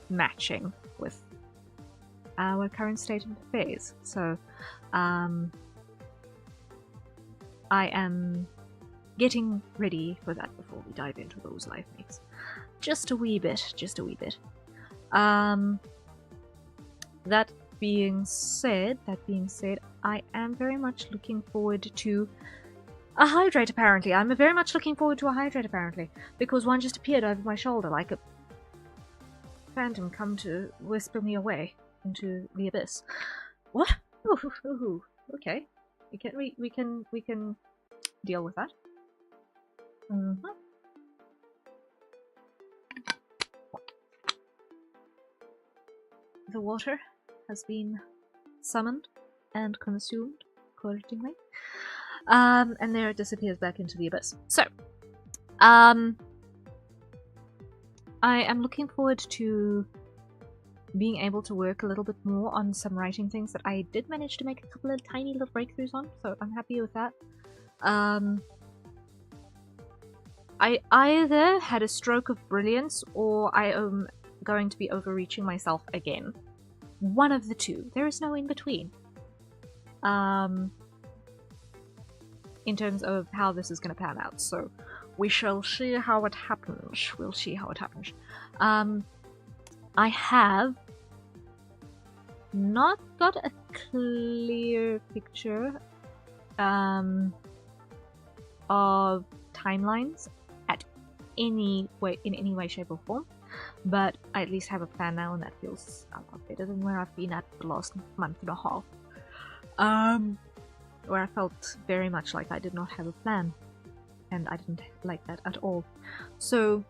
matching with our current state of affairs. So I am getting ready for that before we dive into those live makes. Just a wee bit. That being said, I am very much looking forward to a hydrate, apparently. I'm very much looking forward to a hydrate, apparently, because one just appeared over my shoulder like a phantom come to whisper me away into the abyss. What? Ooh, okay. We can deal with that. The water has been summoned and consumed accordingly. And there it disappears back into the abyss. So, I am looking forward to being able to work a little bit more on some writing things that I did manage to make a couple of tiny little breakthroughs on, so I'm happy with that. I either had a stroke of brilliance or I am going to be overreaching myself again. One of the two. There is no in between. In terms of how this is going to pan out, so we shall see how it happens. We'll see how it happens. I have not got a clear picture of timelines in any way, shape, or form, but I at least have a plan now, and that feels a lot better than where I've been at the last month and a half, where I felt very much like I did not have a plan, and I didn't like that at all. So,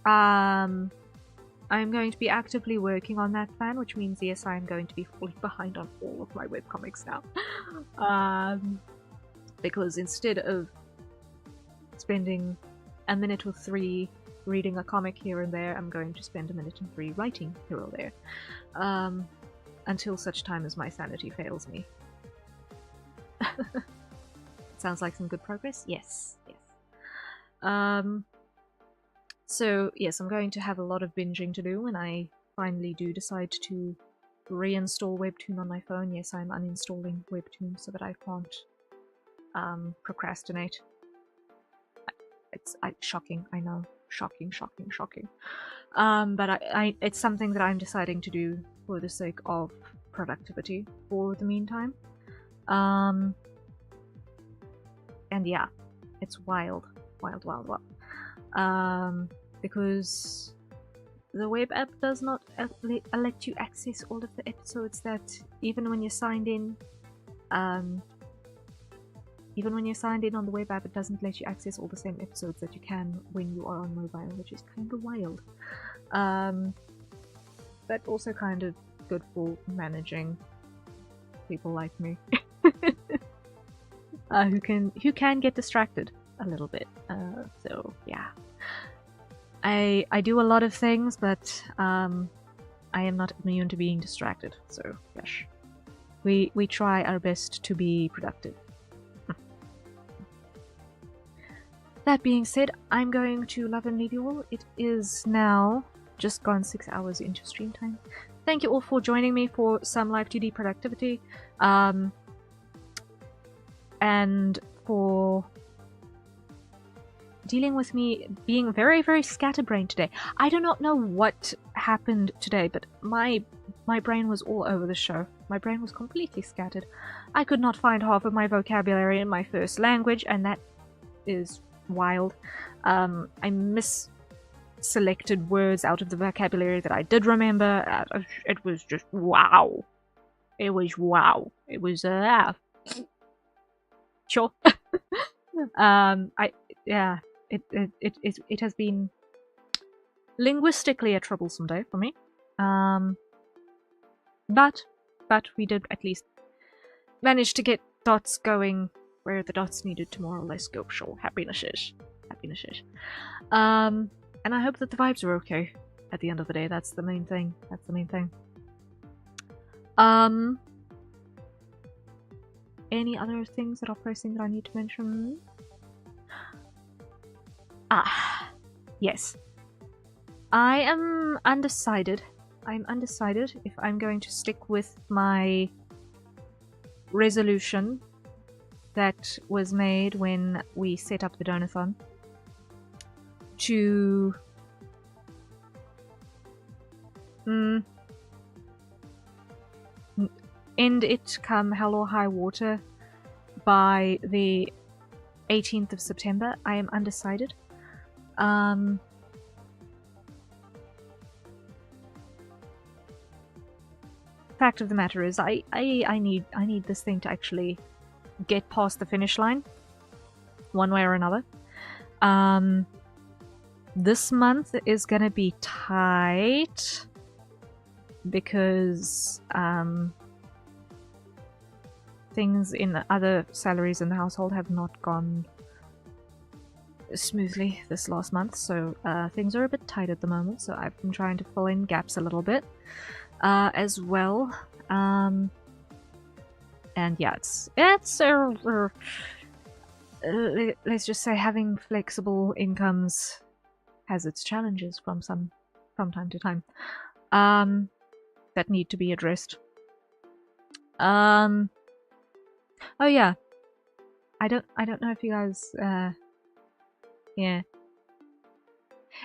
I'm going to be actively working on that plan, which means yes, I'm going to be falling behind on all of my webcomics now, because instead of spending a minute or 3 reading a comic here and there, I'm going to spend a minute and 3 writing here or there, until such time as my sanity fails me. Sounds like some good progress? Yes, yes. So yes, I'm going to have a lot of binging to do when I finally do decide to reinstall Webtoon on my phone. Yes, I'm uninstalling Webtoon so that I can't procrastinate. It's shocking, I know. Shocking. But it's something that I'm deciding to do for the sake of productivity for the meantime. And yeah, it's wild. Because the web app does not let you access all of the episodes that, even when you're signed in, on the web app, it doesn't let you access all the same episodes that you can when you are on mobile, which is kind of wild. But also kind of good for managing people like me, who can get distracted a little bit. So yeah, I do a lot of things, but I am not immune to being distracted. So gosh, we try our best to be productive. That being said, I'm going to love and leave you all. It is now just gone 6 hours into stream time. Thank you all for joining me for some Live2D productivity, and for dealing with me being very, very scatterbrained today. I do not know what happened today, but my brain was all over the show. My brain was completely scattered. I could not find half of my vocabulary in my first language, and that is wild. I misselected words out of the vocabulary that I did remember. It was just wow. It was wow. It was sure. It has been linguistically a troublesome day for me. But we did at least manage to get dots going where the dots needed to more or less go. Sure, happiness is. And I hope that the vibes are okay at the end of the day. That's the main thing. Any other things that are pressing that I need to mention? Yes. I am undecided. I'm undecided if I'm going to stick with my resolution that was made when we set up the Donothon to end it come hell or high water by the 18th of September. I am undecided. Fact of the matter is, I need this thing to actually get past the finish line, one way or another. This month is gonna be tight because things in other salaries in the household have not gone smoothly this last month, so things are a bit tight at the moment, so I've been trying to fill in gaps a little bit as well. And yeah, let's just say having flexible incomes has its challenges from time to time that need to be addressed. Oh yeah, I don't know if you guys yeah,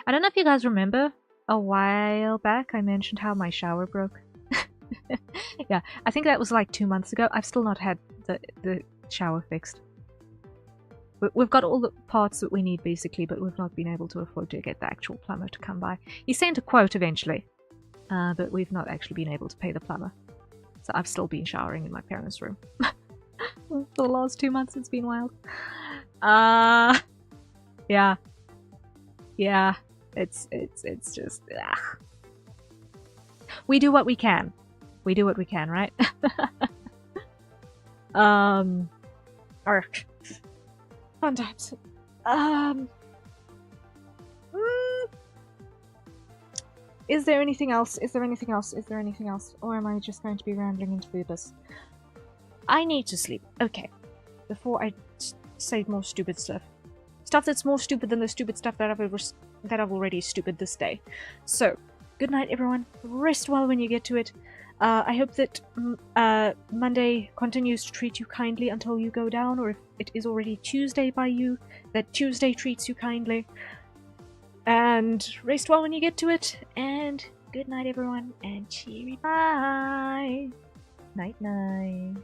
I don't know if you guys remember, a while back I mentioned how my shower broke. Yeah, I think that was like 2 months ago. I've still not had the shower fixed. We've got all the parts that we need, basically, but we've not been able to afford to get the actual plumber to come by. He sent a quote eventually, but we've not actually been able to pay the plumber. So I've still been showering in my parents' room. For the last 2 months, it's been wild. Yeah. Yeah. It's just... Ugh. We do what we can. We do what we can, right? Arch. Fun times. Is there anything else? Is there anything else? Is there anything else? Or am I just going to be rambling into the abyss? I need to sleep. Okay. Before I say more stupid stuff. Stuff that's more stupid than the stupid stuff that I've already stupid this day. So, good night, everyone. Rest well when you get to it. I hope that Monday continues to treat you kindly until you go down, or if it is already Tuesday by you, that Tuesday treats you kindly. And rest well when you get to it, and good night, everyone, and cheery bye. Night night.